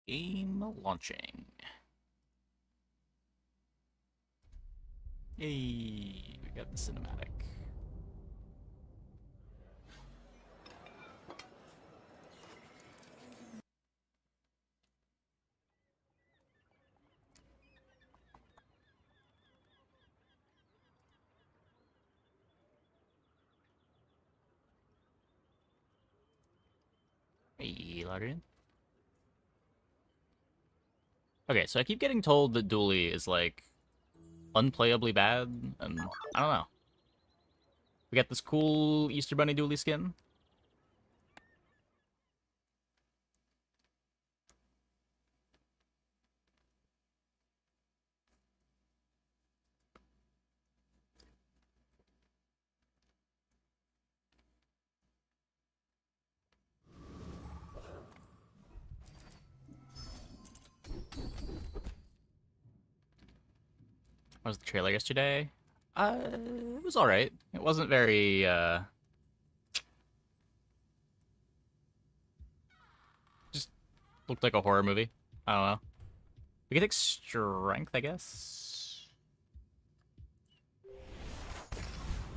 Game launching. Yay, we got the cinematic. Hey, Lardrian. Okay, so I keep getting told that Dooley is, like, unplayably bad, and I don't know. We got this cool Easter Bunny Dooley skin. What was the trailer yesterday? It was alright. It wasn't very, just looked like a horror movie. I don't know. We can take strength, I guess.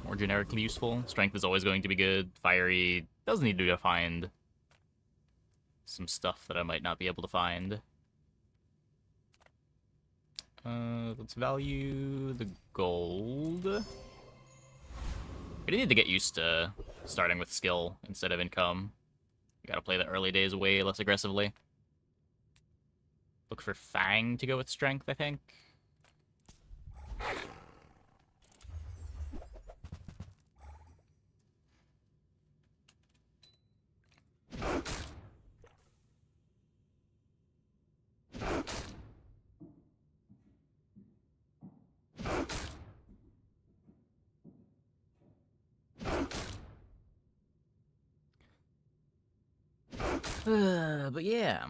More generically useful. Strength is always going to be good. Fiery does need to find some stuff that I might not be able to find. Let's value the gold. We need to get used to starting with skill instead of income. You gotta play the early days way less aggressively. Look for Fang to go with strength, I think. But yeah.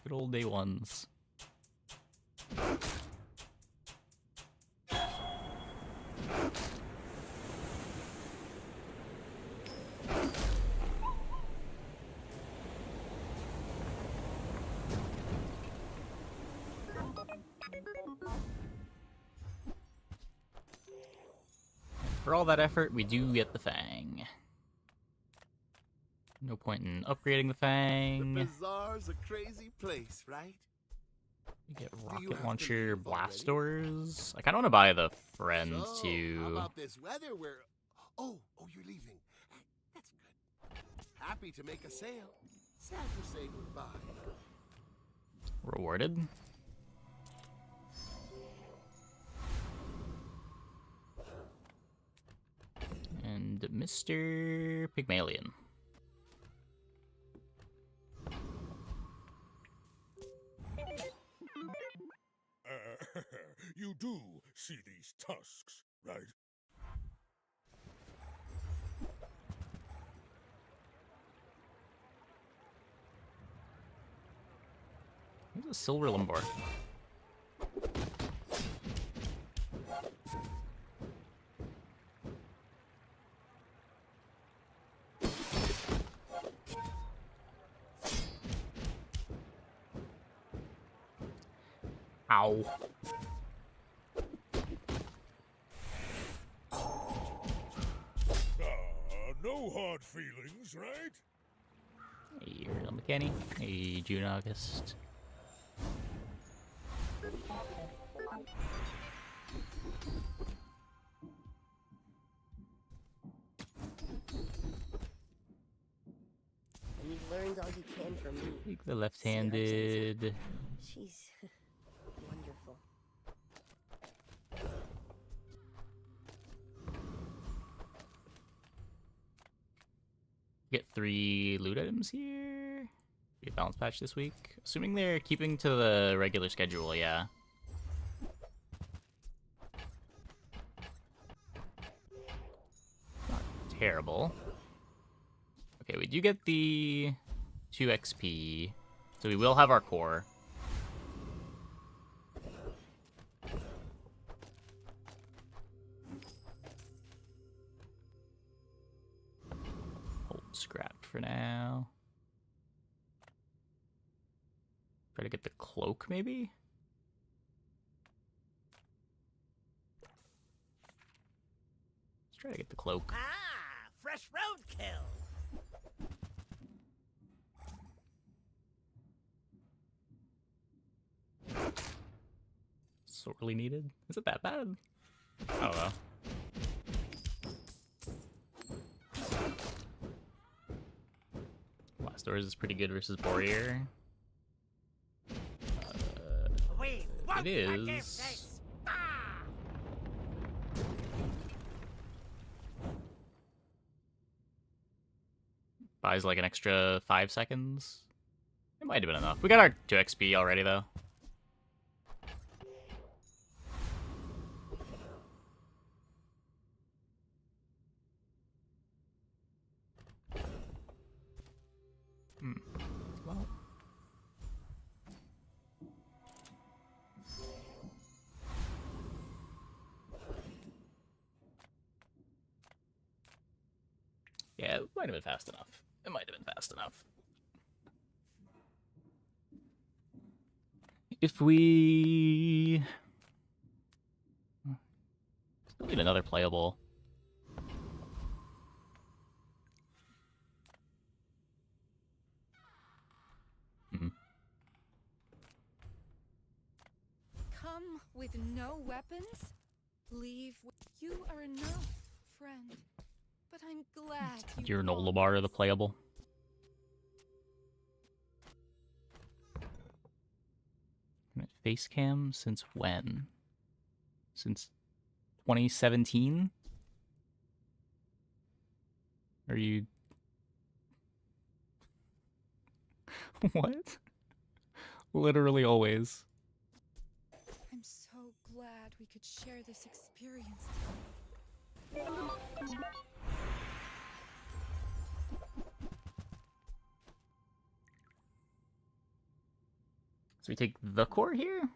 Good old day ones. For all that effort, we do get the Fang. No point in upgrading the Fang. The bazaar's a crazy place, right? We get rocket launcher blasters. I kind of want to buy the friend So, too. how about this weather where... Oh, you're leaving. That's good. Happy to make a sale. Sad to say goodbye. Rewarded. And Mr. Pygmalion. You do see these tusks, right? There's a silver lumbar. Ow. No hard feelings, right? Hey, Real McKinney. Hey, June August. You've learned all you can from me. Take the left-handed. She's wonderful. Get 3 loot items here. Get balance patch this week. Assuming they're keeping to the regular schedule, yeah. Not terrible. Okay, we do get the 2 XP, so we will have our core. for now. Try to get the cloak, maybe? Let's try to get the cloak. Ah, fresh roadkill. Sorely needed? Is it that bad? I don't know. Last Doors is pretty good versus Warrior. It is. Buys like an extra 5 seconds. It might have been enough. We got our 2 XP already, though. Well. Yeah, it might have been fast enough. It might have been fast enough. If we... Still need another playable. Come with no weapons? Leave with... You are enough, friend. But I'm glad Your brought Nolabar, the this. playable. Face cam since when? Since 2017? Are you... What? Literally always. I'm so glad we could share this experience. So we take the core here?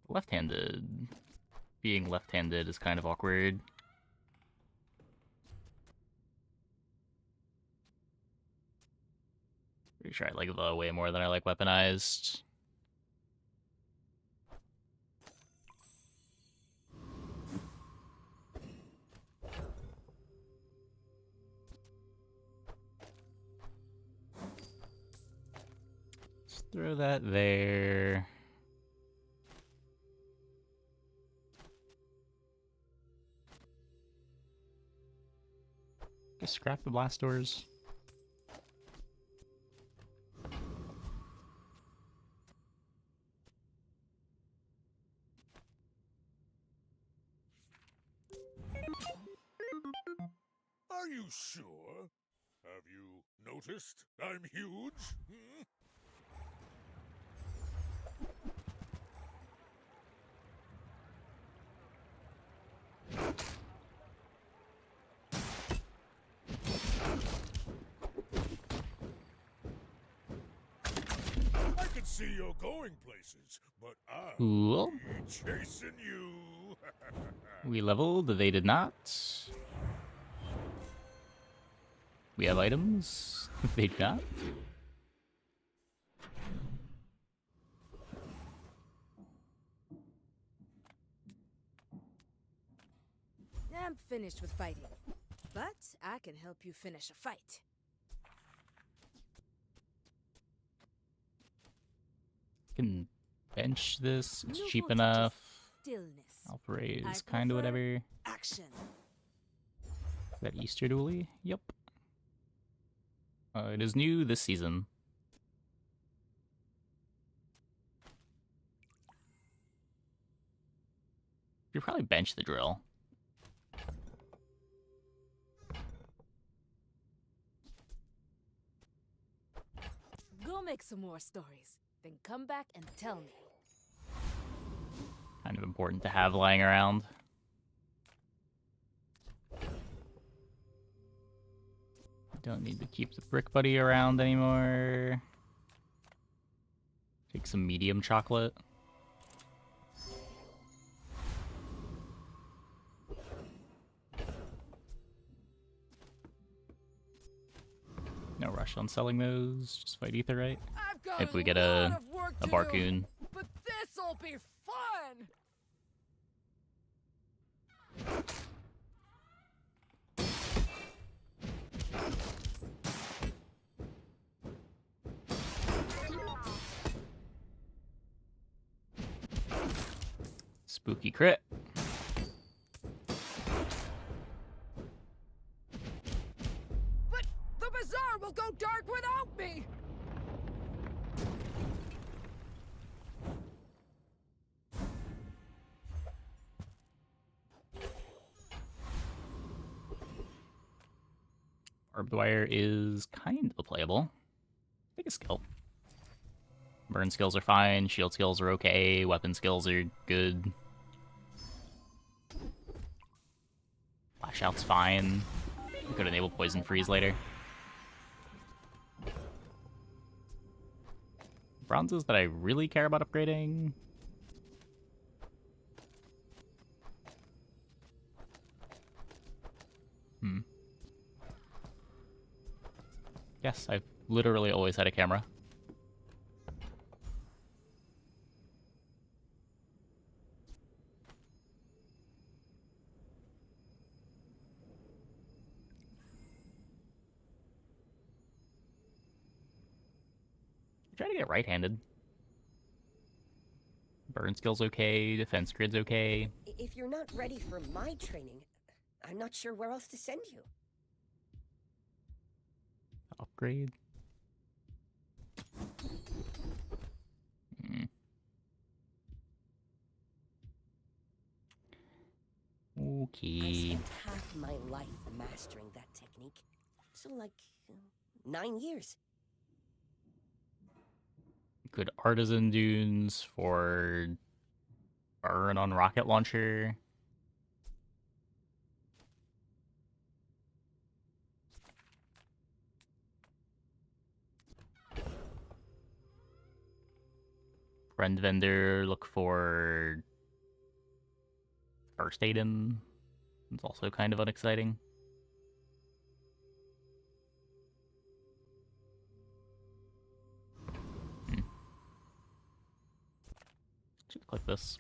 Left-handed. Being left-handed is kind of awkward. Pretty sure I like the way more than I like weaponized. Let's throw that there. Just scrap the blast doors. Are you sure? Have you noticed I'm huge? Hmm? I can see you're going places, but I'll Cool. be chasing you. We leveled, they did not. We have items, they did not. I'm finished with fighting, but I can help you finish a fight. Can bench this, it's No cheap voltages. enough. Stillness. Alpha Ray I is kind of prefer whatever. Action. Is that Easter Dooley? Yep. It is new this season. You probably bench the drill. Go make some more stories, then come back and tell me. Kind of important to have lying around. Don't need to keep the brick buddy around anymore. Take some medium chocolate. No rush on selling those. Just fight Aetherite. I've got Maybe we get lot a of work to do, Barcoon. but this'll be fun. Spooky crit. But the bazaar will go dark without me. Barbed wire is kind of playable. Take a skill. Burn skills are fine, shield skills are okay, weapon skills are good. Flash out's fine. We could enable poison freeze later. Bronzes that I really care about upgrading. Yes, I've literally always had a camera. Try to get right-handed. Burn skill's okay, defense grid's okay. If you're not ready for my training, I'm not sure where else to send you. Upgrade. I Okay. spent half my life mastering that technique. So, like, 9 years. Good artisan dunes for burn on rocket launcher. Friend vendor, look for first aid in. It's also kind of unexciting. Should click this.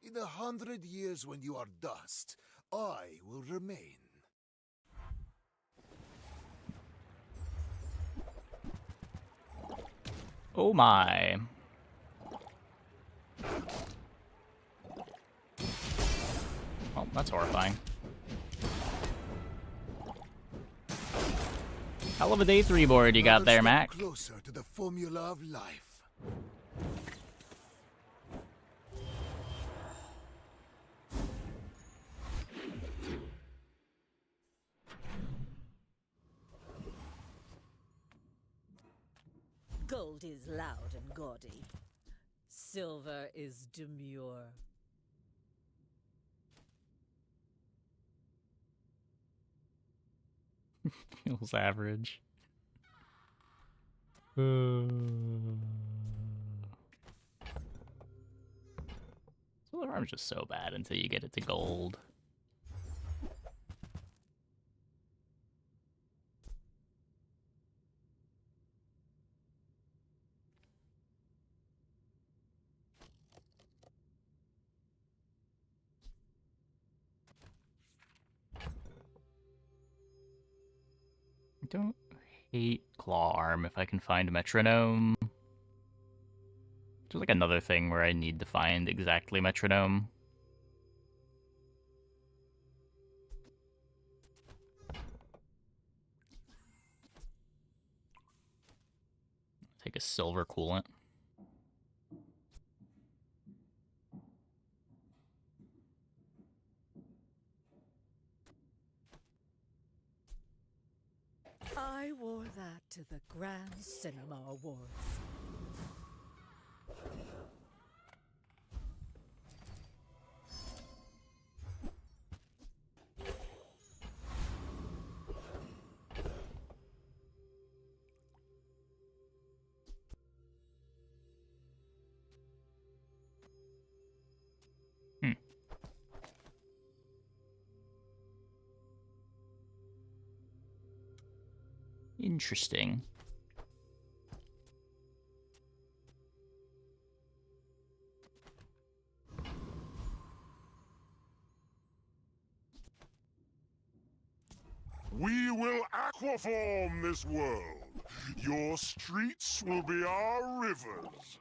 In 100 years when you are dust, I will remain. Oh my. Oh, that's horrifying. Hell of a day 3 board you got Another there, step Mac. Closer to the formula of life. Gold is loud and gaudy. Silver is demure. Feels average. Solar Arm's just so bad until you get it to gold. I don't hate Claw Arm if I can find Metronome. Just like another thing where I need to find exactly Metronome. Take a silver coolant. to the Grand Cinema Awards. Interesting. We will aquaform this world. Your streets will be our rivers.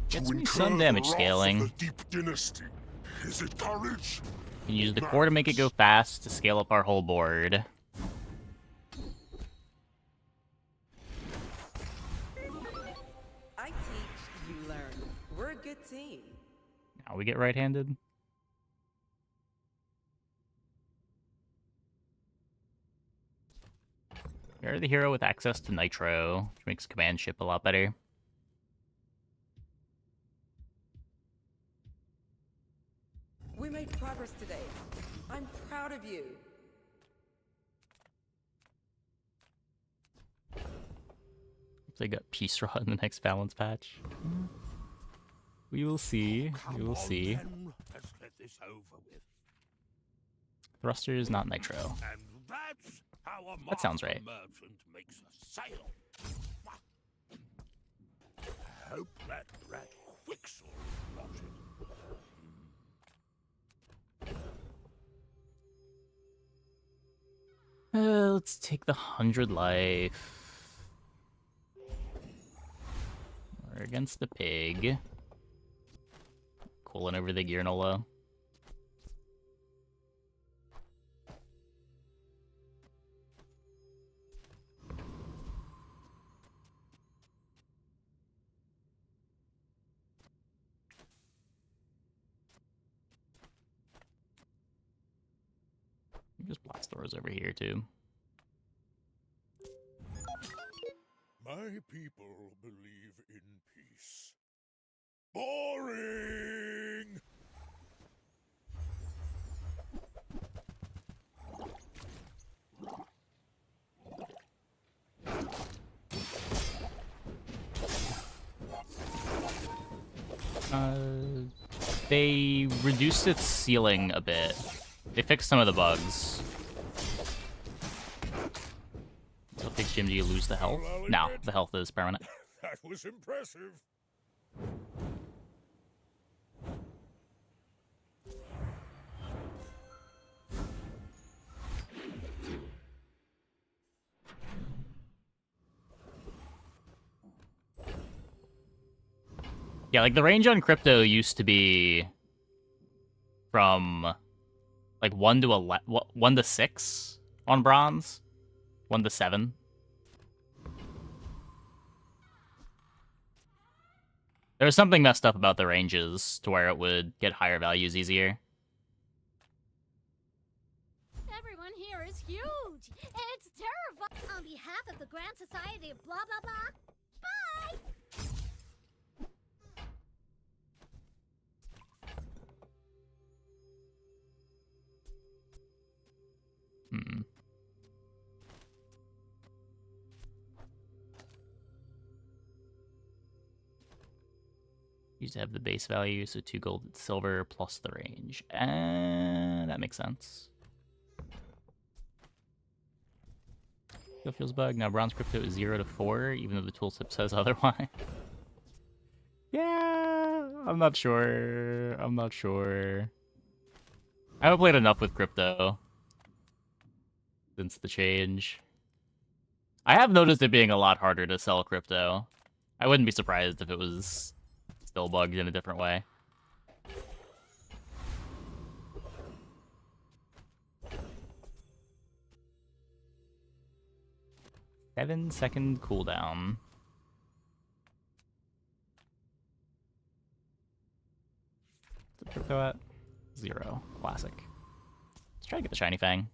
Get To some incur sun the damage wrath scaling. of the Deep Dynasty. Is it courage? Can use the core to make it go fast to scale up our whole board. I teach, you learn. We're a good team. Now we get right-handed. You're the hero with access to Nitro, which makes command ship a lot better. We made progress today. I'm proud of you. They got Peace Rod in the next balance patch. We will see. We will see. Let's get this over with. Thrusters, not Nitro. And that's how a That sounds right. merchant makes a sale. Hope that rat Quixel is watching. Let's take the 100 life. We're against the pig. Cooling over the Gearnola. Just blast doors over here too. My people believe in peace. Boring! They reduced its ceiling a bit. They fixed some of the bugs. So fix Jim, do you lose the health? No, the health is permanent. That was impressive. Yeah, like the range on crypto used to be from like 1 to 6 on bronze, 1 to 7. There was something messed up about the ranges to where it would get higher values easier. Everyone here is huge. It's terrifying. On behalf of the Grand Society of blah blah blah. Bye. Used to have the base value, so 2 gold and silver plus the range. And that makes sense. Still feels bug. Now bronze crypto is 0 to 4, even though the tooltip says otherwise. Yeah, I'm not sure. I'm not sure. I haven't played enough with crypto since the change. I have noticed it being a lot harder to sell crypto. I wouldn't be surprised if it was still bugged in a different way. Seven-second cooldown. throw at? 0. Classic. Let's try to get the shiny fang.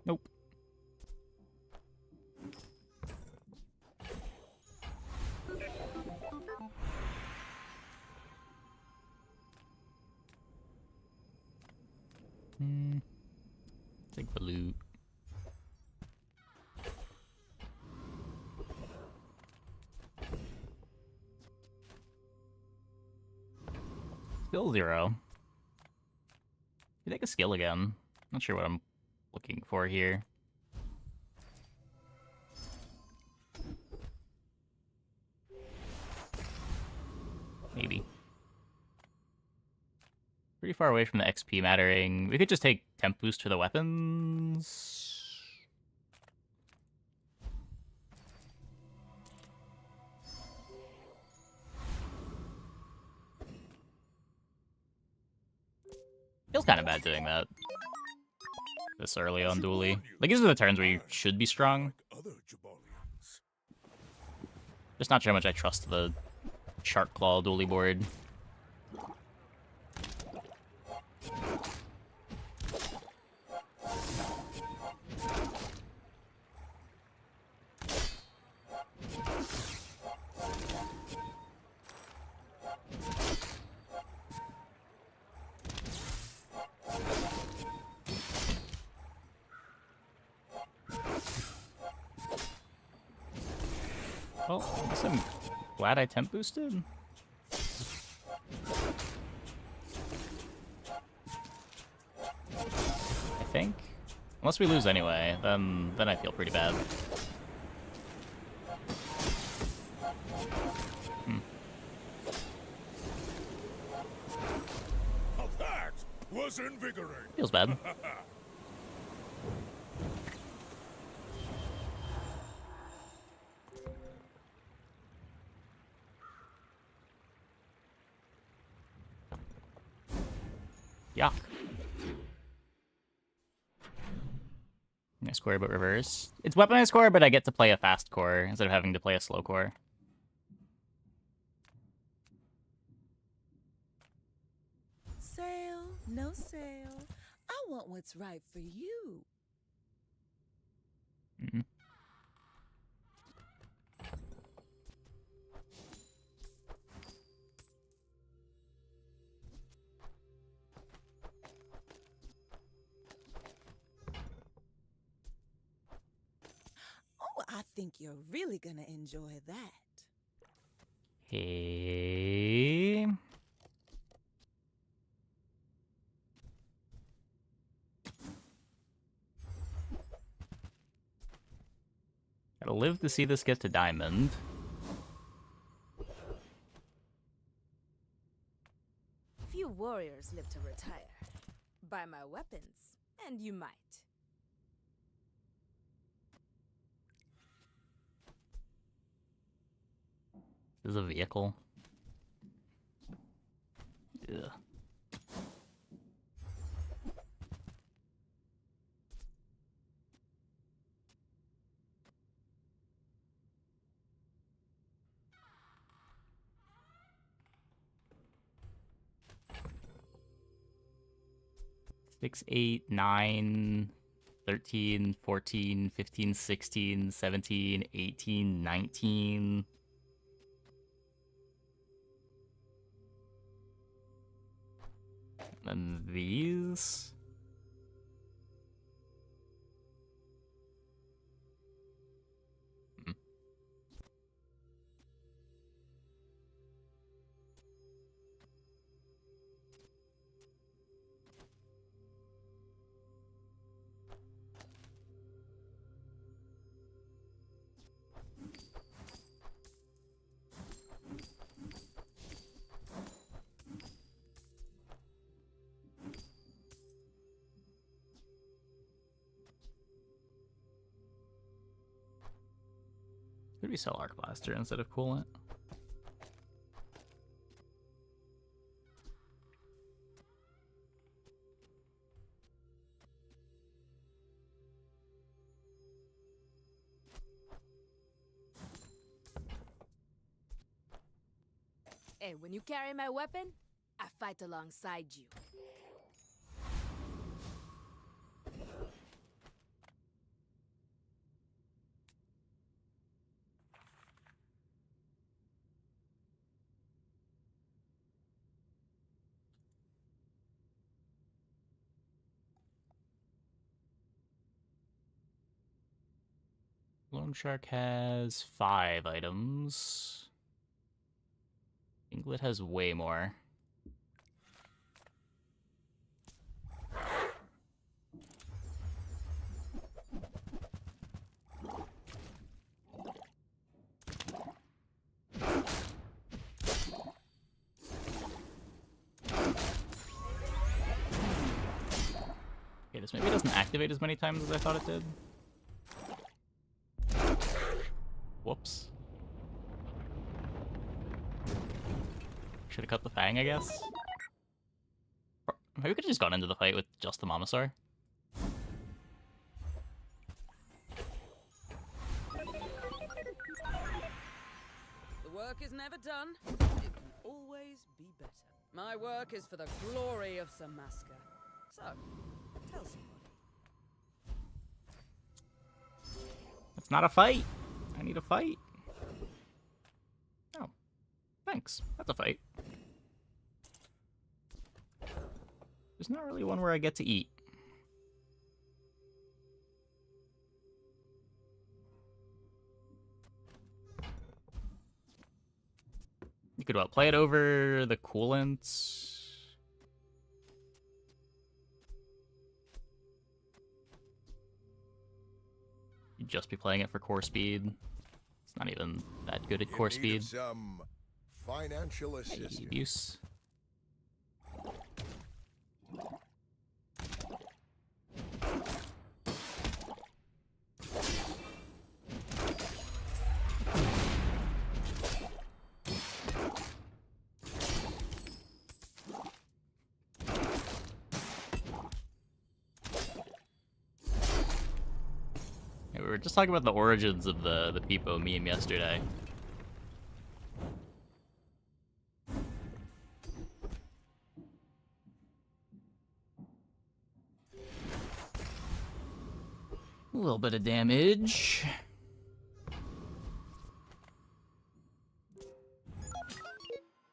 Nope. Take the loot. Skill 0. You take a skill again. Not sure what I'm looking for here. Maybe. Pretty far away from the XP mattering. We could just take temp boost for the weapons. Feels kind of bad doing that this early on Dooley. Like, these are the turns where you should be strong. Just not sure how much I trust the Shark Claw Dooley board. Well, I guess I'm glad I temp boosted. I think. Unless we lose anyway, then I feel pretty bad. That was invigorating. Feels bad. Yuck. Nice core, but reverse. It's weaponized core, but I get to play a fast core instead of having to play a slow core. Sale, no sale. I want what's right for you. Mm-mm. Oh, I think you're really gonna enjoy that. Hey. Gotta live to see this get to diamond. Few warriors live to retire. Buy my weapons, and you might. This is a vehicle. Ugh. Six, 8, 9, 13, 14, 15, 16, 17, 18, 19. And these. Should we sell Arc Blaster instead of Coolant? Hey, when you carry my weapon, I fight alongside you. Loan Shark has 5 items. Inglet has way more. Okay, this maybe doesn't activate as many times as I thought it did. Whoops. Should have cut the Fang, I guess. Maybe we could have just gone into the fight with just the Mamasaur. The work is never done. It can always be better. My work is for the glory of Samaska. So, tell someone. It's not a fight. I need a fight. Oh, thanks. That's a fight. There's not really one where I get to eat. You could what, play it over the coolant. You'd just be playing it for core speed. It's not even that good at core speed. Some financial assistance. Use. We were just talking about the origins of the Peepo meme yesterday. A little bit of damage.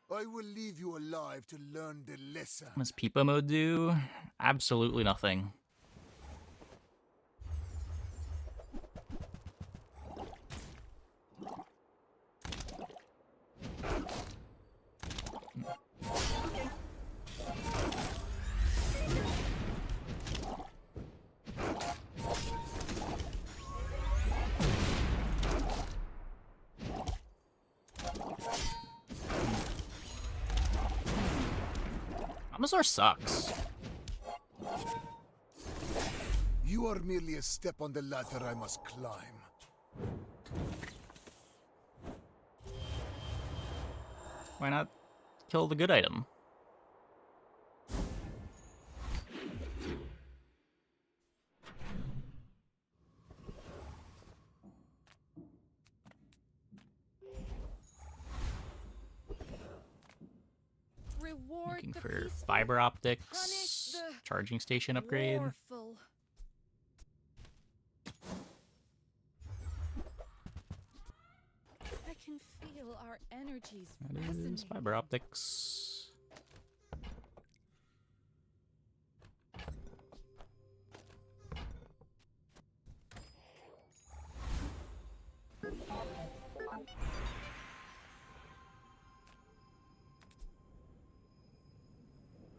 I will leave you alive to learn the lesson. What does Peepo mode do? Absolutely nothing. Mamasaur sucks. You are merely a step on the ladder I must climb. Why not kill the good item? Reward Looking the for peaceful, fiber punish optics, the charging station upgrade. warful. I can feel our energies That is resonate. fiber optics.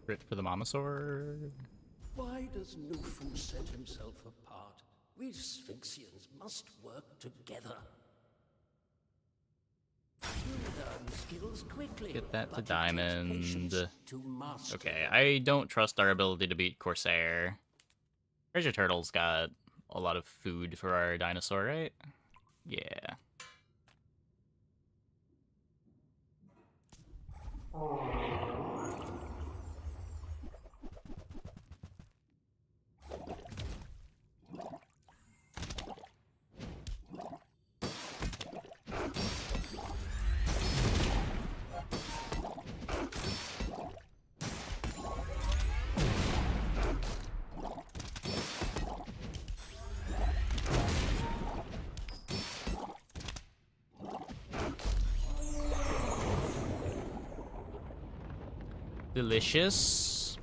Crit for the Mamasaur. Why does Nufu set himself apart? We Sphinxians must work together. You learn skills quickly. Get that to but it takes diamond. patience to master Okay, them. I don't trust our ability to beat Corsair. Treasure Turtle's got a lot of food for our dinosaur, right? Yeah. Delicious.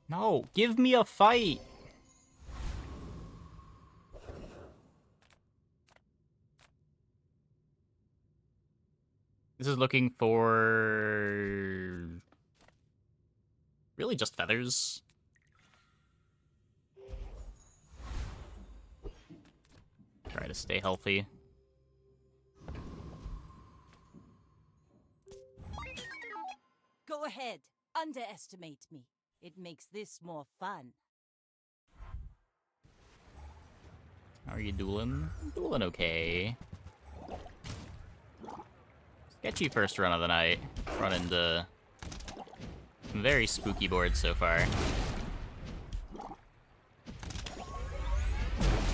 No, give me a fight. This is looking for really just feathers. Try to stay healthy. Go ahead. Underestimate me. It makes this more fun. How are you dueling? Dueling okay. Sketchy first run of the night. Run into some very spooky boards so far.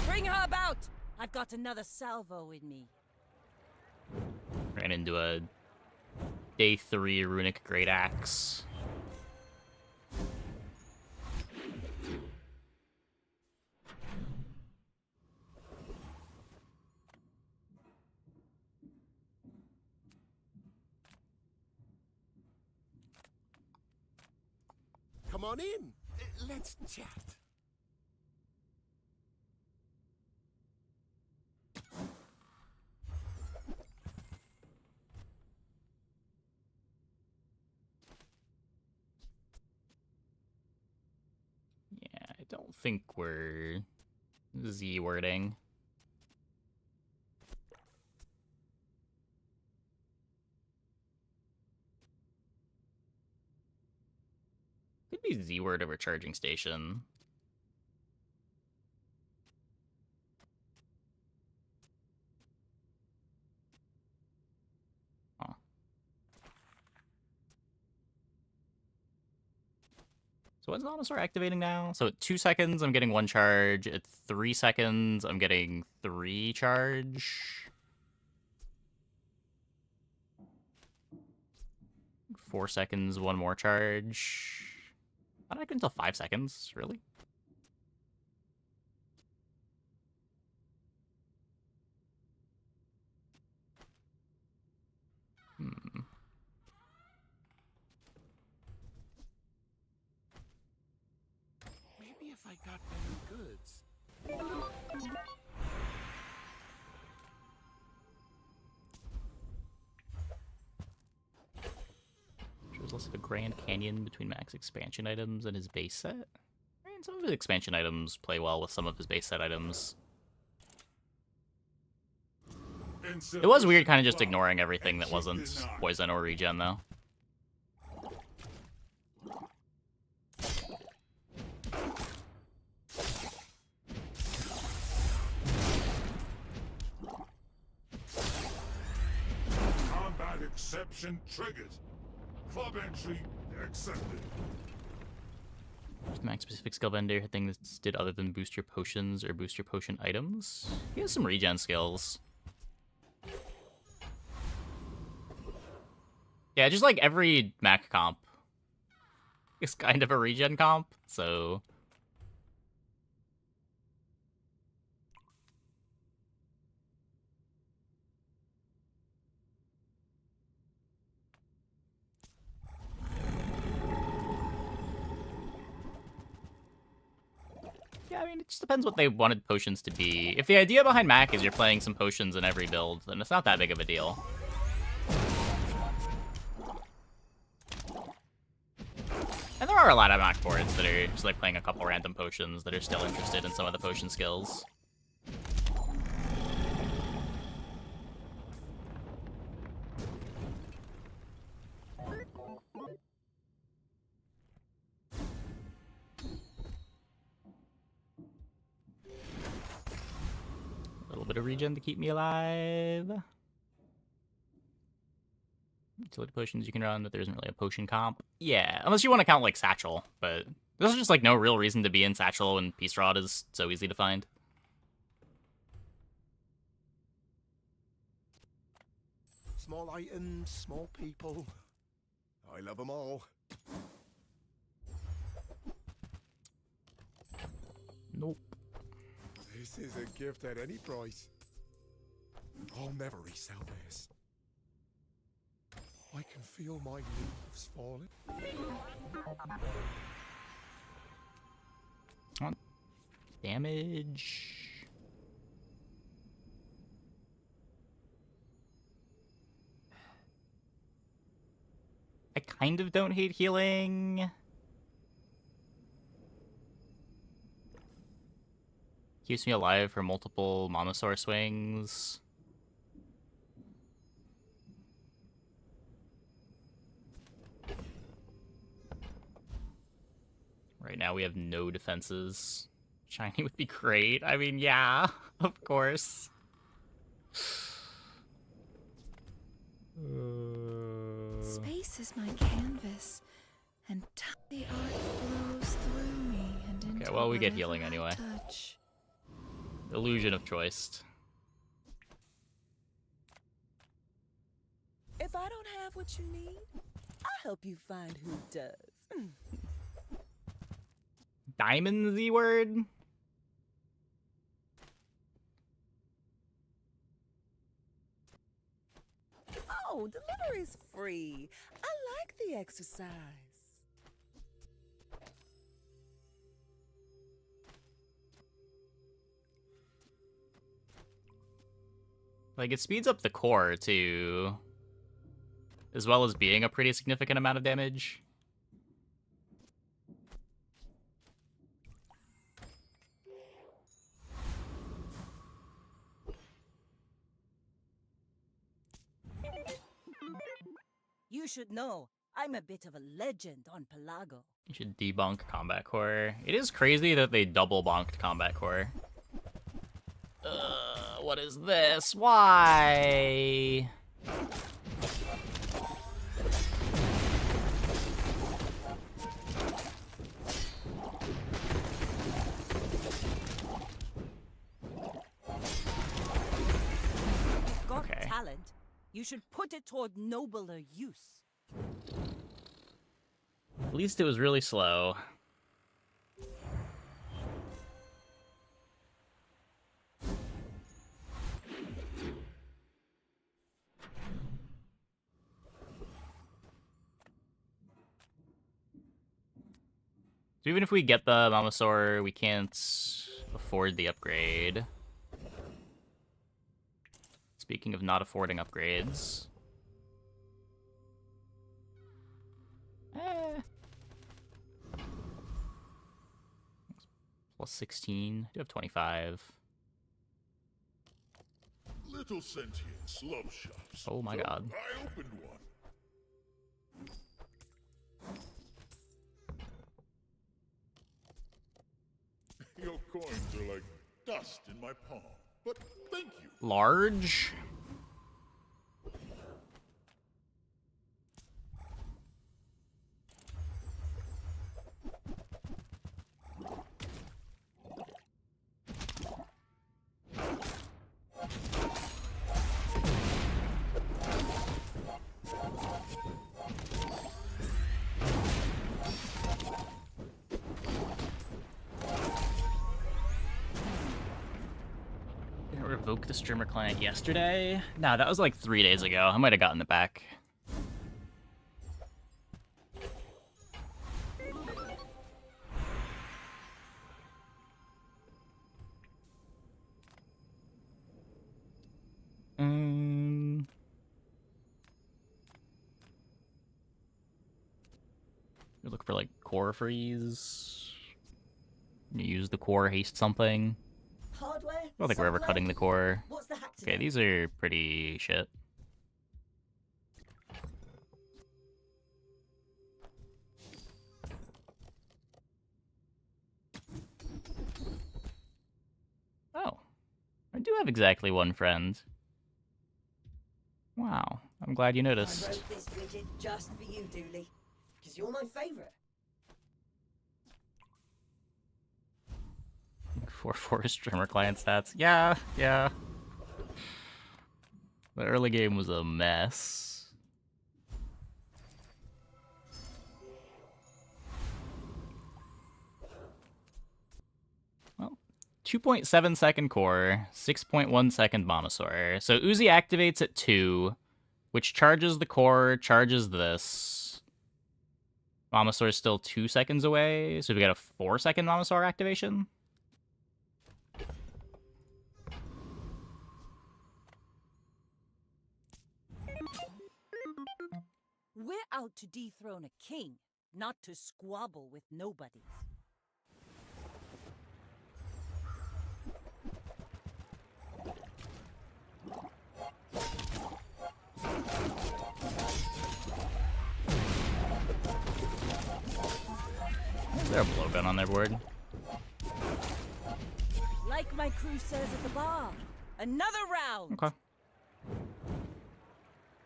Bring her about! I've got another salvo in me. Ran into a day 3 runic great axe. Come on in. Let's chat. Yeah, I don't think we're Z-wording. Could be Z-word over charging station. Huh. So when's Nomosaur activating now? So at 2 seconds, I'm getting 1 charge. At 3 seconds, I'm getting 3 charge. 4 seconds, 1 more charge. How did I get until 5 seconds? Really? Hmm. Maybe if I got better goods. There's also a Grand Canyon between Max expansion items and his base set. And some of his expansion items play well with some of his base set items. It was weird kind of just ignoring everything that wasn't poison or regen, though. Combat exception triggered. Club entry accepted. There's the max specific skill vendor thing that did other than boost your potions or boost your potion items. He has some regen skills. Yeah, just like every Mac comp is kind of a regen comp, so... Yeah, I mean, it just depends what they wanted potions to be. If the idea behind Mac is you're playing some potions in every build, then it's not that big of a deal. And there are a lot of Mac boards that are just like playing a couple random potions that are still interested in some of the potion skills. soda regen to keep me alive. Utility potions you can run, but there isn't really a potion comp. Yeah, unless you want to count like Satchel, but there's just like no real reason to be in Satchel when Peace Rod is so easy to find. Small items, small people. I love them all. Nope. This is a gift at any price. I'll never resell this. I can feel my leaves falling. Damage. I kind of don't hate healing. Keeps me alive for multiple Monosaur swings. Right now we have no defenses. Shiny would be great. I mean, yeah, of course. Space is my canvas, and the art flows through me and into Okay, well, we get whatever healing I anyway. touch. Illusion of choice. If I don't have what you need, I'll help you find who does. Diamond Z word? Oh, delivery's free. I like the exercise. Like, it speeds up the core, too. As well as being a pretty significant amount of damage. You should know, I'm a bit of a legend on Pelago. You should debunk Combat Core. It is crazy that they double bonked Combat Core. What is this? Why? Got Okay. talent. You should put it toward nobler use. At least it was really slow. So even if we get the Mamasaur, we can't afford the upgrade. Speaking of not affording upgrades. Plus 16. I do have 25. Little sentience love shops. Oh my So god. I opened one. Your coins are like dust in my palm, but thank you. Large? Didn't revoke the streamer client yesterday? Nah, that was like 3 days ago. I might have gotten it back. We look for like core freeze. You use the core, haste something. Hardware? I don't think we're ever software? cutting the core. What's the hack Okay, today? these are pretty shit. Oh. I do have exactly one friend. Wow, I'm glad you I noticed. wrote this widget just for you, Dooley, because you're my favorite. Four streamer client stats. Yeah. The early game was a mess. Well, 2.7 second core, 6.1 second Momosaur. So Uzi activates at 2, which charges the core, charges this. Momosaur is still 2 seconds away, so we got a 4 second Momosaur activation. We're out to dethrone a king, not to squabble with nobodies. Is there a blowgun on their board? Like my crew says at the bar, another round. Okay.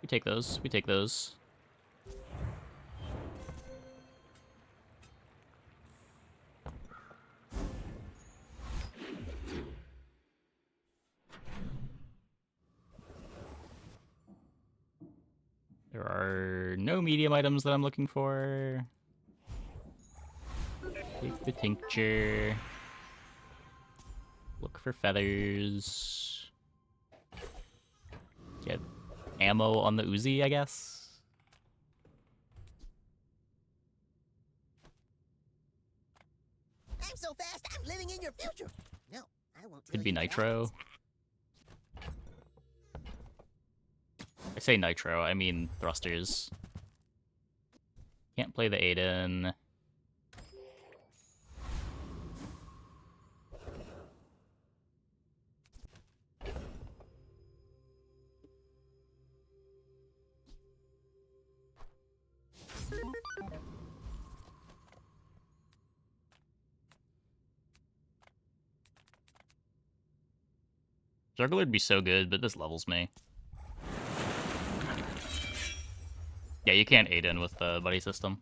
We take those. We take those. There are no medium items that I'm looking for. Take the tincture. Look for feathers. Get ammo on the Uzi, I guess. I'm so fast, I'm living in your future. No, I won't tell Could be you what nitro. I say nitro, I mean thrusters. Can't play the Aiden. Juggler would be so good, but this levels me. Yeah, you can't aid in with the buddy system.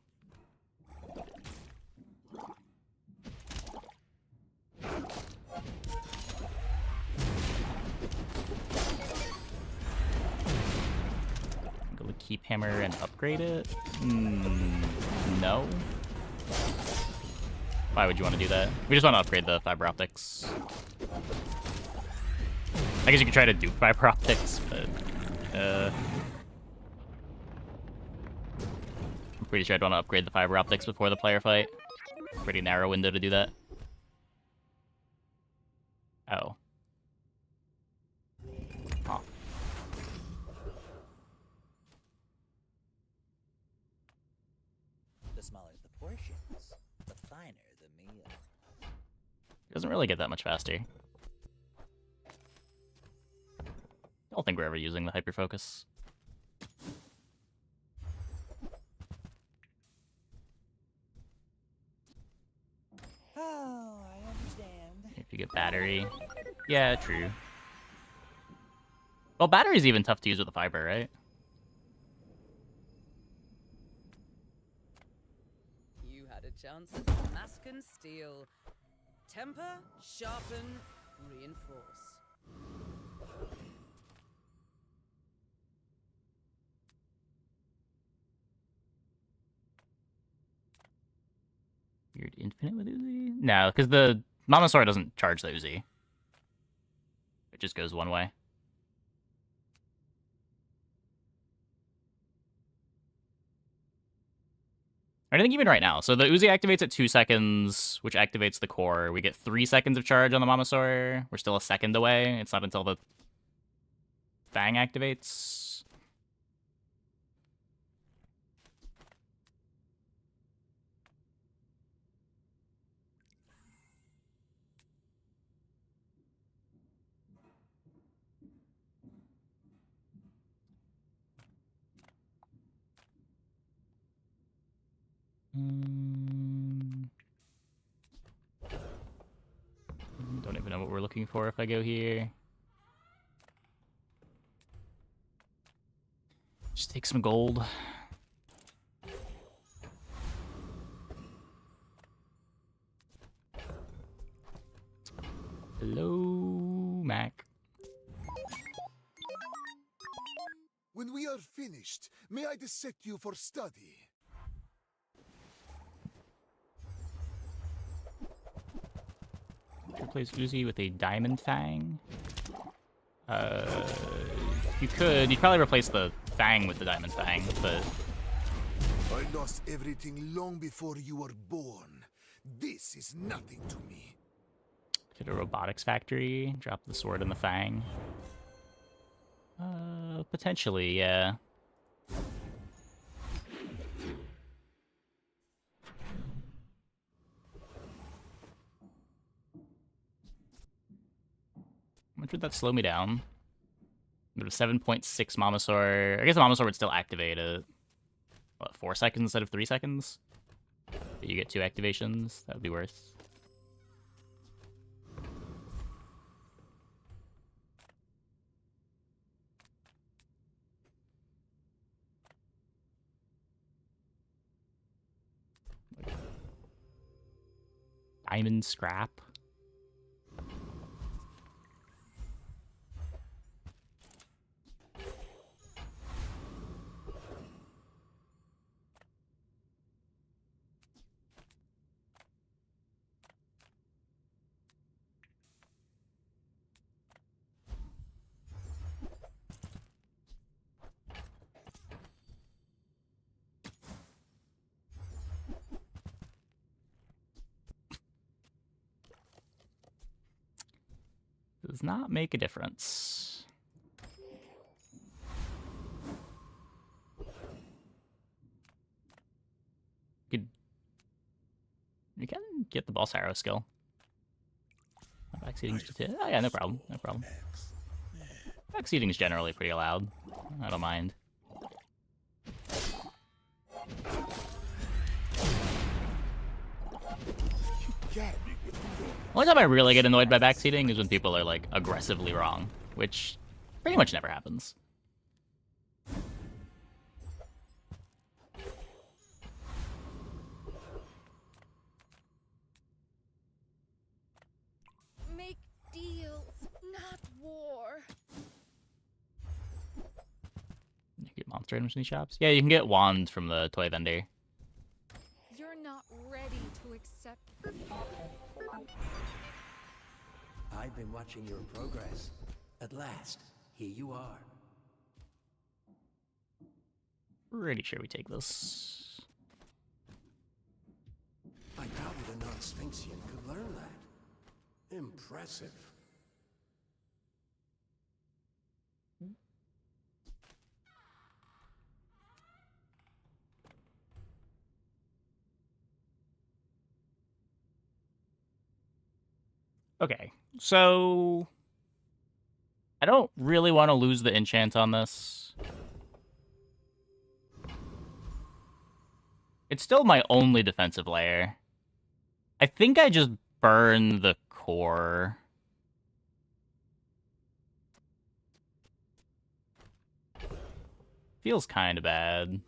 Go with Keep Hammer and upgrade it? No. Why would you want to do that? We just want to upgrade the fiber optics. I guess you could try to dupe fiber optics, but I'm pretty sure I'd want to upgrade the fiber optics before the player fight. Pretty narrow window to do that. Oh. Huh. The smaller the portions, the finer the meal. It doesn't really get that much faster. I don't think we're ever using the hyperfocus. Oh, I understand. If you get battery. Yeah, true. Well, battery's even tough to use with a fiber, right? You had a chance at mask and steel. Temper, sharpen, reinforce. Weird infinite with Uzi? No, because the Momosaur doesn't charge the Uzi. It just goes one way. I think even right now. So the Uzi activates at 2 seconds, which activates the core. We get 3 seconds of charge on the Momosaur. We're still a second away. It's not until the Fang activates. Don't even know what we're looking for if I go here. Just take some gold. Hello, Mac. When we are finished, may I dissect you for study? Replace Uzi with a Diamond Fang. You could. You'd probably replace the Fang with the Diamond Fang, but... I lost everything long before you were born. This is nothing to me. Get a robotics factory, drop the sword and the Fang. Potentially, yeah. How much would that slow me down? But a 7.6 Mamasaur. I guess the Mamasaur would still activate at, what, 4 seconds instead of 3 seconds? But you get 2 activations. That would be worth. Diamond Scrap. Does not make a difference. You can get the Boss Arrow skill. Backseating. Oh yeah, no problem. No problem. Backseating is generally pretty allowed. I don't mind. Only time I really get annoyed by backseating is when people are, like, aggressively wrong, which pretty much never happens. Make deals, not war. You get monster items from these shops? Yeah, you can get wands from the toy vendor. You're not ready to accept. I've been watching your progress. At last, here you are. Pretty sure we take this. I doubted a non-Sphinxian could learn that. Impressive. Okay, so I don't really want to lose the enchant on this. It's still my only defensive layer. I think I just burn the core. Feels kind of bad.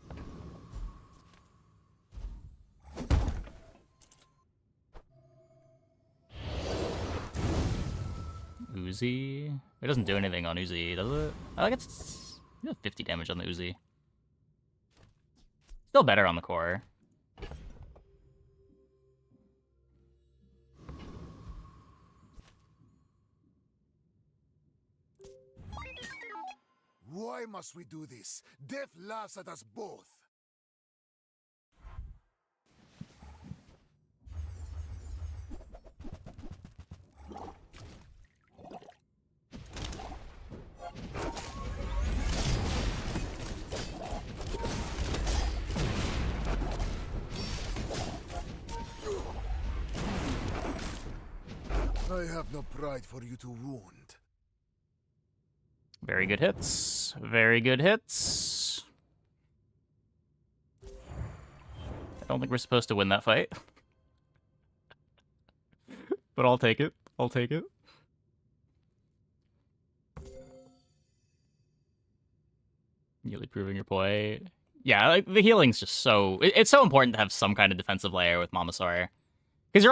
Uzi? It doesn't do anything on Uzi, does it? I think it's 50 damage on the Uzi. Still better on the core. Why must we do this? Death laughs at us both. I have no pride for you to wound. Very good hits. Very good hits. I don't think we're supposed to win that fight. But I'll take it. I'll take it. Really proving your point. Yeah, like the healing's just so it's so important to have some kind of defensive layer with Mamasaur. Because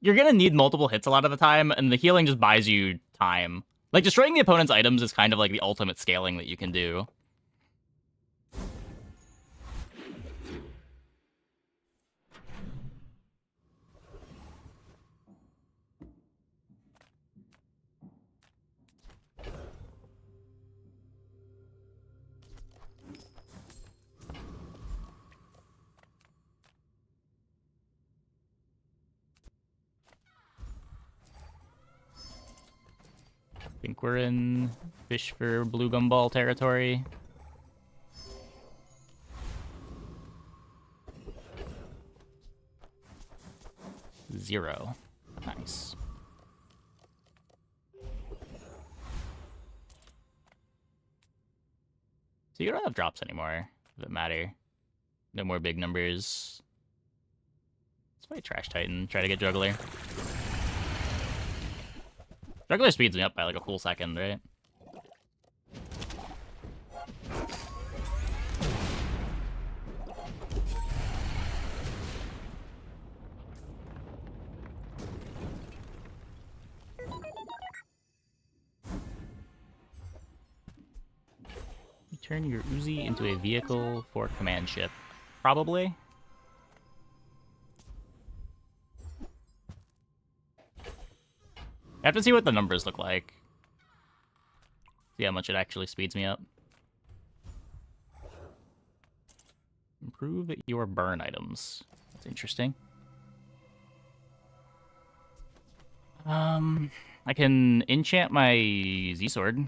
you're gonna need multiple hits a lot of the time, and the healing just buys you time. Like destroying the opponent's items is kind of like the ultimate scaling that you can do. I think we're in fish for blue gumball territory. Zero. Nice. So you don't have drops anymore. Does it matter? No more big numbers. Let's play Trash Titan. Try to get Juggler. Juggler speeds me up by like a full second, right? You turn your Uzi into a vehicle for command ship. Probably. I have to see what the numbers look like. See how much it actually speeds me up. Improve your burn items. That's interesting. I can enchant my Z-Sword.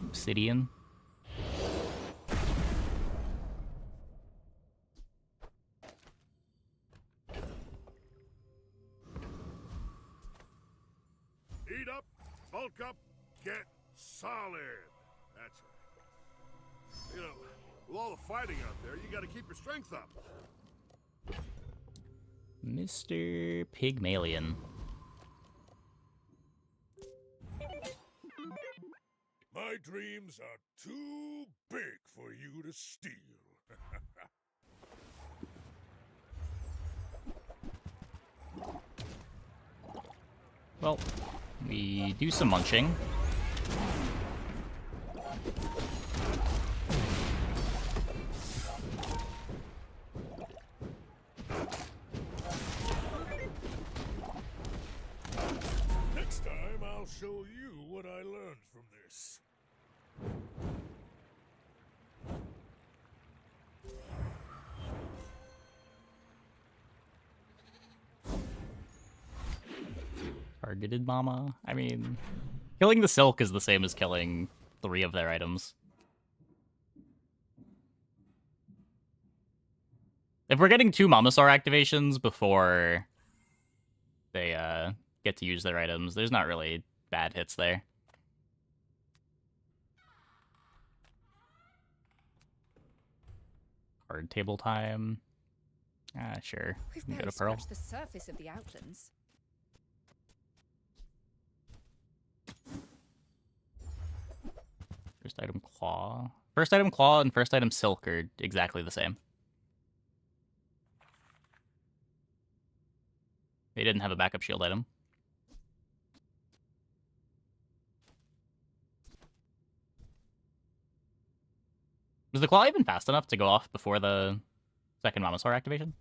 Obsidian. Eat up, bulk up, get solid. That's right. You know, with all the fighting out there, you gotta keep your strength up. Mr. Pygmalion. My dreams are too big for you to steal. Well, we do some munching. Next time, I'll show you what I learned from this. Targeted mama? I mean, killing the Silk is the same as killing 3 of their items. If we're getting 2 Mamasaur activations before they get to use their items, there's not really bad hits there. Card table time. Ah, sure. We've Go barely to Pearl. scratched the surface of the Outlands. First item Claw. First item Claw and first item Silk are exactly the same. They didn't have a backup shield item. Was the Claw even fast enough to go off before the second Mamasaur activation?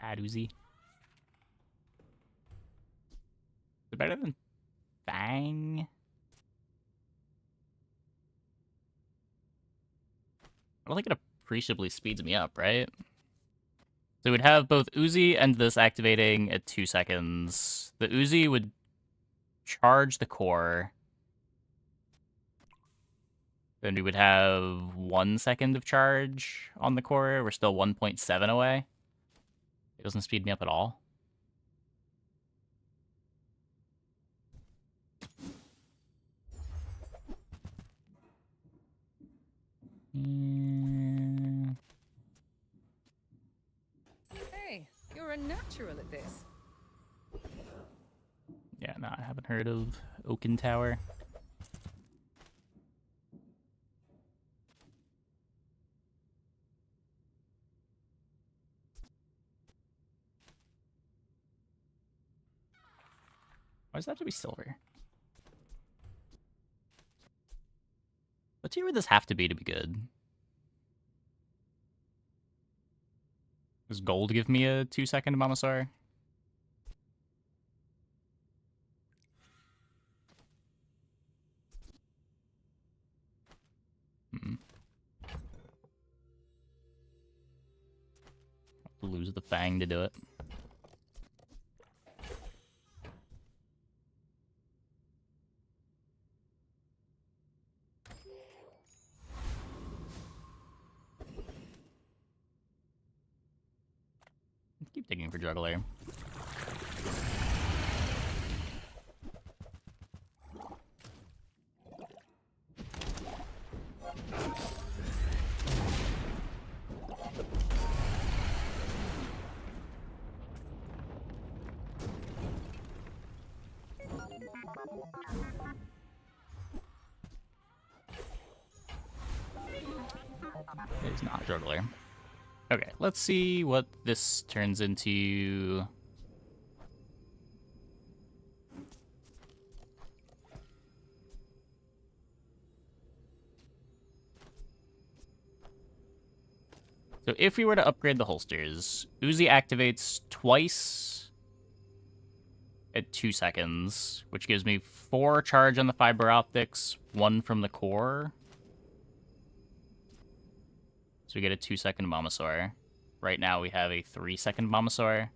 Add Uzi. Is it better than Fang? I don't think it appreciably speeds me up, right? So we'd have both Uzi and this activating at 2 seconds. The Uzi would charge the core. Then we would have 1 second of charge on the core. We're still 1.7 away. It doesn't speed me up at all. Hey, you're a natural at this. Yeah, no, I haven't heard of Oaken Tower. Why does that have to be silver? What tier would this have to be good? Does gold give me a 2 second Momosaur? Lose the Fang to do it. Keep digging for Juggler. It's not Juggler. Okay, let's see what this turns into. So if we were to upgrade the holsters, Uzi activates twice at 2 seconds, which gives me 4 charge on the fiber optics, 1 from the core. So we get a 2 second Momosaur. Right now we have a 3 second Momosaur.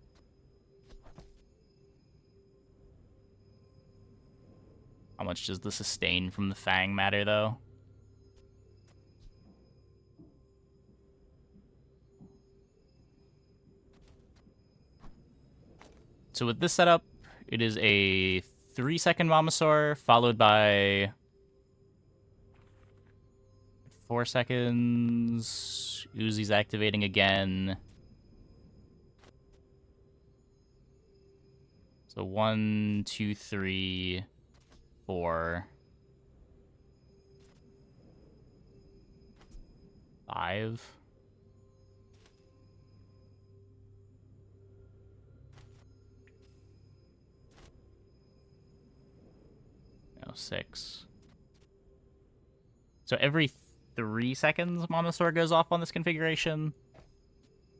How much does the sustain from the Fang matter, though? So with this setup, it is a 3 second Momosaur, followed by 4 seconds. Uzi's activating again. So 1, 2, 3, 4, 5. No, 6. So every 3 seconds, Momosaur goes off on this configuration.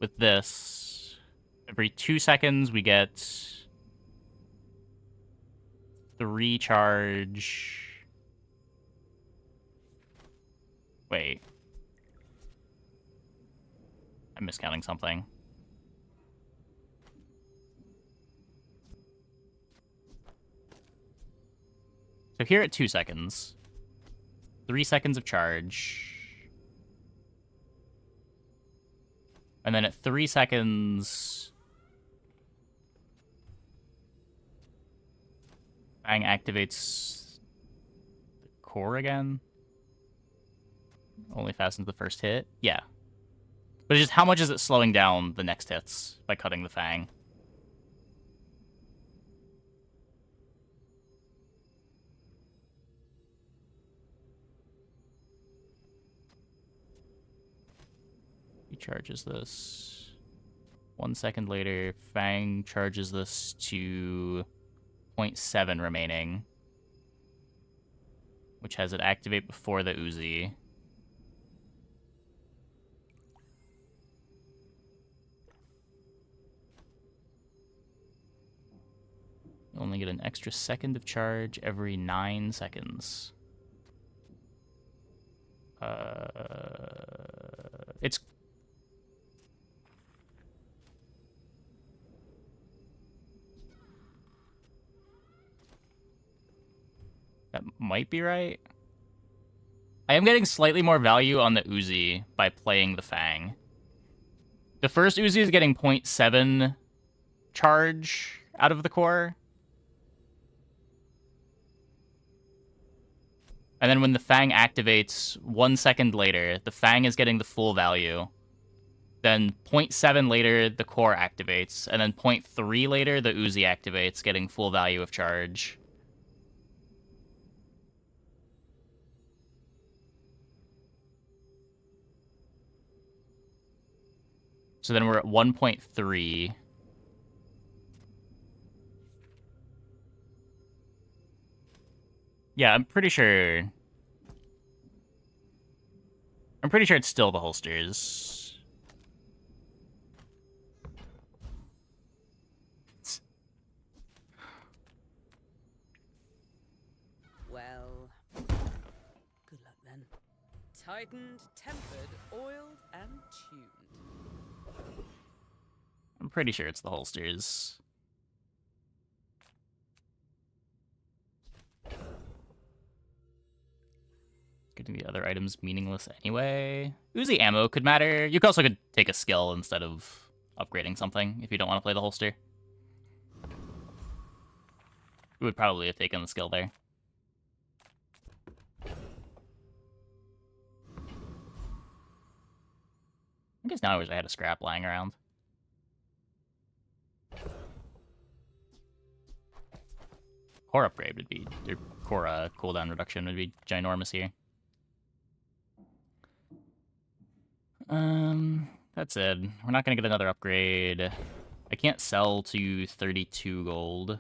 With this, every 2 seconds, we get 3 charge. Wait. I'm miscounting something. So here at 2 seconds, 3 seconds of charge. And then at 3 seconds, Fang activates the core again. Only fastens the first hit. Yeah. But it's just how much is it slowing down the next hits by cutting the Fang? He charges this. 1 second later, Fang charges this to 0.7 remaining, which has it activate before the Uzi. You only get an extra second of charge every 9 seconds. might be right. I am getting slightly more value on the Uzi by playing the Fang. The first Uzi is getting 0.7 charge out of the core. And then when the Fang activates 1 second later, the Fang is getting the full value. Then 0.7 later, the core activates. And then 0.3 later, the Uzi activates, getting full value of charge. So then we're at 1.3. Yeah, I'm pretty sure it's still the holsters. Well, good luck then. Tightened, tempered, oiled, and tuned. I'm pretty sure it's the holsters. Getting the other items meaningless anyway. Uzi ammo could matter. You also could take a skill instead of upgrading something if you don't want to play the holster. We would probably have taken the skill there. I guess now I wish I had a scrap lying around. Core upgrade would be, or core cooldown reduction would be ginormous here. That's it. We're not gonna get another upgrade. I can't sell to 32 gold.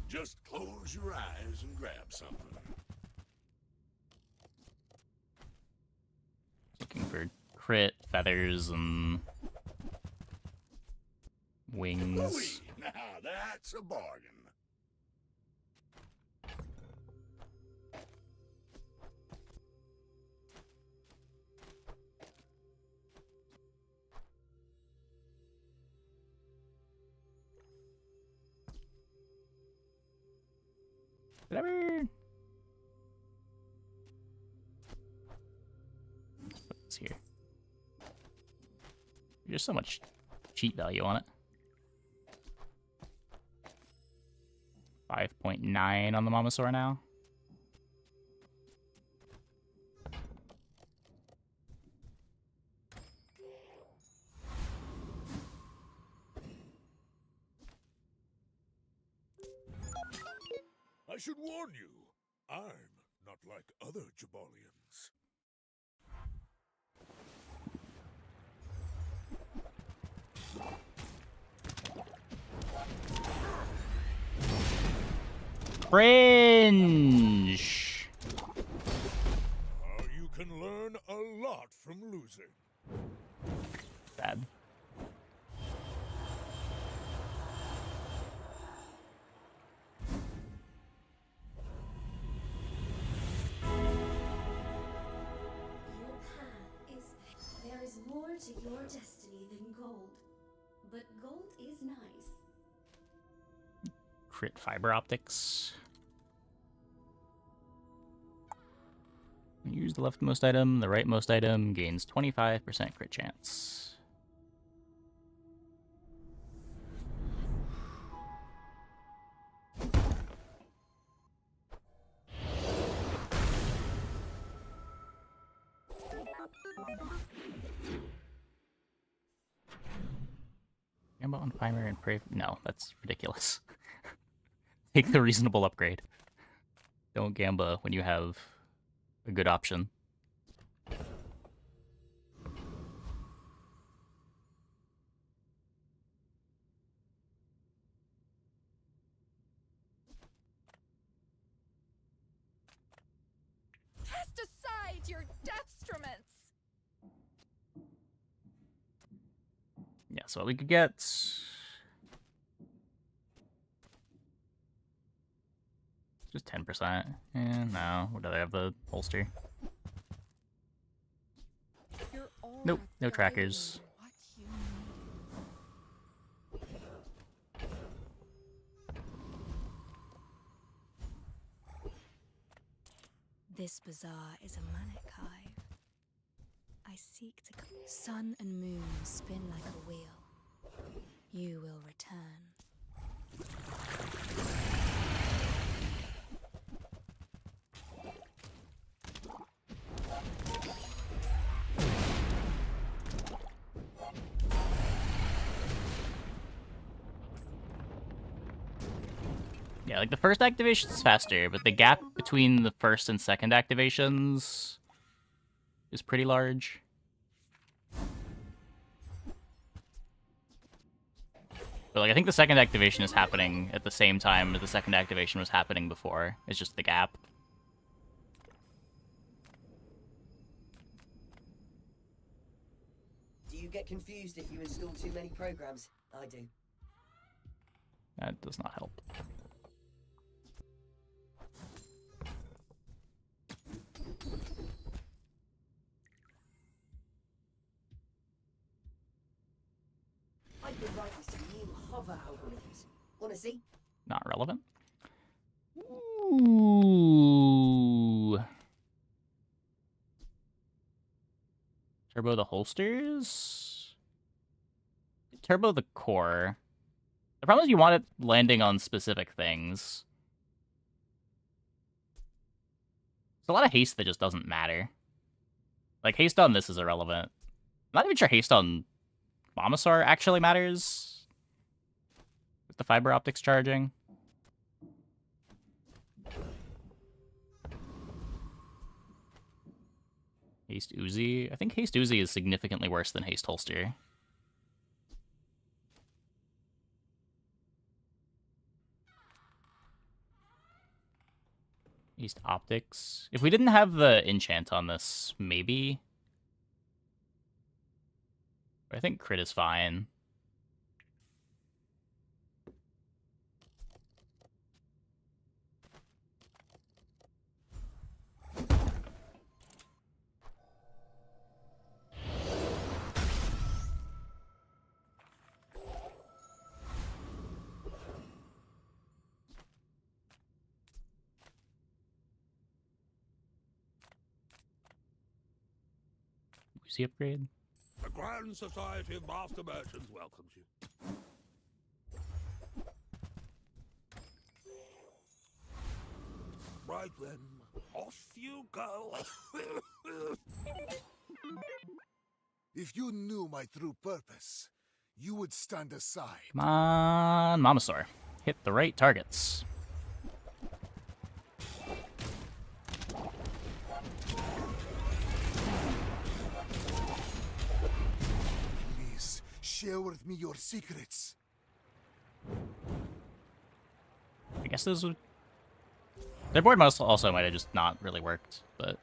Just close your eyes and grab something. Looking for crit, feathers, and wings. Ooh-wee. Now that's a bargain. Whatever. Put this here. There's so much cheat value on it. 5.9 on the Mamasaur now. I should warn you, I'm not like other Jabalians. Fringe! You can learn a lot from losing. Bad. There is more to your destiny than gold. But gold is nice. Crit fiber optics. Use the leftmost item, the rightmost item gains 25% crit chance. Gamble on primer and pray. No, that's ridiculous. Take the reasonable upgrade. Don't gamba when you have a good option. Cast aside your destruments! Yeah, so what we could get... just 10%. No, would rather have the holster. You're all Nope, no trackers. This bazaar is a manic hive. I seek to... Sun and moon spin like a wheel. You will return. Yeah, like the first activation is faster, but the gap between the first and second activations is pretty large. But like I think the second activation is happening at the same time that the second activation was happening before. It's just the gap. Do you get confused if you install too many programs? I do. That does not help. I've been writing some new hover algorithms. Wanna see? Not relevant. Ooh. Turbo the holsters? Turbo the core. The problem is you want it landing on specific things. There's a lot of haste that just doesn't matter. Like, haste on this is irrelevant. I'm not even sure haste on Momosaur actually matters. With the fiber optics charging. Haste Uzi. I think Haste Uzi is significantly worse than Haste Holster. Haste Optics. If we didn't have the enchant on this, maybe. But I think crit is fine. Uzi upgrade. The Grand Society of Master Merchants welcomes you. Right then, off you go. If you knew my true purpose, you would stand aside. Come on, Momosaur. Hit the right targets. Please, share with me your secrets. I guess those would... Their board must also might have just not really worked, but...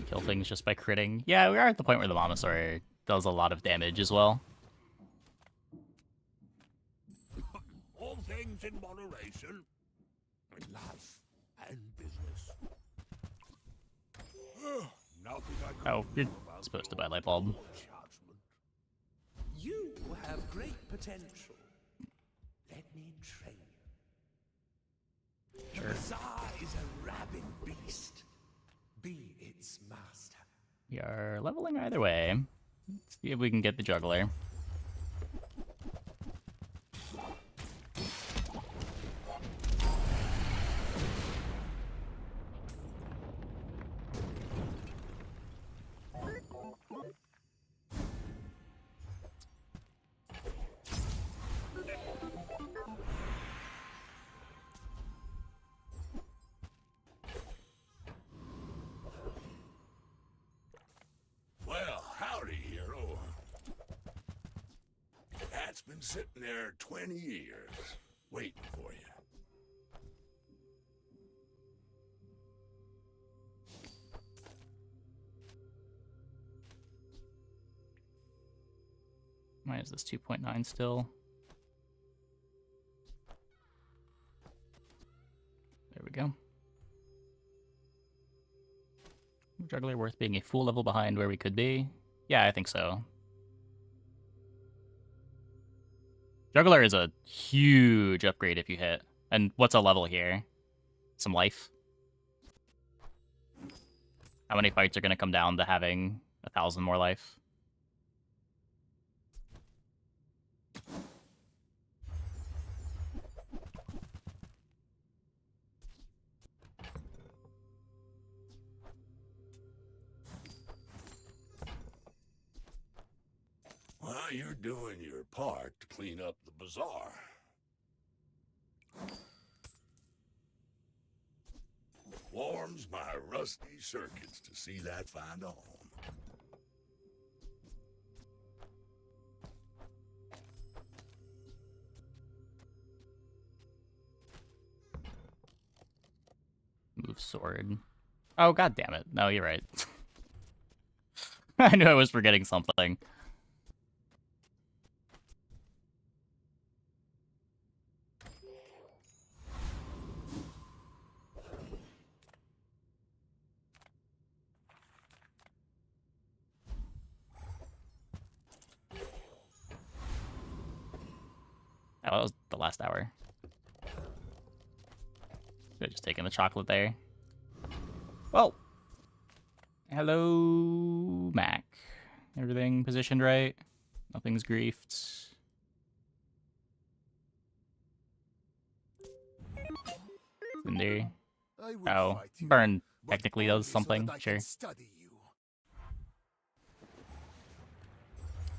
Kill things just by critting. Yeah, we are at the point where the Momosaur does a lot of damage as well. All things in moderation. In life and business. Nothing I can Oh, do you're about supposed to your buy light bulb. judgment. You have great potential. Let me train you. The bazaar is a rabid beast. Be its master. We are leveling either way. Let's see if we can get the juggler. Well, howdy, hero. That's been sitting there 20 years, waiting for you. Is this 2.9 still? There we go. Juggler worth being a full level behind where we could be? Yeah, I think so. Juggler is a huge upgrade if you hit. And what's a level here? Some life. How many fights are going to come down to having 1,000 more life? Well, you're doing your part to clean up the bazaar. Warms my rusty circuits to see that find a home. Move sword. Oh, god damn it. No, you're right. I knew I was forgetting something. Oh, that was the last hour. Should've just taken the chocolate there. Well. Hello, Mac. Everything positioned right? Nothing's griefed. In there. Oh, burn technically does something, sure.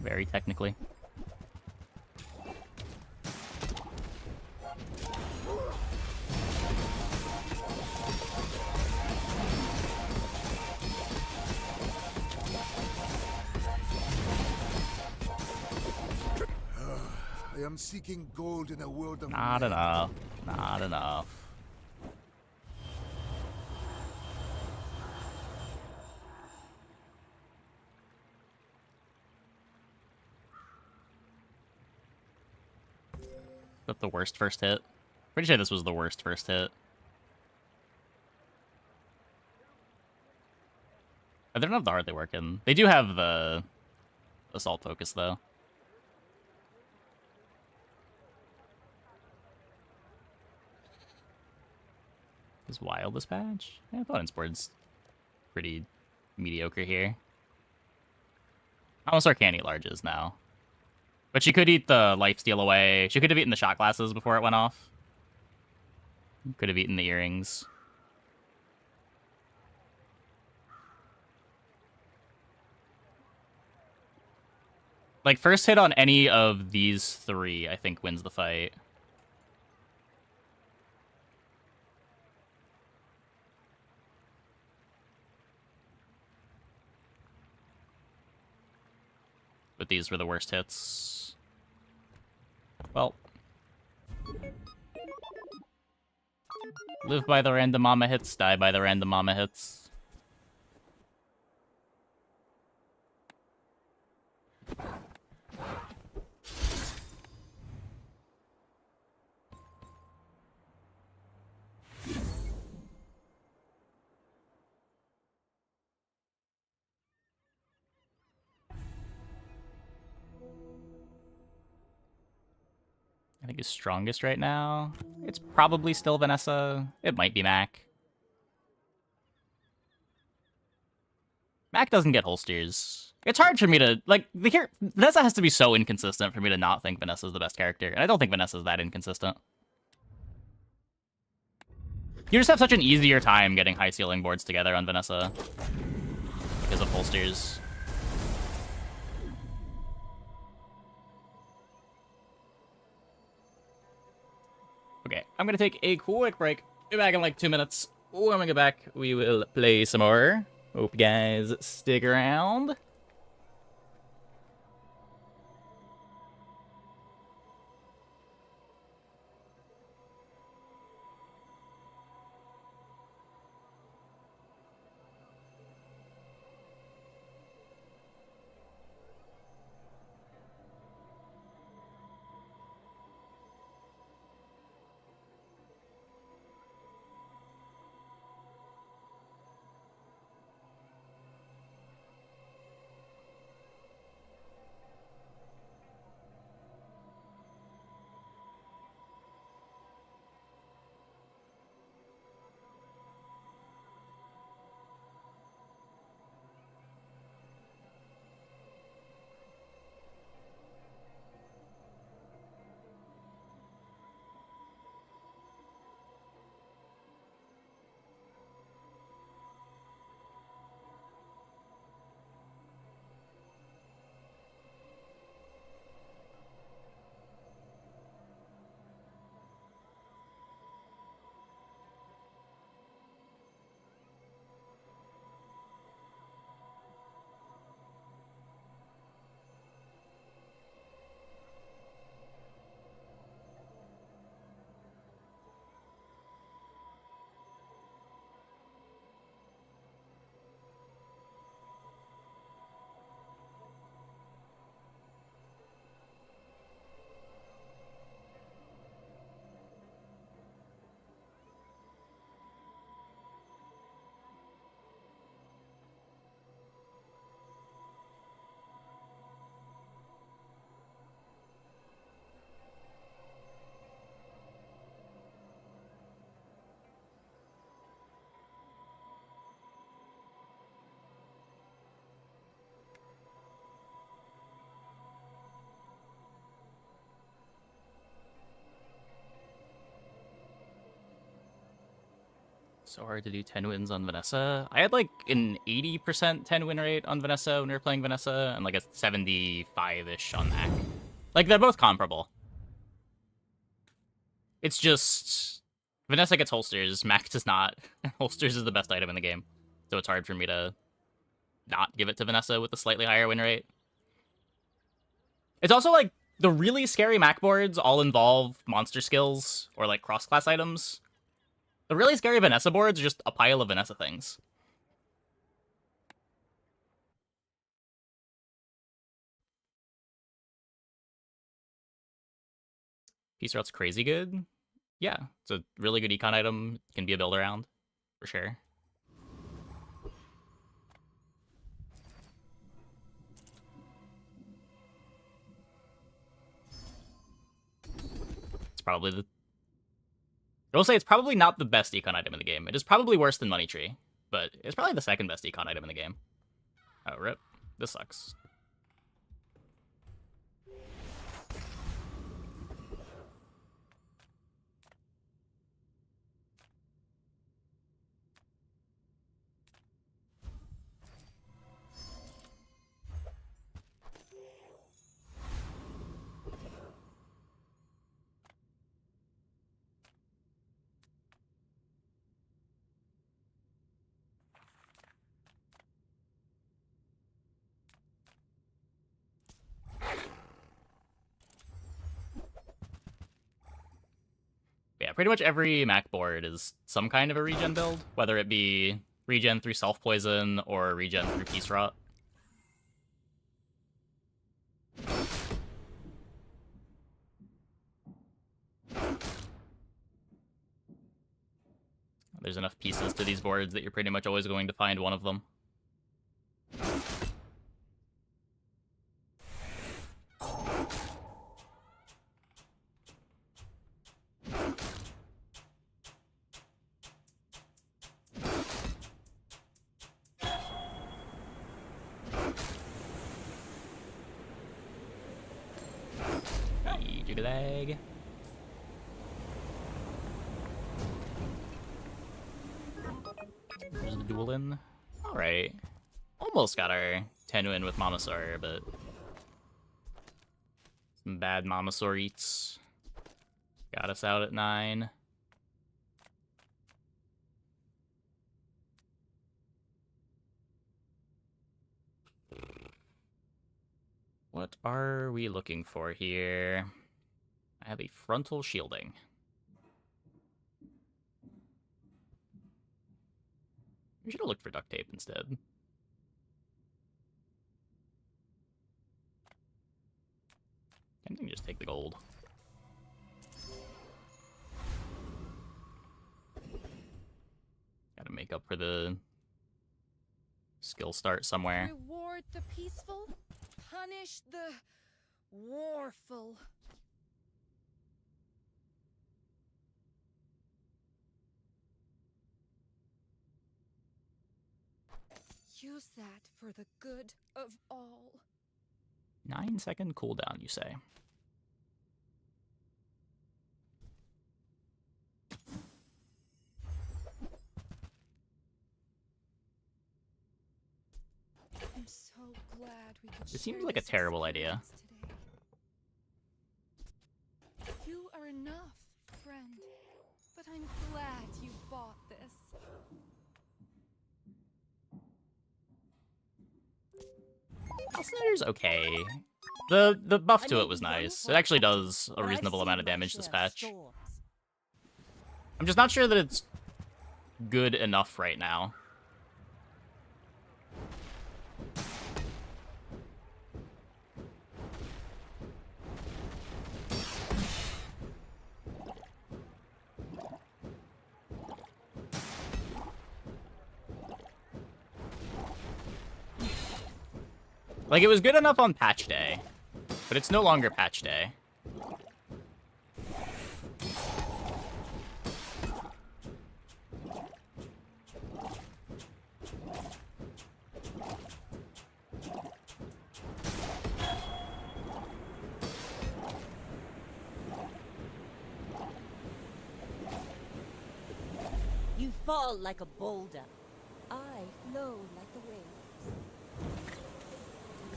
Very technically. I am seeking gold in a world of Not enough. Not enough. Is that the worst first hit? Pretty sure this was the worst first hit. I don't have the heart they work in. They do have the assault focus, though. Is Wild Dispatch? Yeah, Opponent's board's pretty mediocre here. Almost can't eat larges now. But she could eat the lifesteal away. She could have eaten the shot glasses before it went off. Could have eaten the earrings. Like, first hit on any of these three, I think, wins the fight. But these were the worst hits. Well. Live by the random mama hits, die by the random mama hits. I think is strongest right now. It's probably still Vanessa. It might be Mac. Mac doesn't get holsters. It's hard for me to, like, Vanessa has to be so inconsistent for me to not think Vanessa's the best character. And I don't think Vanessa's that inconsistent. You just have such an easier time getting high ceiling boards together on Vanessa because of holsters. Okay, I'm gonna take a quick break. Be back in like 2 minutes. When we get back, we will play some more. Hope you guys stick around. So hard to do 10 wins on Vanessa. I had like an 80% 10 win rate on Vanessa when we were playing Vanessa, and like a 75-ish on Mac. Like, they're both comparable. It's just... Vanessa gets holsters, Mac does not. Holsters is the best item in the game. So it's hard for me to not give it to Vanessa with a slightly higher win rate. It's also like, the really scary Mac boards all involve monster skills or like cross-class items. The really scary Vanessa boards are just a pile of Vanessa things. Peace Route's crazy good. Yeah, it's a really good econ item. Can be a build around, for sure. It's probably the... I will say it's probably not the best econ item in the game. It is probably worse than Money Tree, but it's probably the second best econ item in the game. Oh, rip. This sucks. Yeah, pretty much every Mac board is some kind of a regen build, whether it be regen through self-poison or regen through Peace Route. There's enough pieces to these boards that you're pretty much always going to find one of them. Jiggalag. There's the Dooley. Alright. Almost got our 10 win with Mamasaur, but... some bad Mamasaur eats. Got us out at 9. What are we looking for here? I have a frontal shielding. We should have looked for duct tape instead. I can just take the gold. Gotta make up for the skill start somewhere. Reward the peaceful, punish the warful. Use that for the good of all. 9-second cooldown, you say? I'm so glad we could. It seems like a terrible idea. You are enough, friend. But I'm glad you bought this. Snitter's okay. The buff to it was nice. It actually does a reasonable amount of damage this patch. I'm just not sure that it's good enough right now. Like, it was good enough on patch day, but it's no longer patch day. You fall like a boulder. I flow like the waves.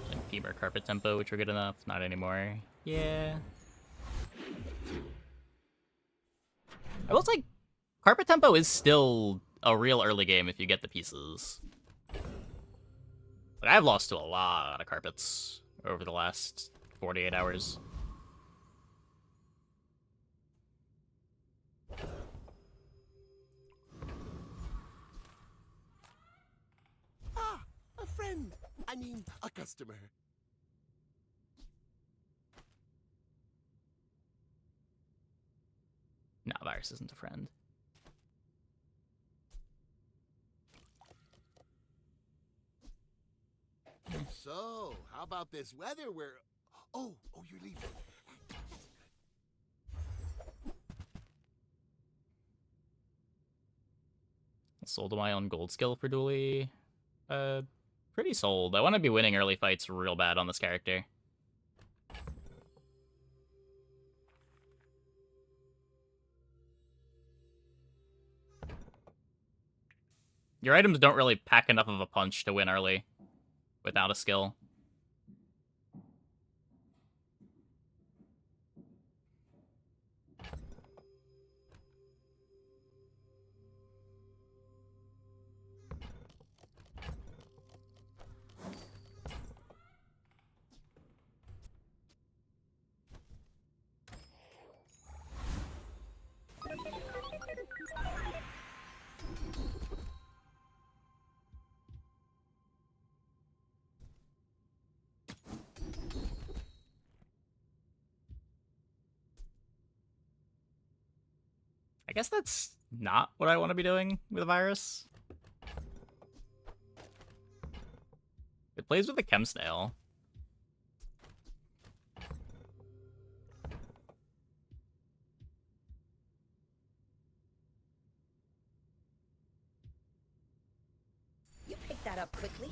Like femur carpet tempo, which were good enough. Not anymore. Yeah. I will say, carpet tempo is still a real early game if you get the pieces. Like, I've lost to a lot of carpets over the last 48 hours. Ah, a friend. I mean, a customer. No, Virus isn't a friend. So, how about this weather where... Oh, you're leaving. Sold my own gold skill for Dooley. Pretty sold. I want to be winning early fights real bad on this character. Your items don't really pack enough of a punch to win early without a skill. I guess that's not what I want to be doing with a virus. It plays with a chem snail. You picked that up quickly.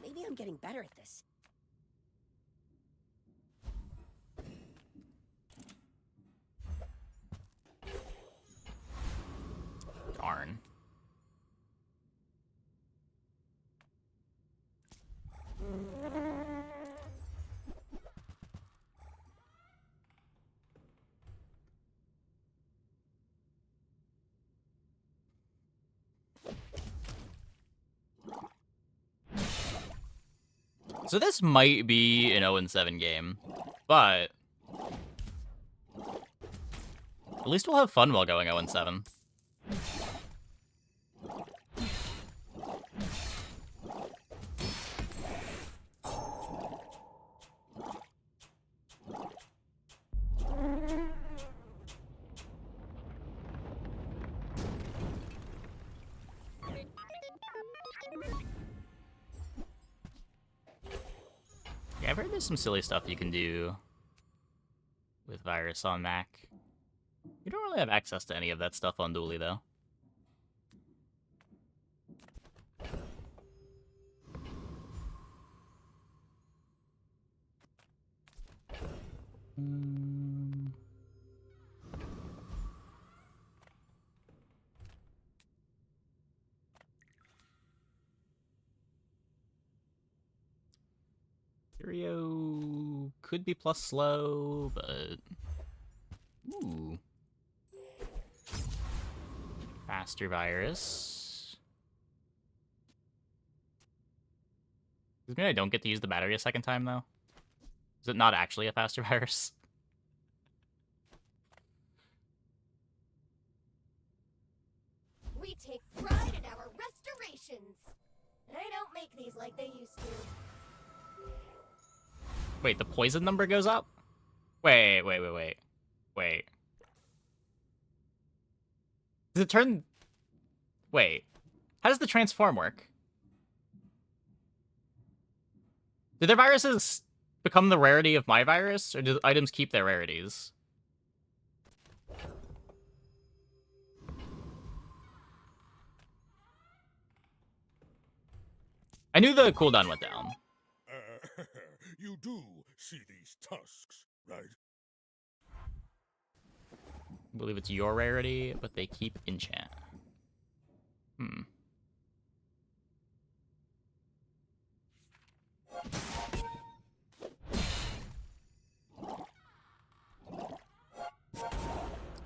Maybe I'm getting better at this. Darn. So this might be an 0-7 game, but at least we'll have fun while going 0-7. Yeah, I've heard there's some silly stuff you can do with Virus on Mac. You don't really have access to any of that stuff on Dooley, though. Curio could be plus slow, but... Ooh. Faster Virus. Does it mean I don't get to use the battery a second time, though? Is it not actually a faster Virus? We take pride in our restorations. They don't make these like they used to. Wait, the poison number goes up? Wait. Does it turn... Wait. How does the transform work? Do their viruses become the rarity of my virus, or do items keep their rarities? I knew the cooldown went down. You do see these tusks, right? I believe it's your rarity, but they keep enchant.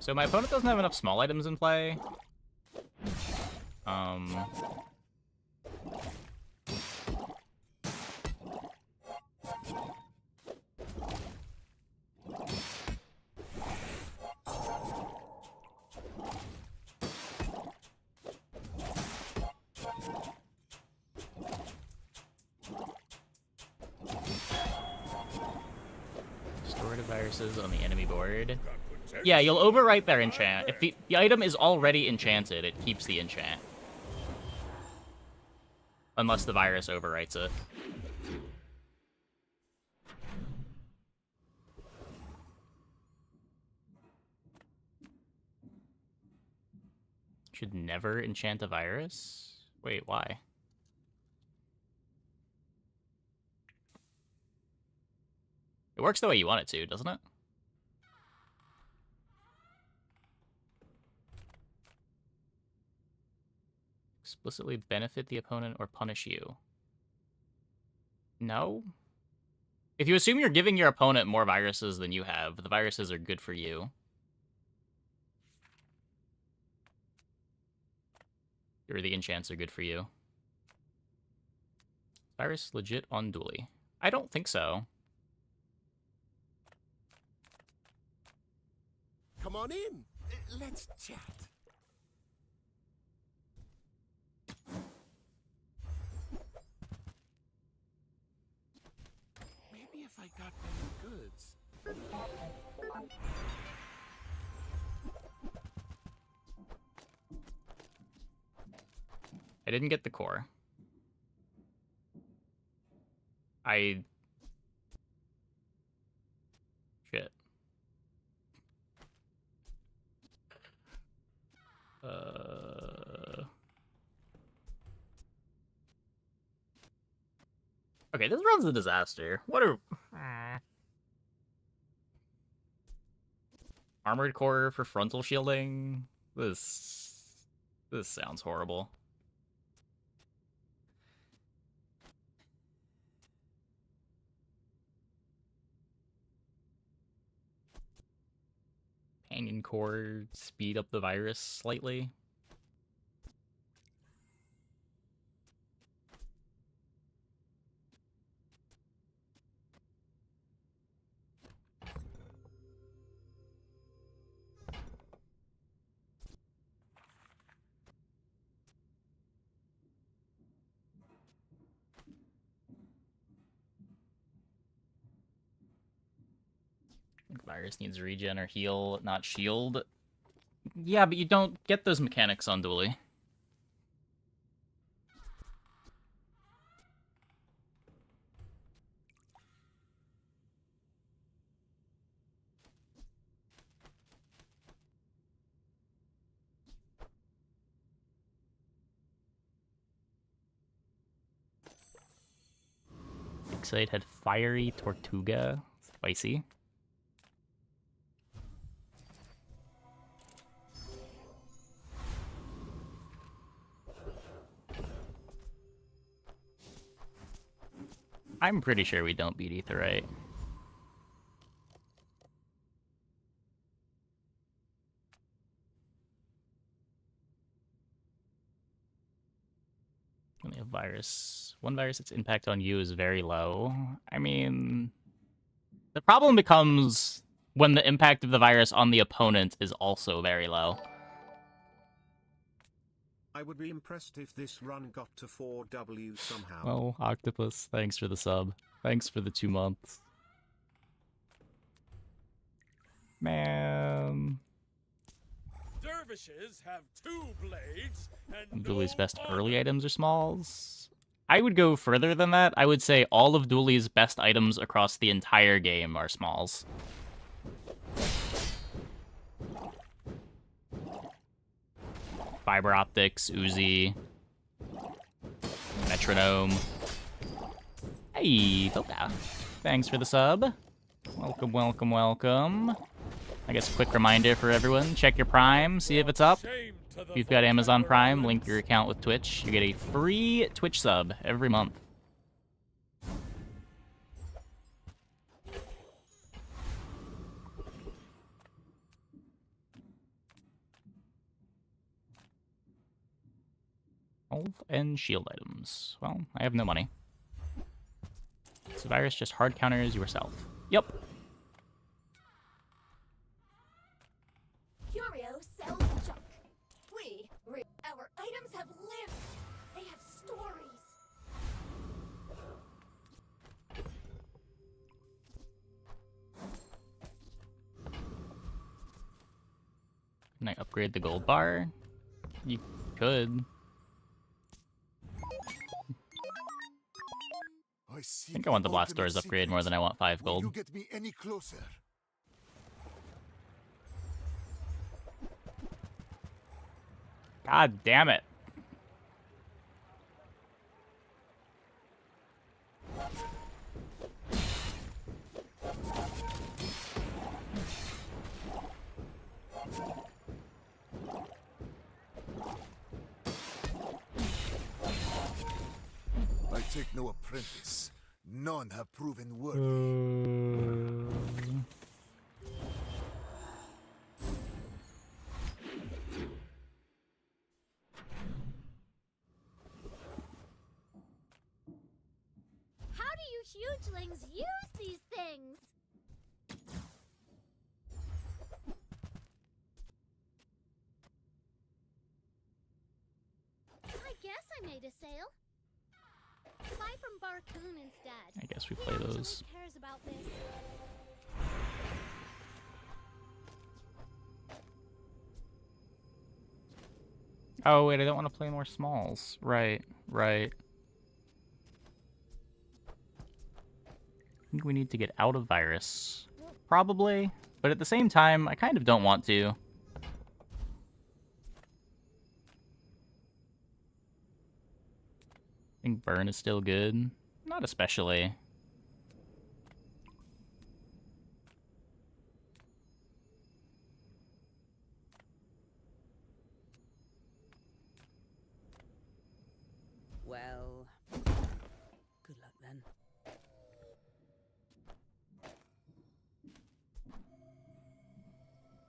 So my opponent doesn't have enough small items in play. Restorative viruses on the enemy board. Yeah, you'll overwrite their enchant. If the item is already enchanted, it keeps the enchant. Unless the virus overwrites it. Should never enchant a virus? Wait, why? It works the way you want it to, doesn't it? Explicitly benefit the opponent or punish you. No? If you assume you're giving your opponent more viruses than you have, the viruses are good for you. Or the enchants are good for you. Virus legit on Dooley? I don't think so. Come on in. Let's chat. Maybe if I got better goods. I didn't get the core. Shit. Okay, this run's a disaster. What are... Armored core for frontal shielding? This sounds horrible. Companion core, speed up the virus slightly. Virus needs regen or heal, not shield. Yeah, but you don't get those mechanics on Dooley. Excite had Fiery Tortuga. Spicy. I'm pretty sure we don't beat Aetherite. Only a virus. One virus, its impact on you is very low. I mean, the problem becomes when the impact of the virus on the opponent is also very low. I would be impressed if this run got to 4W somehow. Well, Octopus, thanks for the sub. Thanks for the 2 months. Man. Dervishes have 2 blades and Dooley's best early items are smalls. I would go further than that. I would say all of Dooley's best items across the entire game are smalls. Fiber optics, Uzi, metronome. Hey, Toka. Thanks for the sub. Welcome, welcome, welcome. I guess a quick reminder for everyone, check your Prime, see if it's up. If you've got Amazon Prime, link your account with Twitch. You get a free Twitch sub every month. Health and shield items. Well, I have no money. So virus just hard counters yourself. Yep. Curio sells junk. Our items have lived. They have stories. Can I upgrade the gold bar? You could. I think I want the blast doors upgrade more than I want 5 gold. You get me any closer? God damn it. I take no apprentice. None have proven worthy. How do you hugelings use these things? I guess I made a sale. Buy from Barcoon instead. I guess we He play actually those. cares about this. Oh, wait, I don't want to play more smalls. Right, right. I think we need to get out of virus. Probably. But at the same time, I kind of don't want to. I think burn is still good. Not especially. Well, good luck then.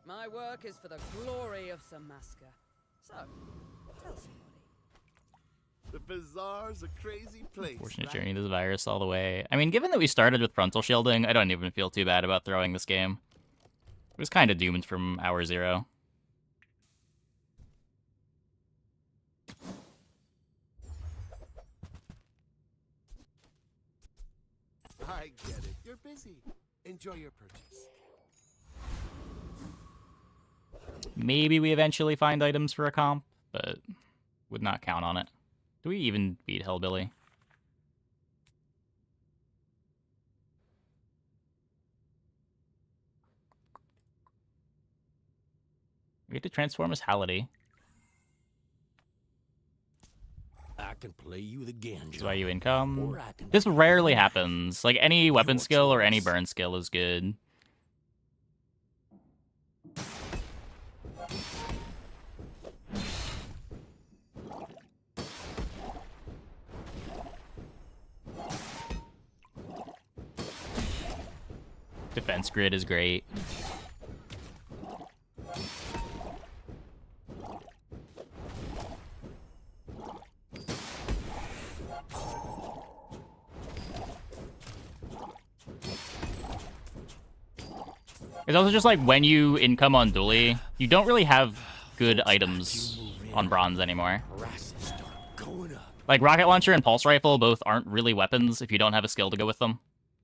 My work is for the glory of Samaska. So, tell somebody. The bazaar's a crazy place. Fortunate journey to the virus all the way. I mean, given that we started with frontal shielding, I don't even feel too bad about throwing this game. It was kind of doomed from hour 0. I get it. You're busy. Enjoy your purchase. Maybe we eventually find items for a comp, but would not count on it. Do we even beat Hellbilly? We get to transform as Halliday. I can play you the Ganjo. This is why you income. Or I can This rarely happens. Like, any weapon skill or any burn skill is good. Defense grid is great. It's also just like when you income on Dooley, you don't really have good items on bronze anymore. Like rocket launcher and pulse rifle both aren't really weapons if you don't have a skill to go with them.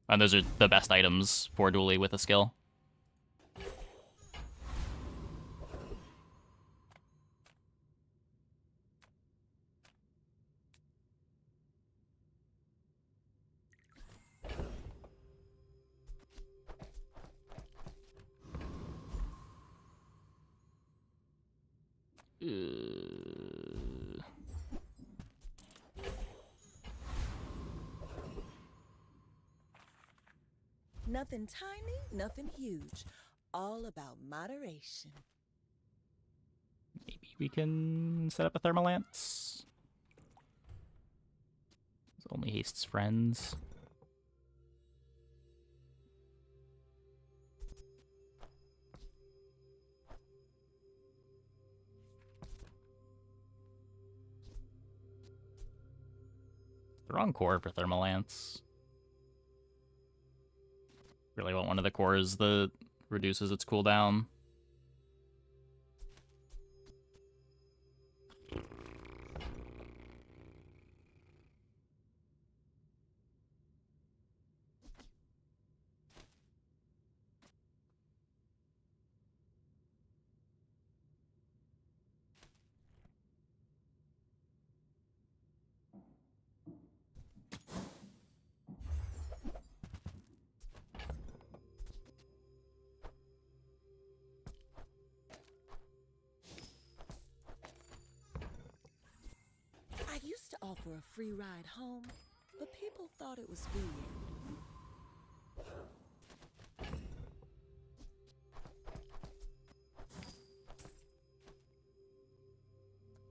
And those are the best items for Dooley with a skill. Nothing tiny, nothing huge. All about moderation. Maybe we can set up a thermalance. It only hastes friends. Wrong core for Thermal Lance. Really want one of the cores that reduces its cooldown. I used to offer a free ride home, but people thought it was weird.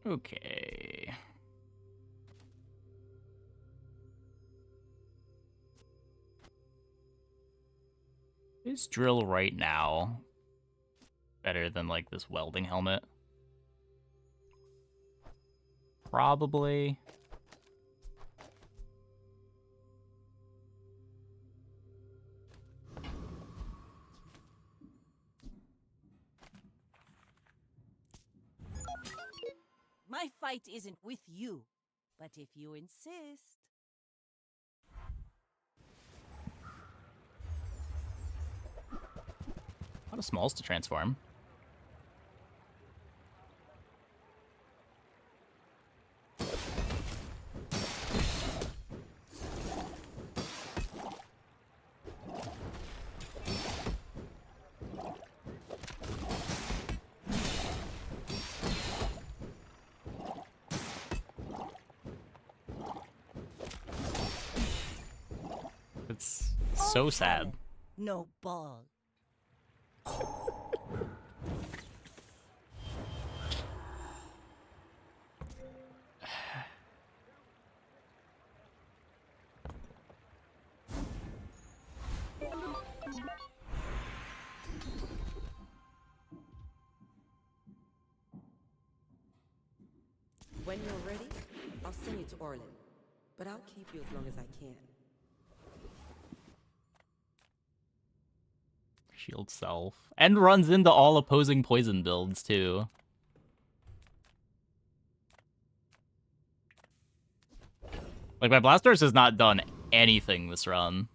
Okay. Is drill right now better than, like, this welding helmet? Probably. My fight isn't with you, but if you insist. A lot of smalls to transform. It's so sad. No ball. When you're ready, I'll send you to Orlin. But I'll keep you as long as I can. Shield self. And runs into all opposing poison builds, too. Like, my Blasters has not done anything this run.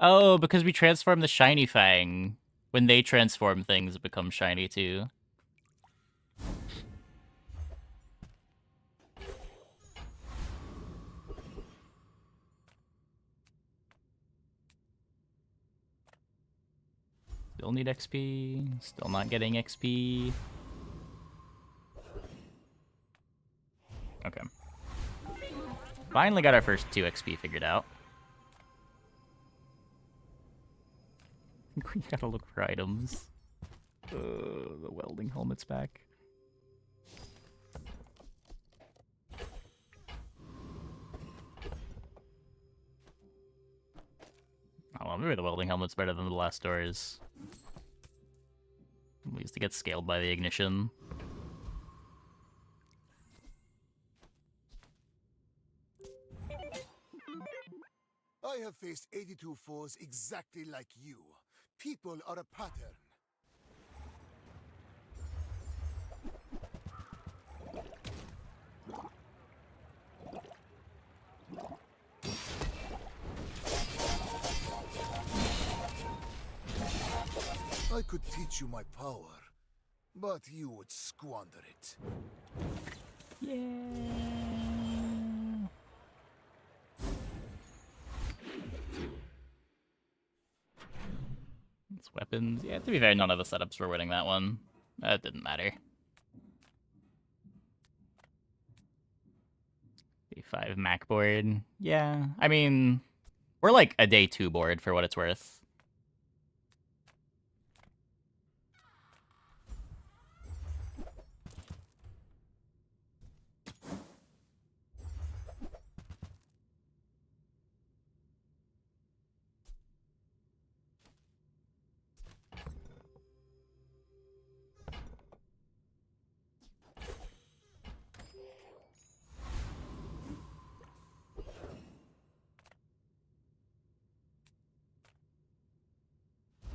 Oh, because we transform the shiny Fang. When they transform things, it becomes shiny too. Still need XP. Still not getting XP. Okay. Finally got our first 2 XP figured out. We gotta look for items. The welding helmet's back. Oh, well, maybe the welding helmet's better than the blast doors. We used to get scaled by the ignition. I have faced 82 foes exactly like you. People are a pattern. could teach you my power, but you would squander it. Yeah. It's weapons. Yeah, to be fair, none of the setups were winning that one. That didn't matter. D5 Mac board. Yeah, I mean, we're like a day 2 board for what it's worth.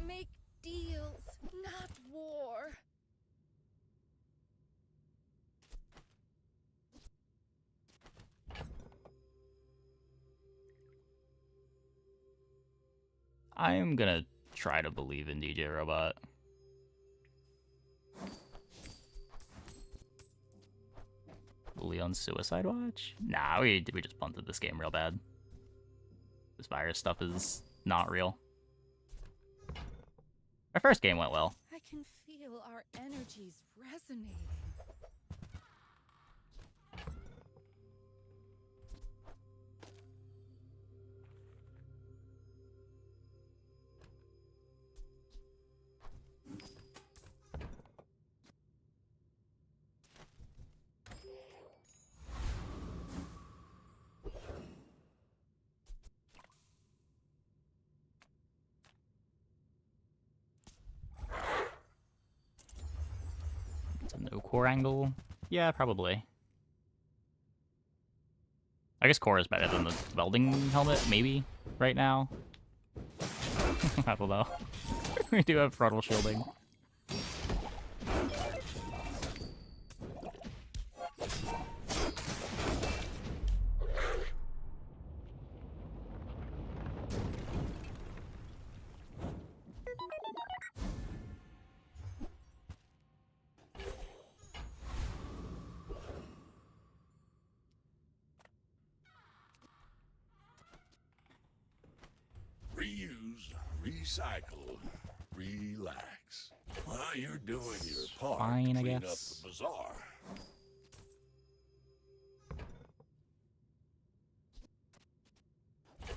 Make deals, not war. I am gonna try to believe in DJ Robot. Dooley on Suicide Watch? Nah, we just punted this game real bad. This virus stuff is not real. Our first game went well. I can feel our energies resonating. It's a no core angle. Yeah, probably. I guess core is better than the welding helmet, maybe, right now. I don't know. We do have frontal shielding. Reuse, recycle, relax. Well, you're doing your part Fine, to I clean guess. up the bazaar.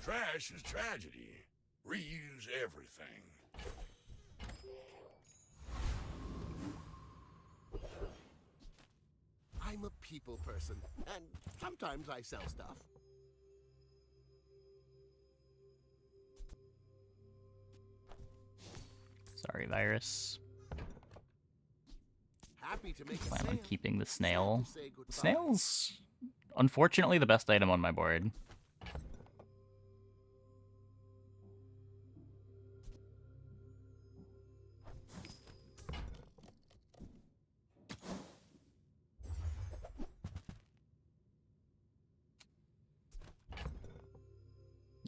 Trash is tragedy. Reuse everything. I'm a people person, and sometimes I sell stuff. Sorry, virus. Happy to make a Plan on sale. keeping the snail. Sad to say goodbye. Snail's unfortunately the best item on my board.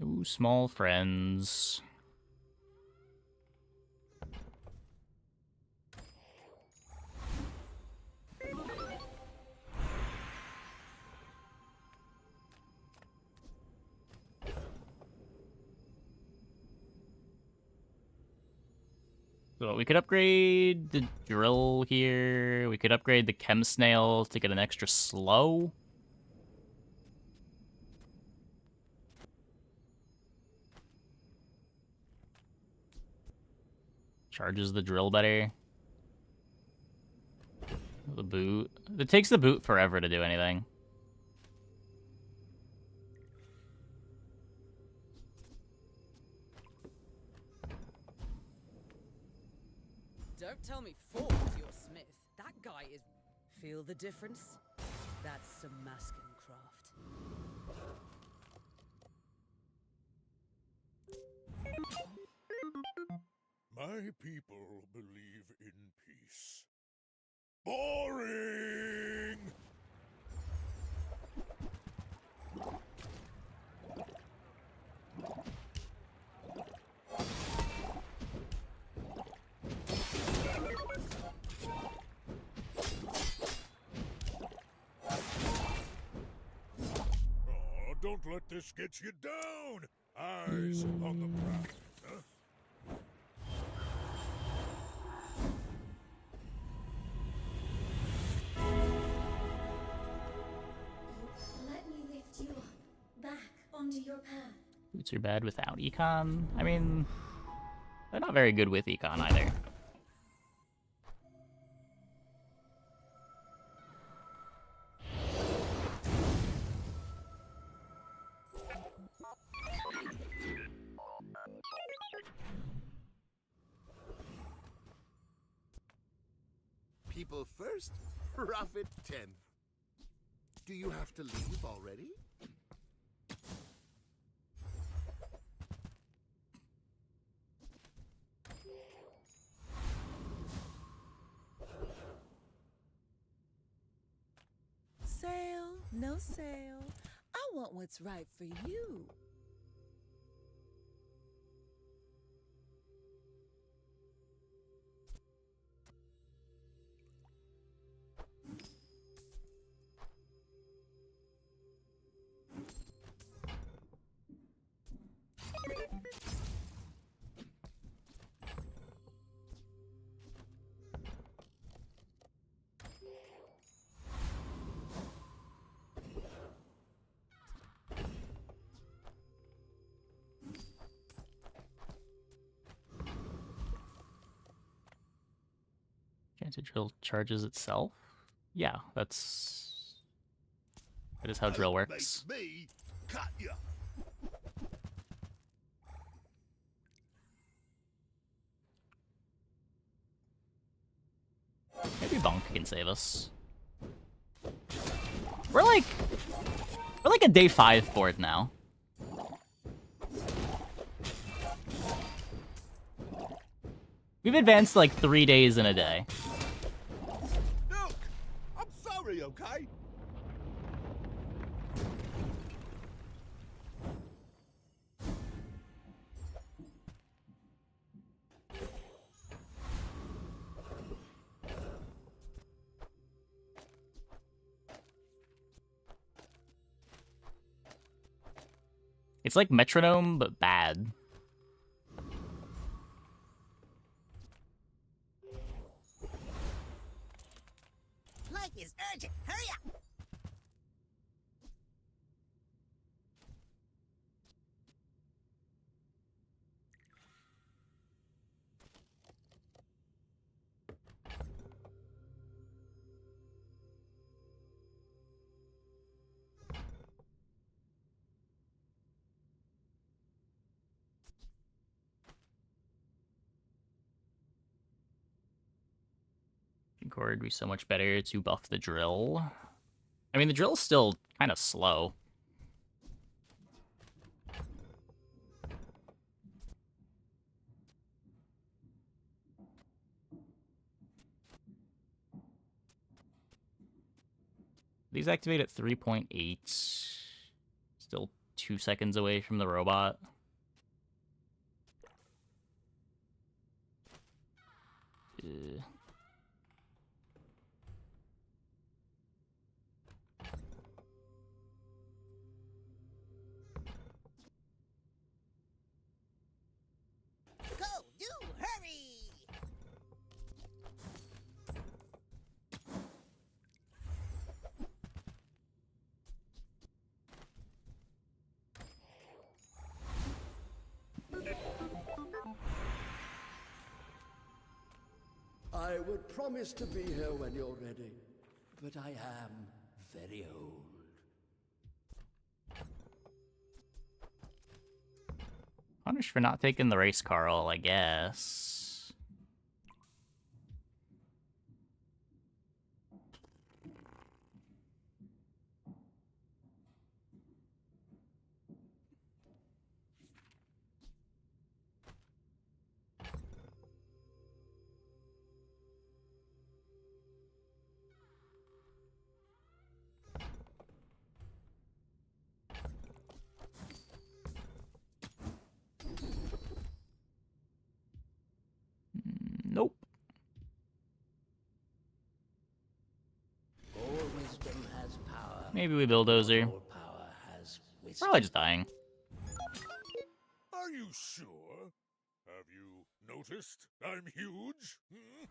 Ooh, small friends. So we could upgrade the drill here. We could upgrade the chem snail to get an extra slow. Charges the drill better. The boot. It takes the boot forever to do anything. Don't tell me Ford's your Smith. That guy is... Feel the difference? That's some masking craft. My people believe in peace. Boring! Don't let this get you down. Eyes on the prize, huh? Let me lift you up, back onto your path. Boots are bad without econ. I mean, they're not very good with econ either. People first, profit 10th. Do you have to leave already? Sale, no sale. I want what's right for you. Chance to drill charges itself? Yeah, that is how drill works. Me, cut ya. Maybe Bonk can save us. We're like a day 5 board now. We've advanced like 3 days in a day. Look, I'm sorry, okay? It's like Metronome, but bad. Life is urgent. Hurry up! Concord would be so much better to buff the drill. I mean, the drill's still kind of slow. These activate at 3.8. Still 2 seconds away from the robot. Go, do, hurry! I would promise to be here when you're ready, but I am very old. Punished for not taking the race, Carl, I guess. Nope. All wisdom has power. Maybe we bulldozer. All power has wisdom. twist. Probably just dying. Are you sure? Have you noticed I'm huge? Hmm?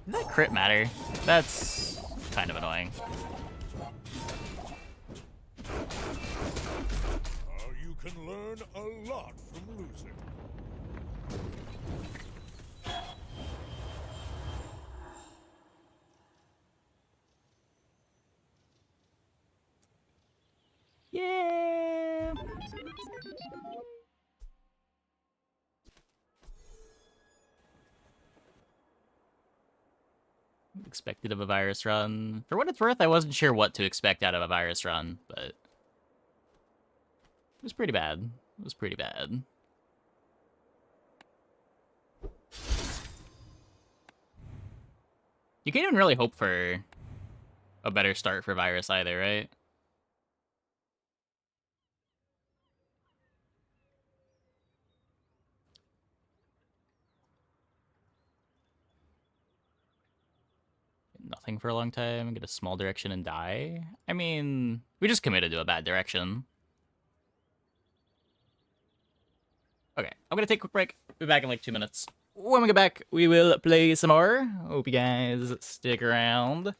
Did that crit matter? That's kind of annoying. You can learn a lot from losing. Yeah. Expected of a virus run. For what it's worth, I wasn't sure what to expect out of a virus run, but it was pretty bad. It was pretty bad. You can't even really hope for a better start for virus either, right? Nothing for a long time, get a small direction and die. I mean, we just committed to a bad direction. Okay, I'm gonna take a quick break. Be back in like 2 minutes. When we get back, we will play some more. Hope you guys stick around.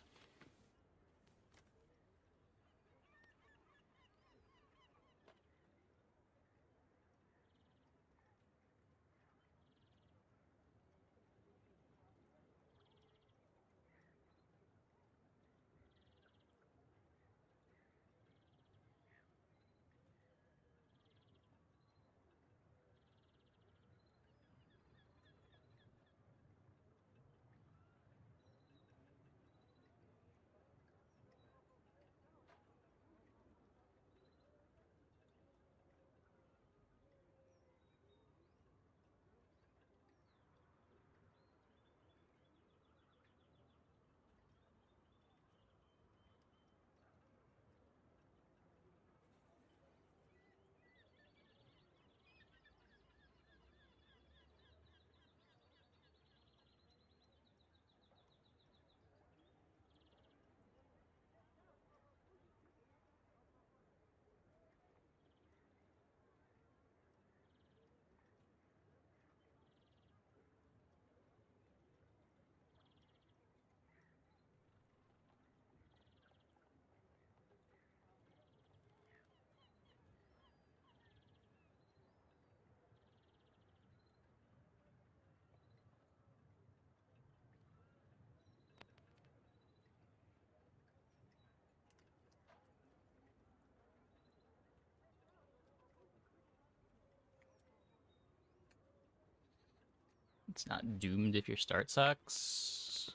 It's not doomed if your start sucks.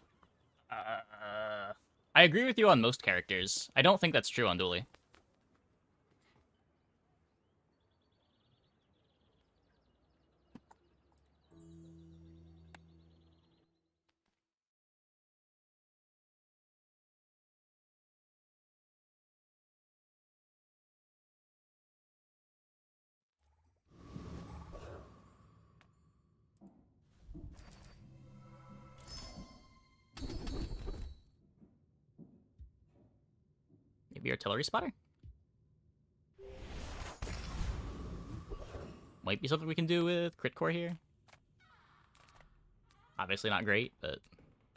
I agree with you on most characters. I don't think that's true on Dooley. Maybe artillery spotter? Might be something we can do with crit core here. Obviously not great, but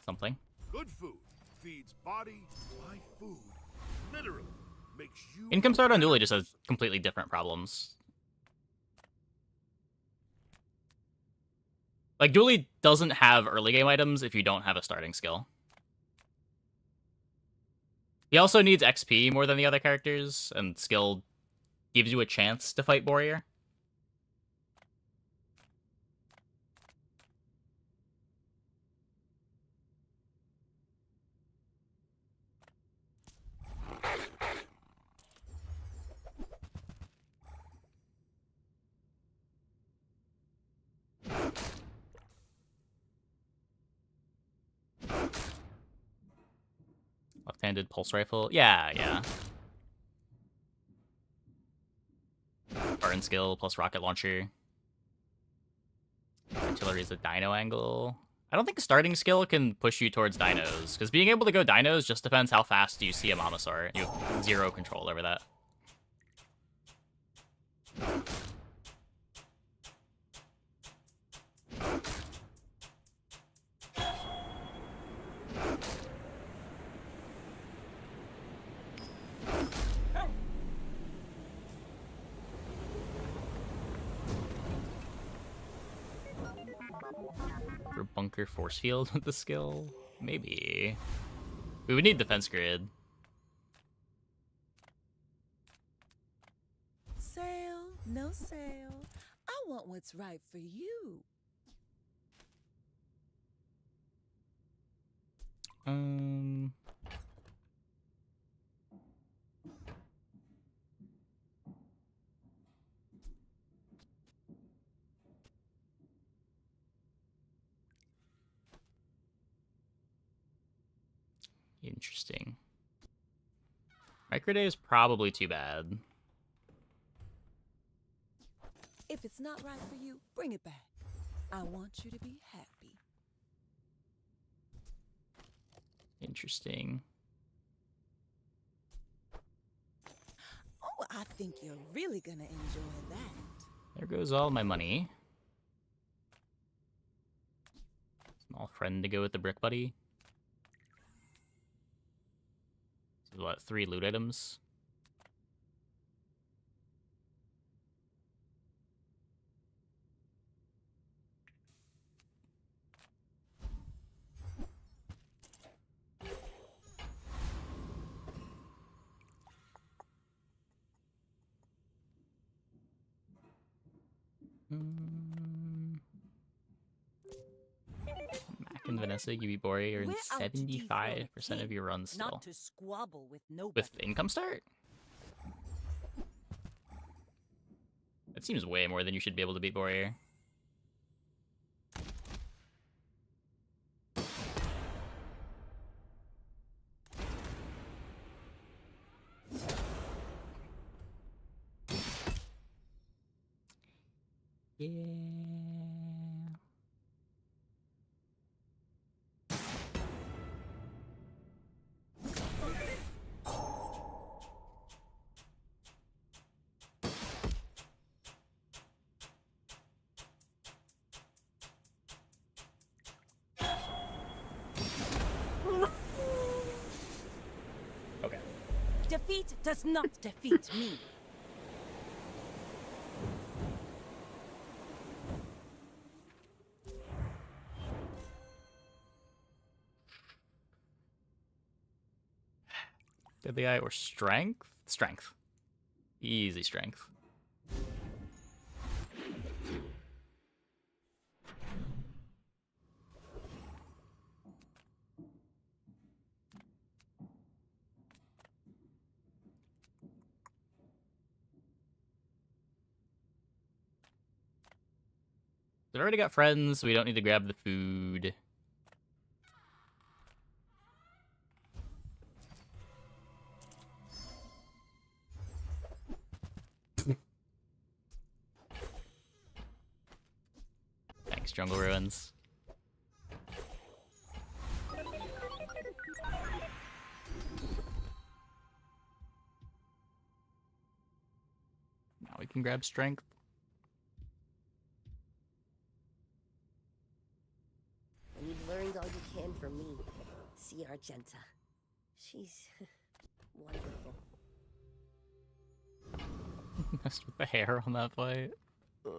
something. Good food feeds body, my food literally makes you. Income start on Dooley just has completely different problems. Like, Dooley doesn't have early game items if you don't have a starting skill. He also needs XP more than the other characters, and skill gives you a chance to fight Warrior. Two-handed pulse rifle. Yeah, yeah. Burn skill plus rocket launcher. Artillery is a dino angle. I don't think starting skill can push you towards dinos, because being able to go dinos just depends how fast you see a Momosaur. You have zero control over that. For bunker force field with the skill? Maybe. We would need defense grid. Sale, no sale. I want what's right for you. Interesting. Micro Day is probably too bad. If it's not right for you, bring it back. I want you to be happy. Interesting. Oh, I think you're really gonna enjoy that. There goes all my money. Small friend to go with the brick buddy. This is what, 3 loot items? Mac and Vanessa, you beat Bori are in 75% of your runs still. Not to squabble with nobody. With income start? That seems way more than you should be able to beat Bori. Yeah. Okay. Defeat does not defeat me. Deadly Eye or Strength? Strength. Easy Strength. We already got friends, so we don't need to grab the food. Thanks, Jungle Ruins. Now we can grab Strength. And you've learned all you can from me. See Argenta. She's wonderful. Messed with the hair on that fight. Ugh.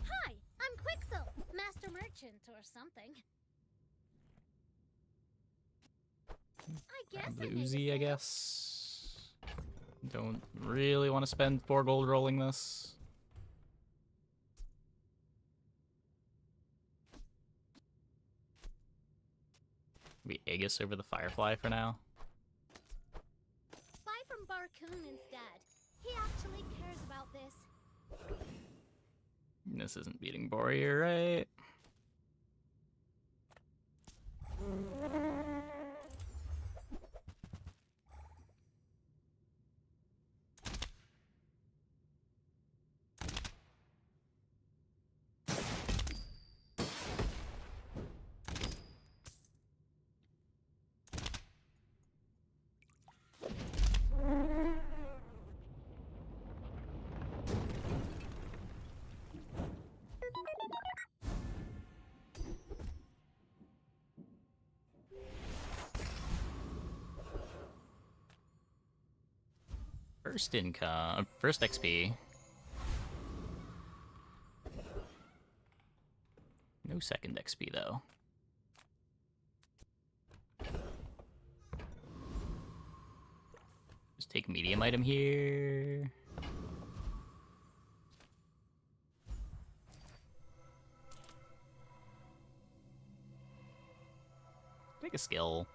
Hi, I'm Quixel, Master Merchant or something. I guess Grab I the made a Uzi, I sale. guess. Don't really want to spend 4 gold rolling this. We Aegis over the Firefly for now. Buy from Barcoon instead. He actually cares about this. This isn't beating Warrior, right? First income, first XP. No second XP though. Just take medium item here. Take a skill.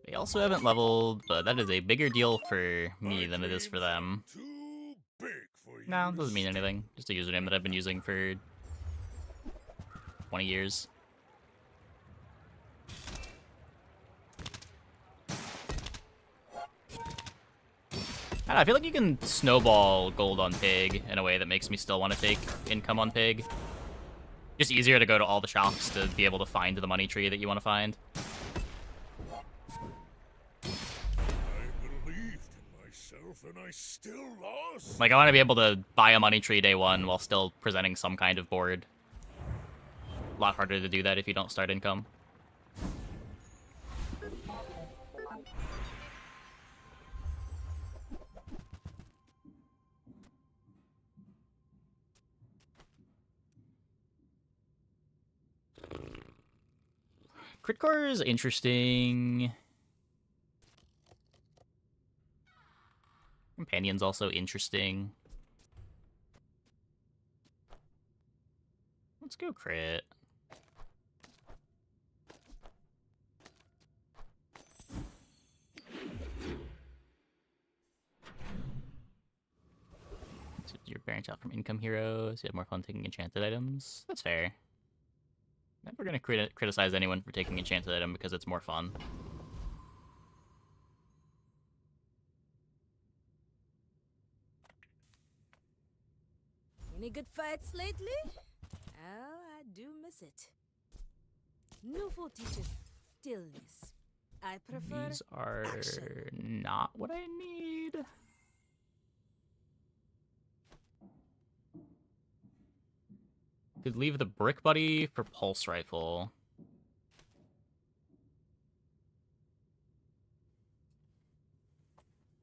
They also haven't leveled, but that is a bigger deal for me than it is for them. No, it doesn't mean anything. Just a username that I've been using for 20 years. I feel like you can snowball gold on Pig in a way that makes me still want to take income on Pig. Just easier to go to all the shops to be able to find the money tree that you want to find. And I still lost. Like, I want to be able to buy a money tree day one while still presenting some kind of board. A lot harder to do that if you don't start income. Crit core is interesting. Companion's also interesting. Let's go crit. So you're branch out from income heroes. You have more fun taking enchanted items. That's fair. Never gonna criticize anyone for taking enchanted item because it's more fun. Any good fights lately? Oh, I do miss it. Nufu teaches stillness. I prefer These are action. not what I need. Could leave the brick buddy for pulse rifle.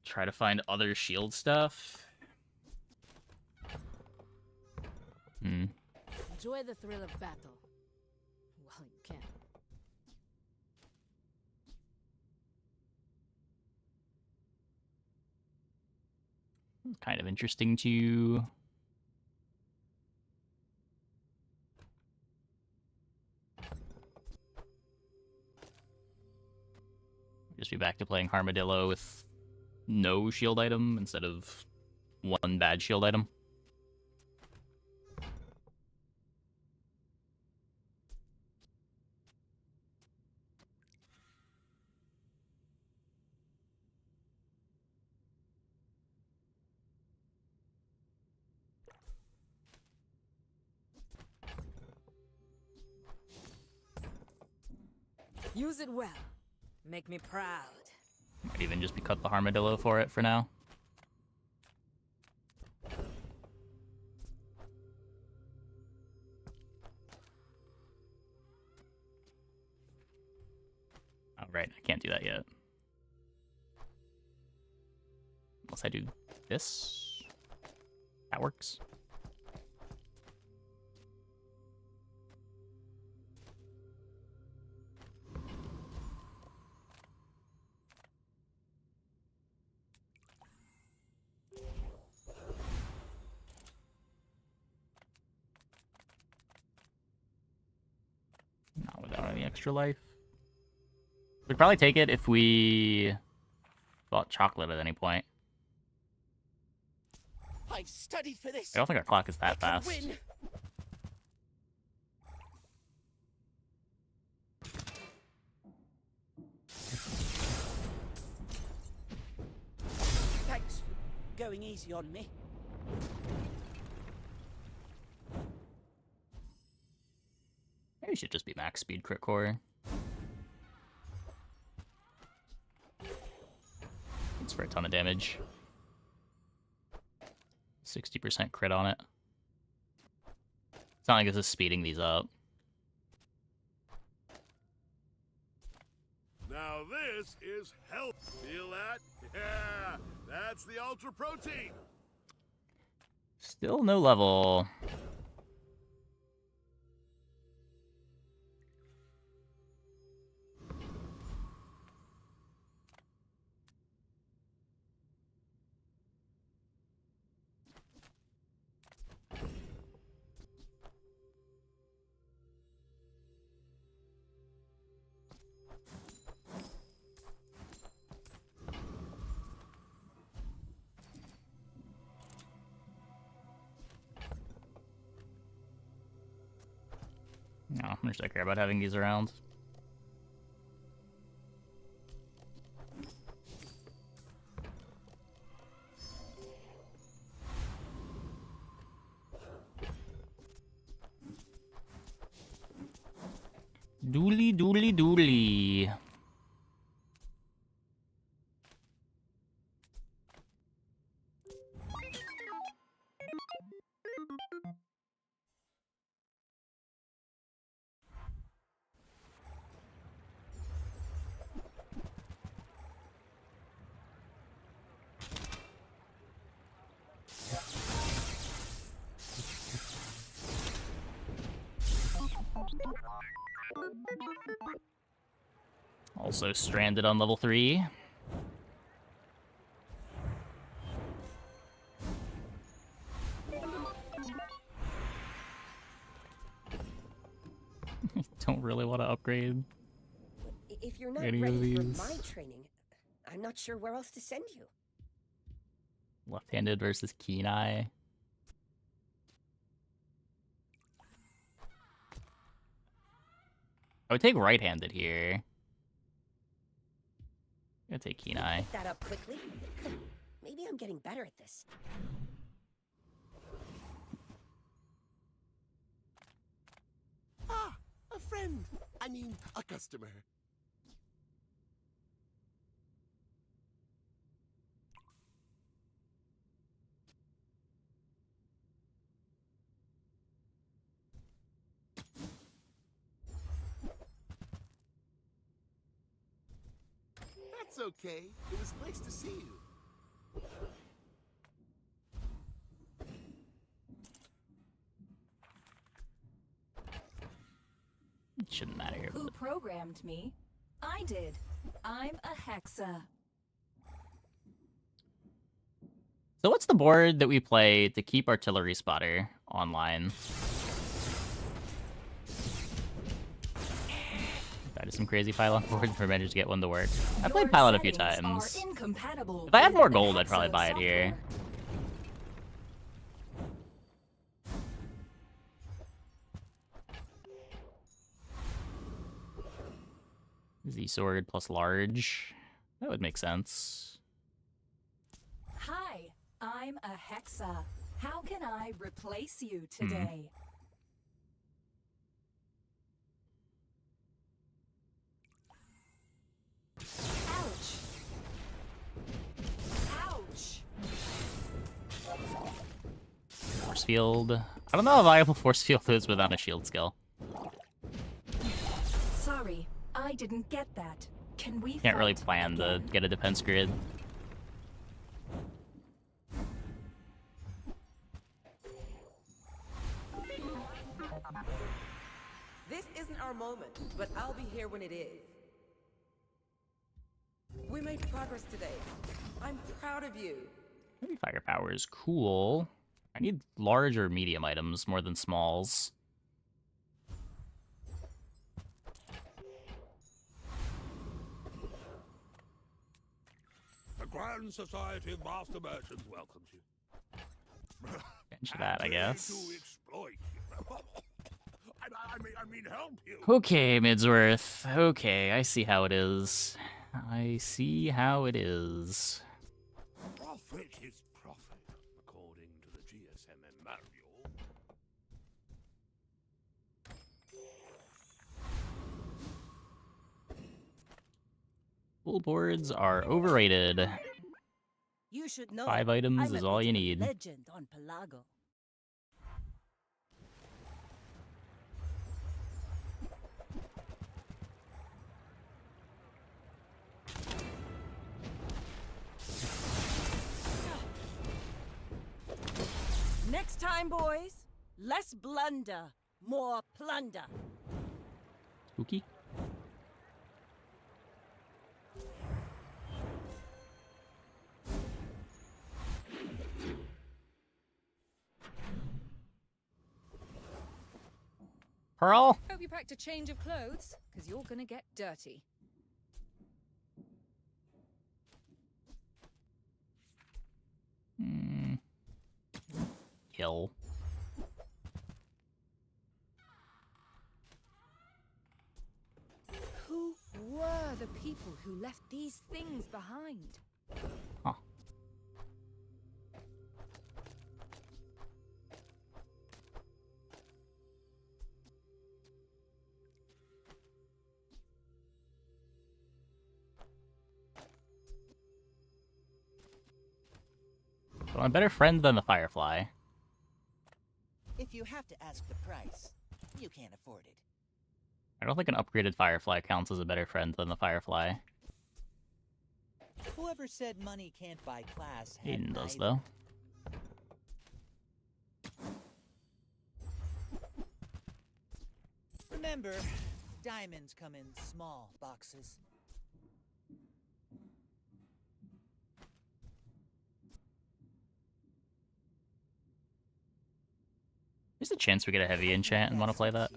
Try to find other shield stuff. Enjoy the thrill of battle. While you can. Kind of interesting to... Just be back to playing Armadillo with no shield item instead of one bad shield item. Use it well. Make me proud. Might even just be cut the Armadillo for it for now. Oh, right, I can't do that yet. Unless I do this. That works. extra life. We'd probably take it if we bought chocolate at any point. I've studied for this. I don't think our clock is that fast. Win. Thanks for going easy on me. Maybe it should just be max speed crit core. It's for a ton of damage. 60% crit on it. It's not like this is speeding these up. Now this is health. Feel that? Yeah, that's the ultra protein. Still no level. No, how much do I care about having these around? Dooley, dooley, dooley. Also stranded on level 3. Don't really want to upgrade. If you're not any of ready for these. my training, I'm not sure where else to send you. Left-handed versus keen eye. I would take right-handed here. I'm gonna take keen eye. Pick that up quickly. Maybe I'm getting better at this. Ah, a friend. I mean, a customer. That's okay. It was nice to see you. It shouldn't matter here. Who programmed me? I did. I'm a hexa. So what's the board that we play to keep Artillery Spotter online? That is some crazy pylon boards for managed to get one to work. I played pylon a few times. If I had more gold, I'd probably buy it here. Z-sword plus large. That would make sense. Hi, I'm a hexa. How can I replace you today? Ouch. Ouch. Force field. I don't know how viable force field is without a shield skill. Sorry, I didn't get that. Can we Can't really fight plan to again? get a defense grid. This isn't our moment, but I'll be here when it is. We made progress today. I'm proud of you. Maybe firepower is cool. I need large or medium items more than smalls. Grand Society of Master Merchants welcomes you. Bench that, I guess. To exploit you. I mean, help you. Okay, Midsworth. Okay, I see how it is. I see how it is. Profit is profit, according to the GSMM manual. Full boards are overrated. You should know. 5 items I'm is a all bit you of a need. Legend on Pelago. Next time, boys, less blunder, more plunder. Spooky? Pearl? Hope you packed a change of clothes, because you're gonna get dirty. Kill. Who were the people who left these things behind? Huh. So I'm a better friend than the Firefly. If you have to ask the price, you can't afford it. I don't think an upgraded Firefly counts as a better friend than the Firefly. Whoever said money can't buy class had Hayden does, neither. though. Remember, diamonds come in small boxes. There's a chance we get a heavy enchant and want to play that.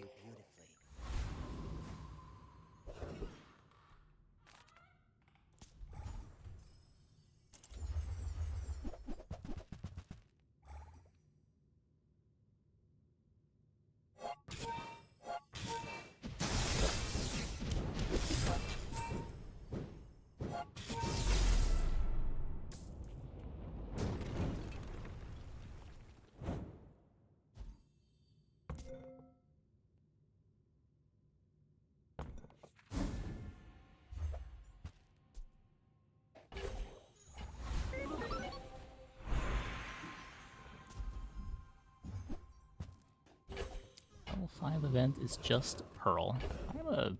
Level 5 event is just Pearl. I'm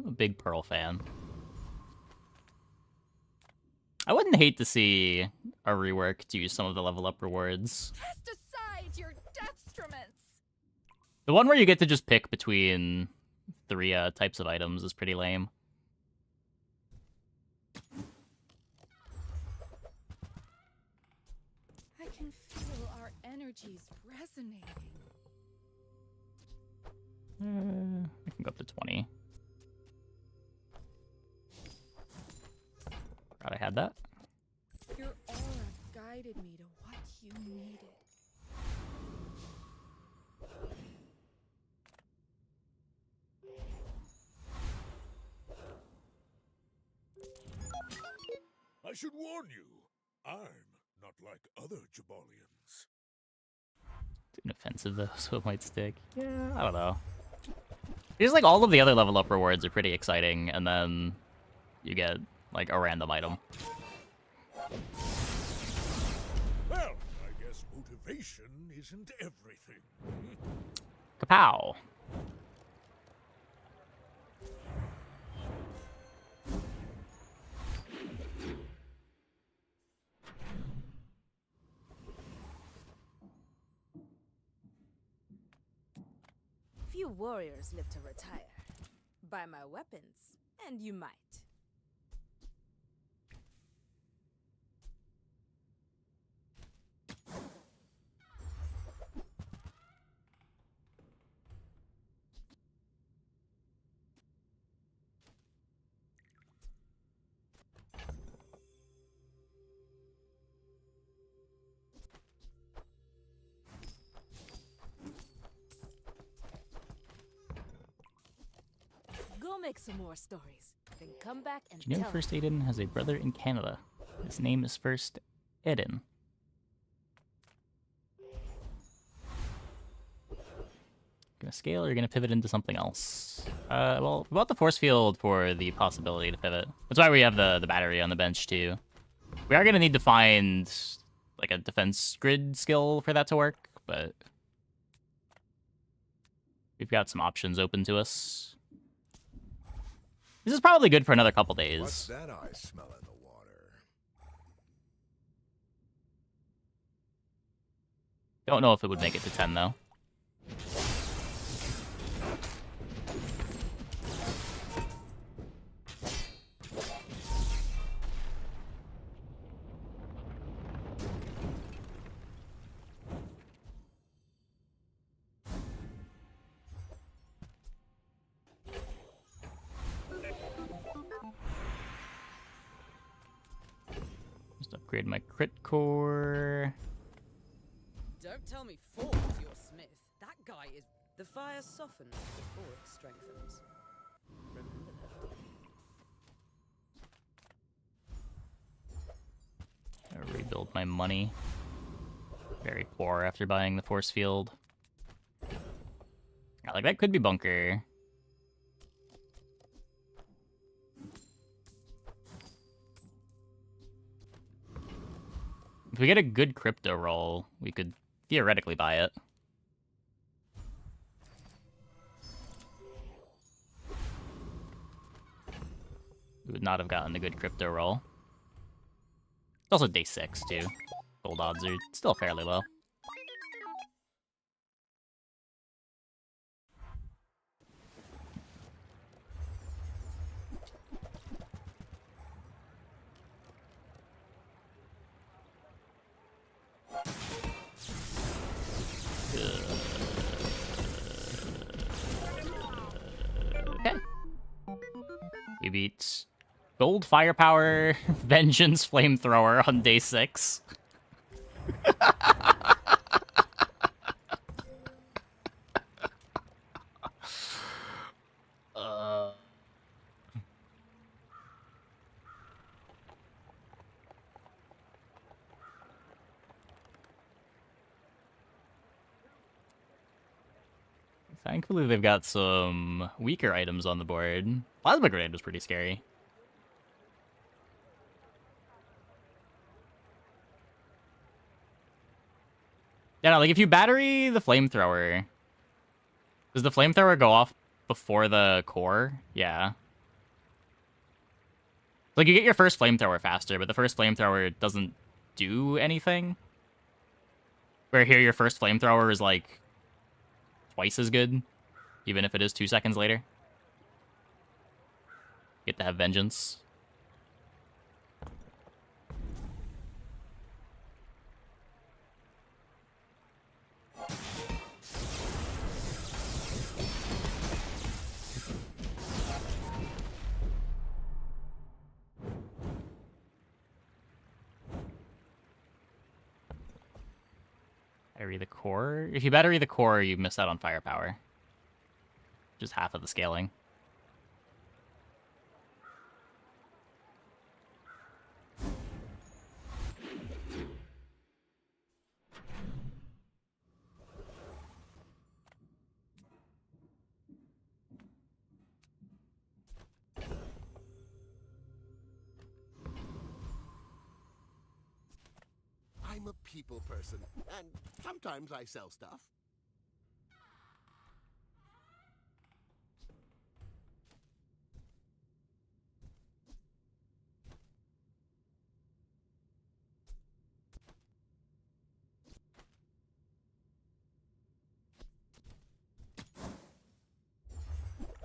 a big Pearl fan. I wouldn't hate to see a rework to use some of the level up rewards. Test aside your deathstruments! The one where you get to just pick between 3 types of items is pretty lame. I can feel our energies resonating. I can go up to 20. Forgot I had that. Your aura guided me to what you needed. I should warn you, I'm not like other Jabalians. It's inoffensive though, so it might stick. Yeah, I don't know. It's like all of the other level up rewards are pretty exciting, and then you get like a random item. Well, I guess motivation isn't everything. Kapow! Few warriors live to retire. Buy my weapons, and you might. We'll make some more stories. Then come back and Do you know tell First me. Aiden has a brother in Canada? His name is First Aiden. Gonna scale or you're gonna pivot into something else? Well, we bought the force field for the possibility to pivot. That's why we have the battery on the bench too. We are gonna need to find like a defense grid skill for that to work, but we've got some options open to us. This is probably good for another couple days. What's that I smell in the water? Don't know if it would make it to 10 though. Just upgrade my crit core. Don't tell me Ford is your smith. That guy is... The fire softens before it strengthens. Remember that. I'll rebuild my money. Very poor after buying the force field. Yeah, like that could be bunker. If we get a good crypto roll, we could theoretically buy it. We would not have gotten a good crypto roll. It's also day 6, too. Gold odds are still fairly low. Okay. We beat Gold Firepower, Vengeance Flamethrower on day 6. Thankfully, they've got some weaker items on the board. Plasma Grenade was pretty scary. Yeah, no, like if you battery the flamethrower, does the flamethrower go off before the core? Yeah. Like you get your first flamethrower faster, but the first flamethrower doesn't do anything. Where here your first flamethrower is like twice as good, even if it is 2 seconds later. Get to have vengeance. Battery the core? If you battery the core, you miss out on firepower. Just half of the scaling. I'm a people person, and sometimes I sell stuff.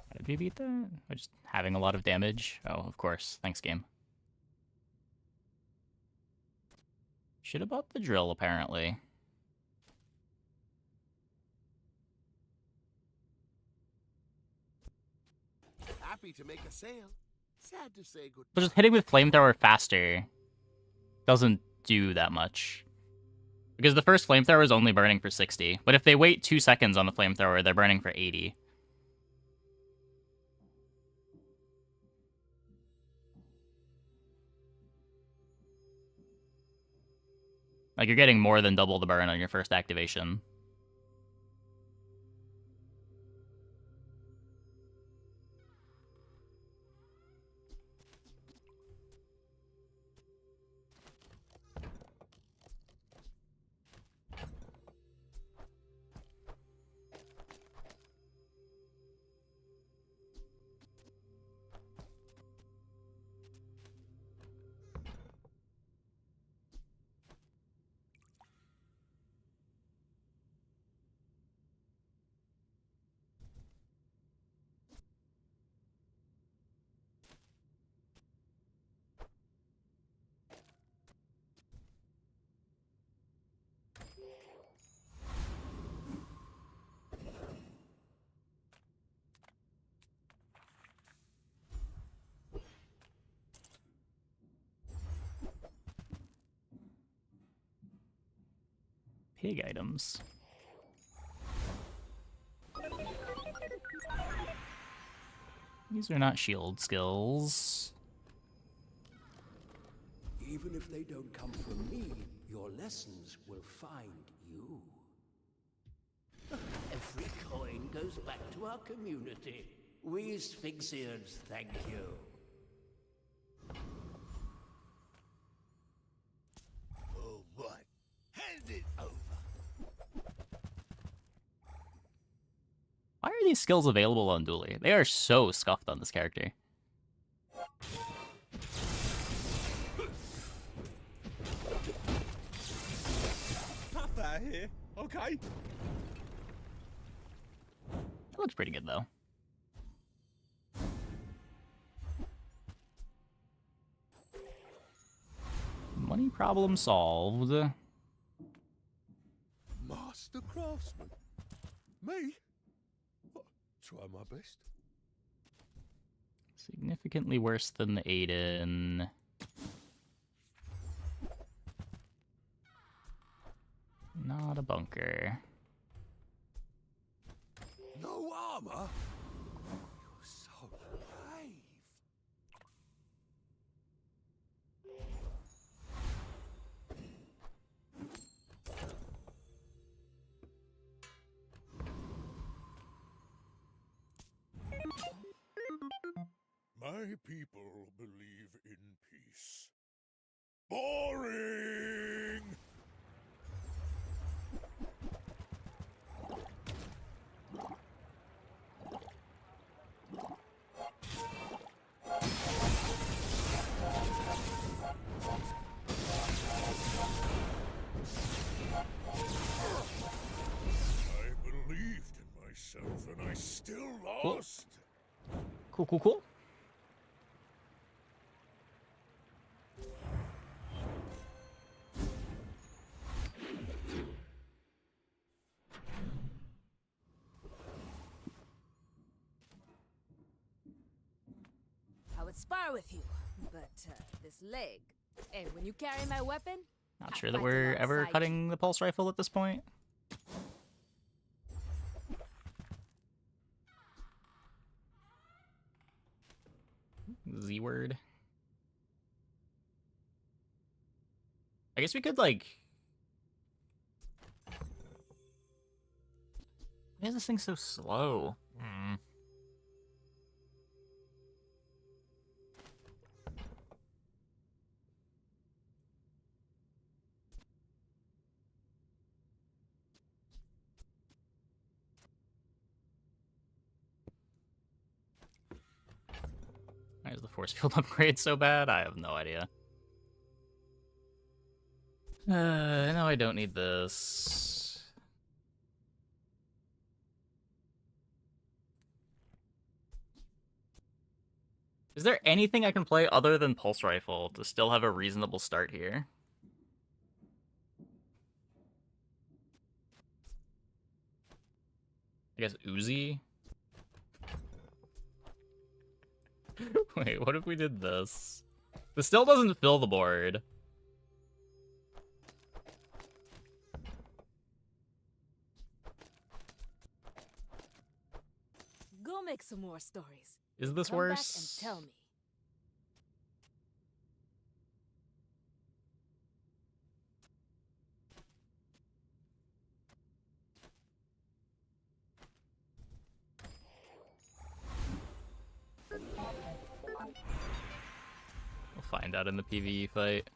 How did we beat that? By just having a lot of damage? Oh, of course. Thanks, game. Should have bought the drill, apparently. Happy to make a sale. Sad to say goodbye. But just hitting with flamethrower faster doesn't do that much. Because the first flamethrower is only burning for 60. But if they wait 2 seconds on the flamethrower, they're burning for 80. Like, you're getting more than double the burn on your first activation. Pig items. These are not shield skills. Even if they don't come from me, your lessons will find you. Every coin goes back to our community. We Sphinxians thank you. Oh, what? Hand it over. Why are these skills available on Dooley? They are so scuffed on this character. Path out here, okay? That looks pretty good, though. Money problem solved. Master craftsman. Me? What? Try my best. Significantly worse than the Aiden. Not a bunker. No armor? You're so brave. My people believe in peace. Boring! I believed in myself and I still lost. Cool, cool, cool. I would spar with you, but this leg. And when you carry my weapon, Not sure that we're ever alongside cutting the pulse rifle at this point. Z word. I guess we could, like... Why is this thing so slow? Why is the force field upgrade so bad? I have no idea. No, I don't need this. Is there anything I can play other than Pulse Rifle to still have a reasonable start here? I guess Uzi? Wait, what if we did this? This still doesn't fill the board. Go make some more stories. Is this Come worse? back and tell me. find out in the PvE fight.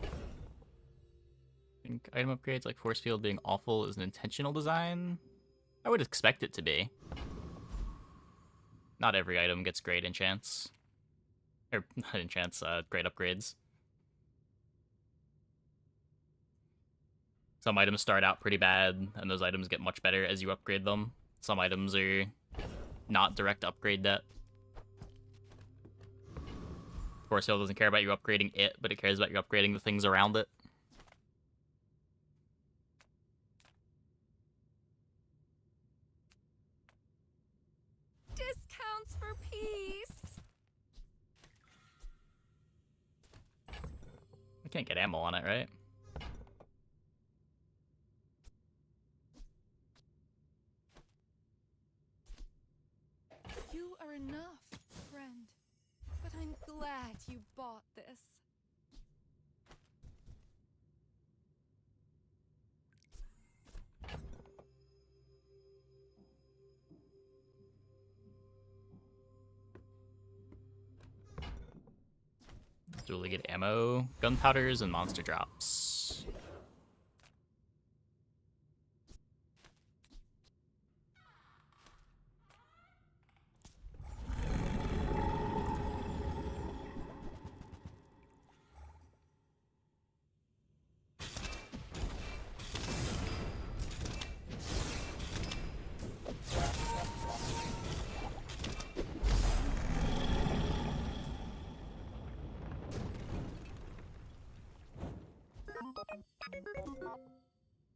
I think item upgrades like force field being awful is an intentional design. I would expect it to be. Not every item gets great enchants. Or, not enchants, great upgrades. Some items start out pretty bad, and those items get much better as you upgrade them. Some items are not direct upgrade debt. Force field doesn't care about you upgrading it, but it cares about you upgrading the things around it. Discounts for peace. I can't get ammo on it, right? You are enough, friend. But I'm glad you bought this. Dooley get ammo, gunpowders, and monster drops.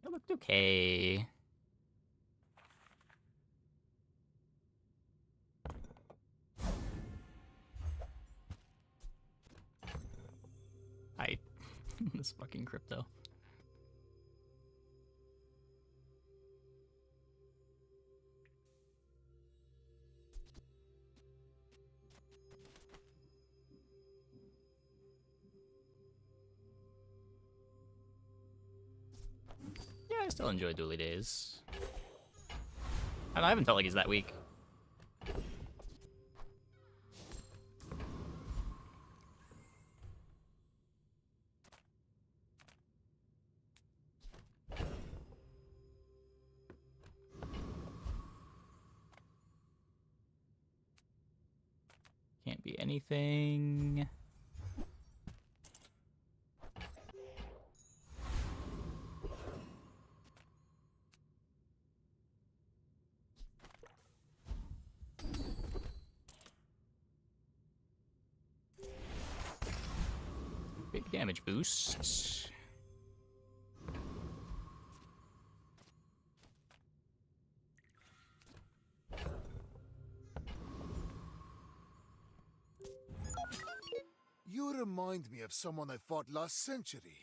It looked okay. This fucking crypto. Yeah, I still enjoy Dooley days. I haven't felt like he's that weak. Can't be anything. Big damage boost. You remind me of someone I fought last century.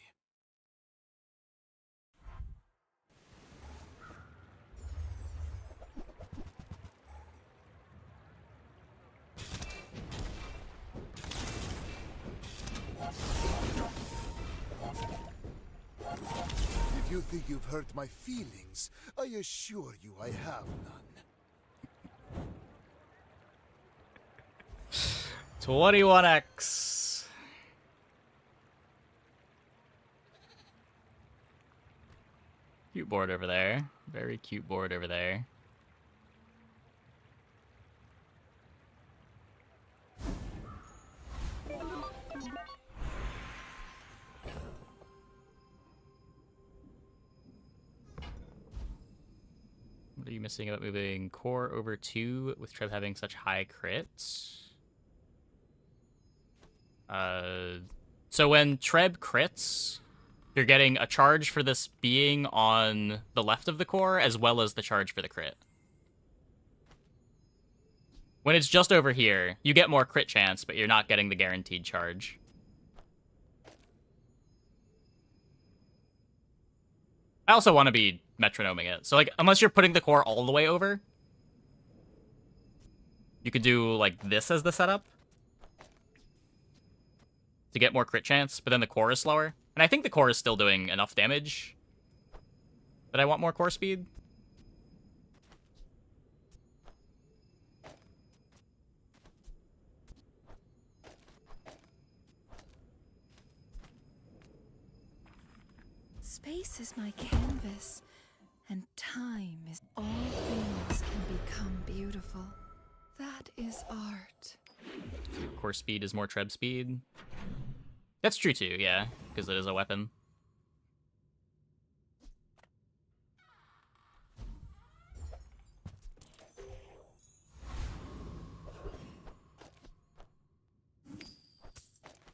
If you think you've hurt my feelings, I assure you I have none. 21x. Cute board over there. Very cute board over there. What are you missing about moving core over 2 with Treb having such high crits? So when Treb crits, you're getting a charge for this being on the left of the core, as well as the charge for the crit. When it's just over here, you get more crit chance, but you're not getting the guaranteed charge. I also want to be metronoming it. So, like, unless you're putting the core all the way over, you could do, like, this as the setup to get more crit chance, but then the core is slower. And I think the core is still doing enough damage that I want more core speed. Space is my canvas, and time is all things can become beautiful. That is art. Core speed is more treb speed. That's true too, yeah, because it is a weapon.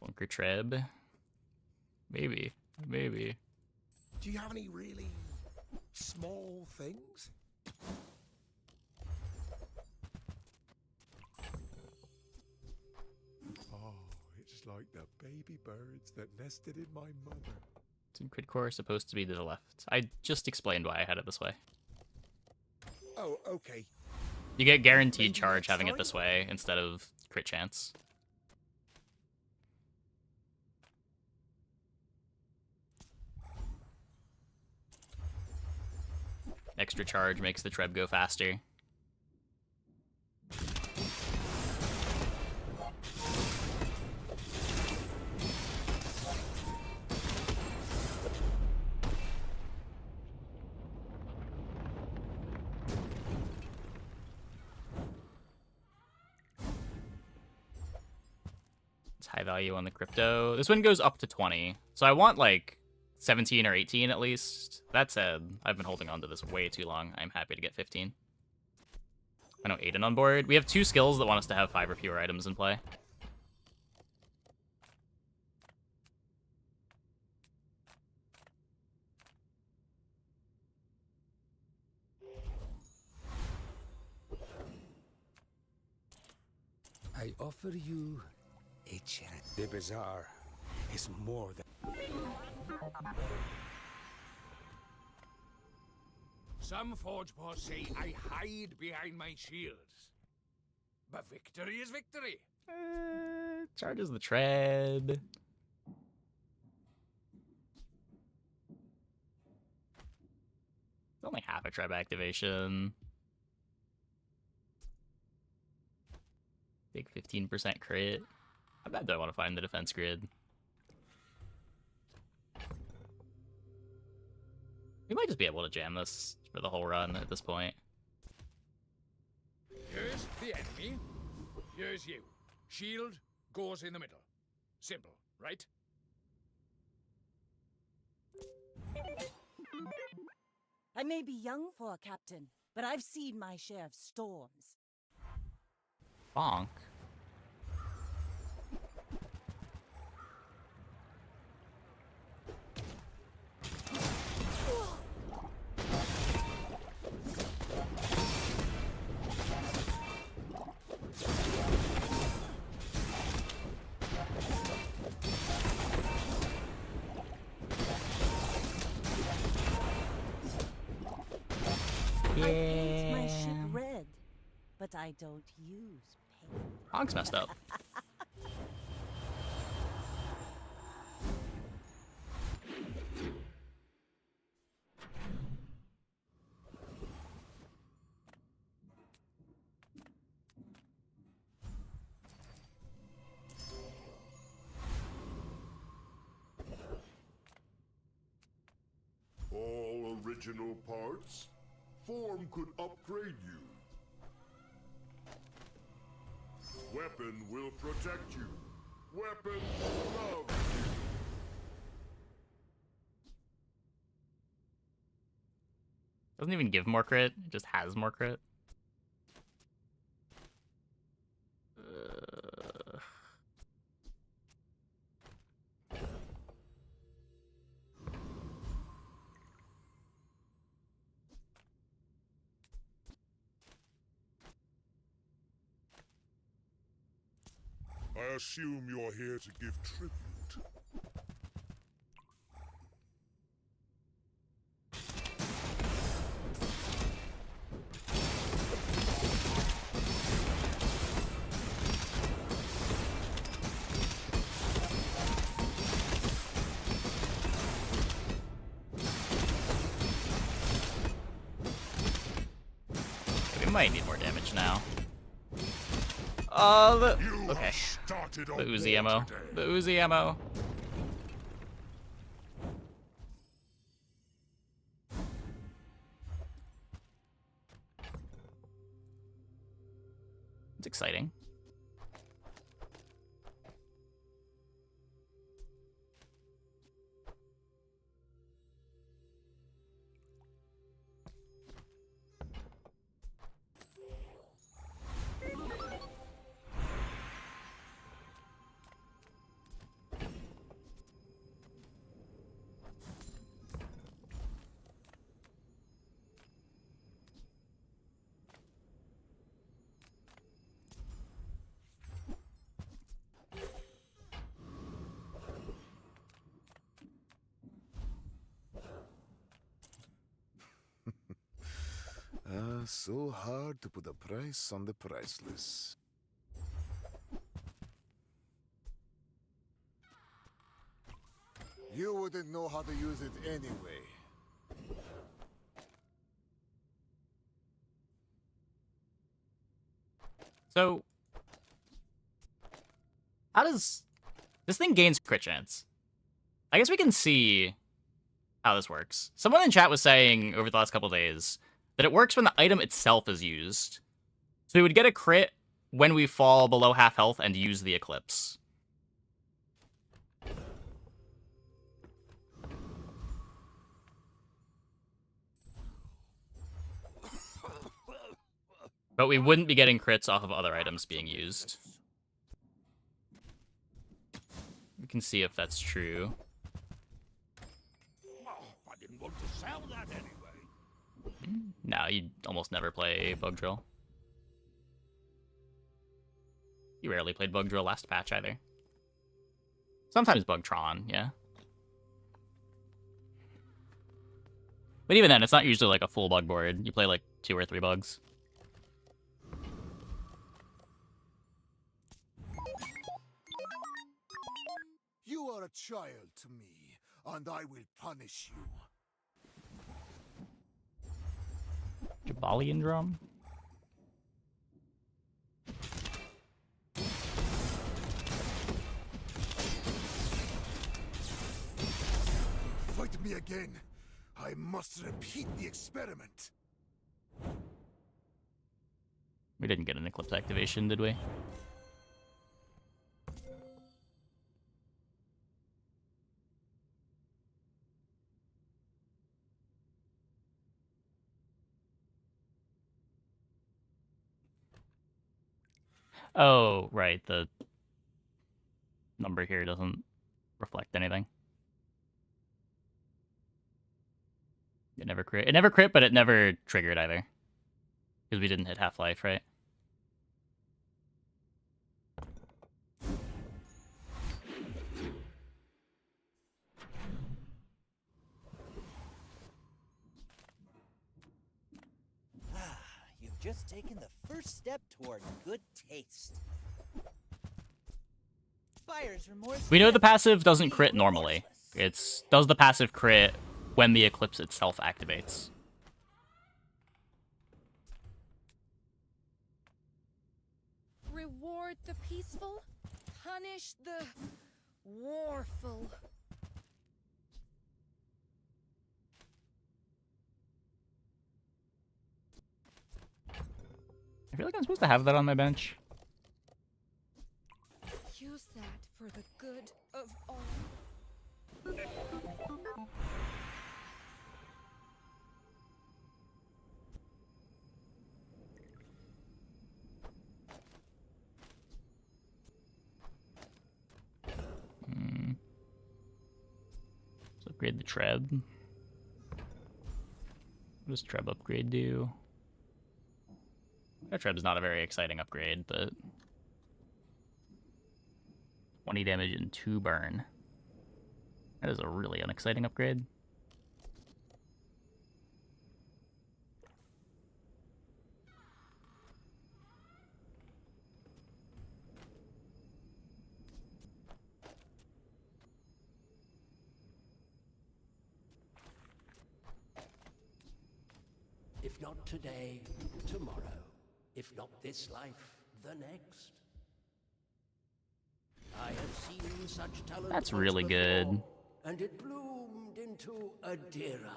Bunker treb. Maybe. Maybe. Do you have any really small things? Oh, it's like the baby birds that nested in my mother. Sync core is supposed to be to the left. I just explained why I had it this way. Oh, okay. You get guaranteed charge having it this way instead of crit chance. Extra charge makes the treb go faster. It's high value on the crypto. This one goes up to 20. So I want like 17 or 18 at least. That said, I've been holding on to this way too long. I'm happy to get 15. I know Aiden on board. We have 2 skills that want us to have 5 or fewer items in play. I offer you a chance. The bazaar is more than... Some forge paws say I hide behind my shields. But victory is victory. Charges the tread. It's only half a treb activation. Big 15% crit. How bad do I want to find the defense grid? We might just be able to jam this for the whole run at this point. Here's the enemy. Here's you. Shield goes in the middle. Simple, right? I may be young for a captain, but I've seen my share of storms. Bonk. I paint my ship red, but I don't use paint. Honk's messed up. All original parts? Form could upgrade you. Weapon will protect you. Weapon will love you. Doesn't even give more crit, it just has more crit. I assume you're here to give tribute. might need more damage now. Okay. The Uzi ammo. The Uzi ammo. It's exciting. So hard to put a price on the priceless. You wouldn't know how to use it anyway. So, how does this thing gains crit chance? I guess we can see how this works. Someone in chat was saying over the last couple days that it works when the item itself is used. So we would get a crit when we fall below half health and use the Eclipse. But we wouldn't be getting crits off of other items being used. We can see if that's true. I didn't want to sell that anyway. No, you almost never play Bug Drill. You rarely played Bug Drill last patch either. Sometimes Bugtron, yeah. But even then, it's not usually like a full bug board. You play like 2 or 3 bugs. You are a child to me, and I will punish you. Jabalian Drum? Fight me again. I must repeat the experiment. We didn't get an Eclipse activation, did we? Oh, right. The number here doesn't reflect anything. It never crit. It never crit, but it never triggered either. Because we didn't hit Half-Life, right? You've just taken the first step toward good taste. Buyer's remorse. We know the passive doesn't crit normally. It's does the passive crit when the Eclipse itself activates. Reward the peaceful, punish the warful. I feel like I'm supposed to have that on my bench. Use that for the good of all. Let's upgrade the Treb. What does Treb upgrade do? That Treb is not a very exciting upgrade, but 20 damage and 2 burn. That is a really unexciting upgrade. If not today, tomorrow. if not this life, the next. I have seen such talent That's once really good. before, and it bloomed into Adira.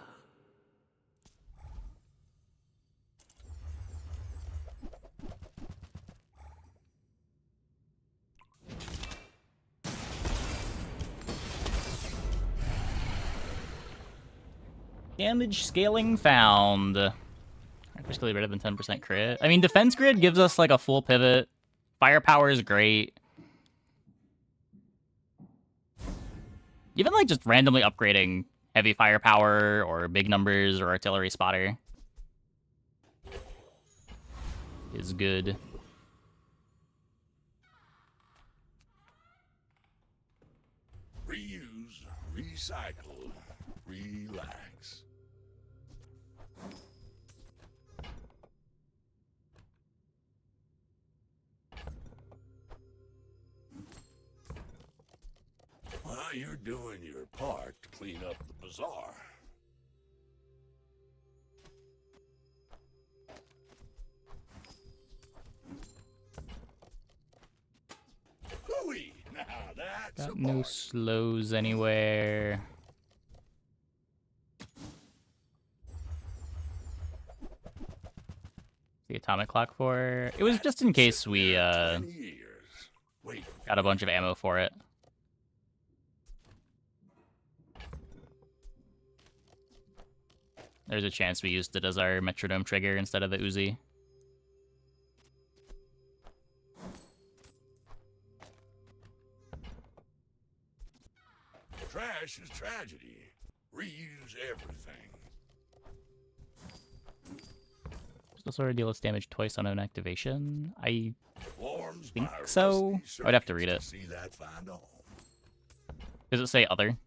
Damage scaling found. Basically better than 10% crit. I mean, defense grid gives us like a full pivot. Firepower is great. Even like just randomly upgrading heavy firepower or big numbers or artillery spotter is good. Reuse, recycle, relax. Well, you're doing your part to clean up the bazaar. Hooey! Now that's Got a no bargain. slows anywhere. The atomic clock for it was just in case we got a bunch of ammo for it. There's a chance we used it as our metronome trigger instead of the Uzi. Trash is tragedy. Reuse everything. Pistol sword deals damage twice on own activation. I Forms think by so. rusty I would have to circuits read it. See that find a home. Does it say other?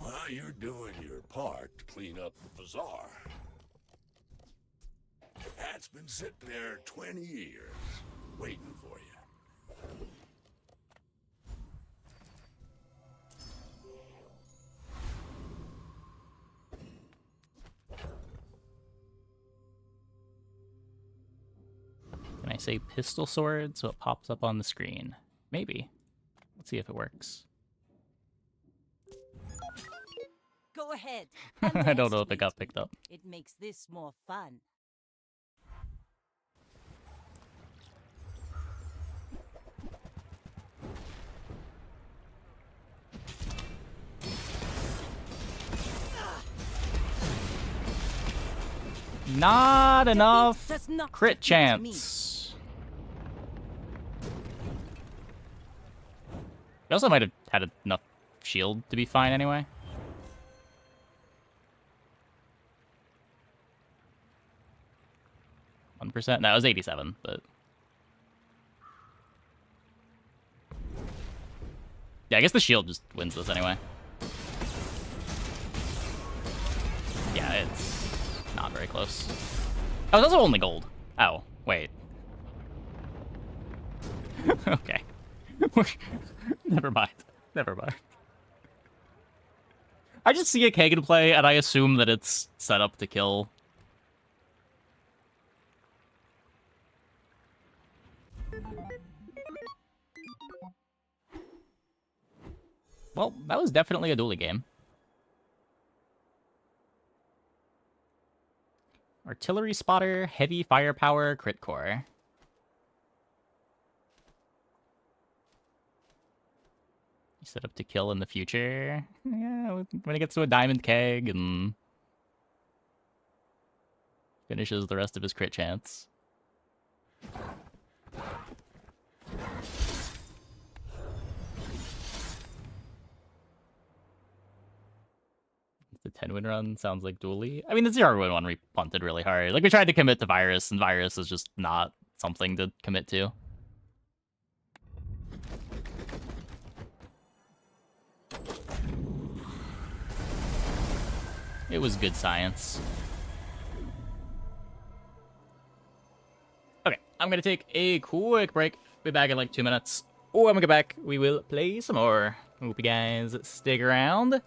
Well, you're doing your part to clean up the bazaar. That's been sitting there 20 years, waiting for you. Can I say pistol sword so it pops up on the screen? Maybe. Let's see if it works. Go ahead. I don't know if it underestimate got me. picked up. It makes this more fun. Not enough does not crit defeat me. chance. We also might have had enough shield to be fine anyway. %. That was 87, but yeah, I guess the shield just wins this anyway. Yeah, it's not very close. Oh, it's also only gold. Oh, wait. Okay. Never mind. Never mind. I just see a Kagan play, and I assume that it's set up to kill. Well, that was definitely a Dooley game. Artillery spotter, heavy firepower, crit core. Set up to kill in the future. Yeah, when it gets to a diamond keg and finishes the rest of his crit chance. The 10-win run sounds like Dooley. I mean, the 0-win one we punted really hard. Like, we tried to commit to Virus, and Virus is just not something to commit to. It was good science. Okay, I'm gonna take a quick break. Be back in like 2 minutes. Oh, when we get back, we will play some more. Hope you guys stick around.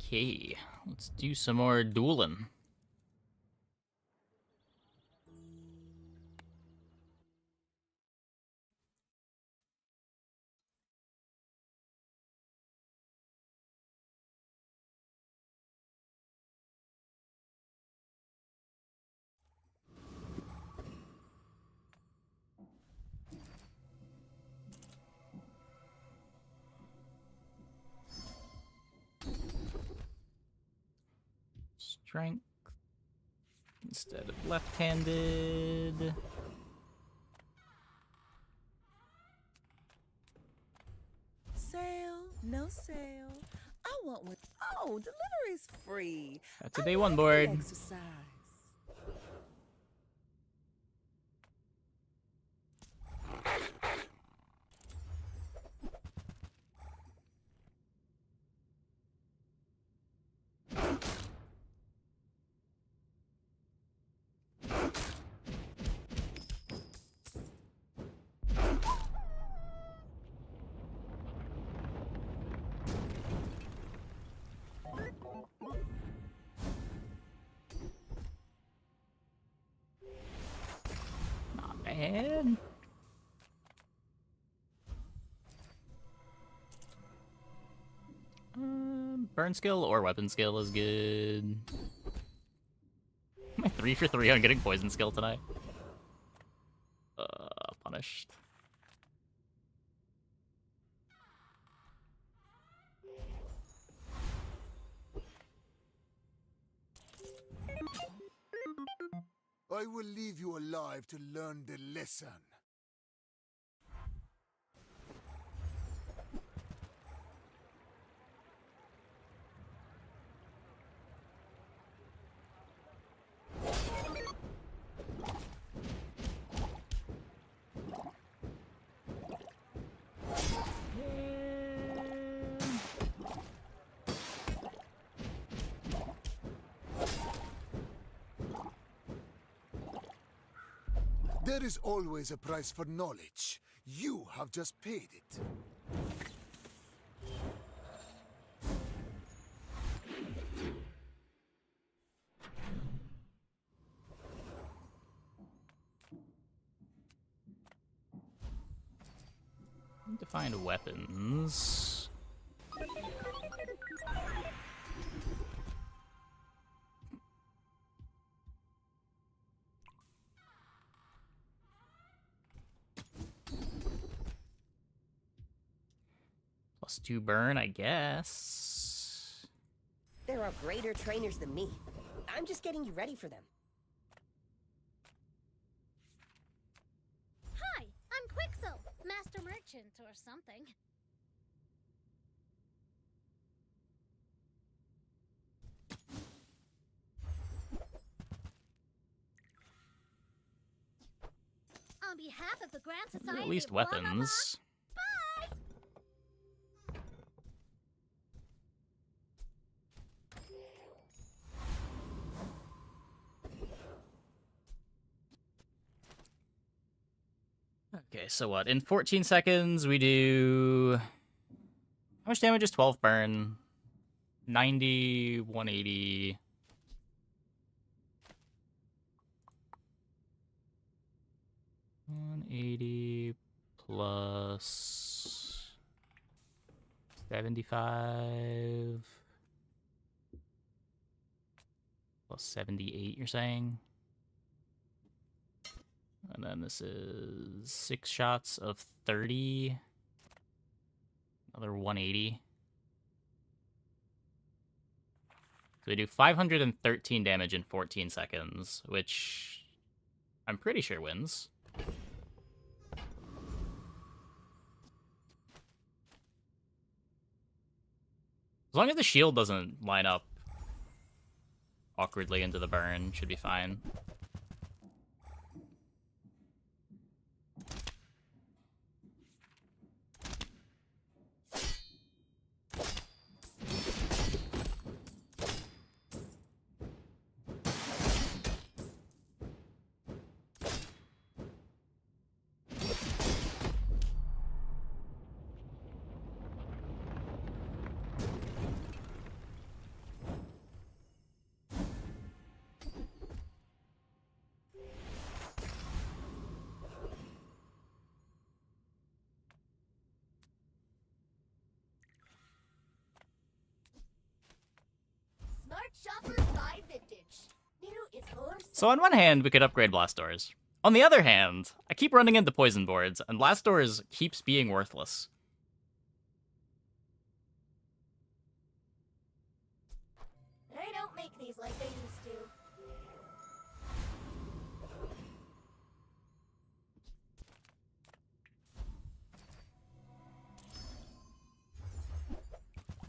Okay, let's do some more dueling. Strength instead of left-handed. Sale, no sale. I want one. Oh, delivery's free. That's a day one board. Exercise. Not bad. Burn skill or weapon skill is good. Am I 3 for 3 on getting poison skill tonight? Punished. I will leave you alive to learn the lesson. There is always a price for knowledge. You have just paid it. Need to find weapons. +2 burn, I guess. There are greater trainers than me. I'm just getting you ready for them. Hi, I'm Quixel, Master Merchant or something. behalf of the Grand Society At least of blah, blah, blah. weapons. Bye! Okay, so what? In 14 seconds, we do... How much damage is 12 burn? 90, 180... 180 plus 75 plus 78, you're saying? And then this is 6 shots of 30. Another 180. So we do 513 damage in 14 seconds, which I'm pretty sure wins. As long as the shield doesn't line up awkwardly into the burn, should be fine. Smart shoppers buy vintage. New is more. So on one hand, we could upgrade blast doors. On the other hand, I keep running into poison boards, and blast doors keeps being worthless. They don't make these like they used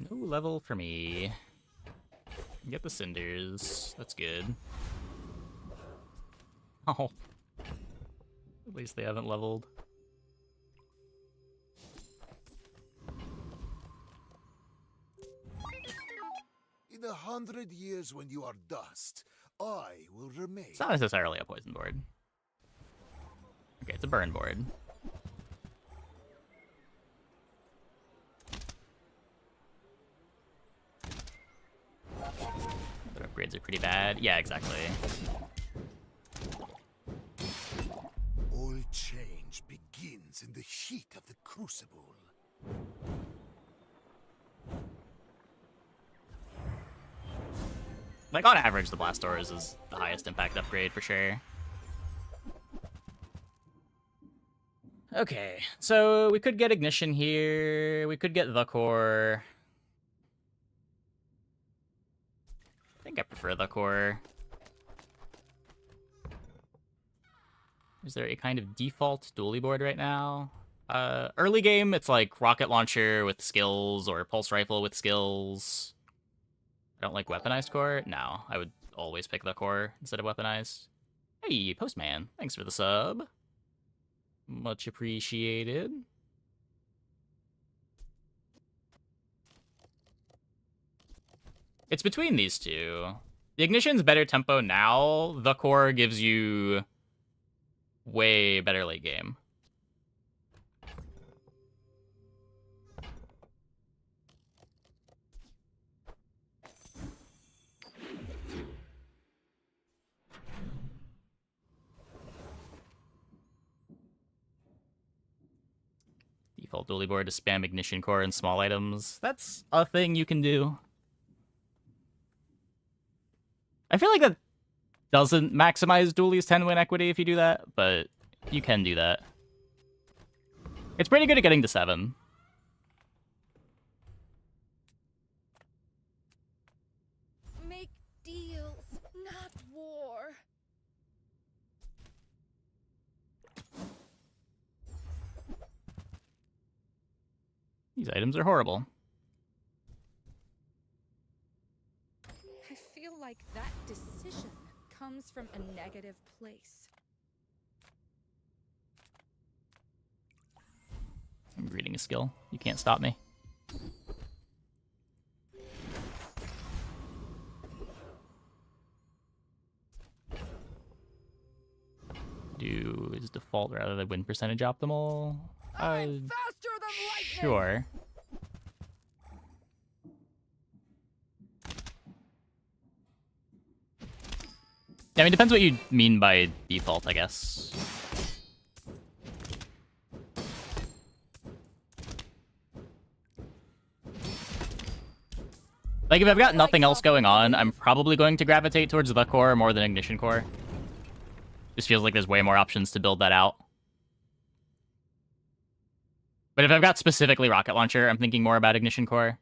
to. No level for me. Get the cinders. That's good. Oh. At least they haven't leveled. In 100 years when you are dust, I will remain. It's not necessarily a poison board. Okay, it's a burn board. Other upgrades are pretty bad. Yeah, exactly. All change begins in the heat of the crucible. Like, on average, the blast doors is the highest impact upgrade for sure. Okay, so we could get ignition here. We could get the core. I think I prefer the core. Is there a kind of default Dooley board right now? Early game, it's like rocket launcher with skills or pulse rifle with skills. I don't like weaponized core. No, I would always pick the core instead of weaponized. Hey, Postman, thanks for the sub. Much appreciated. It's between these two. The ignition's better tempo now. The core gives you way better late game. Default Dooley board to spam ignition core and small items. That's a thing you can do. I feel like that doesn't maximize Dooley's 10-win equity if you do that, but you can do that. It's pretty good at getting to 7. Make deals, not war. These items are horrible. I feel like that decision comes from a negative place. I'm reading a skill. You can't stop me. Is default rather than win percentage optimal? Sure. I mean, depends what you mean by default, I guess. Like, if I've got nothing else going on, I'm probably going to gravitate towards the core more than ignition core. Just feels like there's way more options to build that out. But if I've got specifically rocket launcher, I'm thinking more about ignition core.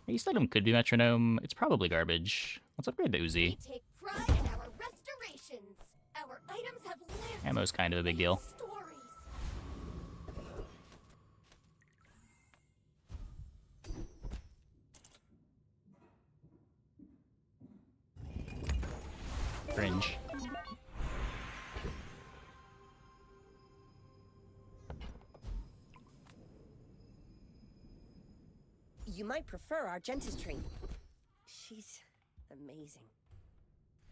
East item could be metronome. It's probably garbage. Let's upgrade the Uzi. We take pride in our restorations. Our items have lived. Ammo's kind of a big deal. Stories. Cringe. You might prefer our dentistry. She's amazing.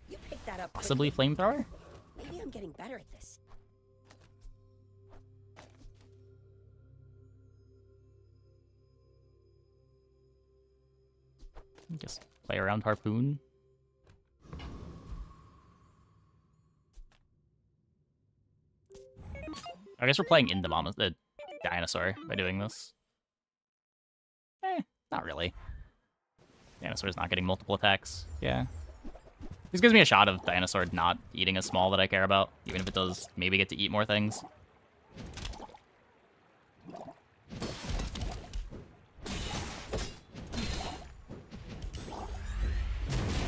You picked that up. Possibly flamethrower? Maybe I'm getting better at this. Just play around harpoon. I guess we're playing into the dinosaur by doing this. Not really. Dinosaur's not getting multiple attacks. Yeah. This gives me a shot of dinosaur not eating a small that I care about, even if it does maybe get to eat more things.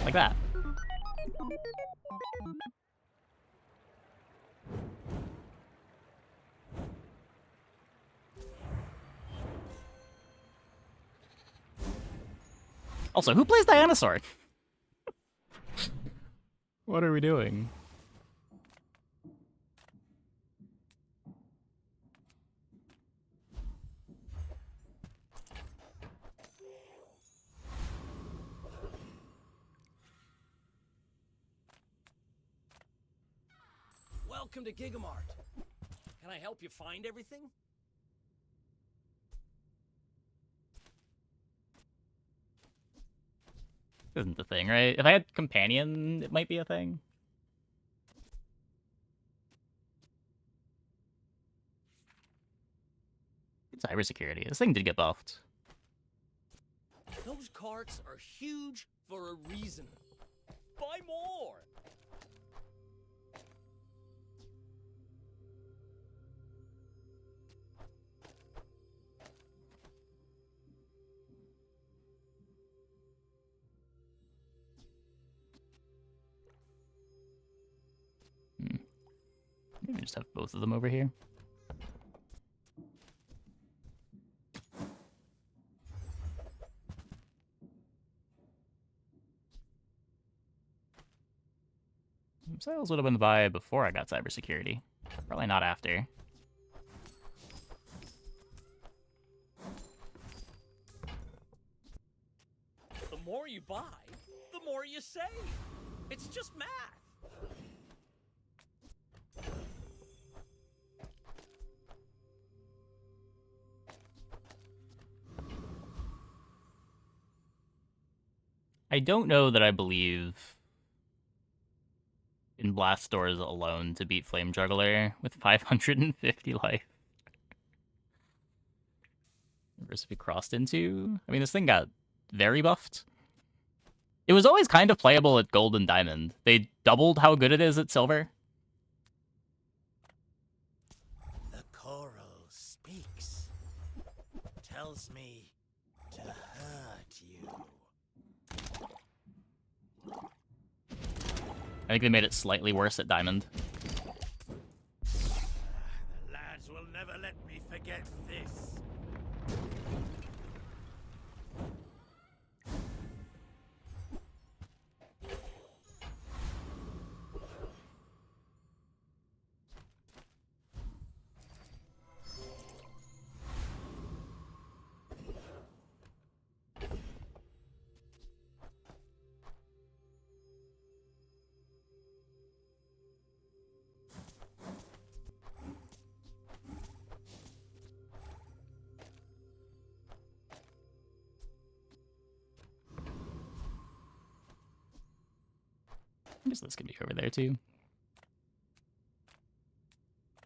Like that. Also, who plays Dinosaur? What are we doing? Welcome to Gigamart. Can I help you find everything? Isn't the thing, right? If I had companion, it might be a thing. Cybersecurity. This thing did get buffed. Those carts are huge for a reason. Buy more! Maybe just have both of them over here. Sales would have been by before I got cybersecurity. Probably not after. The more you buy, the more you save. It's just math. I don't know that I believe in blast doors alone to beat Flame Juggler with 550 life. Versus be crossed into. I mean, this thing got very buffed. It was always kind of playable at gold and diamond. They doubled how good it is at silver. The coral speaks. Tells me to hurt you. I think they made it slightly worse at diamond. The guess this could be over there too.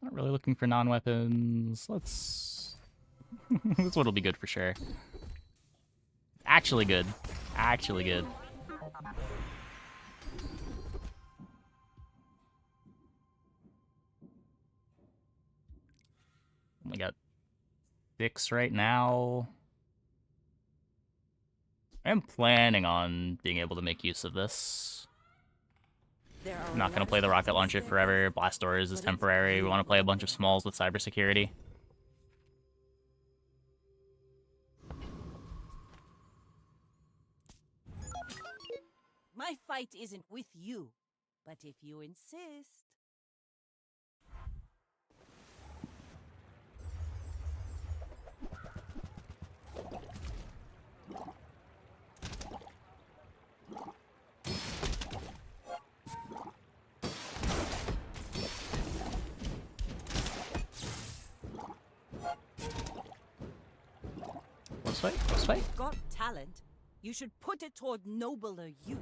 Not really looking for non-weapons. Let's... this one will be good for sure. Actually good. Actually good. We got 6 right now. I'm planning on being able to make use of this. I'm not going to play the rocket launcher forever. Blast doors is temporary. We want to play a bunch of smalls with cybersecurity. My fight isn't with you, but if you insist. Let's fight. Let's fight. You've got talent. You should put it toward nobler use.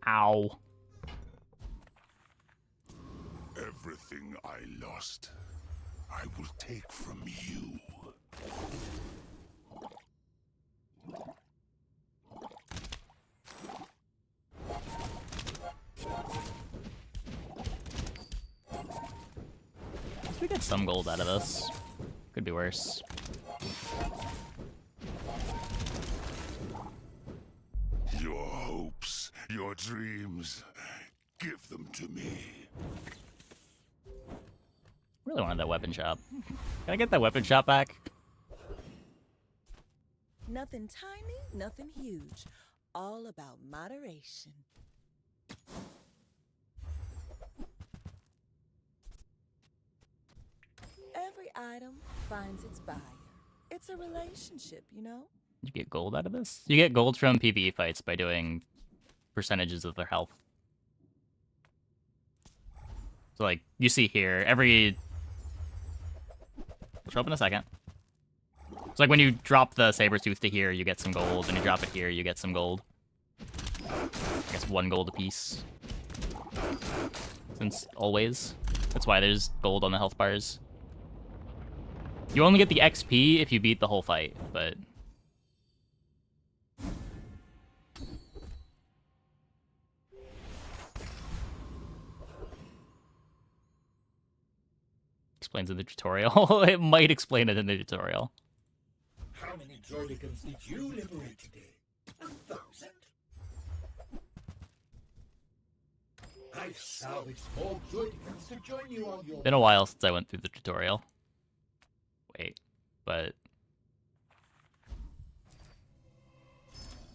Ow. Everything I lost, I will take from you. We get some gold out of this. Could be worse. Your hopes, your dreams, give them to me. Really wanted that weapon shop. Can I get that weapon shop back? Nothing tiny, nothing huge. All about moderation. Every item finds its buyer. It's a relationship, you know? You get gold out of this? You get gold from PvE fights by doing percentages of their health. So, like, you see here, every... It'll show up in a second. It's like when you drop the Sabertooth to here, you get some gold. When you drop it here, you get some gold. I guess 1 gold apiece. Since always. That's why there's gold on the health bars. You only get the XP if you beat the whole fight, but... Explains in the tutorial. It might explain it in the tutorial. How many droidicans did you liberate today? 1,000? I've salvaged more droidicans to join you on your... Been a while since I went through the tutorial. Wait, but...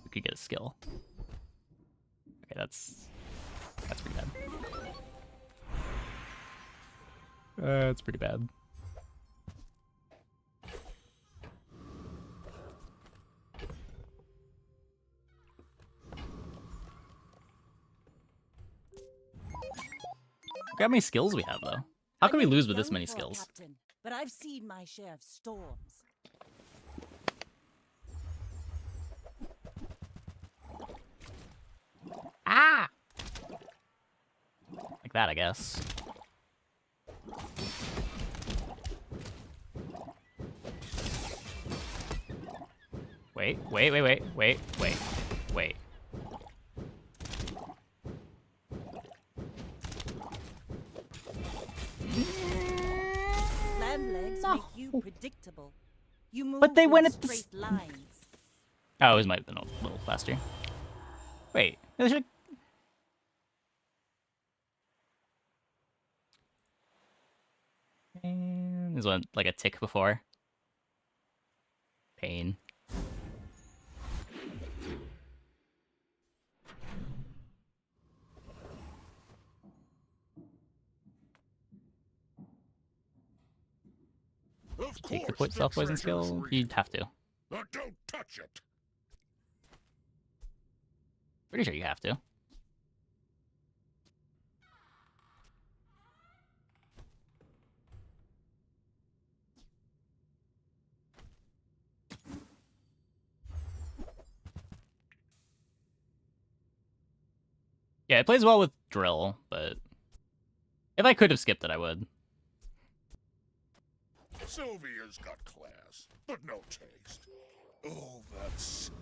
we could get a skill. Okay, that's pretty bad. That's pretty bad. Look how many skills we have, though. How can we lose with this many skills? Captain, but I've seen my share of storms. Ah! Like that, I guess. Wait. Land legs make you predictable. You move But they went at straight lines. Oh, it might have been a little faster. Wait, they should... And this one like a tick before. Pain. Of Take the course self-poison treasure's skill? real. You'd have to. Don't touch it. Pretty sure you have to. Yeah, it plays well with drill, but if I could have skipped it, I would. Sylvia's got class, but no taste. Oh, that silver.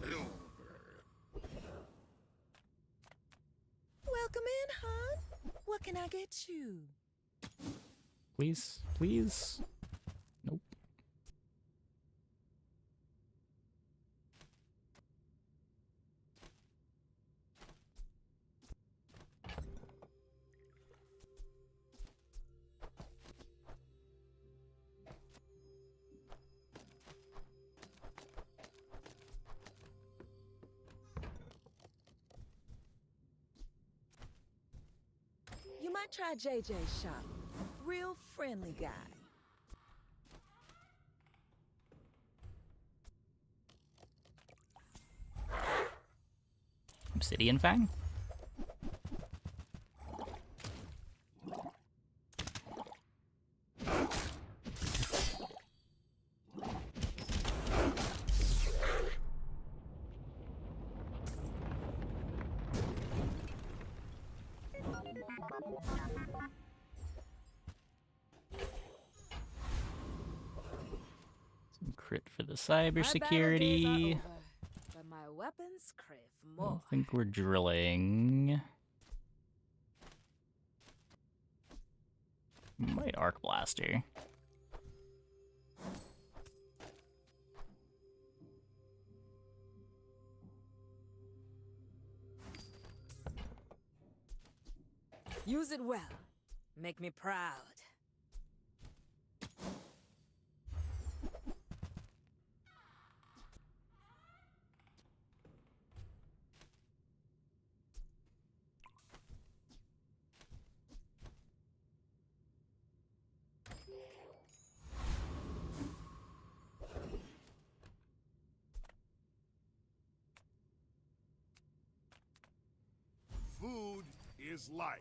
Welcome in, hon. What can I get you? Please, please. Nope. You might try JJ's shop. Real friendly guy. Obsidian Fang? Some crit for the cybersecurity. But my weapons crave I more. don't think we're drilling. Might Arc Blaster. Use it well. Make me proud. Food is life.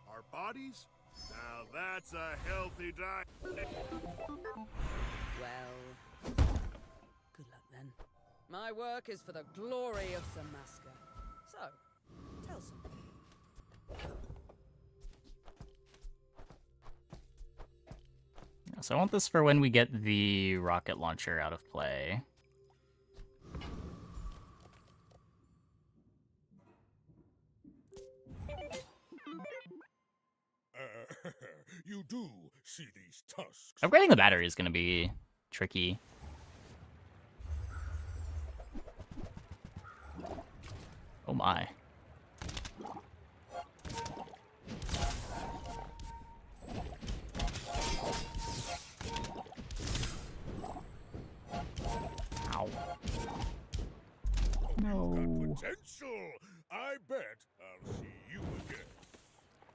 Our bodies? Now that's a healthy diet. Well, good luck then. My work is for the glory of Samaska. So, tell something. So I want this for when we get the rocket launcher out of play. You do see these tusks. Upgrading the battery is going to be tricky. Oh my. Ow. No. Potential. I bet I'll see you again.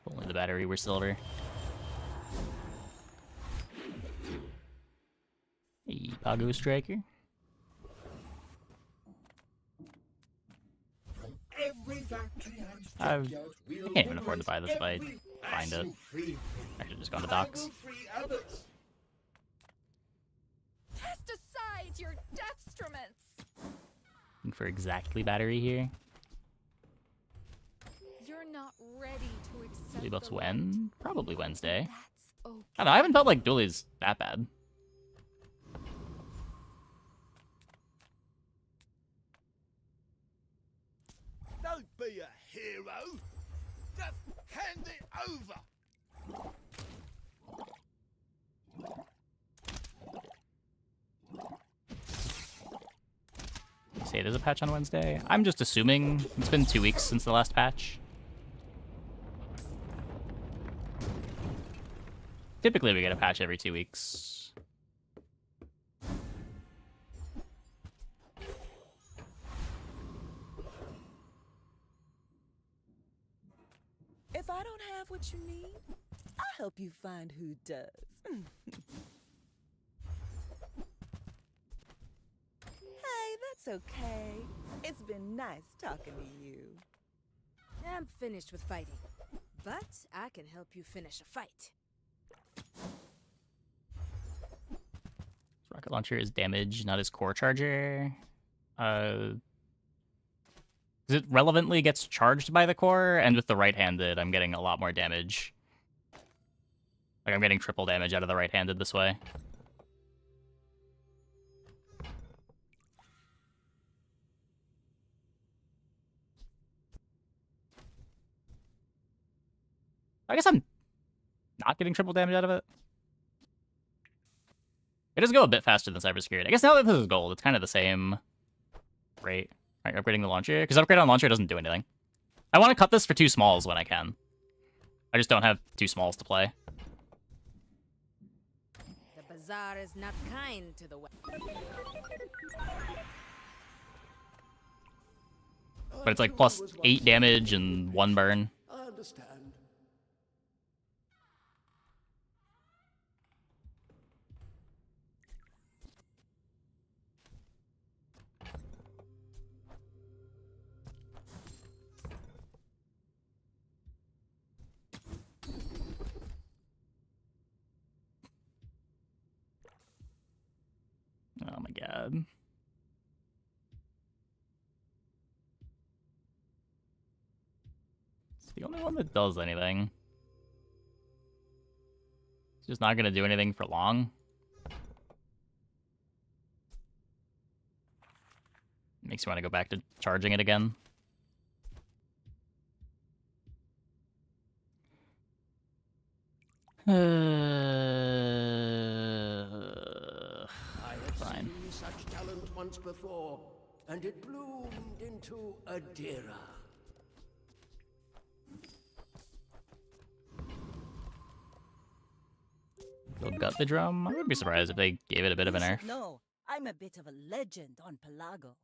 If only the battery were silver. Hey, Pago Striker. I can't even afford to buy this if I find it. I should just go on the docks. Cast aside your detriments. Looking for exactly battery here. You're not ready to accept. Dooley buffs when? Probably Wednesday. Okay. I don't know, I haven't felt like Dooley's that bad. Don't be a hero. Just hand it over. Say there's a patch on Wednesday. I'm just assuming it's been 2 weeks since the last patch. Typically we get a patch every 2 weeks. If I don't have what you need, I'll help you find who does. That's okay. It's been nice talking to you. I'm finished with fighting, but I can help you finish a fight. Rocket launcher is damage, not his core charger. It relevantly gets charged by the core, and with the right-handed, I'm getting a lot more damage. Like, I'm getting triple damage out of the right-handed this way. I guess I'm not getting triple damage out of it. It does go a bit faster than cybersecurity. I guess now that this is gold, it's kind of the same rate. All right, upgrading the launcher, because upgrade on launcher doesn't do anything. I want to cut this for 2 smalls when I can. I just don't have 2 smalls to play. The bazaar is not kind to the But it's like plus 8 damage and 1 burn. I understand. Oh my god. It's the only one that does anything. It's just not going to do anything for long. Makes me want to go back to charging it again. Fine. Seen such talent once before, and it bloomed into a Dira. They'll gut the drum? I wouldn't be surprised if they gave it a bit of a nerf. No, I'm a bit of a legend on Pelago.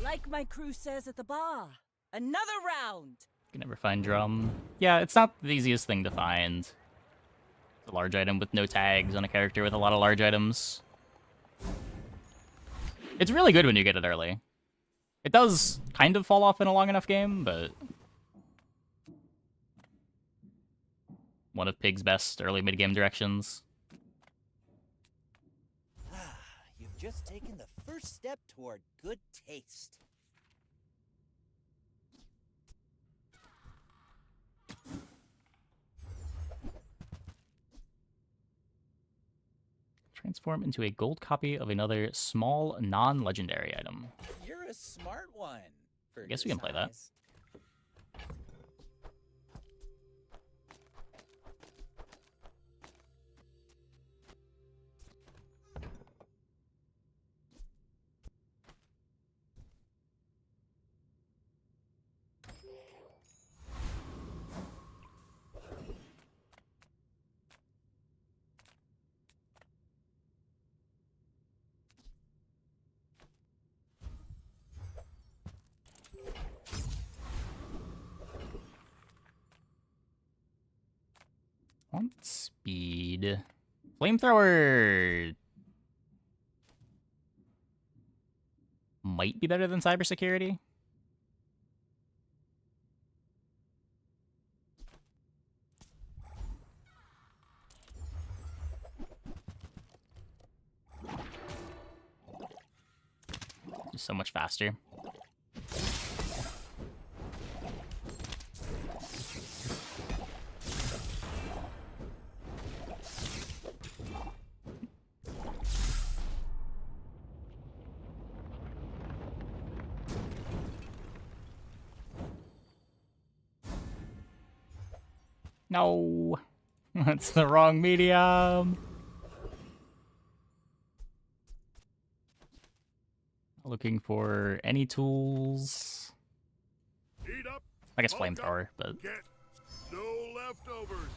Like my crew says at the bar, another round! You can never find drum. Yeah, it's not the easiest thing to find. It's a large item with no tags on a character with a lot of large items. It's really good when you get it early. It does kind of fall off in a long enough game, but... one of Pig's best early mid-game directions. Ah, you've just taken the first step toward good taste. Transform into a gold copy of another small, non-legendary item. You're a smart one. I guess we can play that. Want speed. Flamethrower might be better than cybersecurity. Just so much faster. No, that's the wrong medium. Looking for any tools. Eat up, I guess smoke flamethrower, up, but get no leftovers.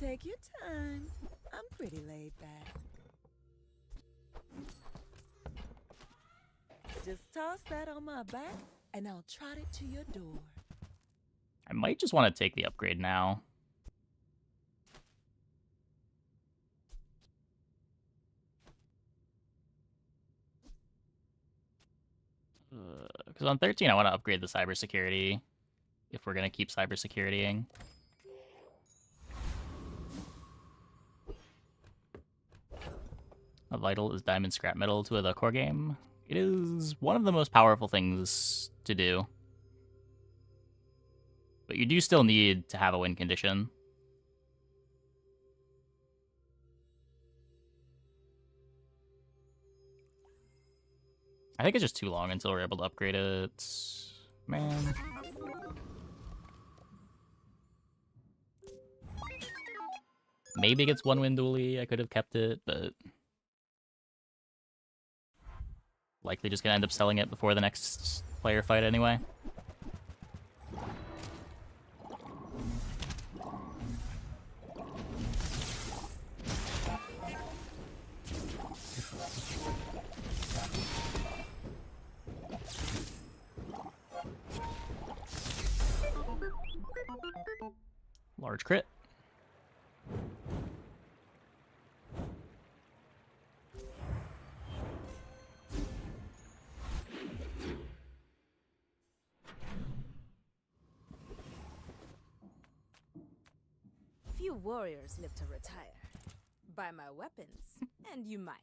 Take your time. I'm pretty laid back. Just toss that on my back, and I'll trot it to your door. I might just want to take the upgrade now. Because on 13, I want to upgrade the cybersecurity. If we're going to keep cybersecuritying. A vital is diamond scrap metal to the core game. It is one of the most powerful things to do. But you do still need to have a win condition. I think it's just too long until we're able to upgrade it. Man. Maybe it gets one win Dooley. I could have kept it, but likely just gonna end up selling it before the next player fight anyway. Large crit. Few warriors live to retire. Buy my weapons, and you might.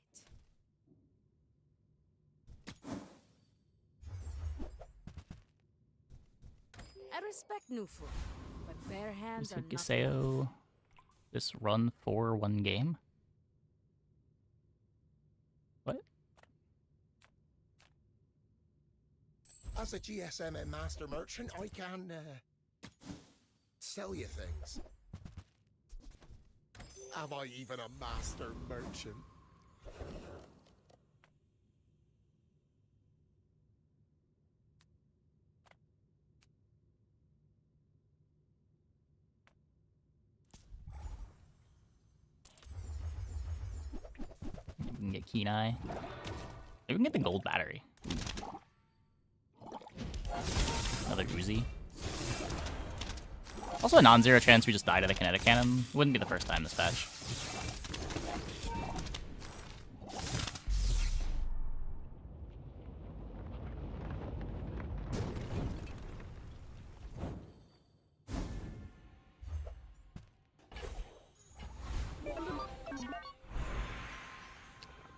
I respect Nufu, but bare hands are not enough. Giseo this run for one game? What? As a GSM and master merchant, I can sell you things. Am I even a master merchant? We can get Keen Eye. Maybe we can get the gold battery. Another Uzi. Also a non-zero chance we just die to the kinetic cannon. Wouldn't be the first time this patch.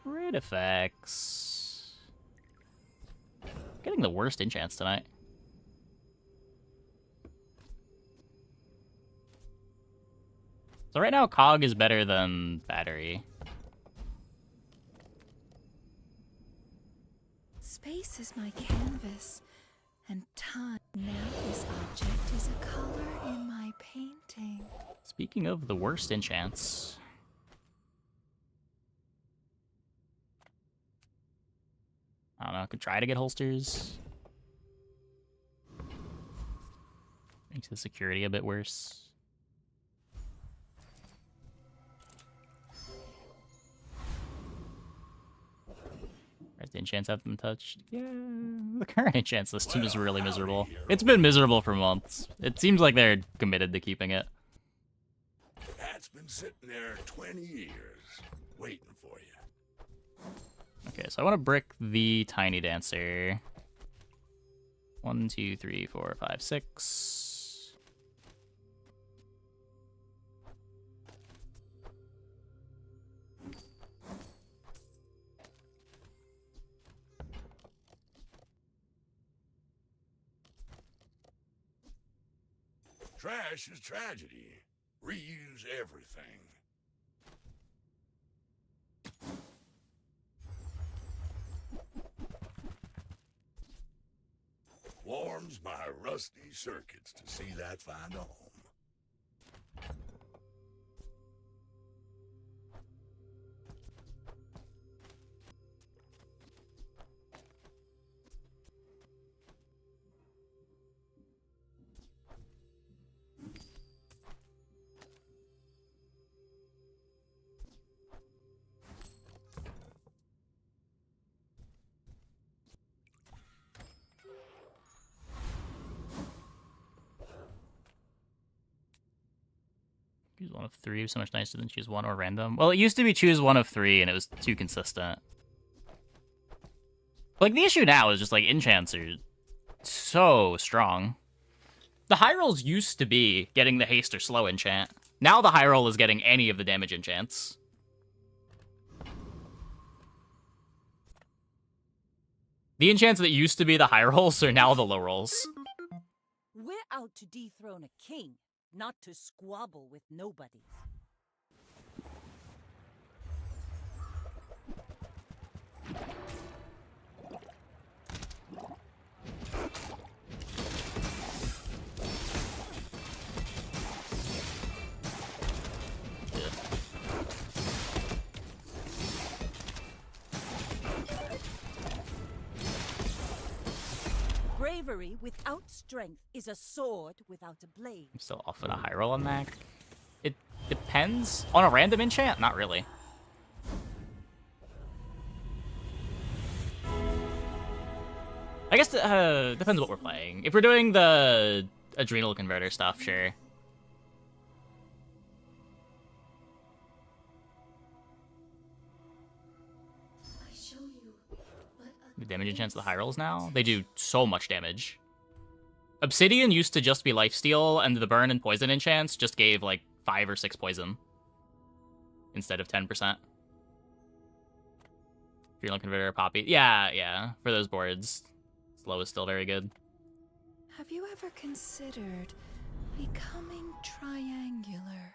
Crit effects. Getting the worst enchants tonight. So right now, Cog is better than Battery. Space is my canvas, and time. Now this object is a color in my painting. Speaking of the worst enchants. I don't know, I could try to get holsters. Makes the security a bit worse. The enchants have been touched. Yeah, the current enchant system is really miserable. It's been miserable for months. It seems like they're committed to keeping it. That's been sitting there 20 years, waiting for you. Okay, so I want to brick the Tiny Dancer. 1, 2, 3, 4, 5, 6. Trash is tragedy. Reuse everything. Warms my rusty circuits to see that find a home. one of three, so much nicer than choose one or random. Well, it used to be choose one of three, and it was too consistent. Like, the issue now is just, like, enchants are so strong. The high rolls used to be getting the haste or slow enchant. Now the high roll is getting any of the damage enchants. The enchants that used to be the high rolls are now the low rolls. We're out to dethrone a king, not to squabble with nobodies. Bravery without strength is a sword without a blade. I'm still off with a high roll on that. It depends. On a random enchant? Not really. I guess it depends what we're playing. If we're doing the adrenal converter stuff, sure. The damage enchants the high rolls now? They do so much damage. Obsidian used to just be lifesteal, and the burn and poison enchants just gave like 5 or 6 poison instead of 10%. Adrenal converter, poppy. Yeah. For those boards, slow is still very good. Have you ever considered becoming triangular?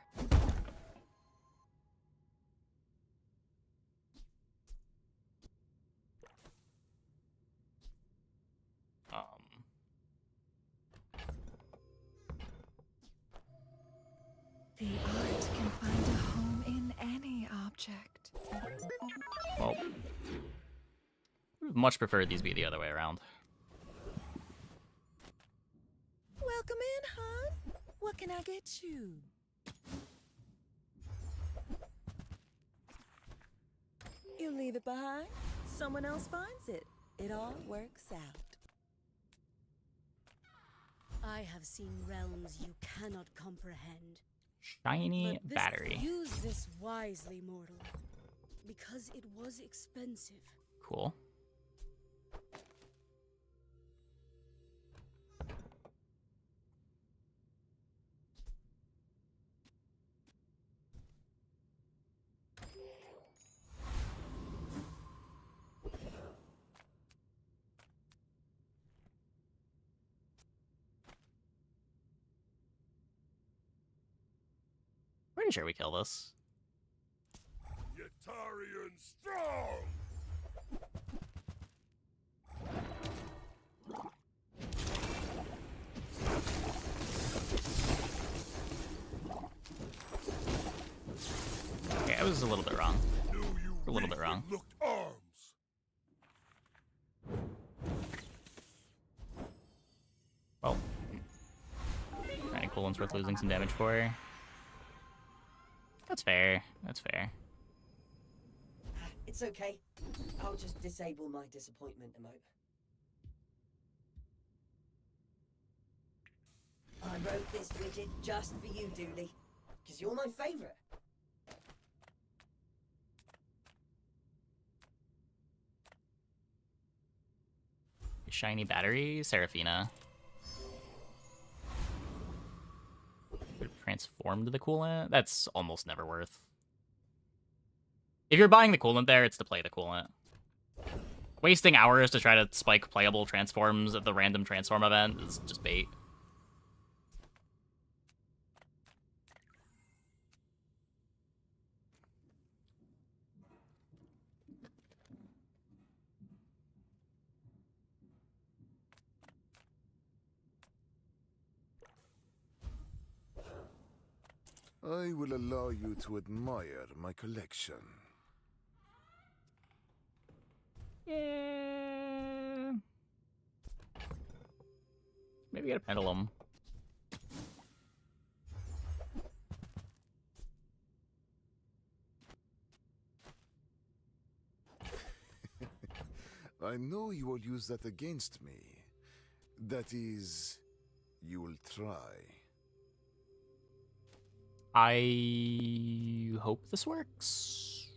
The art can find a home in any object. Well, would much prefer these be the other way around. Welcome in, hon. What can I get you? You leave it behind, someone else finds it. It all works out. I have seen realms you cannot comprehend. Shiny But battery. Use this wisely, mortal, because it was expensive. Cool. Pretty sure we kill this. Yetarian strong! Okay, I was a little bit wrong. A little bit wrong. Looked arms! Well, any cool one's worth losing some damage for. That's fair. That's fair. It's okay. I'll just disable my disappointment emote. I wrote this widget just for you, Dooley, because you're my favorite. Shiny battery, Seraphina. Could have transformed the coolant? That's almost never worth. If you're buying the coolant there, it's to play the coolant. Wasting hours to try to spike playable transforms at the random transform event is just bait. I will allow you to admire my collection. Yeah. Maybe get a pendulum. I know you will use that against me. That is, you will try. I hope this works.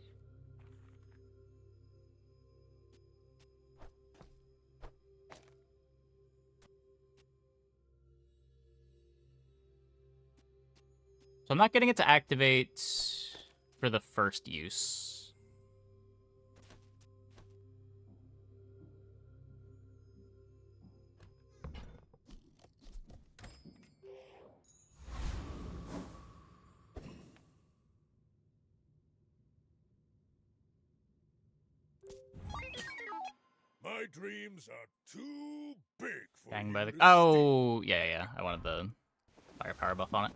So I'm not getting it to activate for the first use. My dreams are too big for Bang you by the... to Oh, yeah. I wanted the firepower buff on it.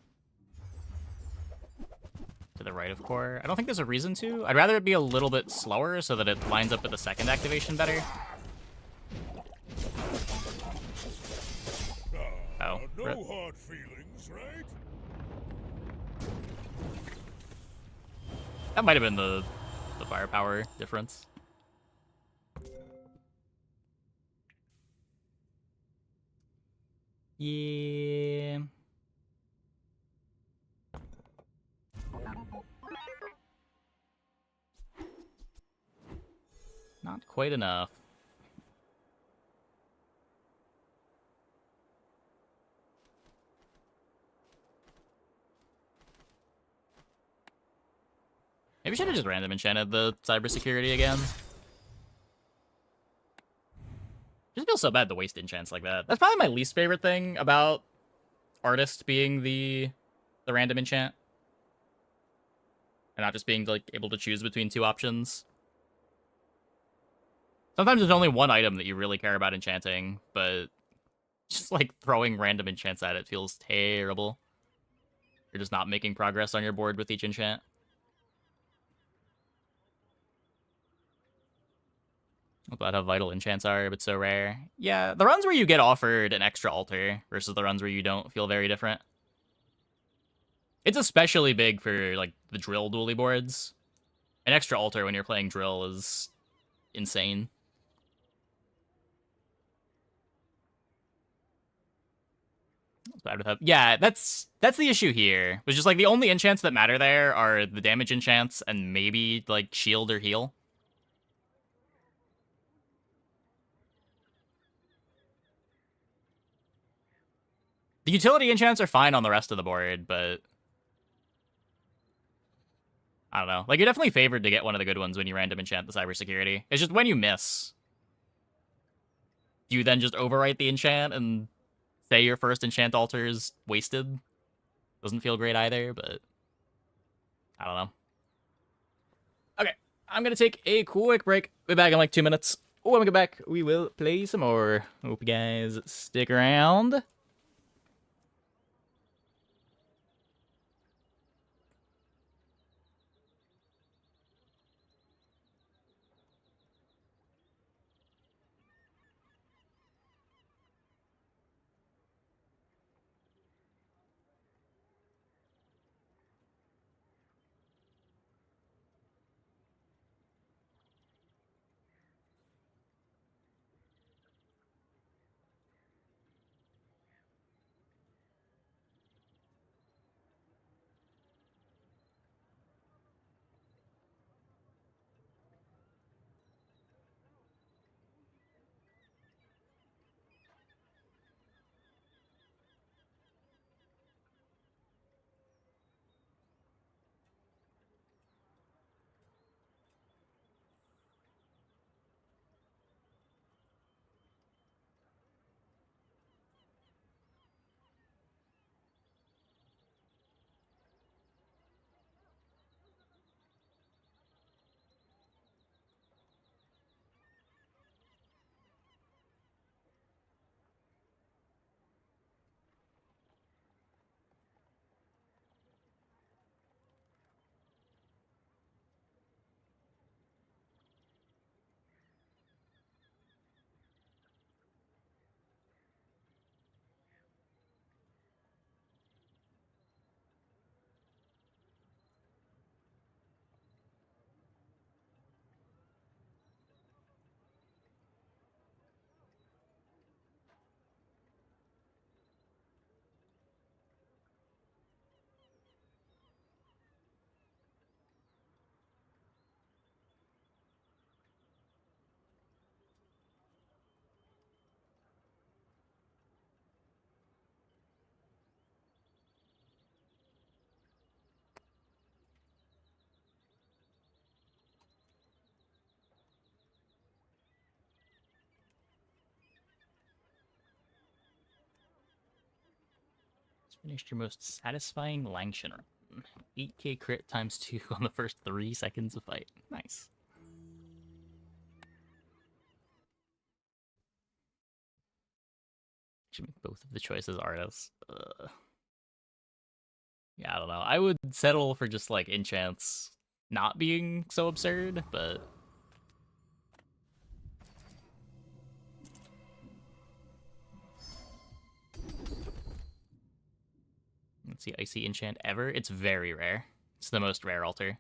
To the right of core. I don't think there's a reason to. I'd rather it be a little bit slower so that it lines up with the second activation better. Oh. No hard feelings, right? That might have been the firepower difference. Yeah. Not quite enough. Maybe we should have just random enchanted the cybersecurity again. Just feels so bad to waste enchants like that. That's probably my least favorite thing about Artist being the random enchant. And not just being like able to choose between two options. Sometimes there's only one item that you really care about enchanting, but just like throwing random enchants at it feels terrible. You're just not making progress on your board with each enchant. About how vital enchants are, but so rare. Yeah, the runs where you get offered an extra altar versus the runs where you don't feel very different. It's especially big for like the drill dually boards. An extra altar when you're playing drill is insane. Yeah, that's the issue here. It's just like the only enchants that matter there are the damage enchants and maybe like shield or heal. The utility enchants are fine on the rest of the board, but I don't know. Like, you're definitely favored to get one of the good ones when you random enchant the cybersecurity. It's just when you miss, do you then just overwrite the enchant and say your first enchant altar is wasted? Doesn't feel great either, but I don't know. Okay, I'm gonna take a quick break. Be back in like 2 minutes. When we get back, we will play some more. Hope you guys stick around. Finished your most satisfying Langshan run. 8k crit times 2 on the first 3 seconds of fight. Nice. Should make both of the choices artists. Yeah, I don't know. I would settle for just like enchants not being so absurd, but let's see, Icy enchant ever. It's very rare. It's the most rare altar.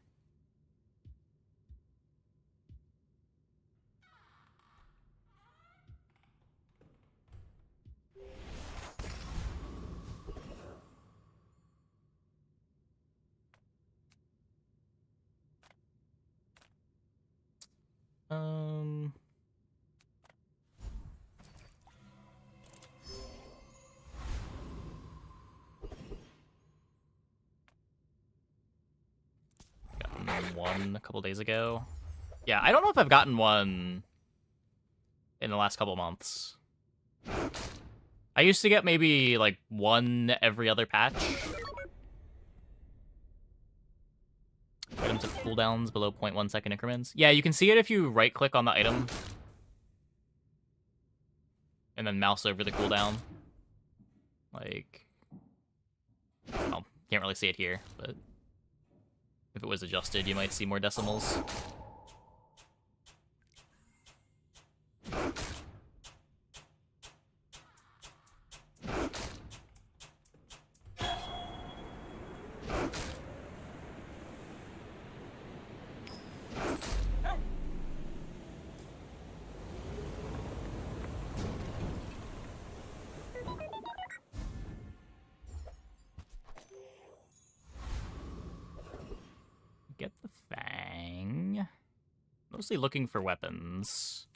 Gotten one a couple days ago. Yeah, I don't know if I've gotten one in the last couple months. I used to get maybe like one every other patch. Items have cooldowns below 0.1 second increments. Yeah, you can see it if you right click on the item and then mouse over the cooldown. Like, well, can't really see it here, but if it was adjusted, you might see more decimals. Get the Fang. Mostly looking for weapons.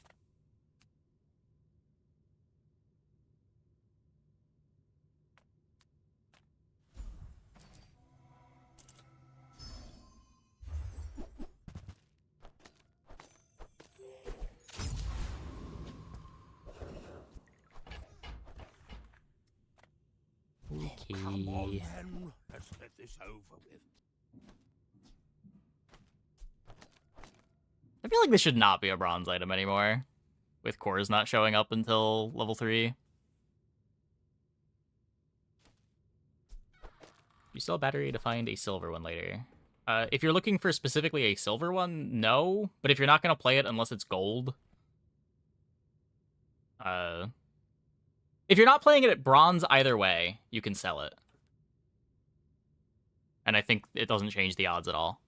Okay. Come on, then. Let's get this over with. I feel like this should not be a bronze item anymore, with cores not showing up until level 3. You sell a battery to find a silver one later. If you're looking for specifically a silver one, no. But if you're not going to play it unless it's gold... if you're not playing it at bronze either way, you can sell it. And I think it doesn't change the odds at all.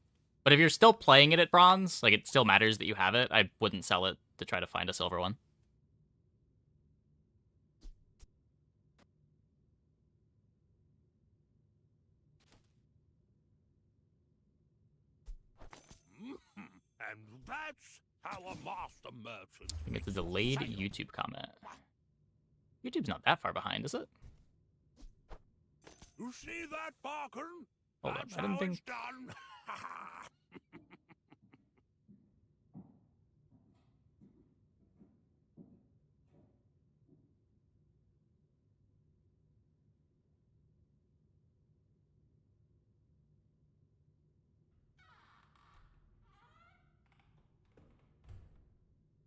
But if you're still playing it at bronze, like it still matters that you have it, I wouldn't sell it to try to find a silver one. And that's how a master merchant. I think it's a delayed YouTube comment. YouTube's not that far behind, is it? You see that, Parker? Hold on, That's I didn't how think... it's done.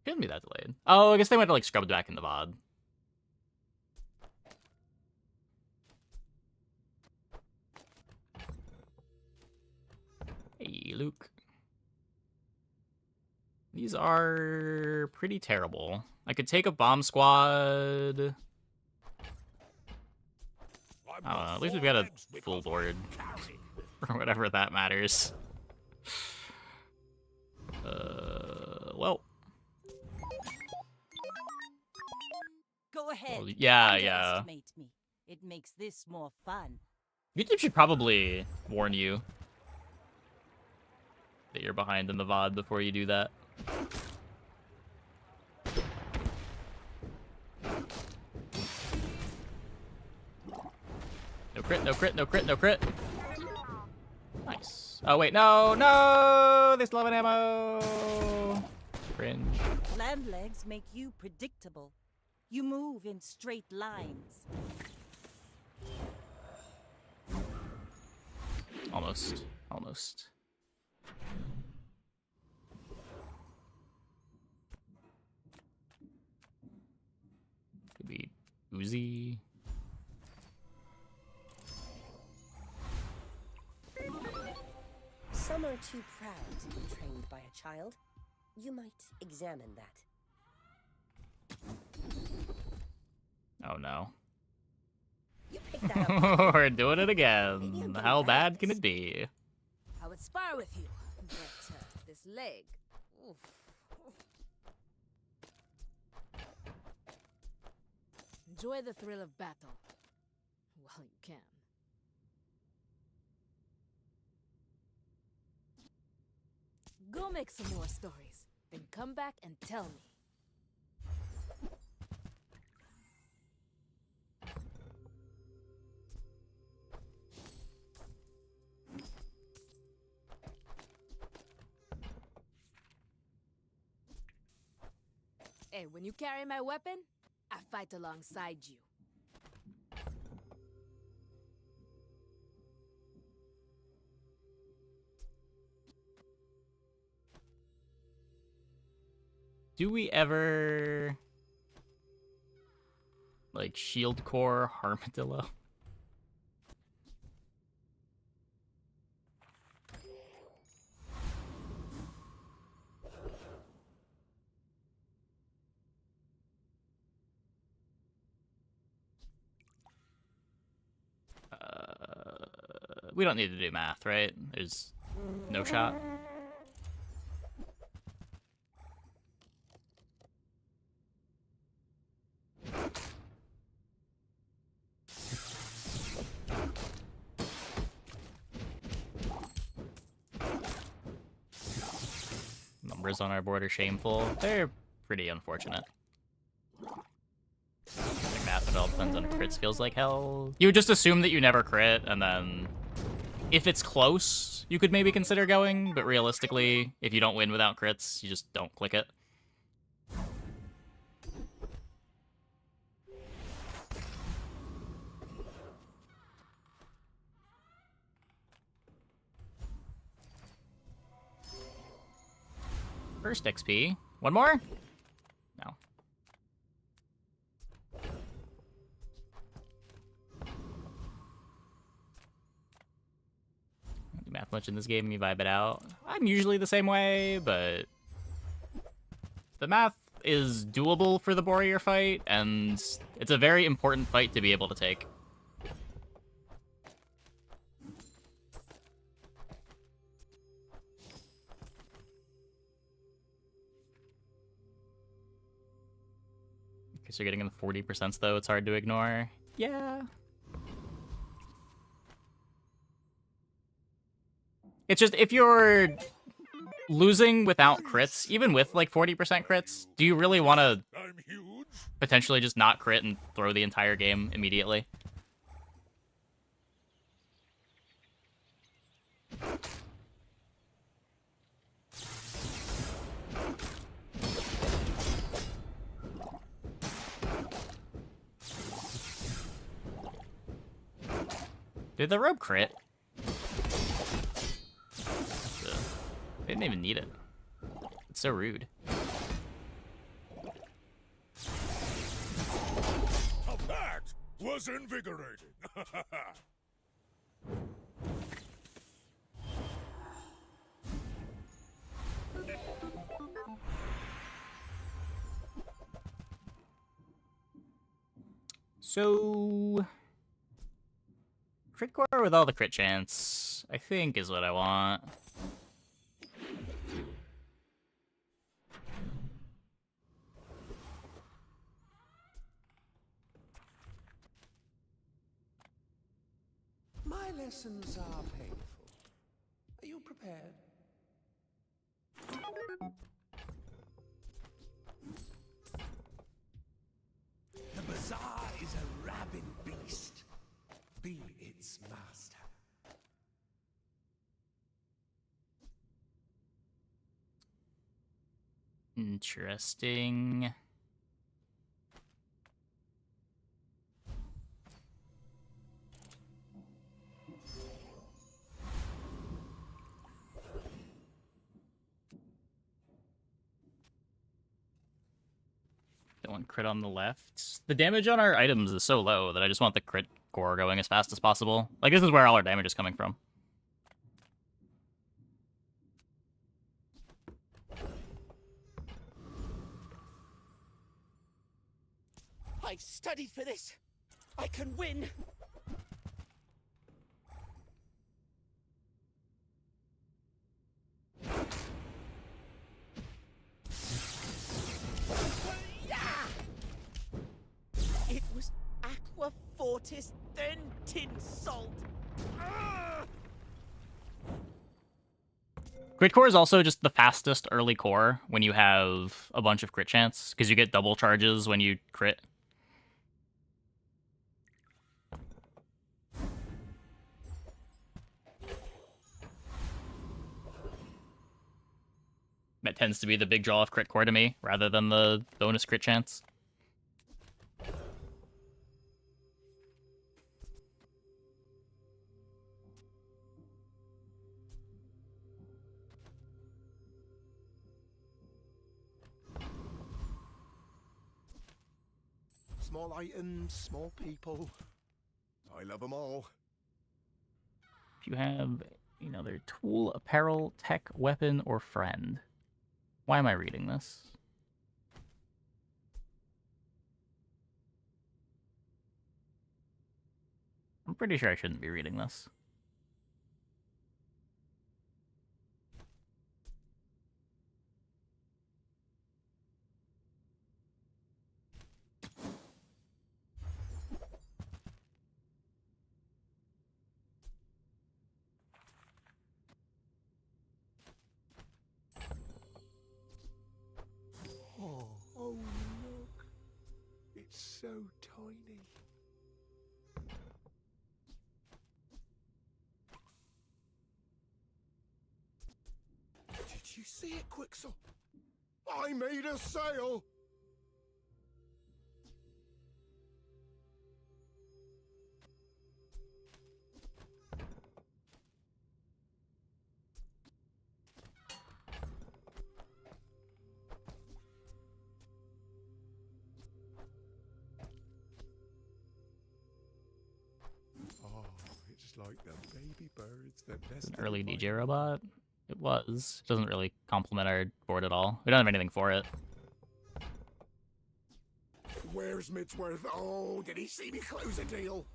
Shouldn't be that delayed. Oh, I guess they might have like scrubbed back in the VOD. Hey, Luke. These are pretty terrible. I could take a bomb squad. I don't know, at least we've got a full board. Or whatever that matters. Well. Go ahead. Well, yeah. Underestimate me. It makes this more fun. YouTube should probably warn you that you're behind in the VOD before you do that. No crit, no crit, no crit, no crit. Nice. Oh, wait, no, no! They still have an ammo! Cringe. Land legs make you predictable. You move in straight lines. Almost. Almost. Could be Uzi. Some are too proud to be trained by a child. You might examine that. Oh no. You picked that up. We're doing it again. How bad can it be? I would spar with you, but this leg. Oof. Enjoy the thrill of battle while you can. Go make some more stories, then come back and tell me. Hey, when you carry my weapon, I fight alongside you. Do we ever like shield core Armadillo? We don't need to do math, right? There's no shot. Numbers on our board are shameful. They're pretty unfortunate. Like math, it all depends on crits. Feels like hell. You would just assume that you never crit, and then if it's close, you could maybe consider going, but realistically, if you don't win without crits, you just don't click it. First XP. One more? No. Do math much in this game, you vibe it out. I'm usually the same way, but the math is doable for the Warrior fight, and it's a very important fight to be able to take. So you're getting in the 40% though, it's hard to ignore. Yeah. It's just, if you're losing without crits, even with like 40% crits, do you really want to potentially just not crit and throw the entire game immediately? Did the rope crit? They didn't even need it. It's so rude. Now that was invigorating. So crit core with all the crit chance, I think, is what I want. My lessons are painful. Are you prepared? The bazaar is a rabid beast. Be its master. Interesting. Going crit on the left. The damage on our items is so low that I just want the crit core going as fast as possible. Like, this is where all our damage is coming from. I've studied for this. I can win. It was Aqua Fortis, then Tin Salt. Crit core is also just the fastest early core when you have a bunch of crit chance, because you get double charges when you crit. That tends to be the big draw of crit core to me, rather than the bonus crit chance. Small items, small people. I love them all. If you have another tool, apparel, tech, weapon, or friend. Why am I reading this? I'm pretty sure I shouldn't be reading this. Oh, look. It's so tiny. Did you see it, Quixel? I made a sale! Oh, it's like the baby birds that It's nested an early in my DJ robot. It was. It doesn't really complement our board at all. We don't have anything for it. Where's Midsworth? Oh, did he see me close a deal?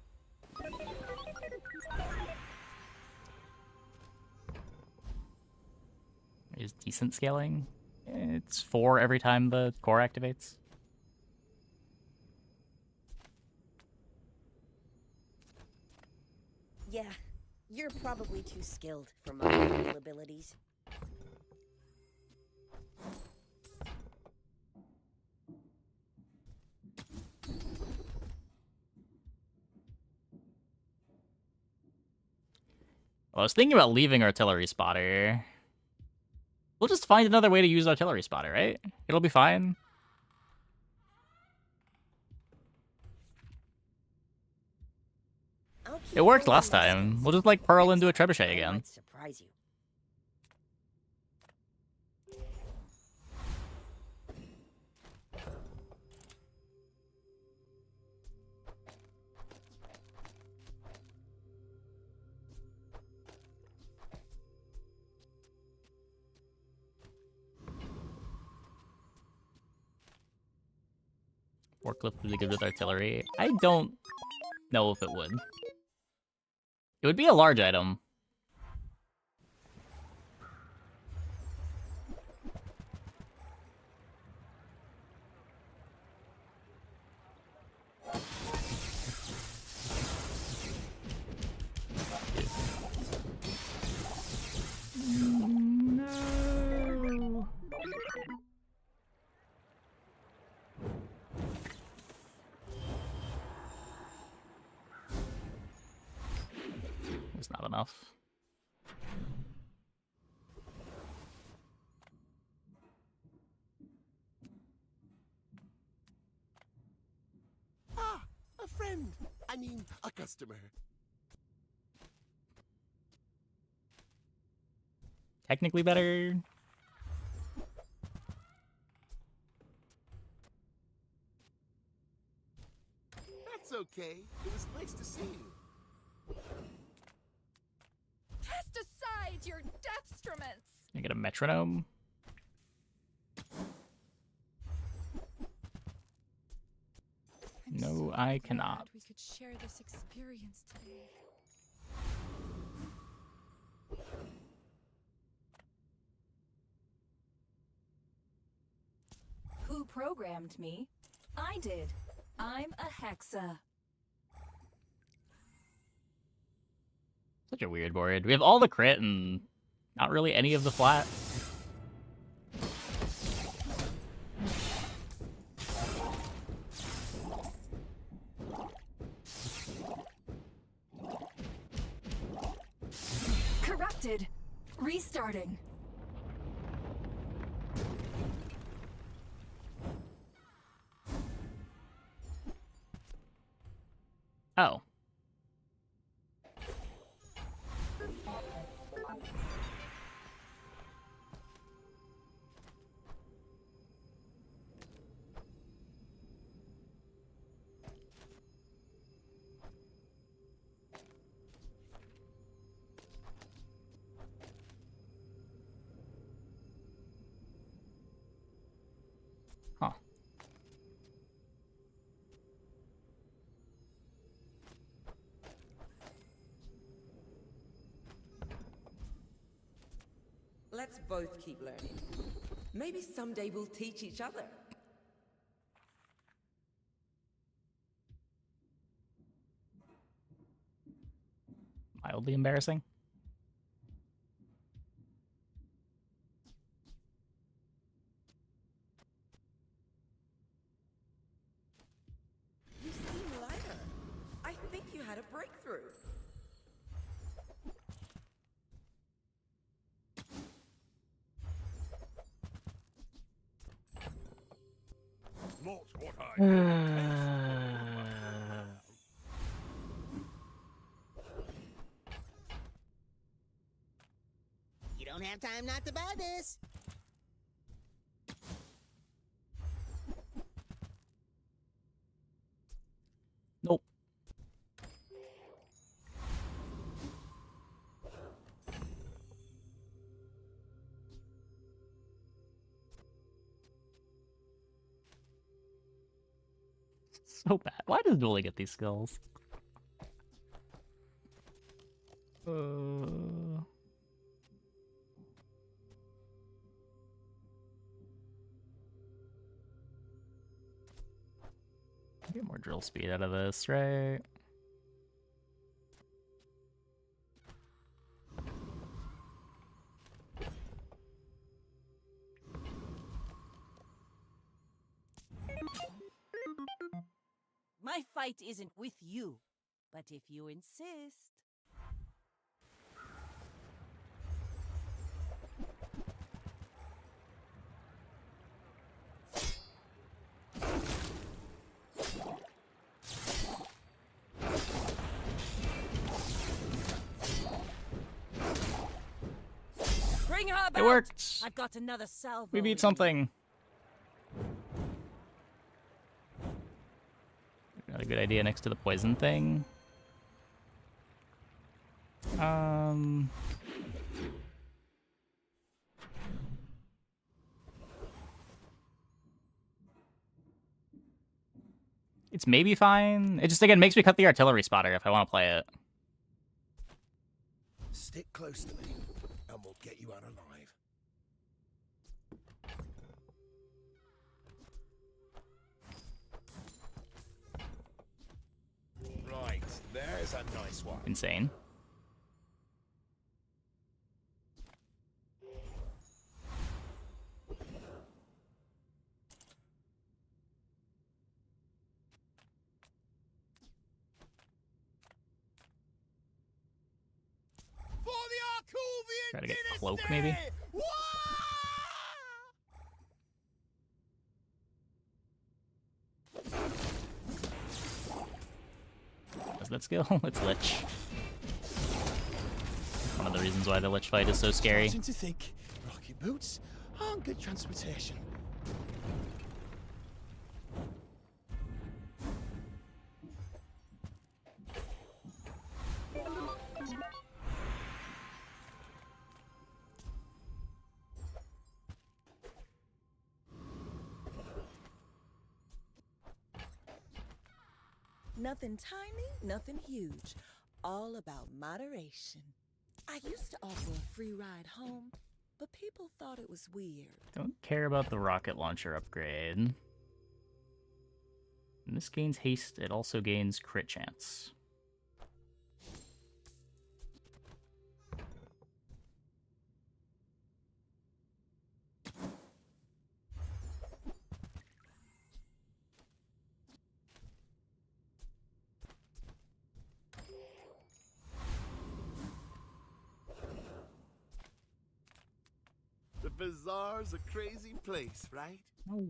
There's decent scaling. It's 4 every time the core activates. Yeah, you're probably too skilled for my level abilities. Well, I was thinking about leaving artillery spotter. We'll just find another way to use artillery spotter, right? It'll be fine. It worked last time. We'll just like pearl into a trebuchet again. Surprise you. Forklift would be good with artillery. I don't know if it would. It would be a large item. No. It's not enough. Ah, a friend. I mean, a customer. Technically better. That's okay. It was nice to see you. Cast aside your deathstruments. Can I get a metronome? No, I cannot. We could share this experience today. Who programmed me? I did. I'm a hexa. Such a weird board. We have all the crit and not really any of the flat. Corrupted. Restarting. Oh. Huh. Let's both keep learning. Maybe someday we'll teach each other. Mildly embarrassing. You seem lighter. I think you had a breakthrough. Not what I You don't have time not to buy this. Nope. So bad. Why does Dooley get these skills? Get more drill speed out of this, right? My fight isn't with you, but if you insist. Bring her back. It worked. I've got another salvo. We beat something. Not a good idea next to the poison thing. It's maybe fine. It just, again, makes me cut the artillery spotter if I want to play it. Stick close to me, and we'll get you out alive. Right, there's a nice one. Insane. Try to get cloak, maybe. What's that skill? It's Lich. One of the reasons why the Lich fight is so scary. Starting to think rocket boots aren't good transportation. Nothing tiny, nothing huge. All about moderation. I used to offer a free ride home, but people thought it was weird. Don't care about the rocket launcher upgrade. And this gains haste, it also gains crit chance. The bazaar's a crazy place, right? Oh.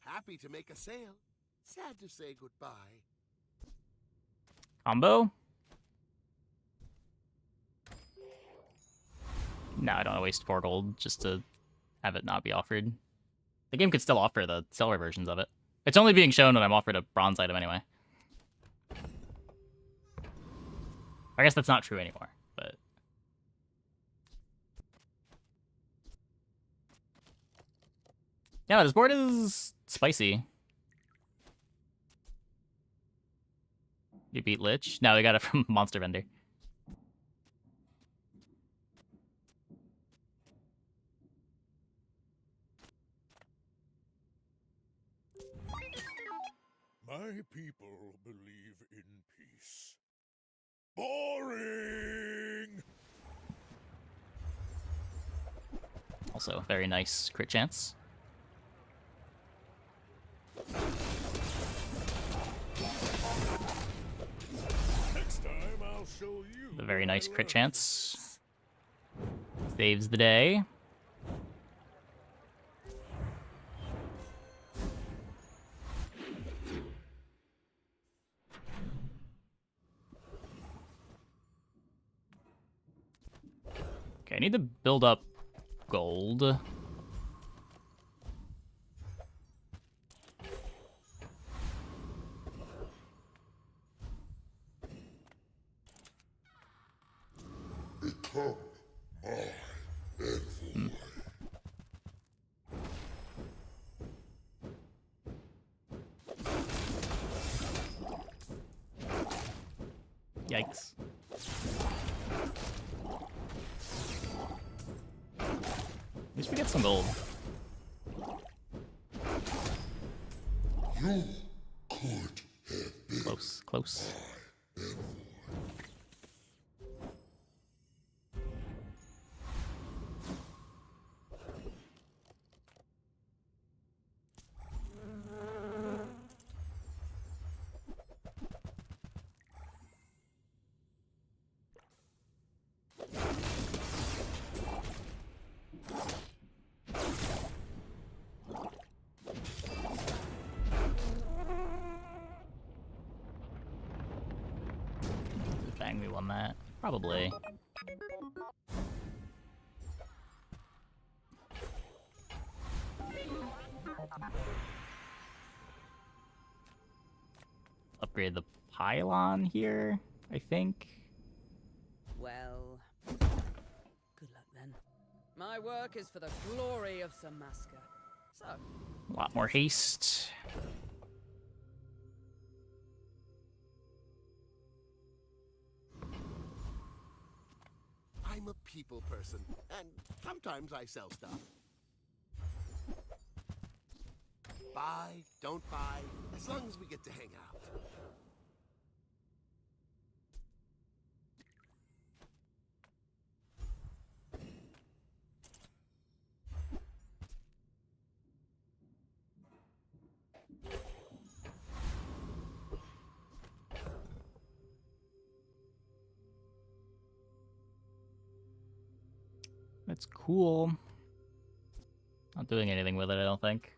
Happy to make a sale. Sad to say goodbye. Combo? No, I don't want to waste 4 gold just to have it not be offered. The game could still offer the silver versions of it. It's only being shown when I'm offered a bronze item anyway. I guess that's not true anymore, but... Yeah, this board is spicy. You beat Lich? No, we got it from Monster Vendor. My people believe in peace. Boring! Also, very nice crit chance. Next time I'll show you. A very nice crit chance. Saves the day. Okay, I need to build up gold. Become my envoy. Yikes. At least we get some gold. You could have been close, close. Bang, we won that. Probably. Upgrade the pylon here, I think. Well, good luck then. My work is for the glory of Samaska. So, A lot more haste. I'm a people person, and sometimes I sell stuff. Buy, don't buy, as long as we get to hang out. That's cool. Not doing anything with it, I don't think.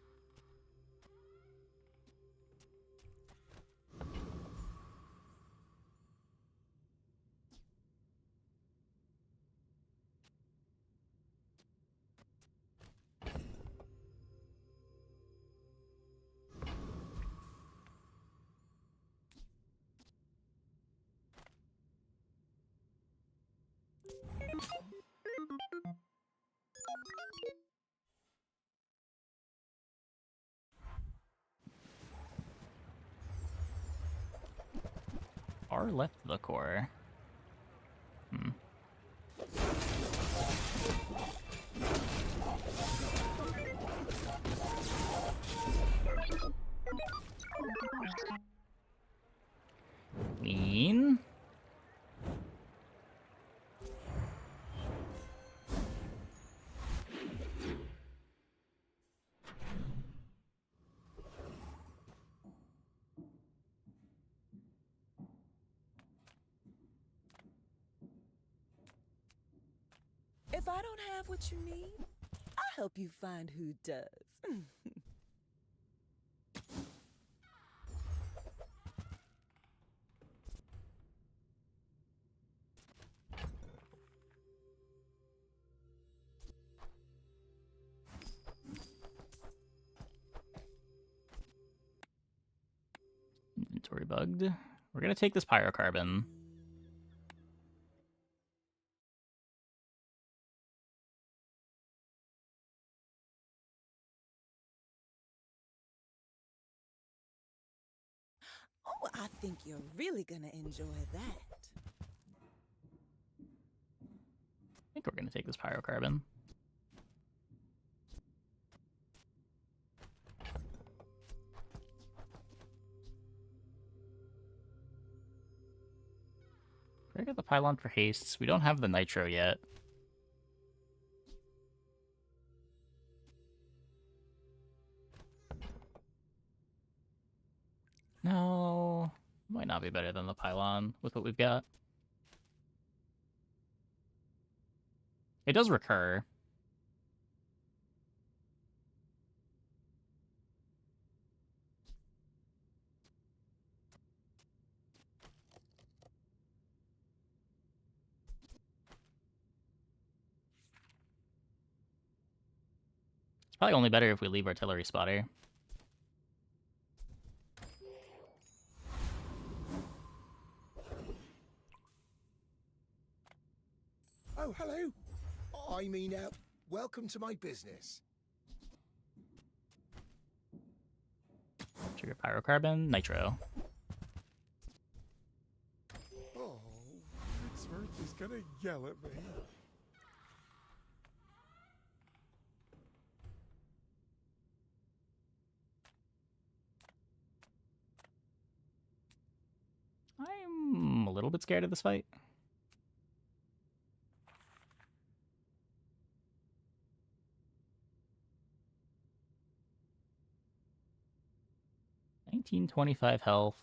Far left of the core. Clean. If I don't have what you need, I'll help you find who does. Inventory bugged. We're gonna take this pyrocarbon. Oh, I think you're really gonna enjoy that. I think we're gonna take this pyrocarbon. We're gonna get the pylon for hastes. We don't have the nitro yet. No, might not be better than the pylon with what we've got. It does recur. It's probably only better if we leave artillery spotter. Oh, hello. I mean, welcome to my business. Trigger pyrocarbon, nitro. Oh, Smurf is gonna yell at me. I'm a little bit scared of this fight. $19.25 health.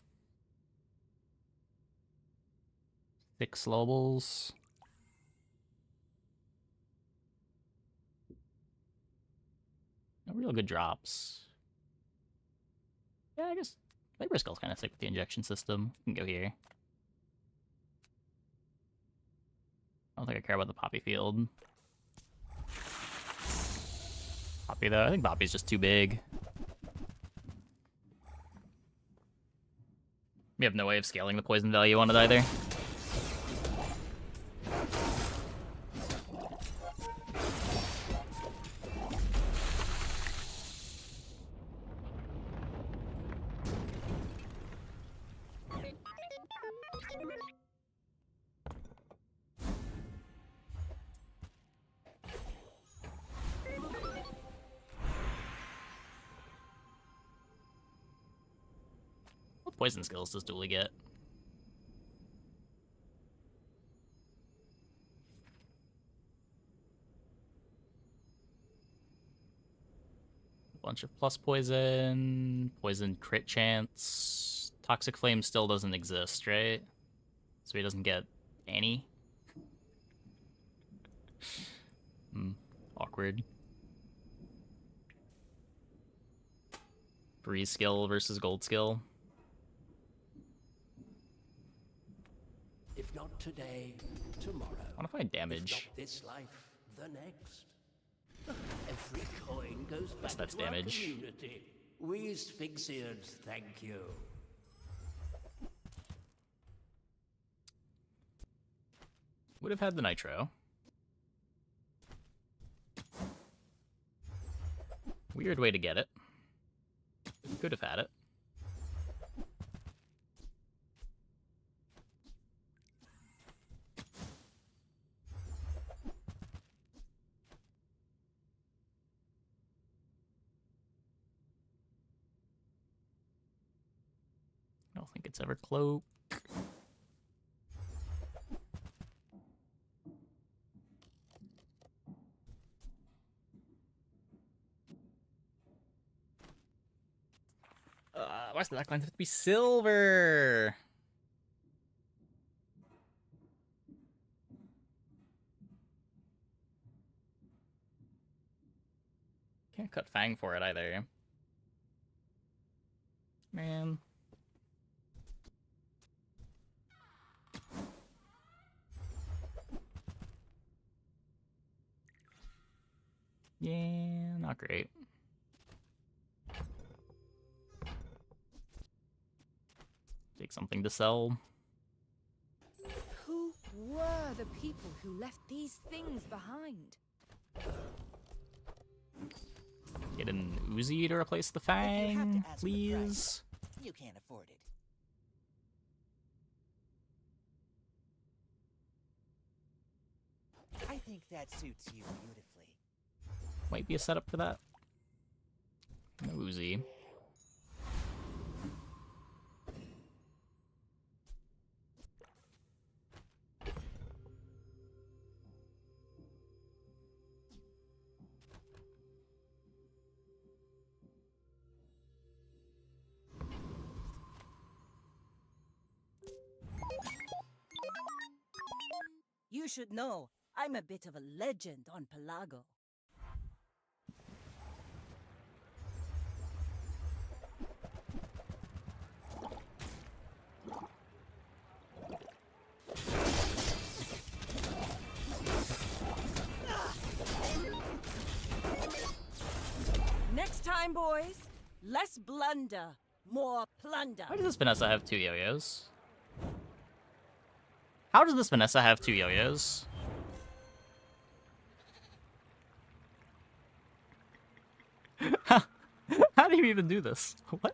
6 slowables. No real good drops. Yeah, I guess Labor Skull's kind of sick with the injection system. We can go here. I don't think I care about the Poppy field. Poppy, though. I think Poppy's just too big. We have no way of scaling the poison value on it either. What poison skills does Dooley get? Bunch of plus poison, poison crit chance. Toxic Flame still doesn't exist, right? So he doesn't get any. Awkward. Free skill versus gold skill. If not today, tomorrow. I want to find damage. If not this life, the next. Every coin goes Guess back that's to damage. our community. We Sphinxians thank you. Would have had the nitro. Weird way to get it. Could have had it. I don't think it's ever cloak. Why does the backline have to be silver? Can't cut Fang for it either. Man. Yeah, not great. Take something to sell. Who were the people who left these things behind? Get an Uzi to replace the Fang, please. You can't afford it. I think that suits you beautifully. Might be a setup for that. No Uzi. You should know, I'm a bit of a legend on Pelago. Next time, boys, less blunder, more plunder. Why does this Vanessa have 2 yo-yos? How does this Vanessa have 2 yo-yos? How do you even do this? What?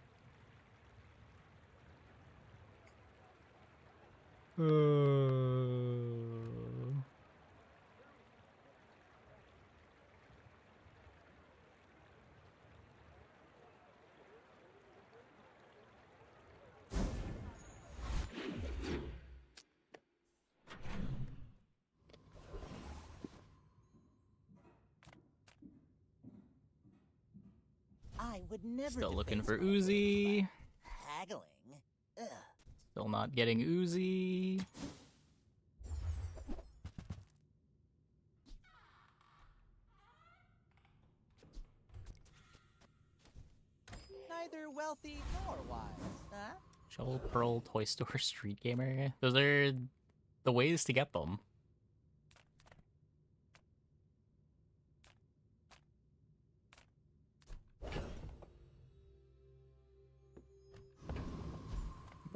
I would never. Still looking defend for my lady Uzi. by haggling. Ugh. Still not getting Uzi. Neither wealthy nor wise, huh? Shovel Pearl Toy Store Street Gamer. Those are the ways to get them.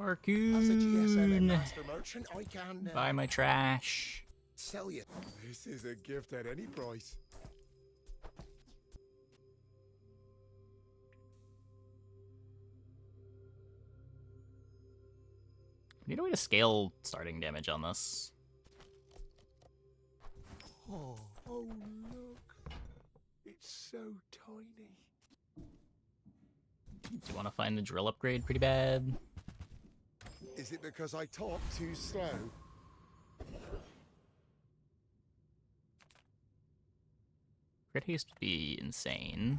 As a GSM and Barcoon. master merchant, I can Buy my trash. sell you. This is a gift at any price. Need a way to scale starting damage on this. Oh, look. It's so tiny. Do you want to find the drill upgrade pretty bad? Is it because I talk too slow? Crit haste would be insane.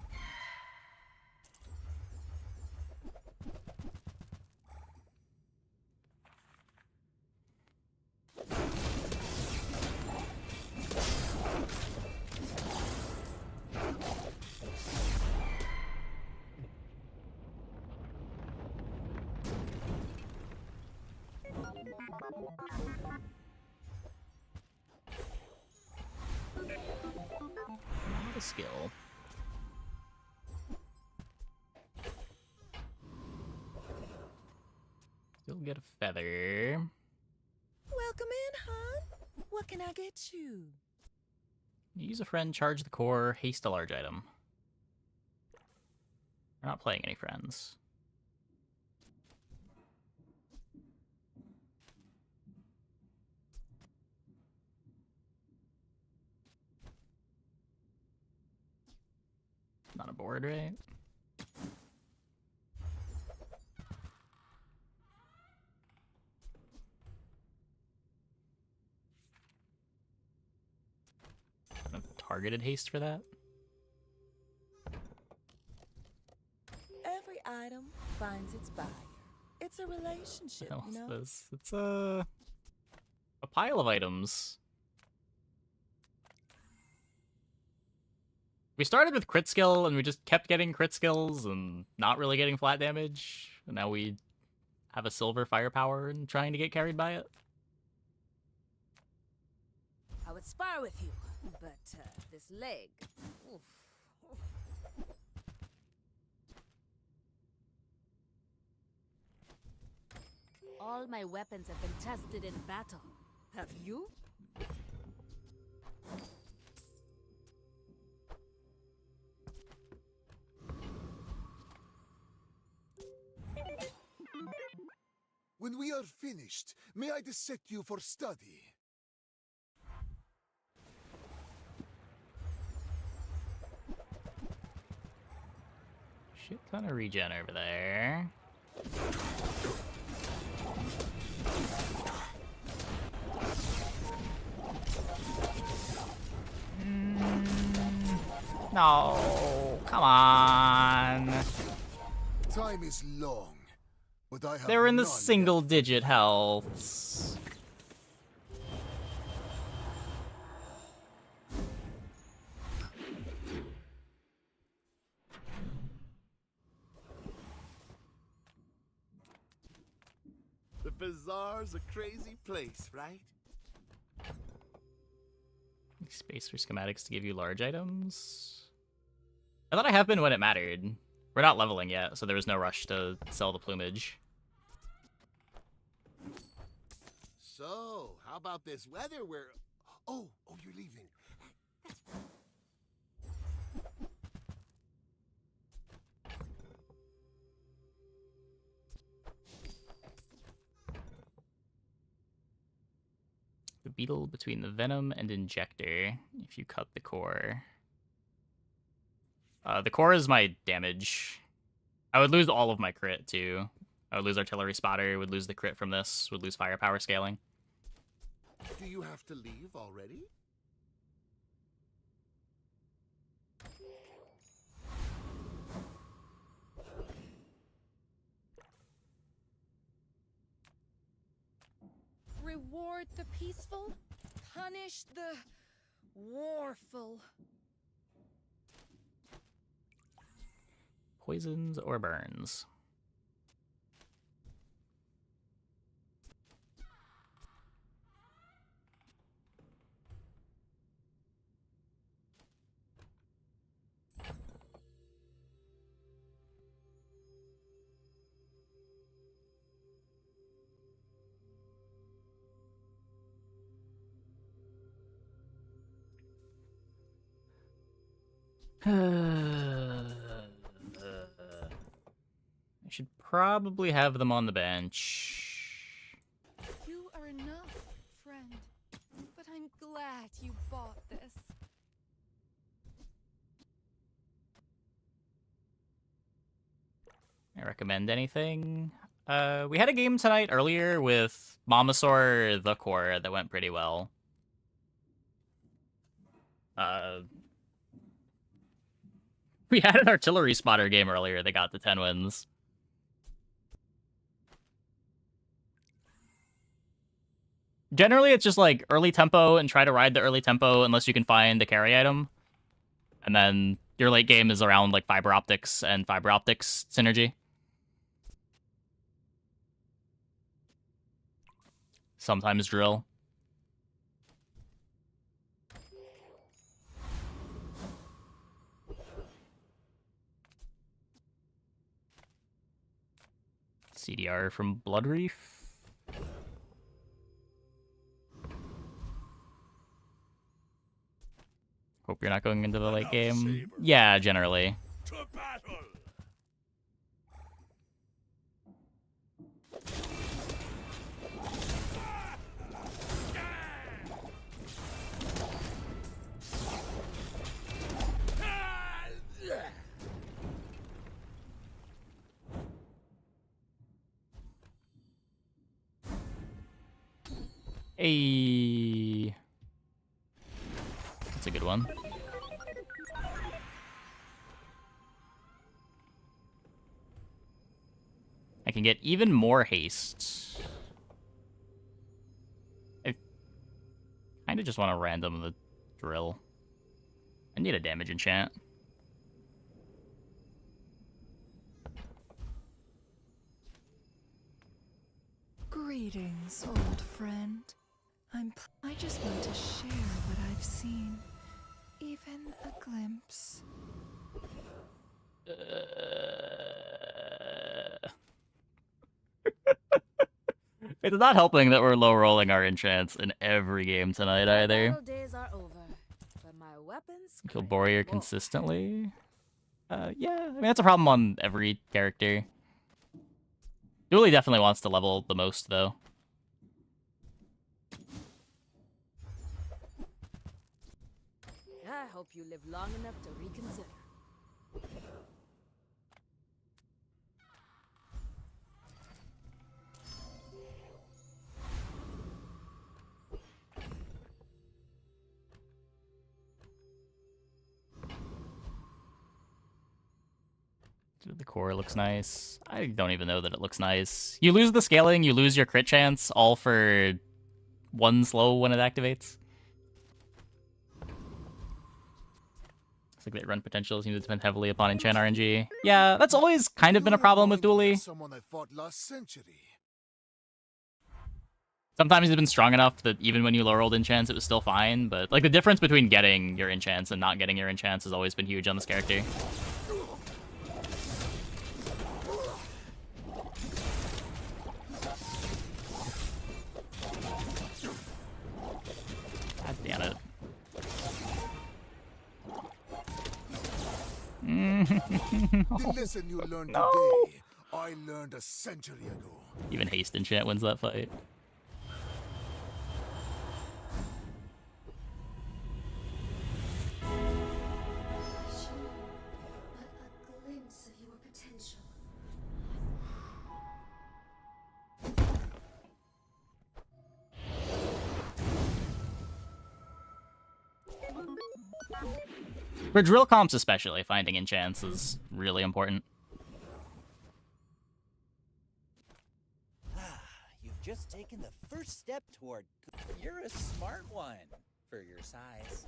Not a skill. Still get a feather. Welcome in, hon. What can I get you? Use a friend, charge the core, haste a large item. We're not playing any friends. Not a board, right? Targeted haste for that? Every item finds its buyer. It's a relationship, What you else know? is this? It's a pile of items. We started with crit skill and we just kept getting crit skills and not really getting flat damage. And now we have a silver firepower and trying to get carried by it. I would spar with you, but this leg. Oof. All my weapons have been tested in battle. Have you? When we are finished, may I dissect you for study? Shit ton of regen over there. No, come on. Time is long, but I have They're in the none single-digit healths. The bazaar's a crazy place, right? Space for schematics to give you large items. I thought I have been when it mattered. We're not leveling yet, so there was no rush to sell the plumage. So, how about this weather where... Oh, you're leaving. The beetle between the venom and injector, if you cut the core. The core is my damage. I would lose all of my crit, too. I would lose artillery spotter, would lose the crit from this, would lose firepower scaling. Do you have to leave already? Reward the peaceful, punish the warful. Poisons or burns. I should probably have them on the bench. You are enough, friend. But I'm glad you bought this. I recommend anything. We had a game tonight earlier with Mamasaur the core that went pretty well. We had an artillery spotter game earlier that got the 10 wins. Generally, it's just like early tempo and try to ride the early tempo unless you can find a carry item. And then your late game is around like fiber optics and fiber optics synergy. sometimes drill. CDR from Blood Reef. Hope you're not going into the late game. Yeah, generally. To battle! Hey, that's a good one. I can get even more haste. I kind of just want to random the drill. I need a damage enchant. Greetings, old friend. I just want to share what I've seen. Even a glimpse. It's not helping that we're low rolling our enchants in every game tonight either. Battle days are over, but my weapons Kill crave Warrior more. consistently. Yeah, I mean that's a problem on every character. Dooley definitely wants to level the most though. I hope you live long enough to reconsider. The core looks nice. I don't even know that it looks nice. You lose the scaling, you lose your crit chance, all for one slow when it activates. Looks like the run potential seems to depend heavily upon enchant RNG. Yeah, that's always kind of been a problem with Dooley. Someone I fought last century. Sometimes he's been strong enough that even when you low rolled enchants, it was still fine. But like the difference between getting your enchants and not getting your enchants has always been huge on this character. God damn it. The lesson you learned today, I learned a century ago. Even haste enchant wins that fight. But a glimpse of your potential. For drill comps especially, finding enchants is really important. You've just taken the first step toward... You're a smart one for your size.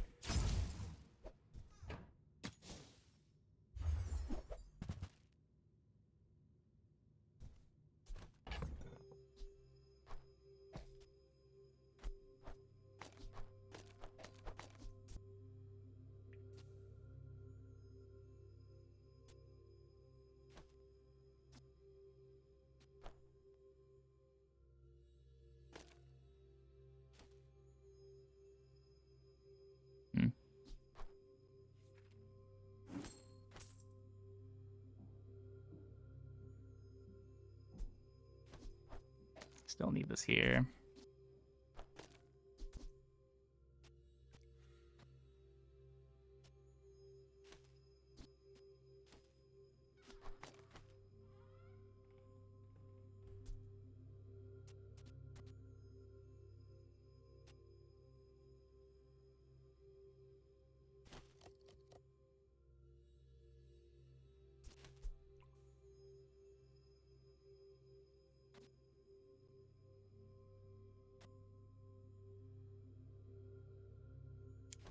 Still need this here.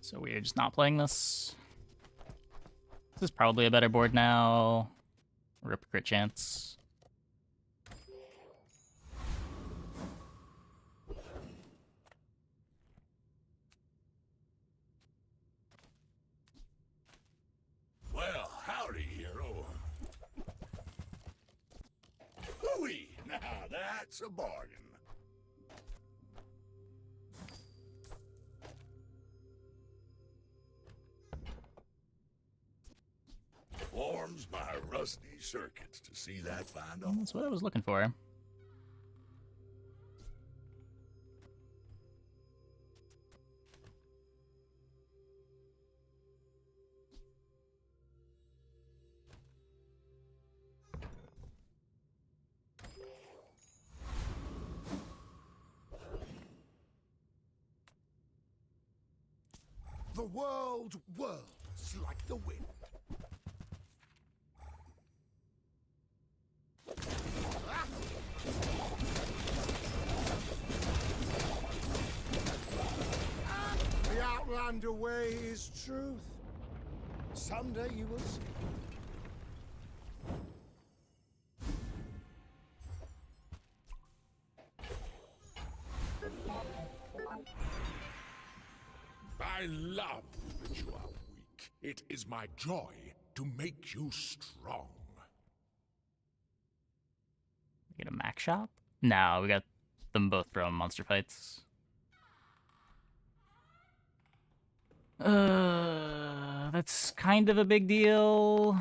So we're just not playing this. This is probably a better board now. Rip crit chance. Now that's a bargain. Warms my rusty circuits to see that find out. That's what I was looking for. The world whirls like the wind. The Outlander way is truth. Someday you will see. I love that you are weak. It is my joy to make you strong. Get a Mac shop? No, we got them both from Monster Fights. That's kind of a big deal.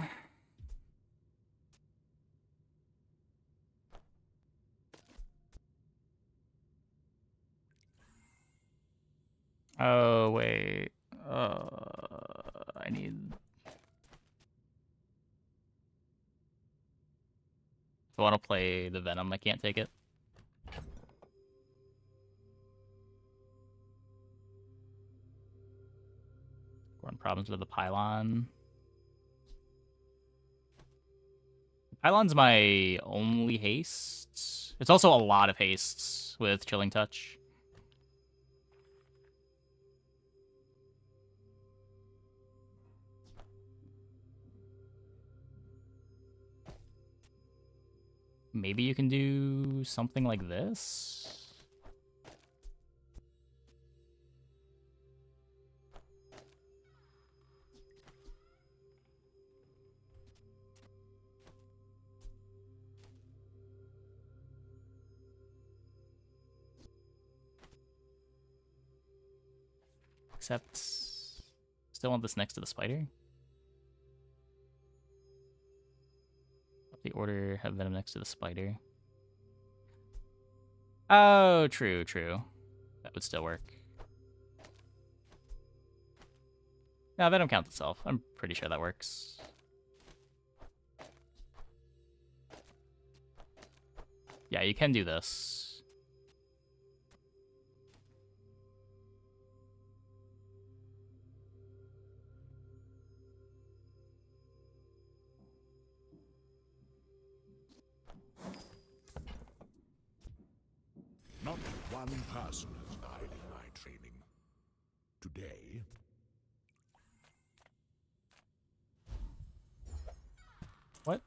Oh, wait. I need... If I want to play the Venom, I can't take it. Run problems with the Pylon. Pylon's my only haste. It's also a lot of hastes with Chilling Touch. Maybe you can do something like this? Except, still want this next to the spider? The order have Venom next to the spider. Oh, true, true. That would still work. No, Venom counts itself. I'm pretty sure that works. Yeah, you can do this. Not one person has died in my training. Today, What?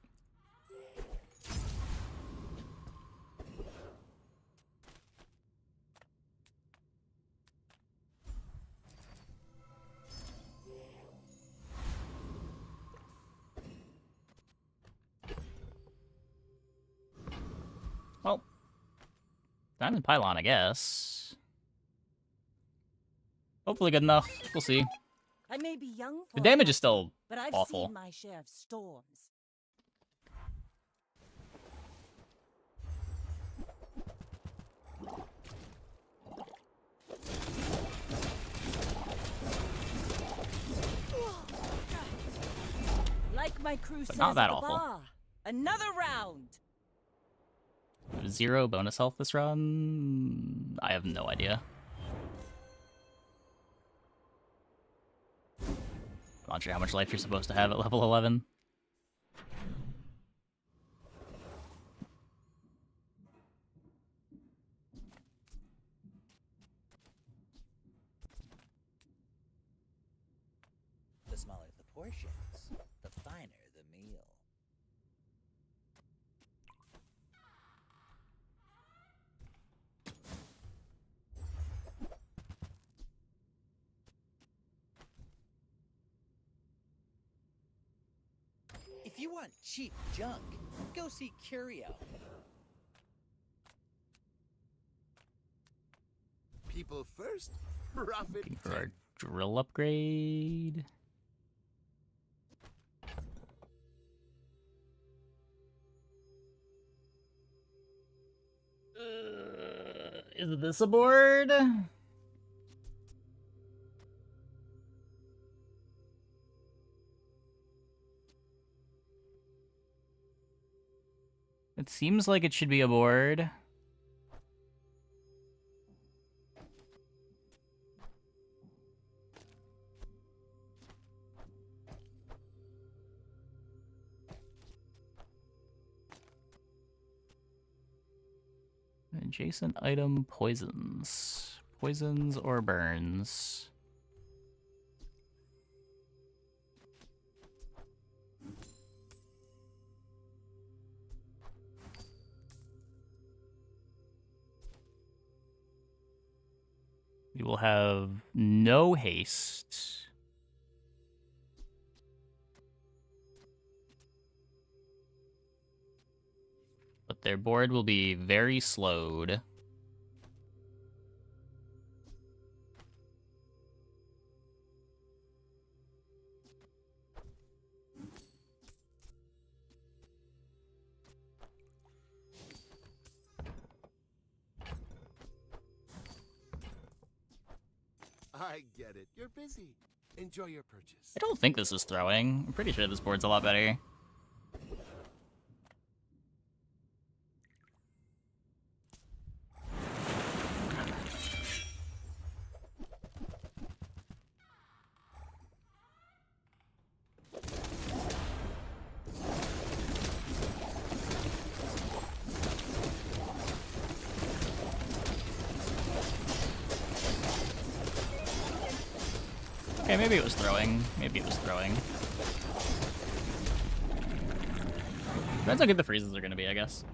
Well, Diamond Pylon, I guess. Hopefully good enough. We'll see. I may be young for The damage that, is still but I've awful. seen my share of storms. Like my crew But says not that at the awful. bar. Another round. 0 bonus health this run? I have no idea. I'm not sure how much life you're supposed to have at level 11. The smaller the portions, the finer the meal. If you want cheap junk, go see Curio. people first, profit Looking for our 10. drill upgrade. Is this a board? It seems like it should be a board. Adjacent item poisons. Poisons or burns. We will have no haste. But their board will be very slowed. I get it. You're busy. Enjoy your purchase. I don't think this is throwing. I'm pretty sure this board's a lot better. Okay, maybe it was throwing. Maybe it was throwing. Depends how good the freezes are gonna be, I guess.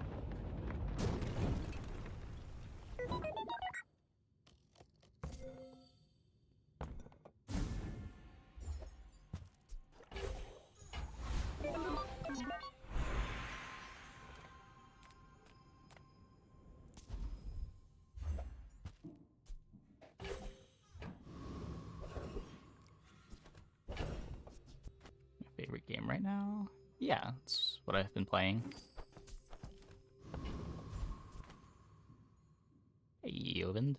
Favorite game right now? Yeah, it's what I've been playing. Hey, Ovind.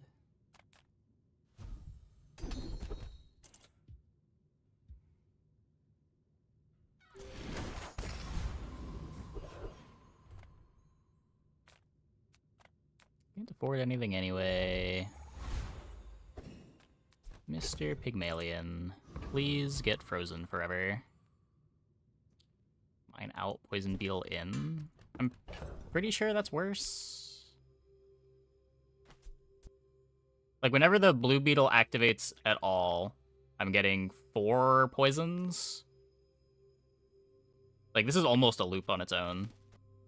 Can't afford anything anyway. Mr. Pygmalion, please get frozen forever. Mine out, poison beetle in. I'm pretty sure that's worse. Like, whenever the blue beetle activates at all, I'm getting 4 poisons. Like, this is almost a loop on its own.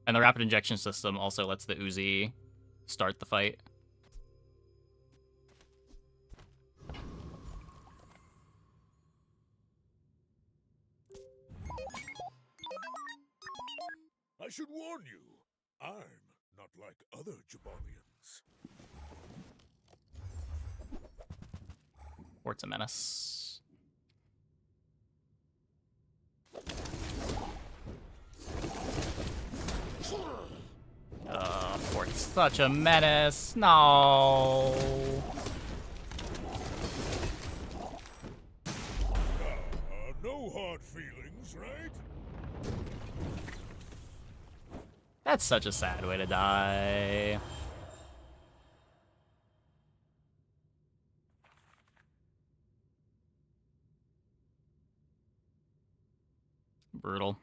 And the rapid injection system also lets the Uzi start the fight. I should warn you, I'm not like other Jabalians. Fort's a menace. Fort's such a menace. No. No hard feelings, right? That's such a sad way to die. Brutal.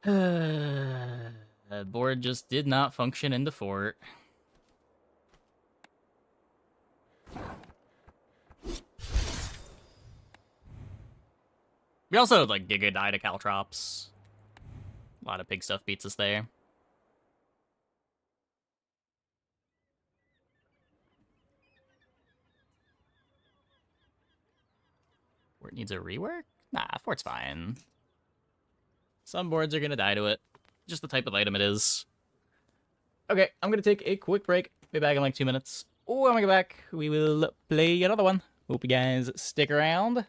The board just did not function in the fort. We also like Giga die to Caltrops. A lot of pig stuff beats us there. Fort needs a rework? Nah, fort's fine. Some boards are gonna die to it. Just the type of item it is. Okay, I'm gonna take a quick break. Be back in like 2 minutes. Oh, when we get back, we will play another one. Hope you guys stick around.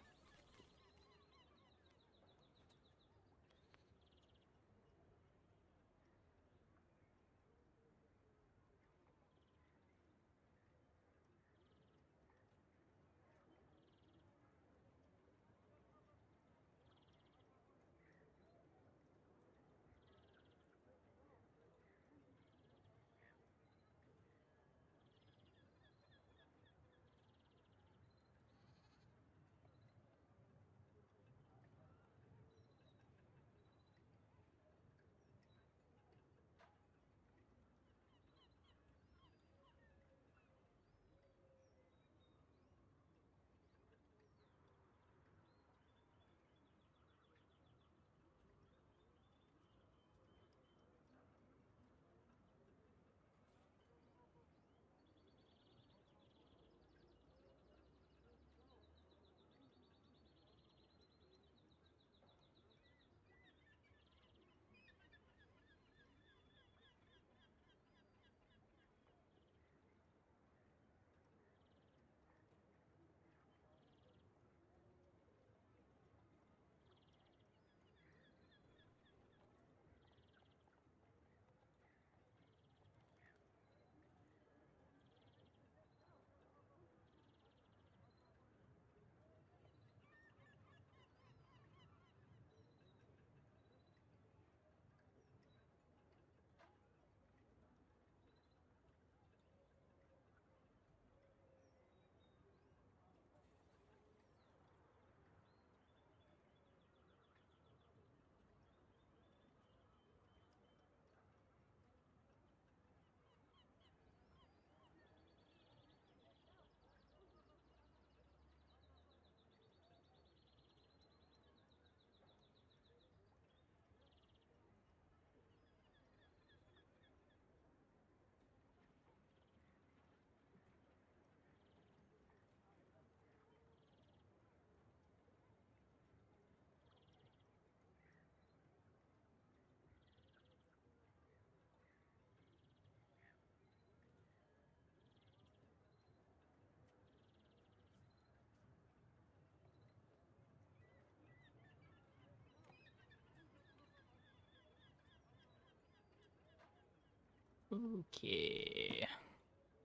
Okay.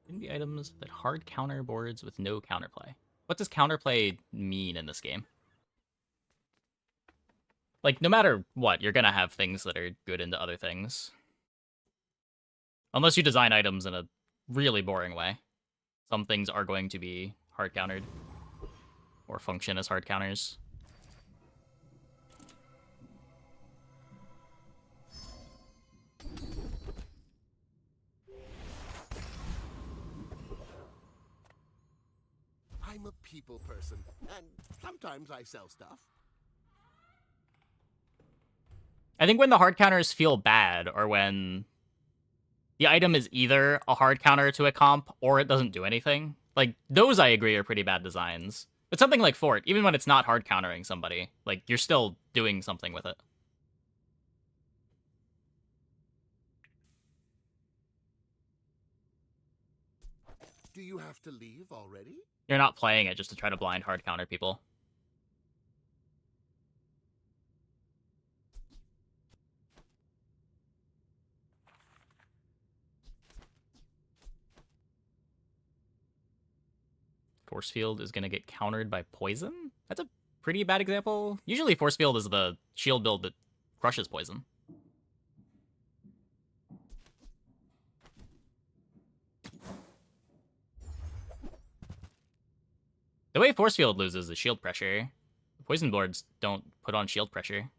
Envy items that hard counter boards with no counterplay. What does counterplay mean in this game? Like, no matter what, you're gonna have things that are good into other things. Unless you design items in a really boring way. Some things are going to be hard countered. Or function as hard counters. I'm a people person, and sometimes I sell stuff. I think when the hard counters feel bad, or when the item is either a hard counter to a comp, or it doesn't do anything, like, those I agree are pretty bad designs. But something like Fort, even when it's not hard countering somebody, like, you're still doing something with it. Do you have to leave already? You're not playing it just to try to blind hard counter people. Force Field is going to get countered by Poison? That's a pretty bad example. Usually Force Field is the shield build that crushes Poison. The way Force Field loses is shield pressure. Poison boards don't put on shield pressure.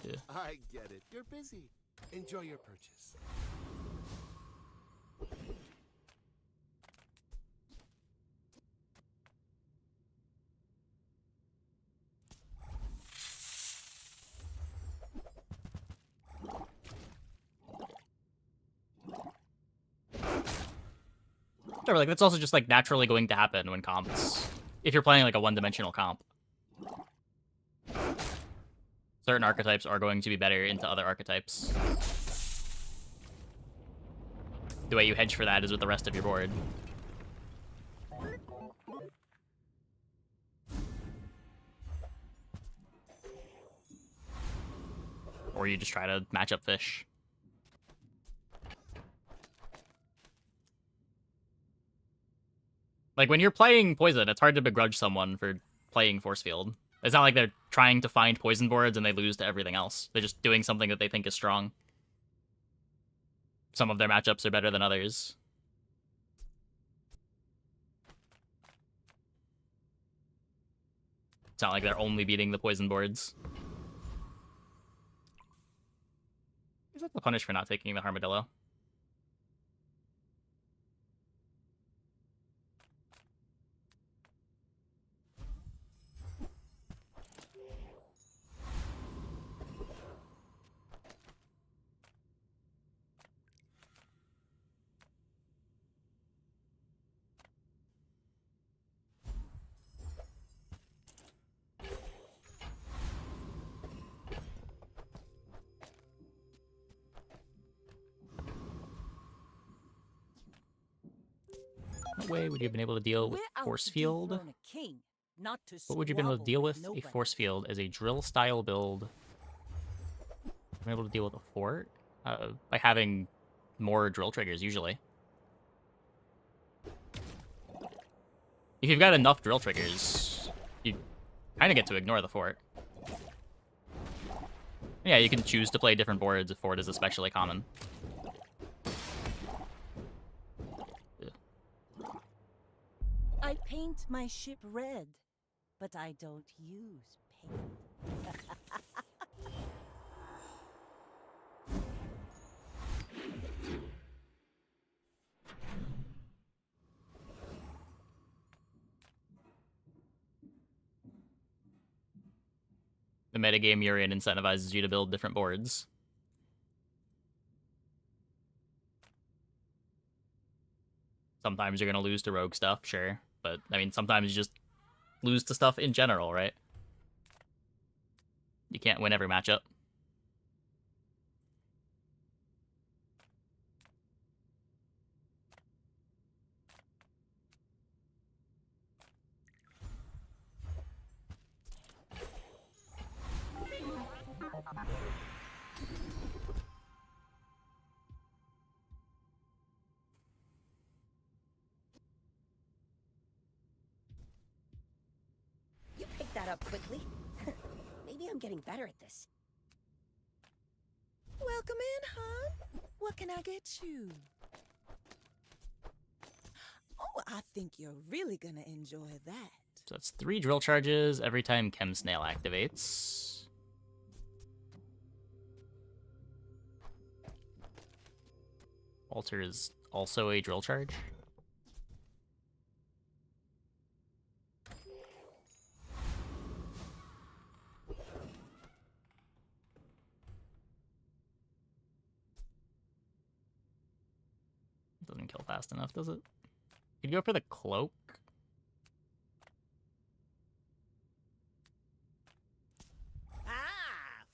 Yeah. I get it. You're busy. Enjoy your purchase. Or like that's also just like naturally going to happen when comps. If you're playing like a one-dimensional comp. Certain archetypes are going to be better into other archetypes. The way you hedge for that is with the rest of your board. Or you just try to match up fish. Like, when you're playing Poison, it's hard to begrudge someone for playing Force Field. It's not like they're trying to find Poison boards and they lose to everything else. They're just doing something that they think is strong. Some of their matchups are better than others. It's not like they're only beating the Poison boards. Is that the punish for not taking the Armadillo? What way would you have been able to deal with Force Field? King, not to What would you have been able to deal with nobody. a Force Field as a drill-style build? I'm able to deal with a fort? By having more drill triggers, usually. If you've got enough drill triggers, you kind of get to ignore the fort. Yeah, you can choose to play different boards if fort is especially common. I paint my ship red, but I don't use paint. The metagame you're in incentivizes you to build different boards. Sometimes you're going to lose to rogue stuff, sure. But, I mean, sometimes you just lose to stuff in general, right? You can't win every matchup. You picked that up quickly. Maybe I'm getting better at this. Welcome in, hon. What can I get you? Oh, I think you're really gonna enjoy that. So that's 3 drill charges every time Chem Snail activates. Alter is also a drill charge. Doesn't kill fast enough, does it? Could you go for the cloak?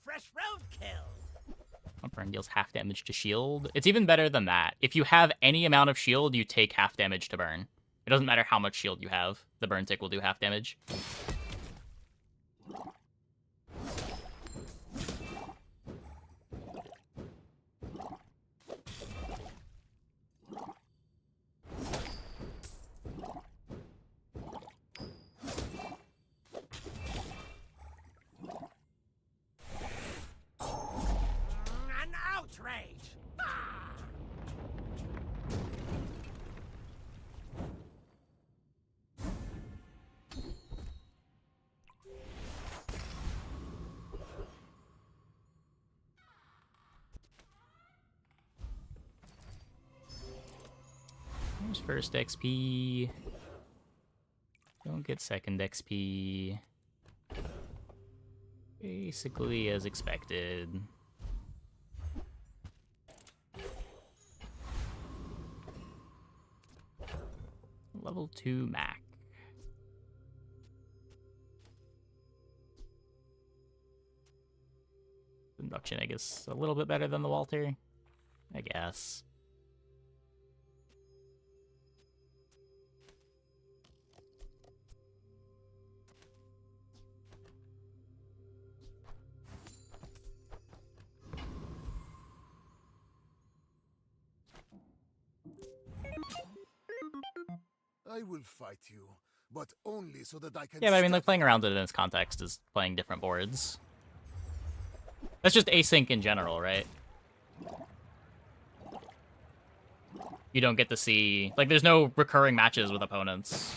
Fresh roadkill. Burn deals half damage to shield. It's even better than that. If you have any amount of shield, you take half damage to burn. It doesn't matter how much shield you have. The burn tick will do half damage. An outrage. Here's first XP. Don't get second XP. Basically as expected. Level 2 Mac. Induction egg is a little bit better than the Walter, I guess. I will fight you, but only so that I can. Yeah, but I mean, like, playing around it in its context is playing different boards. That's just async in general, right? You don't get to see... Like, there's no recurring matches with opponents.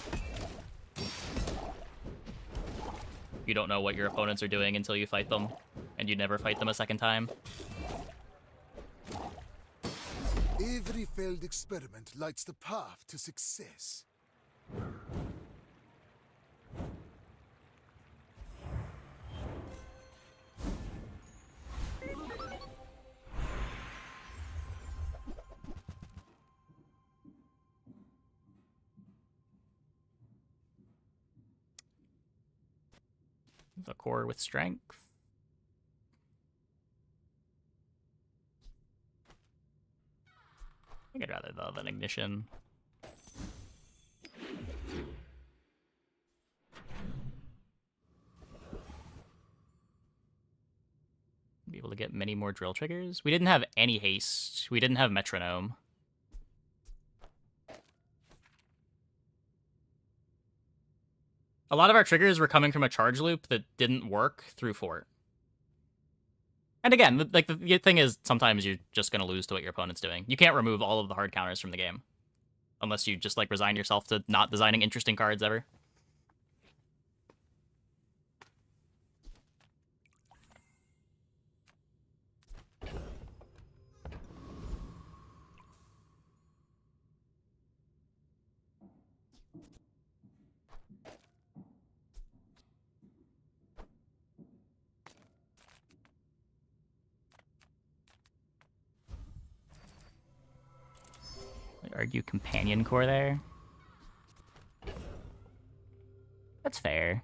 You don't know what your opponents are doing until you fight them, and you never fight them a second time. Every failed experiment lights the path to success. The core with strength. I think I'd rather love an ignition. Be able to get many more drill triggers. We didn't have any haste. We didn't have metronome. A lot of our triggers were coming from a charge loop that didn't work through fort. And again, like, the thing is, sometimes you're just going to lose to what your opponent's doing. You can't remove all of the hard counters from the game. Unless you just, like, resign yourself to not designing interesting cards ever. Argue companion core there. That's fair.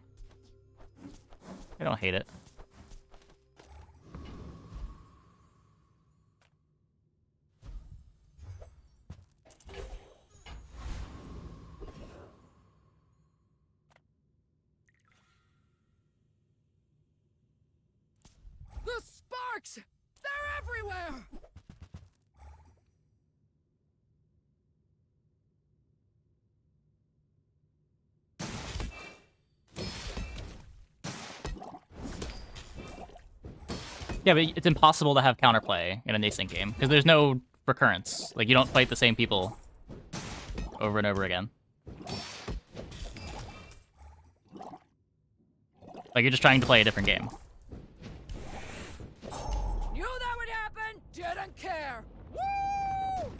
I don't hate it. The sparks! They're everywhere! Yeah, but it's impossible to have counterplay in an async game, because there's no recurrence. Like, you don't fight the same people over and over again. Like, you're just trying to play a different game. Knew that would happen! Didn't care! Woo!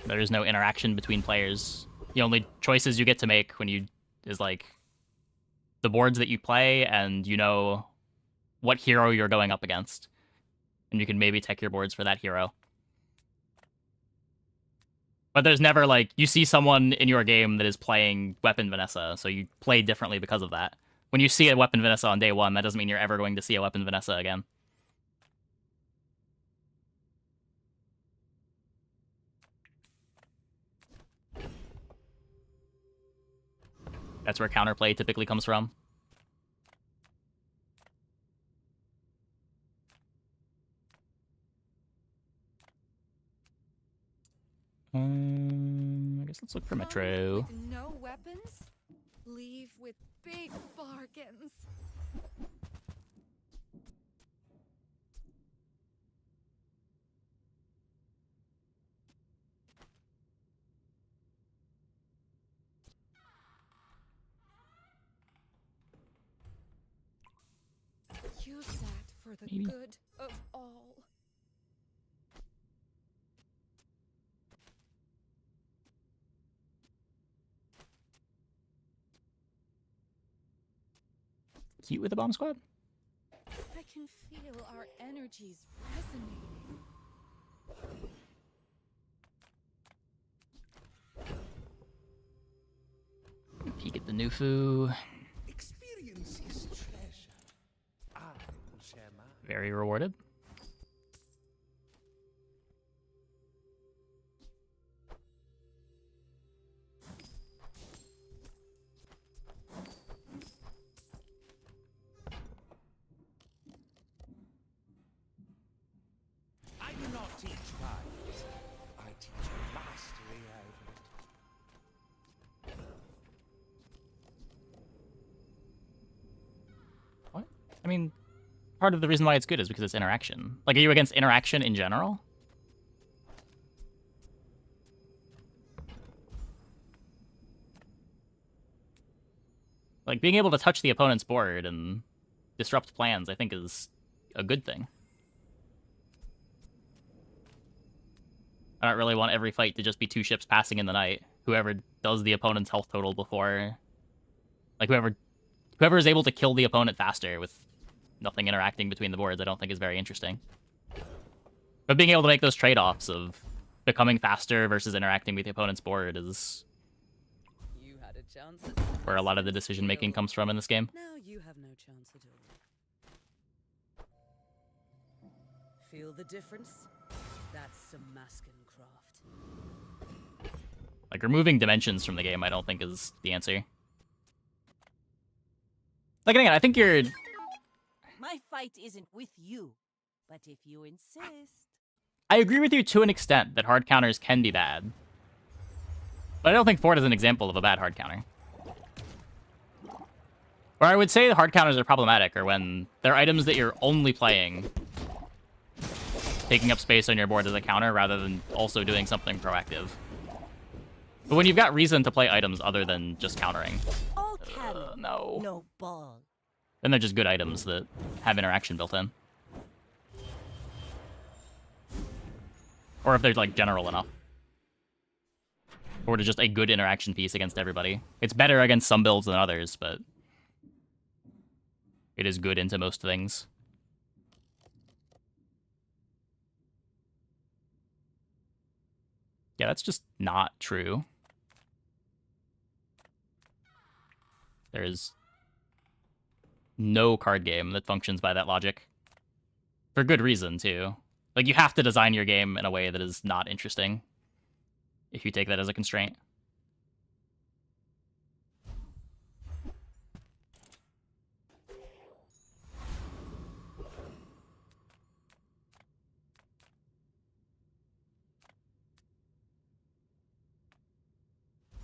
There is no interaction between players. The only choices you get to make when you is like the boards that you play, and you know what hero you're going up against, and you can maybe tech your boards for that hero. But there's never, like, you see someone in your game that is playing Weapon Vanessa, so you play differently because of that. When you see a Weapon Vanessa on day one, that doesn't mean you're ever going to see a Weapon Vanessa again. That's where counterplay typically comes from. I guess let's look for Metro. With no weapons, leave with big bargains. Use that for the Maybe. good of all. Cute with the bomb squad? I can feel our energies resonating. Nufu. Experience is treasure. I will share mine. Very rewarded. I do not teach violence. I teach mastery over it. What? I mean, part of the reason why it's good is because it's interaction. Like, are you against interaction in general? Like, being able to touch the opponent's board and disrupt plans, I think, is a good thing. I don't really want every fight to just be 2 ships passing in the night. Whoever does the opponent's health total before... Like, whoever is able to kill the opponent faster with nothing interacting between the boards, I don't think is very interesting. But being able to make those trade-offs of becoming faster versus interacting with the opponent's board is You had a chance at where a lot of the decision-making comes from in this game. Now you have no chance at all. Feel the difference? That's some masking craft. Like, removing dimensions from the game I don't think is the answer. Like, again, I think you're... My fight isn't with you, but if you insist... I agree with you to an extent that hard counters can be bad. But I don't think Fort is an example of a bad hard counter. Where I would say the hard counters are problematic are when they're items that you're only playing, taking up space on your board as a counter rather than also doing something proactive. But when you've got reason to play items other than just countering, no. No ball. Then they're just good items that have interaction built in. Or if they're, like, general enough. Or to just a good interaction piece against everybody. It's better against some builds than others, but it is good into most things. Yeah, that's just not true. There is no card game that functions by that logic. For good reason, too. Like, you have to design your game in a way that is not interesting if you take that as a constraint.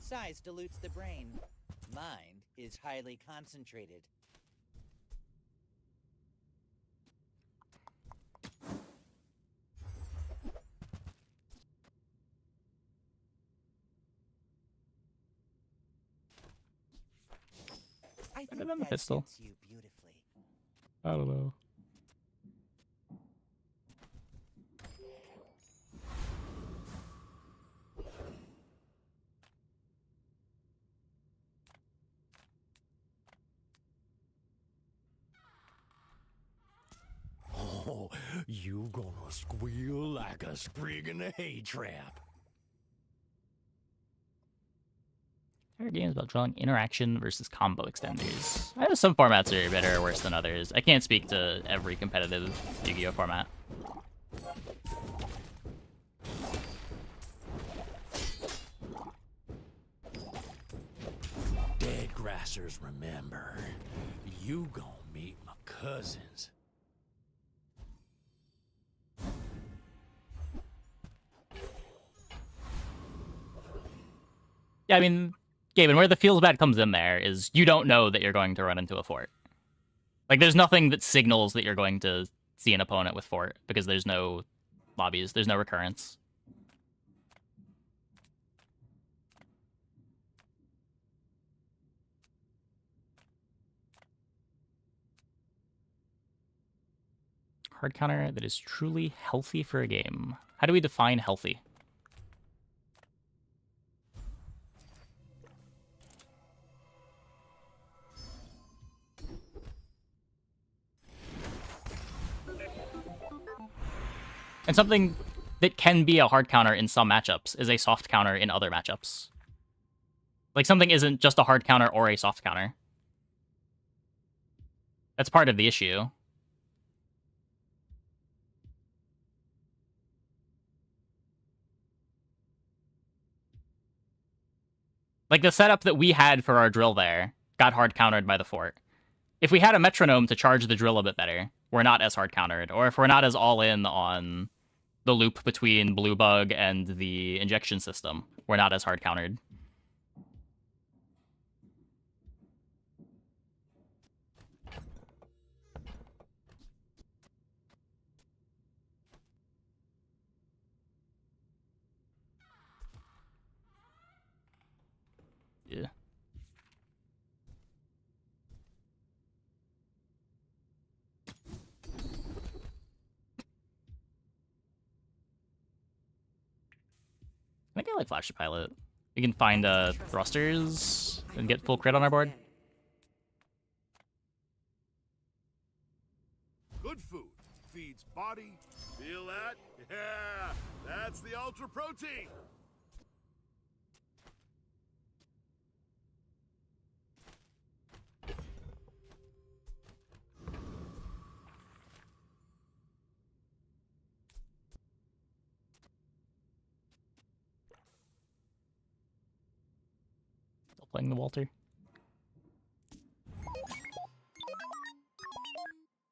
Size dilutes the brain. Mind is highly concentrated. I think than the that pistol. suits you beautifully. I don't know. Oh, you gonna squeal like a sprig in a hay trap. There are games about drawing interaction versus combo extenders. I know some formats are better or worse than others. I can't speak to every competitive Yu-Gi-Oh format. Dead grassers remember, you gonna meet my cousins. Yeah, I mean, Gabe, and where the feels bad comes in there is you don't know that you're going to run into a fort. Like, there's nothing that signals that you're going to see an opponent with fort, because there's no lobbies, there's no recurrence. Hard counter that is truly healthy for a game. How do we define healthy? And something that can be a hard counter in some matchups is a soft counter in other matchups. Like, something isn't just a hard counter or a soft counter. That's part of the issue. Like, the setup that we had for our drill there got hard countered by the fort. If we had a metronome to charge the drill a bit better, we're not as hard countered. Or if we're not as all in on the loop between Blue Bug and the injection system, we're not as hard countered. Yeah. I think I like Flash the Pilot. We can find thrusters and get full crit on our board. Good food feeds body. Feel that? Yeah, that's the ultra protein. Still playing the Walter.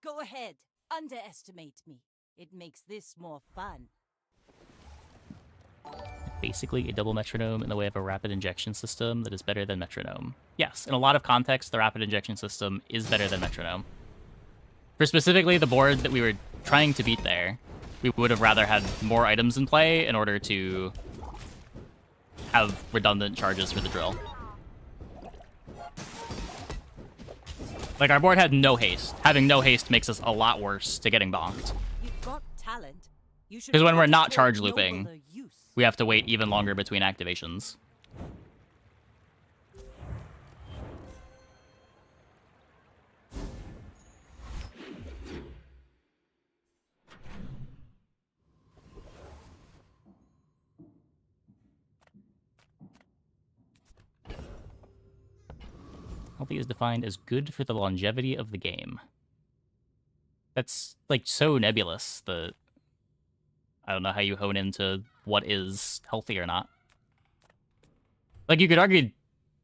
Go ahead. Underestimate me. It makes this more fun. Basically a double metronome in the way of a rapid injection system that is better than metronome. Yes, in a lot of contexts, the rapid injection system is better than metronome. For specifically the board that we were trying to beat there, we would have rather had more items in play in order to have redundant charges for the drill. Like, our board had no haste. Having no haste makes us a lot worse to getting bonked. You've got talent. You should Because when we're not put charge nobler looping, use. we have to wait even longer between activations. Healthy is defined as good for the longevity of the game. That's, like, so nebulous that I don't know how you hone into what is healthy or not. Like, you could argue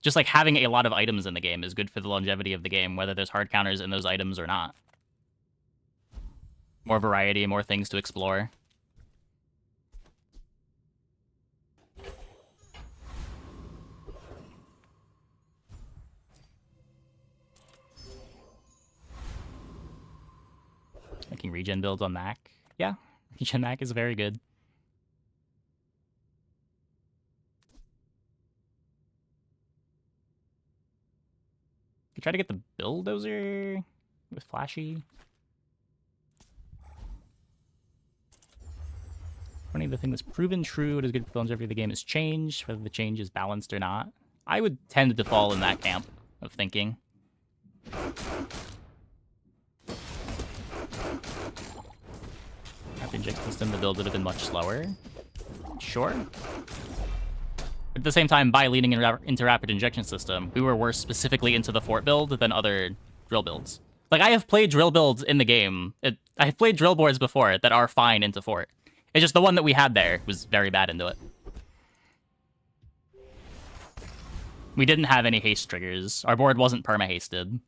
just, like, having a lot of items in the game is good for the longevity of the game, whether there's hard counters in those items or not. More variety, more things to explore. Making regen builds on Mac. Yeah, regen Mac is very good. Could try to get the bulldozer with Flashy. Funny, the thing that's proven true, what is good for the longevity of the game is change, whether the change is balanced or not. I would tend to fall in that camp of thinking. Rapid inject system, the build would have been much slower. Sure. But at the same time, by leaning into rapid injection system, we were worse specifically into the fort build than other drill builds. Like, I have played drill builds in the game. I have played drill boards before that are fine into fort. It's just the one that we had there was very bad into it. We didn't have any haste triggers. Our board wasn't perma-hasted.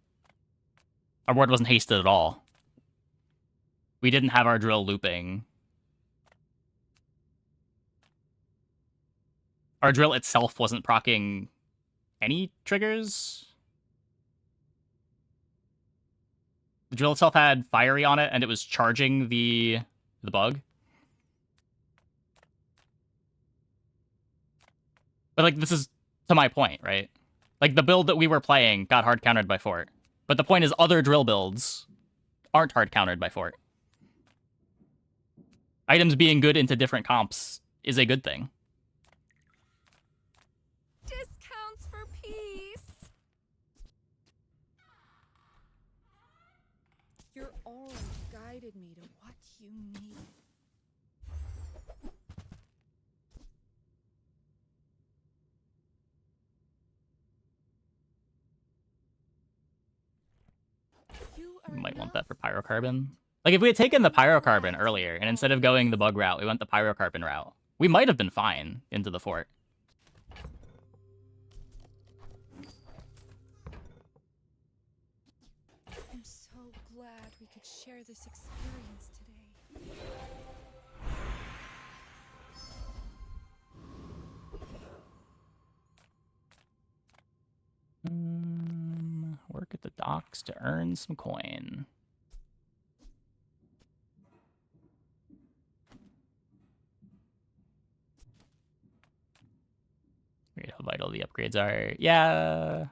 Our board wasn't hasted at all. We didn't have our drill looping. Our drill itself wasn't proccing any triggers. The drill itself had fiery on it, and it was charging the bug. But, like, this is to my point, right? Like, the build that we were playing got hard countered by fort. But the point is other drill builds aren't hard countered by fort. Items being good into different comps is a good thing. Discounts for peace. Your aura guided me to what you need. Might want that for pyrocarbon. Like, if we had taken the pyrocarbon earlier, and instead of going the bug route, we went the pyrocarbon route, we might have been fine into the fort. I'm so glad we could share this experience today. Work at the docks to earn some coin. Weird how vital the upgrades are. Yeah.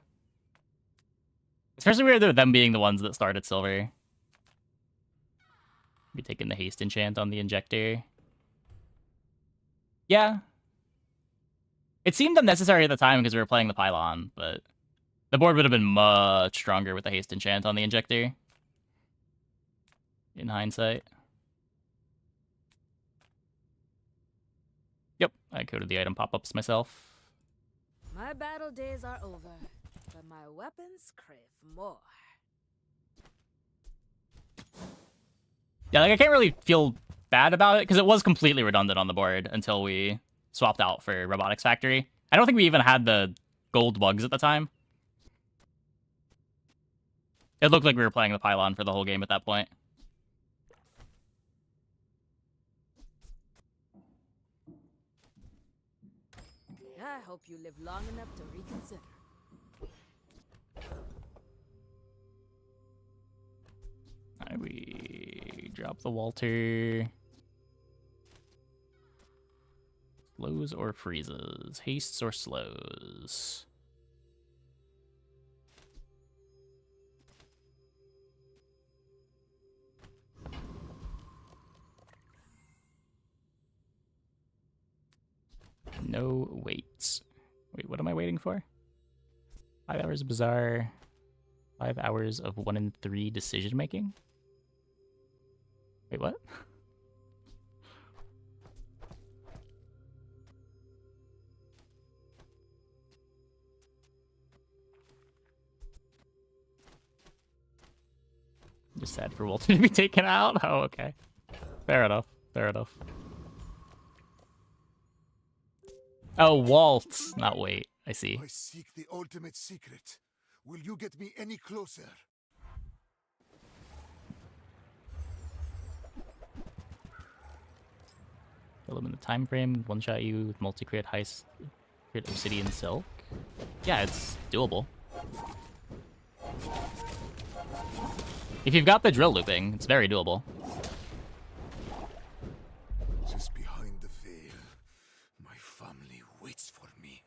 Especially weird with them being the ones that started silver. Be taking the haste enchant on the injector. Yeah. It seemed unnecessary at the time because we were playing the pylon, but the board would have been much stronger with the haste enchant on the injector. In hindsight. Yep, I coded the item pop-ups myself. My battle days are over, but my weapons crave more. Yeah, like I can't really feel bad about it because it was completely redundant on the board until we swapped out for Robotics Factory. I don't think we even had the gold bugs at the time. It looked like we were playing the pylon for the whole game at that point. I hope you live long enough to reconsider. Alright, we drop the Walter. Slows or freezes? Hastes or slows? No waits. Wait, what am I waiting for? 5 hours of bazaar. 5 hours of 1 in 3 decision making? Wait, what? Just sad for Walter to be taken out? Oh, okay. Fair enough. Fair enough. Oh, Walt, not wait. I see. I seek the ultimate secret. Will you get me any closer? Kill him in the time frame. One shot you with multi-crit heist, crit obsidian silk. Yeah, it's doable. If you've got the drill looping, it's very doable. Just behind the veil, my family waits for me.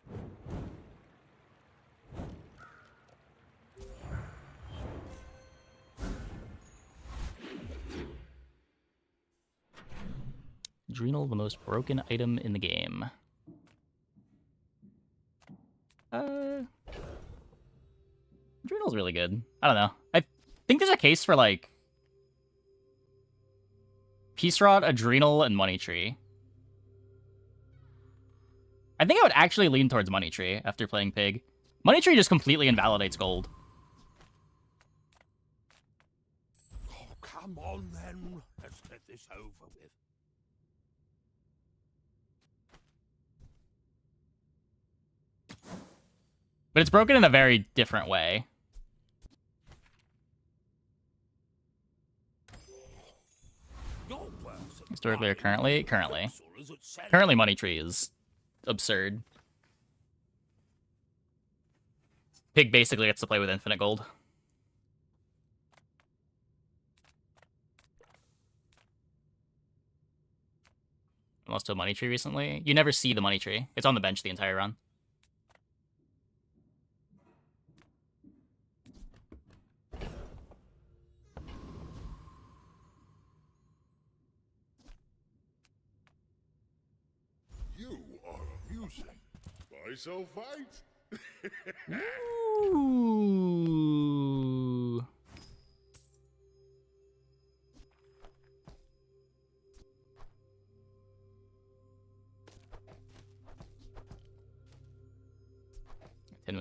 Adrenal, the most broken item in the game. Adrenal's really good. I don't know. I think there's a case for, like, Peace Rod, Adrenal, and Money Tree. I think I would actually lean towards Money Tree after playing Pig. Money Tree just completely invalidates gold. Oh, come on then. Let's get this over with. But it's broken in a very different way. Historically or currently? Currently. Currently Money Tree is absurd. Pig basically gets to play with infinite gold. I lost to a Money Tree recently. You never see the Money Tree. It's on the bench the entire run. You are amusing. Why so fight? Ooh.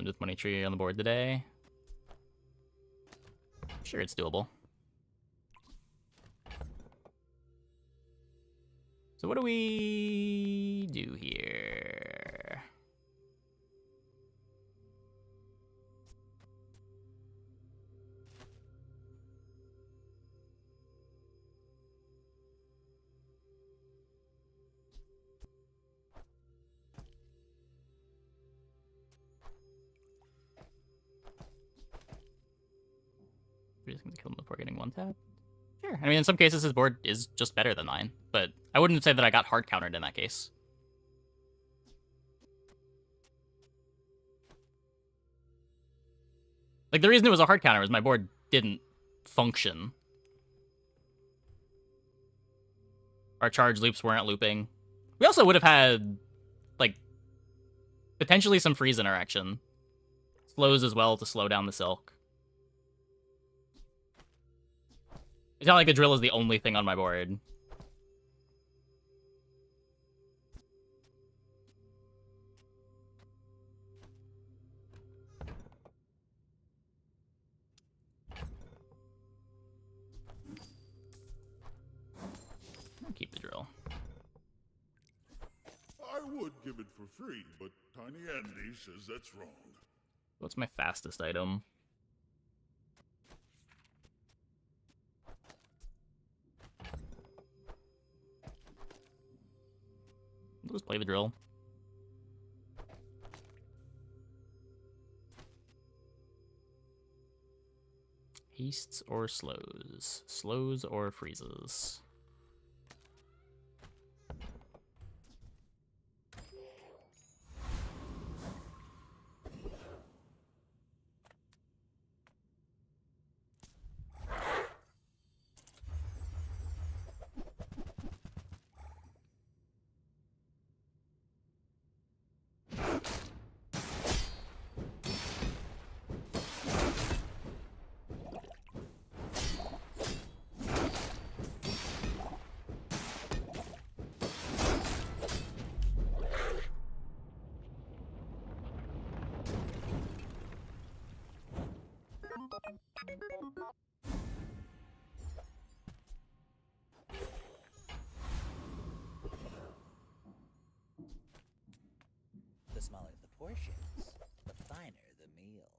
With Money Tree on the board today. Sure, it's doable. So what do we do here? We're just gonna kill him before getting one tap. Sure. I mean, in some cases, his board is just better than mine, but I wouldn't say that I got hard countered in that case. Like, the reason it was a hard counter was my board didn't function. Our charge loops weren't looping. We also would have had, like, potentially some freeze interaction. Slows as well to slow down the silk. It's not like the drill is the only thing on my board. I'll keep the drill. I would give it for free, but Tiny Andy says that's wrong. What's my fastest item? We'll just play the drill. Hastes or slows? Slows or freezes? The smaller the portions, the finer the meal.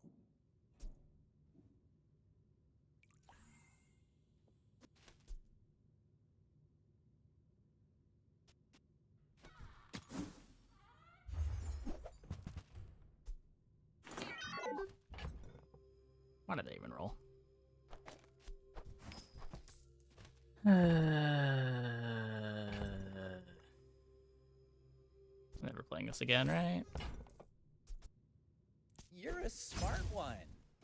Why did they even roll? Never playing this again, right? You're a smart one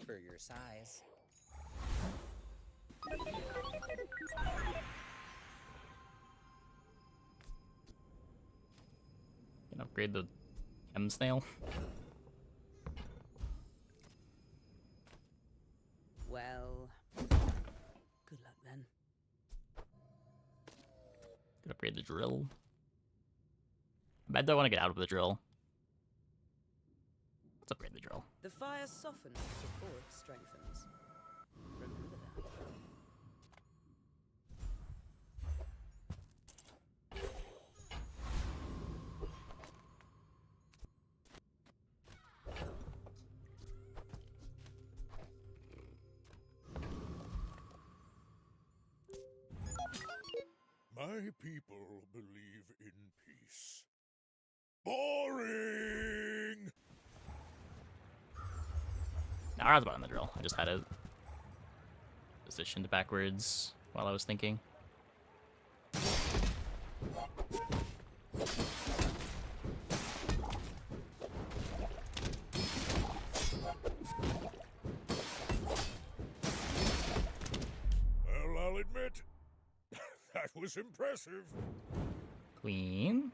for your size. Can upgrade the chem snail. Well, good luck then. Could upgrade the drill. I bet I want to get out of the drill. Let's upgrade the drill. The fire softens, the forge strengthens. Remember that. My people believe in peace. Boring! Now, I was about on the drill. I just had it positioned backwards while I was thinking. Well, I'll admit, that was impressive. Queen.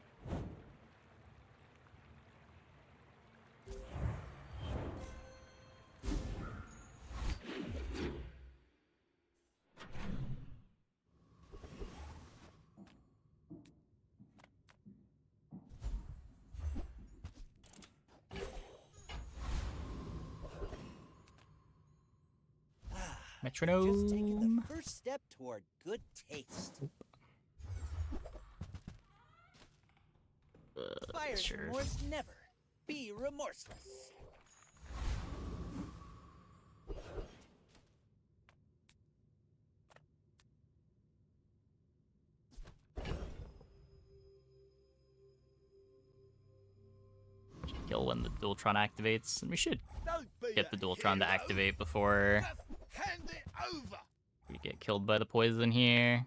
Just taking Metronome. the first step toward good taste. Buyer's Sure. remorse never. Be remorseless. Kill when the Dualtron activates, and we should Don't be get the a Dualtron to hero. activate before Hand it over. we get killed by the poison here.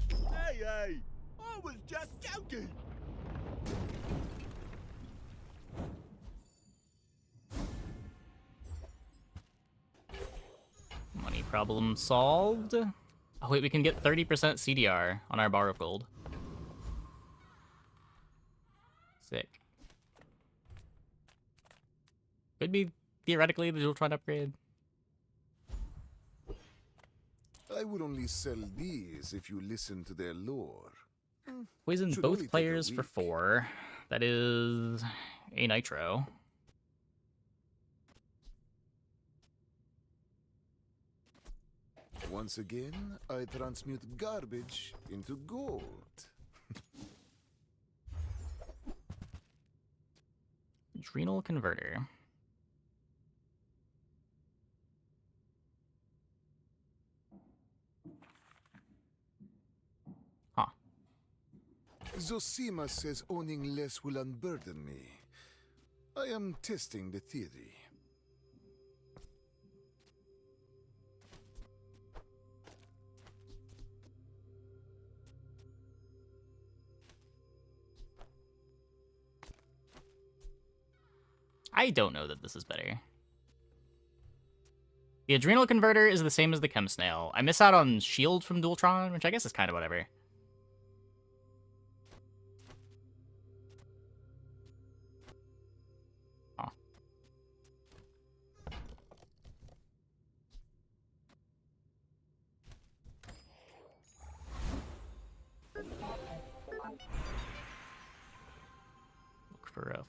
Hey, I was just joking. Money problem solved. Oh wait, we can get 30% CDR on our bar of gold. Sick. Could be theoretically the Dualtron upgrade. I would only sell these if you listen to their lore. Poison Should only both take a players for week. 4. That is a nitro. Once again, I transmute garbage into gold. Adrenal converter. Huh. Zosima says owning less will unburden me. I am testing the theory. I don't know that this is better. The adrenal converter is the same as the chem snail. I miss out on shield from Dualtron, which I guess is kind of whatever. Huh. Look for a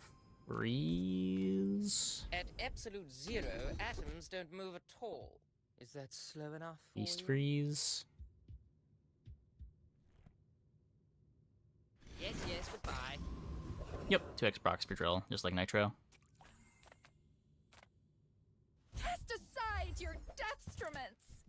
freeze. At absolute zero, atoms don't move at all. Is that slow enough for Beast you? freeze. Yes, yes, goodbye. Yep, 2x procs per drill, just like Nitro. Cast aside your deathstruments!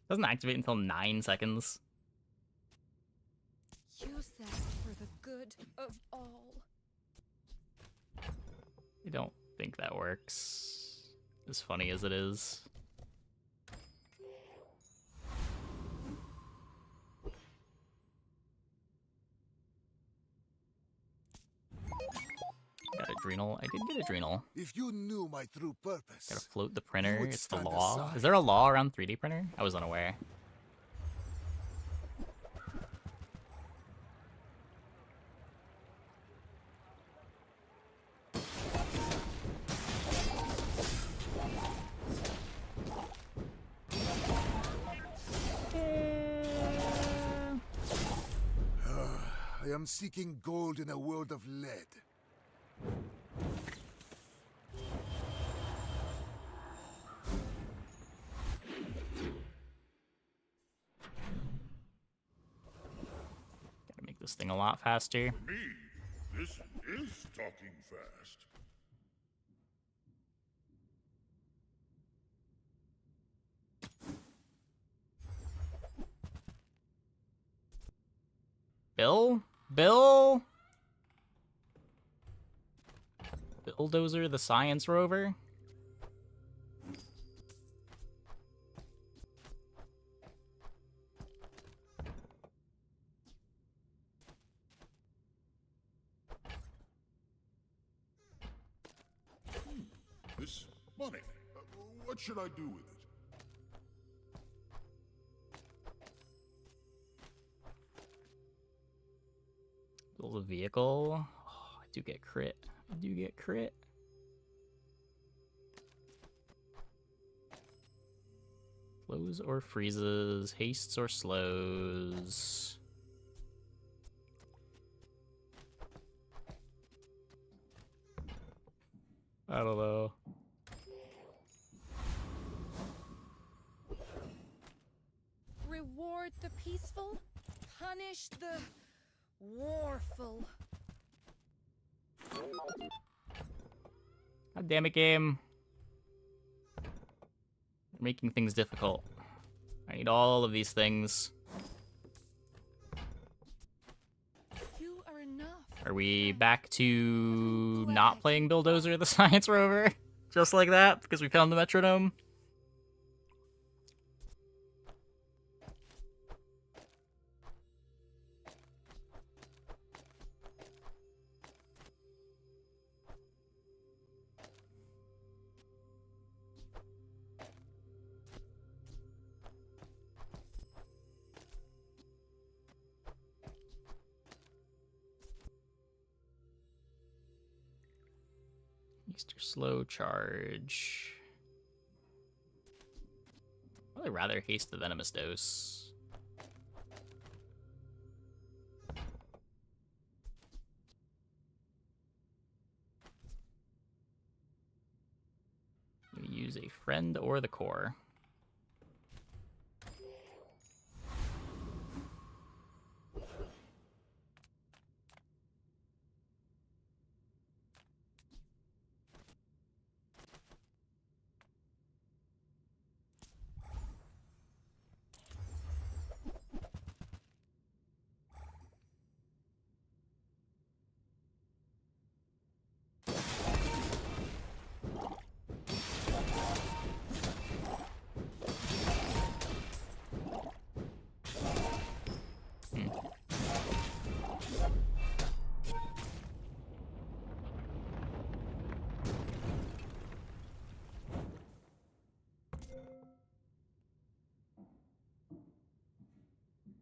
Doesn't activate until 9 seconds. Use that for the good of all. I don't think that works. As funny as it is. Got adrenal. I did get adrenal. If you knew my true purpose, Gotta float the printer. would It's the stand law. aside. Is there a law around 3D printer? I was unaware. I am seeking gold in a world of lead. Gotta make this thing a lot faster. For me, this is talking fast. Bill? Bill? Bulldozer the science rover? This money. What should I do with it? Build a vehicle. Oh, I do get crit. I do get crit. Slows or freezes, hastes or slows. I don't know. Reward the peaceful, punish the warful. God damn it, game. You're making things difficult. I need all of these things. You are enough. Are we back to not playing Bulldozer the Science Rover? Just like that? Because we found the metronome? Easter slow charge. I'd rather haste the venomous dose. We use a friend or the core.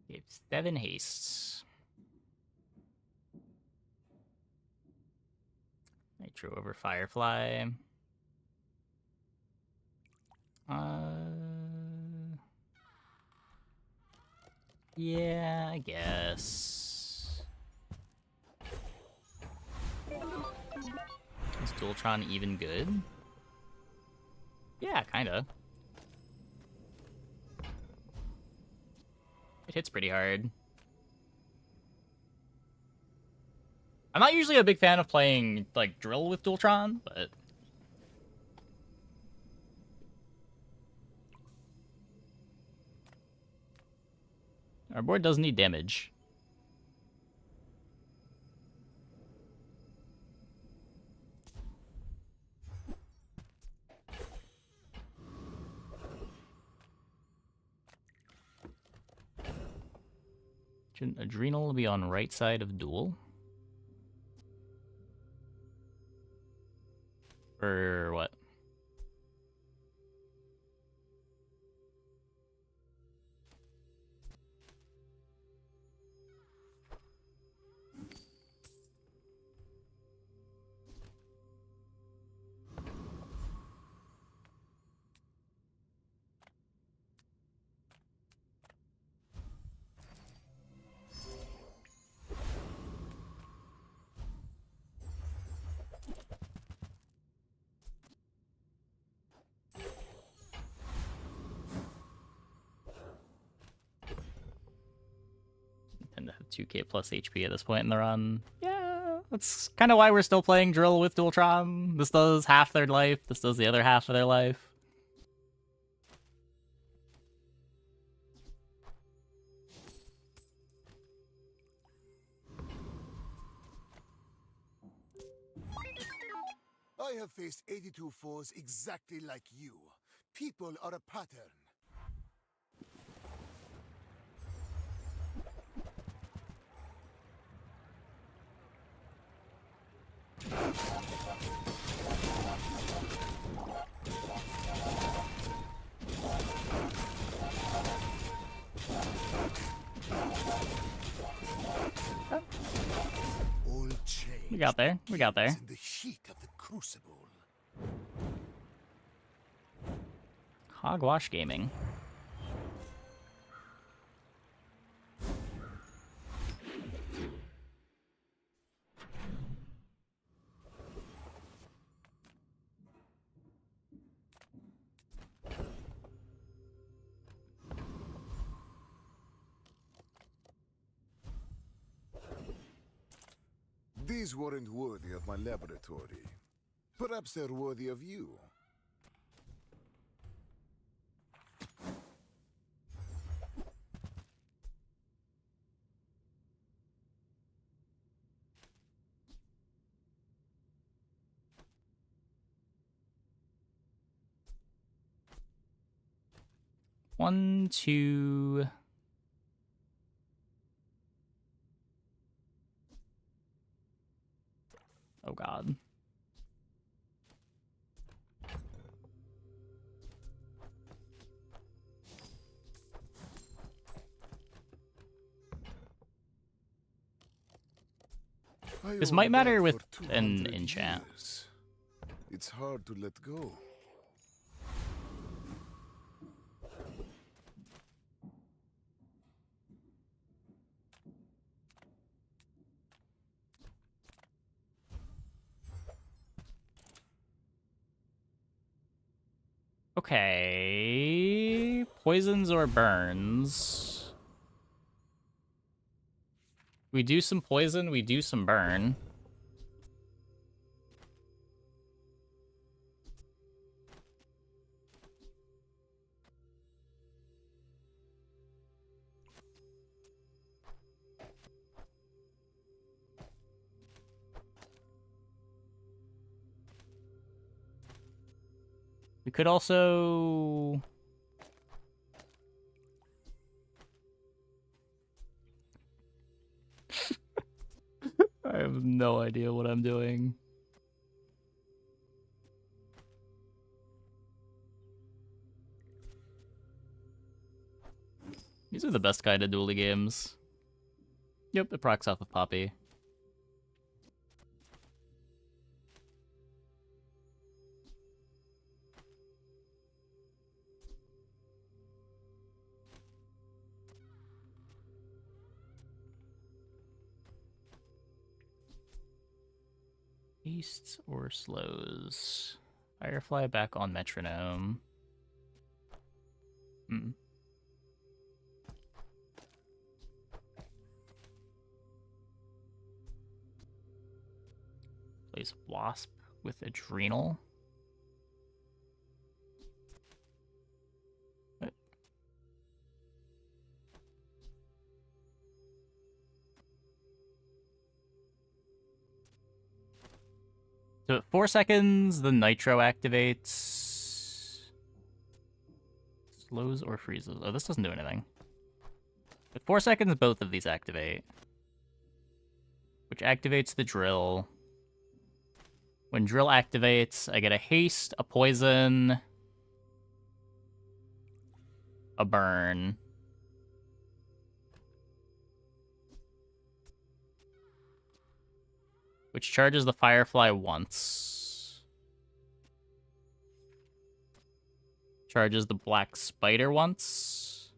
We have 7 hastes. Nitro over Firefly. Yeah, I guess. Is Dualtron even good? Yeah, kinda. It hits pretty hard. I'm not usually a big fan of playing, like, Drill with Dualtron, but... Our board does need damage. Shouldn't Adrenal be on right side of Duel? Or what? Tend to have 2k plus HP at this point in the run. Yeah, that's kind of why we're still playing Drill with Dualtron. This does half their life, this does the other half of their life. I have faced 82 foes exactly like you. People are a pattern. We got there. We got there. In the heat of the crucible. Hogwash Gaming. These weren't worthy of my laboratory. Perhaps they're worthy of you. One, two. Oh God. This might matter with an enchant. It's hard to let go. Okay. Poisons or burns? We do some poison, we do some burn. We could also... I have no idea what I'm doing. These are the best kind of Dooley games. Yep, it procs off of Poppy. Hastes or slows? Firefly back on metronome. Hmm. Plays Wasp with Adrenal. What? So at 4 seconds, the Nitro activates. Slows or freezes. Oh, this doesn't do anything. At 4 seconds, both of these activate. Which activates the drill. When drill activates, I get a haste, a poison, a burn. Which charges the Firefly once. Charges the Black Spider once.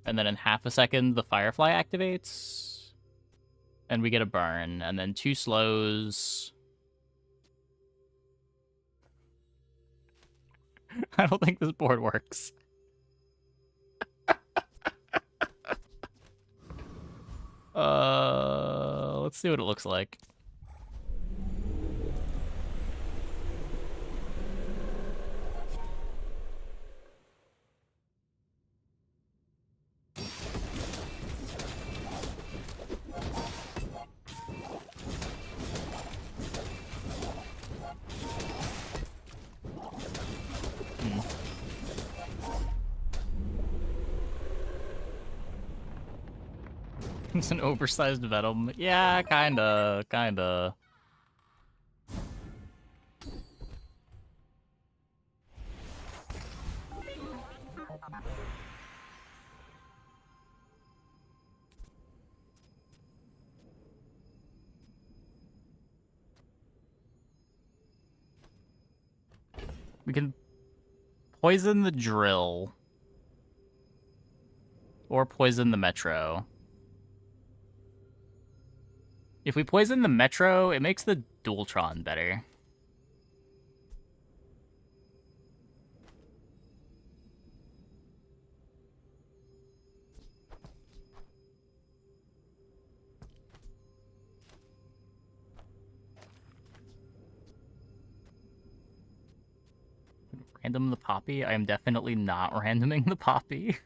And then in half a second, the Firefly activates. And we get a burn. And then 2 slows. I don't think this board works. Let's see what it looks like. It's an oversized Venom. Yeah, kinda. We can poison the drill. Or poison the metro. If we poison the metro, it makes the Dualtron better. Random the poppy? I am definitely not randoming the poppy.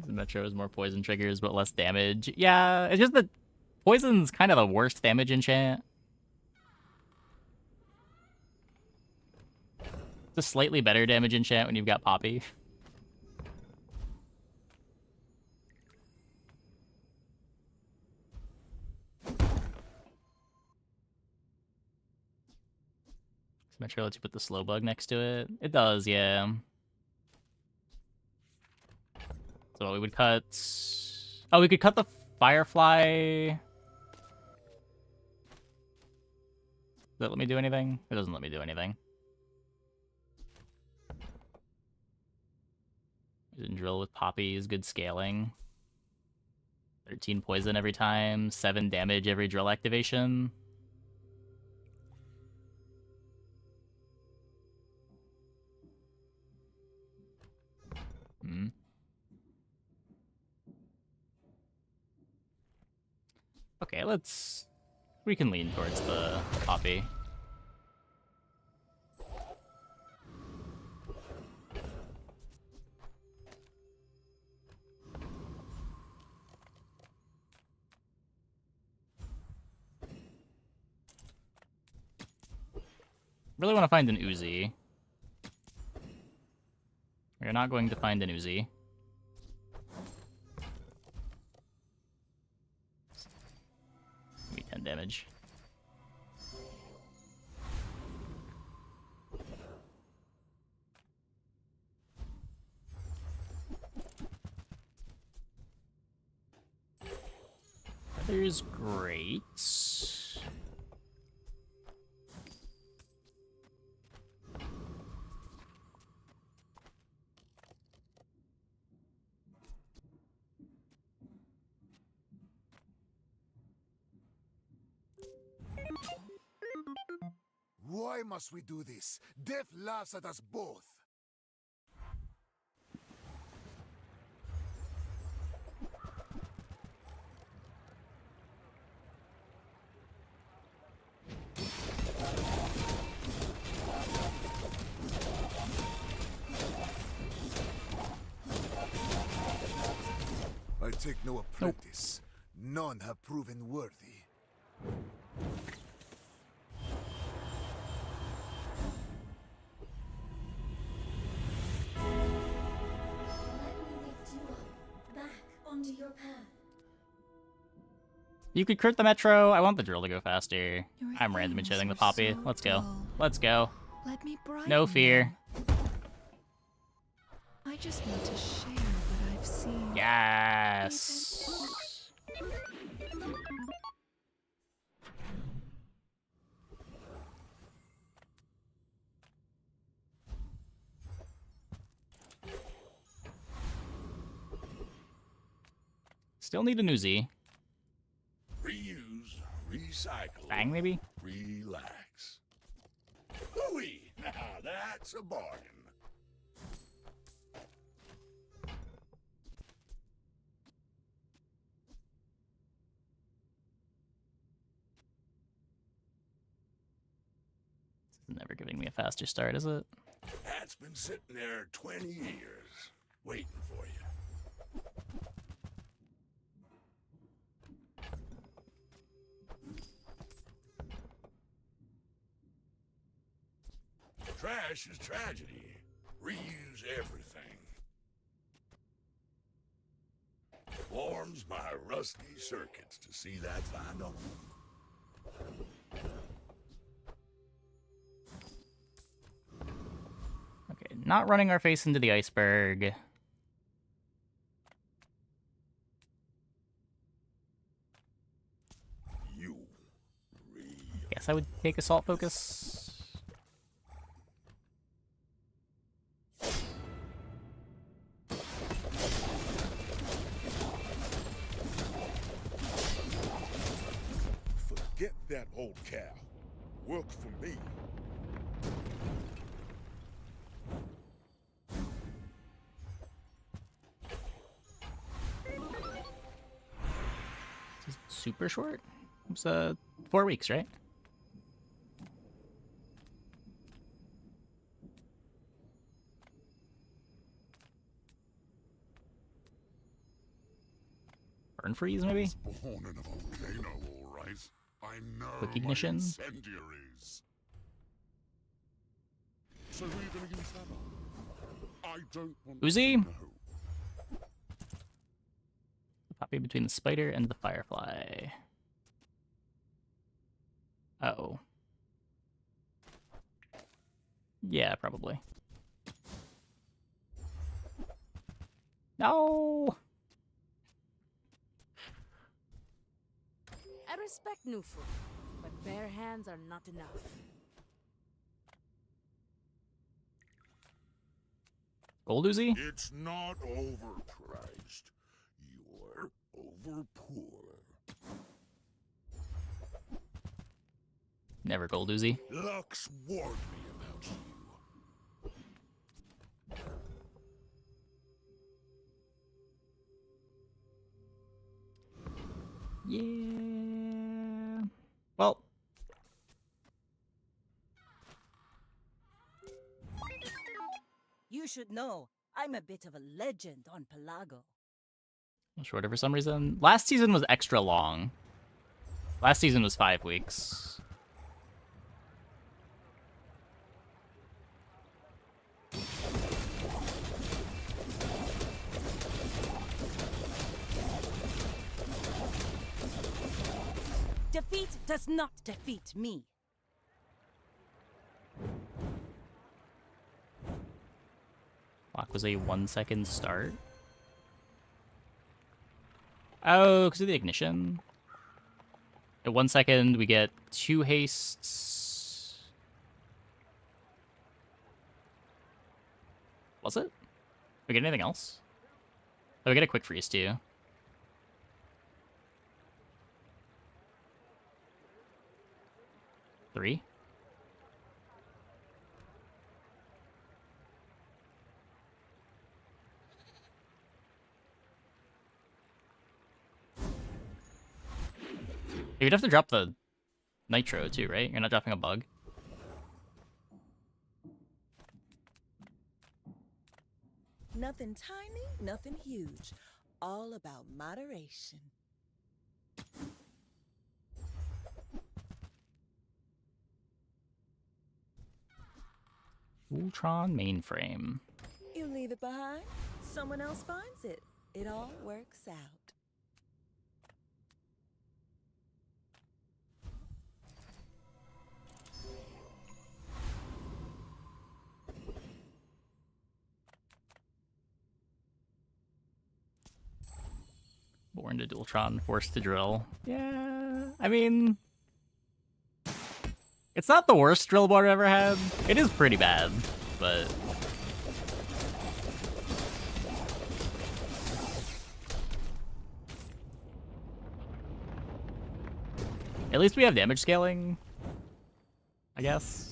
The metro has more poison triggers, but less damage. Yeah, it's just that poison's kind of the worst damage enchant. It's a slightly better damage enchant when you've got poppy. Metro lets you put the slow bug next to it. It does, yeah. So we would cut... Oh, we could cut the Firefly. Does that let me do anything? It doesn't let me do anything. Drill with Poppy is good scaling. 13 poison every time, 7 damage every drill activation. Okay, we can lean towards the Poppy. Really want to find an Uzi. We're not going to find an Uzi. Give me 10 damage. Feather's great. Why must we do this? Death laughs at us both. I take no apprentice. None have proven worthy. Onto your path. You could crit the Metro. I want the drill to go faster. I'm random enchanting the Poppy. Let's go. Let's go. Let me brighten No fear. I just want to share what I've seen. Yes. Still need an Uzi. Reuse, recycle. Bang, maybe? Relax. Hooey! Now that's a bargain. This is never giving me a faster start, is it? That's been sitting there 20 years, waiting for you. Trash is tragedy. Reuse everything. Warms my rusty circuits to see that find on. Okay, not running our face into the iceberg. Yeah, Guess I would take assault focus. Forget that old cow. Work for me. This is super short. It's 4 weeks, right? Burn freeze, maybe? Born in a volcano, all right. I know Quick my ignition. incendiaries. So who are you gonna use that on? I don't want Uzi? to know. Poppy between the spider and the firefly. Uh-oh. Yeah, probably. No! I respect Nufu, but bare hands are not enough. Gold Uzi? It's not overpriced. You're over poor. Never Gold Uzi. Lux warned me about you. Yeah. Well. You should know, I'm a bit of a legend on Pelago. Shorter for some reason. Last season was extra long. Last season was 5 weeks. Defeat does not defeat me. Lock was a 1 second start. Oh, because of the ignition. At 1 second, we get 2 hastes. Was it? We get anything else? Oh, we get a quick freeze too. Three? You'd have to drop the nitro too, right? You're not dropping a bug. Nothing tiny, nothing huge. All about moderation. Ultron mainframe. You leave it behind, someone else finds it. It all works out. Born to Dualtron, forced to drill. Yeah, I mean, it's not the worst drill board I've ever had. It is pretty bad, but at least we have damage scaling, I guess.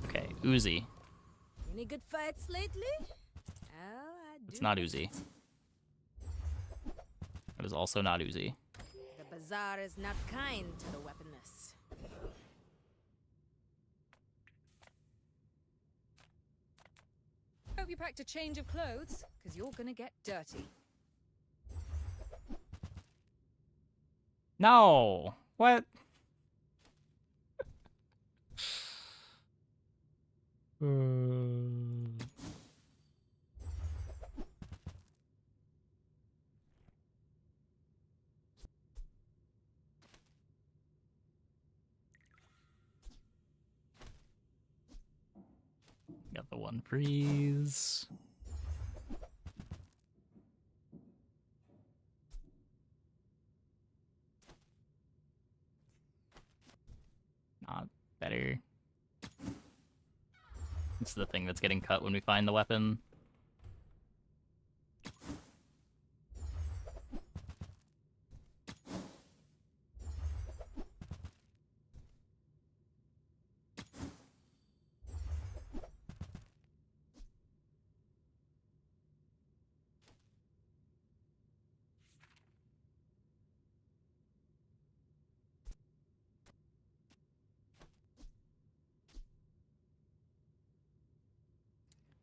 Okay, Uzi. Any good fights lately? Oh, I do. It's not Uzi. It is also not Uzi. The bazaar is not kind to the weaponless. Hope you packed a change of clothes, because you're gonna get dirty. No! What? 1 freeze. Not better. This is the thing that's getting cut when we find the weapon.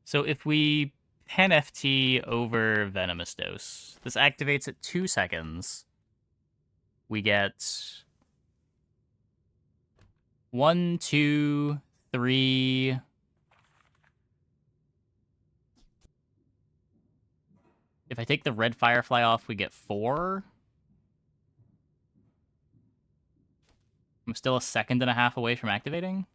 So if we pen FT over Venomous Dose, this activates at 2 seconds. We get 1, 2, 3. If I take the red Firefly off, we get 4. I'm still a 1.5 seconds away from activating.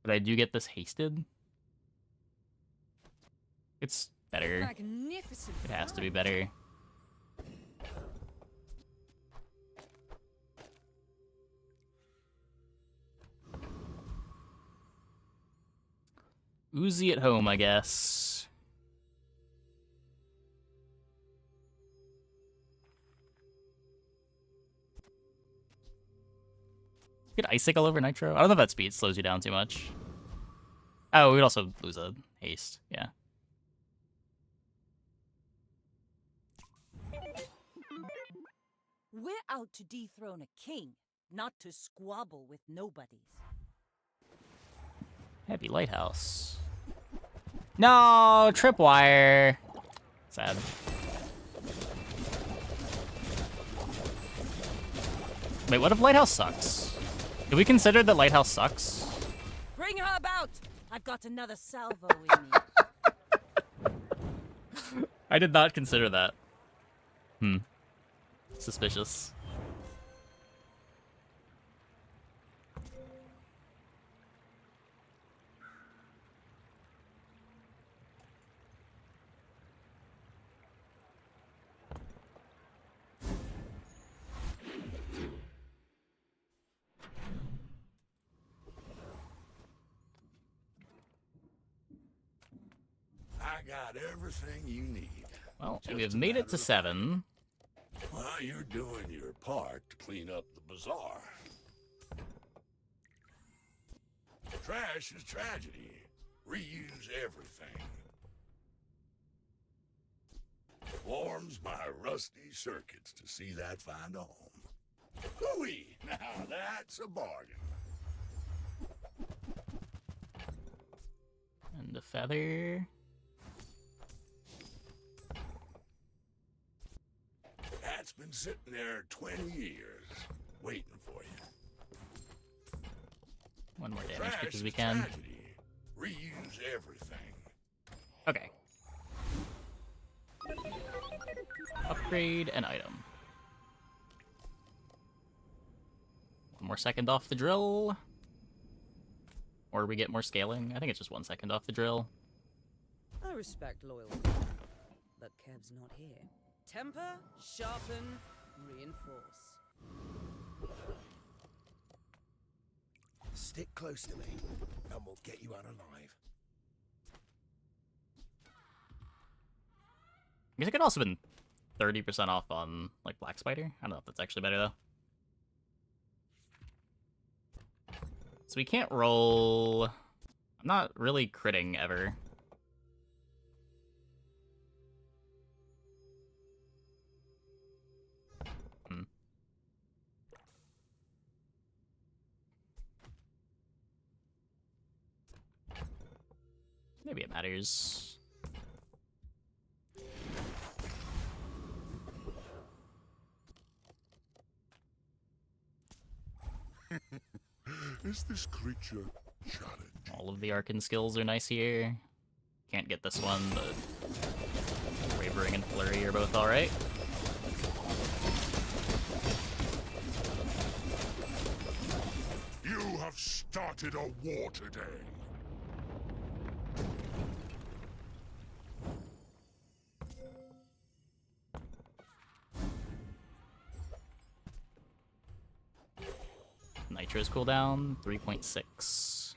But I do get this hasted. It's better. Magnificent. It has to be better. Uzi at home, I guess. Get Icicle over Nitro? I don't know if that speed slows you down too much. Oh, we'd also lose a haste, yeah. We're out to dethrone a king, not to squabble with nobodies. Heavy Lighthouse. No, Tripwire. Sad. Wait, what if Lighthouse sucks? Did we consider that Lighthouse sucks? Bring her about! I've got another salvo in me. I did not consider that. Suspicious. I got everything you need. Well, Just we have a made it matter to of 7. Well, you're doing your part to clean up the bazaar. Trash is tragedy. Reuse everything. Warms my rusty circuits to see that find a home. Hooey! Now that's a bargain. And a feather. That's been sitting there 20 years, waiting for you. One more damage Trash because we is can. tragedy. Reuse everything. Okay. Upgrade an item. 1 more second off the drill. Or we get more scaling. I think it's just 1 second off the drill. I respect loyalty, but Kev's not here. Temper, sharpen, reinforce. Stick close to me, and we'll get you out alive. I guess it could also have been 30% off on, like, Black Spider. I don't know if that's actually better, though. So we can't roll... I'm not really critting ever. Maybe it matters. Is this creature challenging? All of the Arcan skills are nice here. Can't get this one, but Wavering and Flurry are both alright. You have started a war today. Nitro's cooldown, 3.6.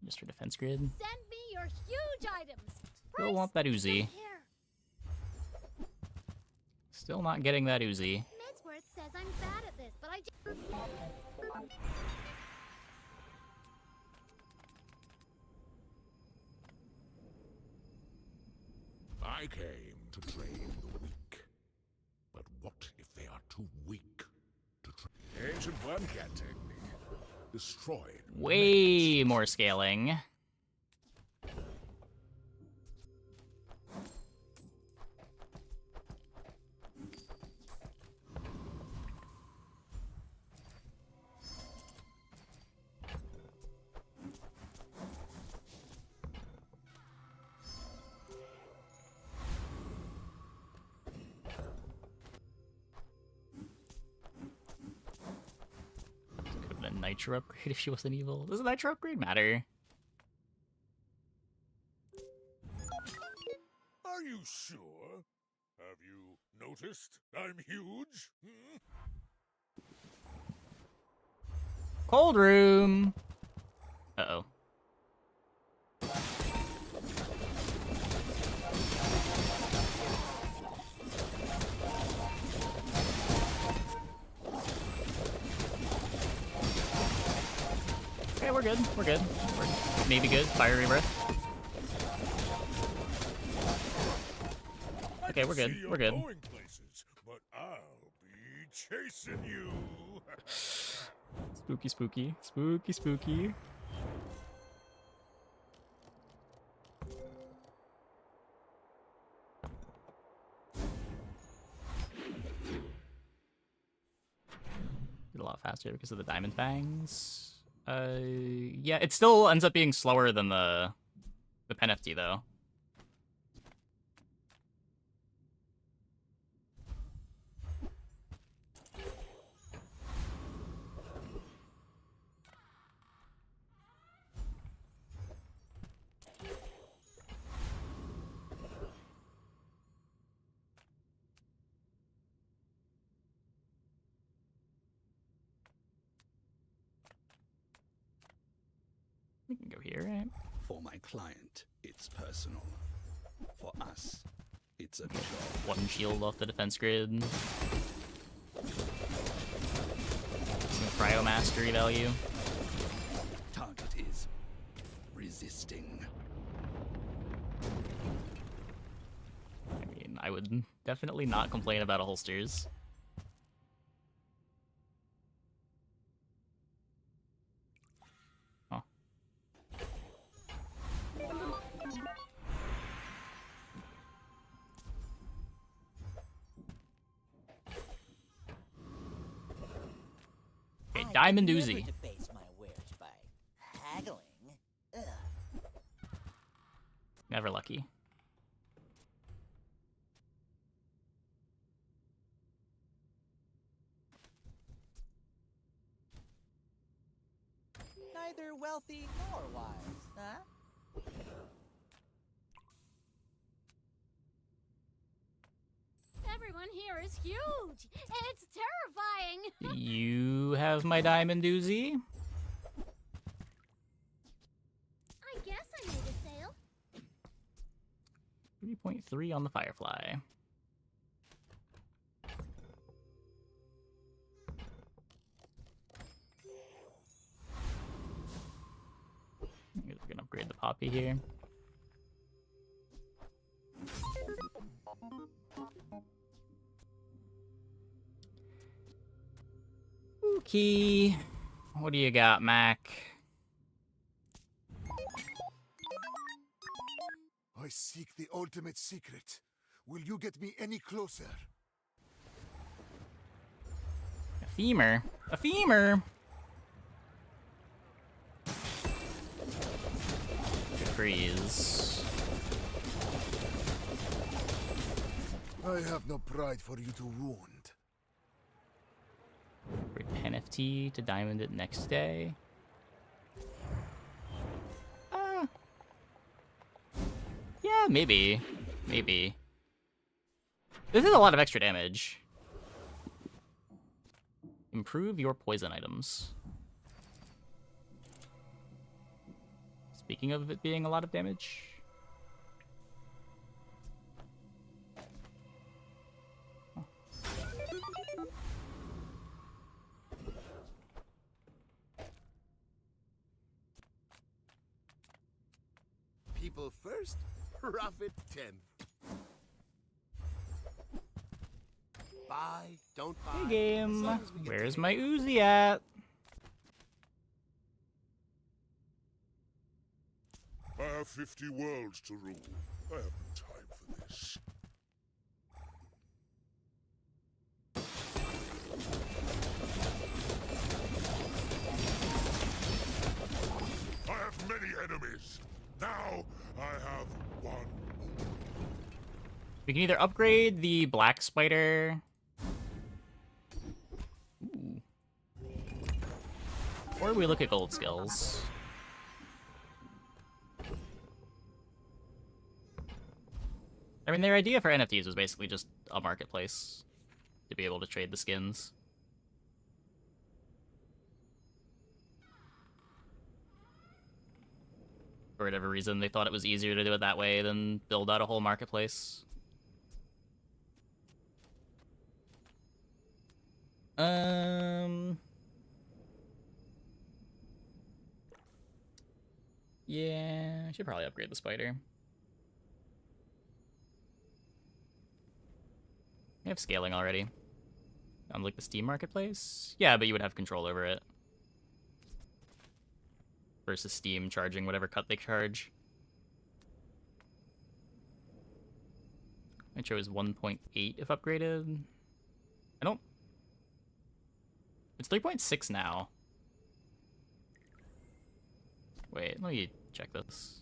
Just for defense grid. Send me your huge items. Still want that Uzi. Still not getting that Uzi. Midsworth says I'm bad at this, but I just... I came to train the weak. But what if they are too weak to train? Ancient One Cat technique. Destroyed. Way more scaling. Nitro upgrade if she wasn't evil. Does a Nitro upgrade matter? Are you sure? Have you noticed I'm huge? Hmm? Cold room. Uh-oh. Okay, we're good. We're good. We're maybe good. Fire Rebirth. Okay, we're good. We're good. Going places, but I'll be chasing you. Spooky, spooky. Spooky, spooky. Did a lot faster because of the Diamond Fangs. Yeah, it still ends up being slower than the Pen FT though. We can go here, right? For my client, it's personal. For us, it's a job. One shield off the defense grid. Some cryo mastery value. Target is resisting. I mean, I would definitely not complain about a holsters. Huh. Okay, Diamond Uzi. Never debase my wares by haggling. Ugh. Never lucky. Neither wealthy nor wise, huh? Everyone here is huge. It's terrifying. You have my Diamond Uzi. I guess I made a sale. 3.3 on the Firefly. We're gonna upgrade the Poppy here. Okay. What do you got, Mac? I seek the ultimate secret. Will you get me any closer? femur. A femur! Good freeze. I have no pride for you to wound. NFT to diamond it next day. Yeah, maybe. Maybe. This is a lot of extra damage. Improve your poison items. Speaking of it being a lot of damage. People first, profit 10th. Buy, don't buy. Hey as game, long as we get where's paid. my Uzi at? I have 50 worlds to rule. I have no time for this. I have many enemies. Now I have one. We can either upgrade the black spider. Ooh. Or we look at gold skills. I mean, their idea for NFTs was basically just a marketplace to be able to trade the skins. For whatever reason, they thought it was easier to do it that way than build out a whole marketplace. Yeah, I should probably upgrade the spider. I have scaling already. On like the Steam marketplace? Yeah, but you would have control over it. Versus Steam charging whatever cut they charge. I chose 1.8 if upgraded. I don't... It's 3.6 now. Wait, let me check this.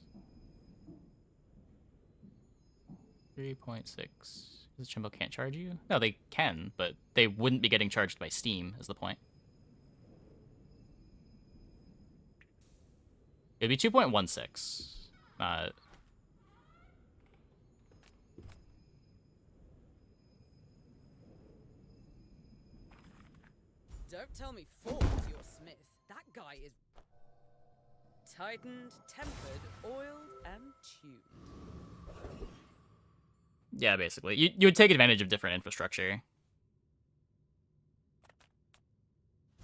3.6. Does Chimbo can't charge you? No, they can, but they wouldn't be getting charged by Steam, is the point. It'd be 2.16. Don't tell me Ford's your Smith. That guy is tightened, tempered, oiled, and tuned. Yeah, basically. You would take advantage of different infrastructure.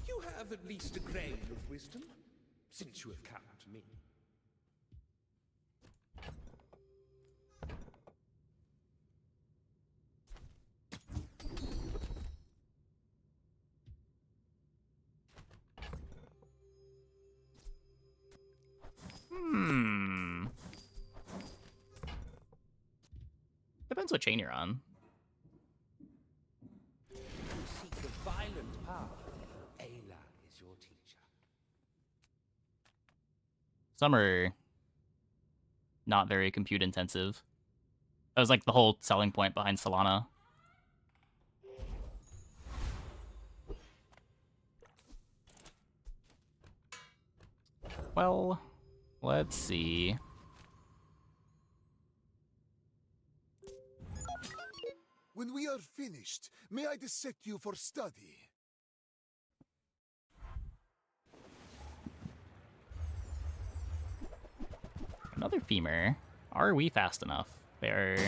You have at least a grain of wisdom, since you have come to me. Depends what chain you're on. You seek a violent path. Ayla is your teacher. Some are not very compute intensive. That was like the whole selling point behind Solana. Well, let's see. When we are finished, may I dissect you for study? Another femur. Are we fast enough? They're...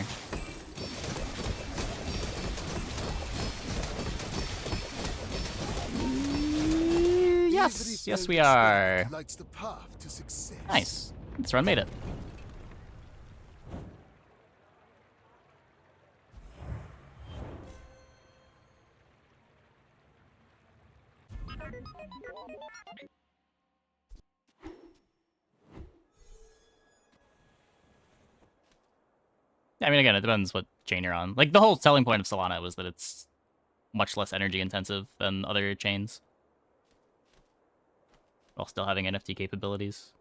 Yes! Yes, we are. Lights the path to success. Nice. This run made it. I mean, again, it depends what chain you're on. Like, the whole selling point of Solana was that it's much less energy intensive than other chains, while still having NFT capabilities.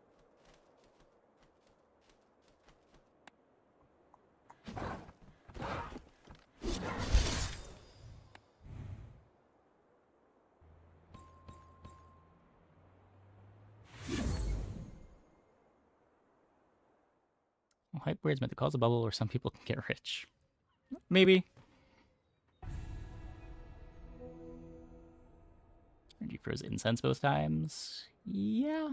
Hype words meant to cause a bubble where some people can get rich. Maybe. Energy froze incense both times. Yeah.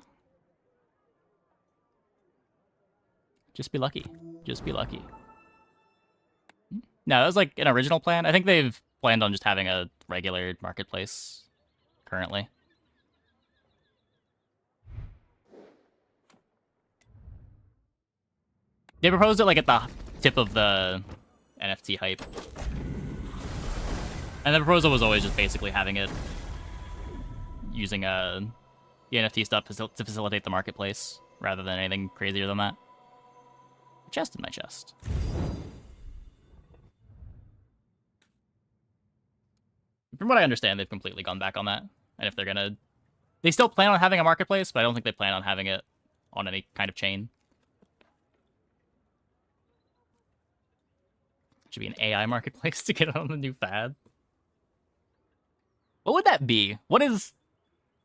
Just be lucky. Just be lucky. No, that was like an original plan. I think they've planned on just having a regular marketplace currently. They proposed it like at the tip of the NFT hype. And the proposal was always just basically having it using the NFT stuff to facilitate the marketplace rather than anything crazier than that. A chest in my chest. From what I understand, they've completely gone back on that. And if they're gonna... They still plan on having a marketplace, but I don't think they plan on having it on any kind of chain. Should be an AI marketplace to get on the new fad. What would that be? What is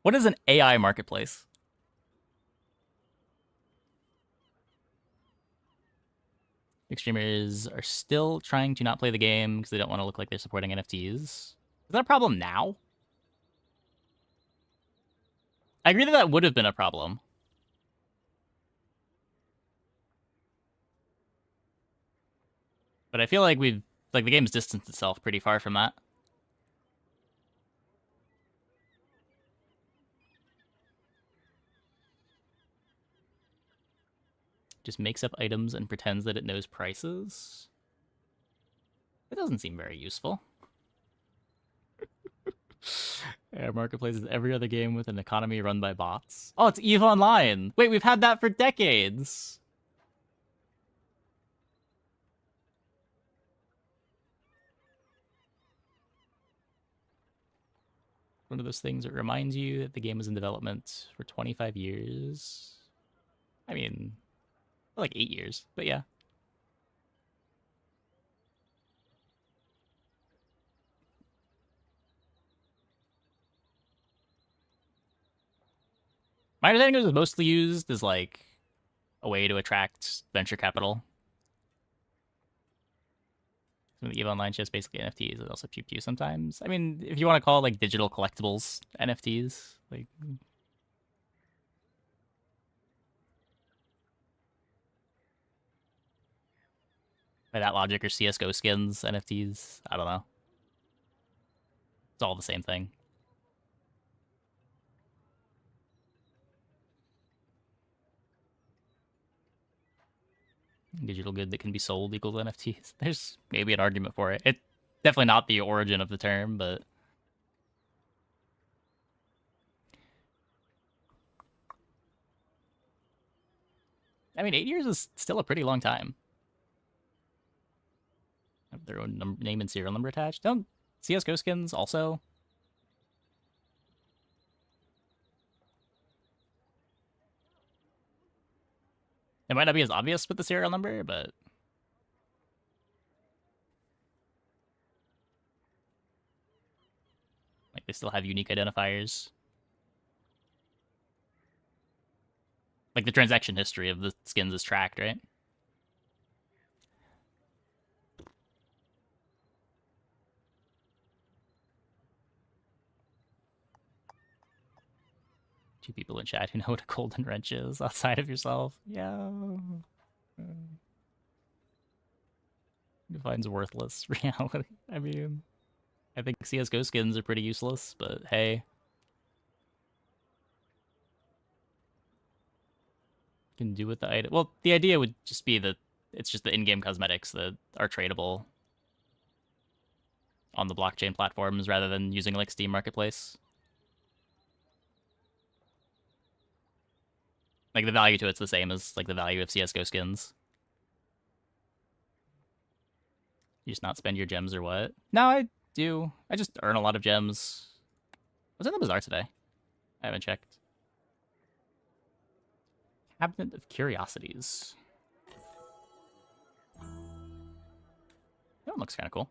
an AI marketplace? Big streamers are still trying to not play the game because they don't want to look like they're supporting NFTs. Is that a problem now? I agree that that would have been a problem. But I feel like the game's distanced itself pretty far from that. Just makes up items and pretends that it knows prices. That doesn't seem very useful. Yeah, marketplace is every other game with an economy run by bots. Oh, it's EVE Online! Wait, we've had that for decades! One of those things that reminds you that the game was in development for 25 years. I mean, like 8 years, but yeah. My understanding was mostly used as like a way to attract venture capital. Some of the EVE Online shit's basically NFTs. It also pew pew sometimes. I mean, if you want to call it like digital collectibles NFTs, like. By that logic, or CSGO skins, NFTs, I don't know. It's all the same thing. Digital good that can be sold equals NFTs. There's maybe an argument for it. It's definitely not the origin of the term, but... I mean, 8 years is still a pretty long time. Have their own name and serial number attached. Don't CSGO skins also? It might not be as obvious with the serial number, but... like, they still have unique identifiers. Like, the transaction history of the skins is tracked, right? Two people in chat who know what a golden wrench is outside of yourself. Yeah. Defines worthless reality. I mean, I think CSGO skins are pretty useless, but hey. Can do with the item. Well, the idea would just be that it's just the in-game cosmetics that are tradable on the blockchain platforms rather than using like Steam Marketplace. Like, the value to it's the same as, like, the value of CSGO skins. You just not spend your gems or what? No, do? I just earn a lot of gems. What's in the bazaar today? I haven't checked. Cabinet of Curiosities. That one looks kind of cool.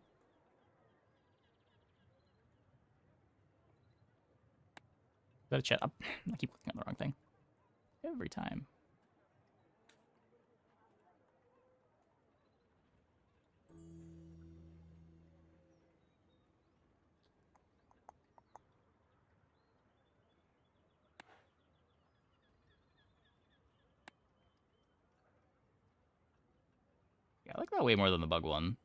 Gotta chat up. I keep clicking on the wrong thing every time. Yeah, I like that way more than the bug one.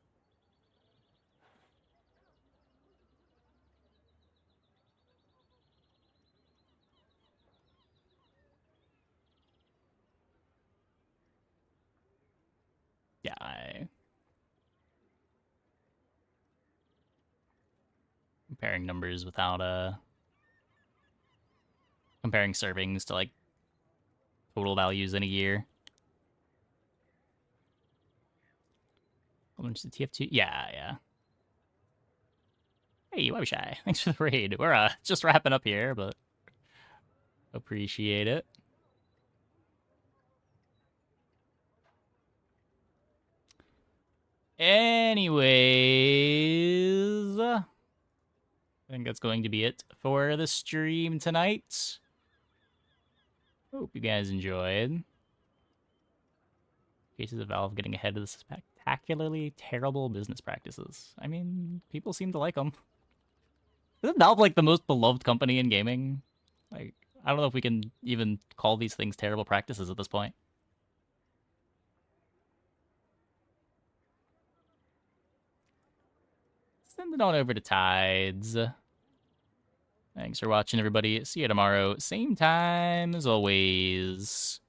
Yeah, comparing numbers without comparing servings to like total values in a year. How much did TF2? Yeah. Hey, why be shy? Thanks for the raid. We're just wrapping up here, but appreciate it. Anyways, I think that's going to be it for the stream tonight. Hope you guys enjoyed. Cases of Valve getting ahead of the spectacularly terrible business practices. I mean, people seem to like them. Isn't Valve like the most beloved company in gaming? Like, I don't know if we can even call these things terrible practices at this point. Send it on over to Tides. Thanks for watching, everybody. See you tomorrow. Same time as always.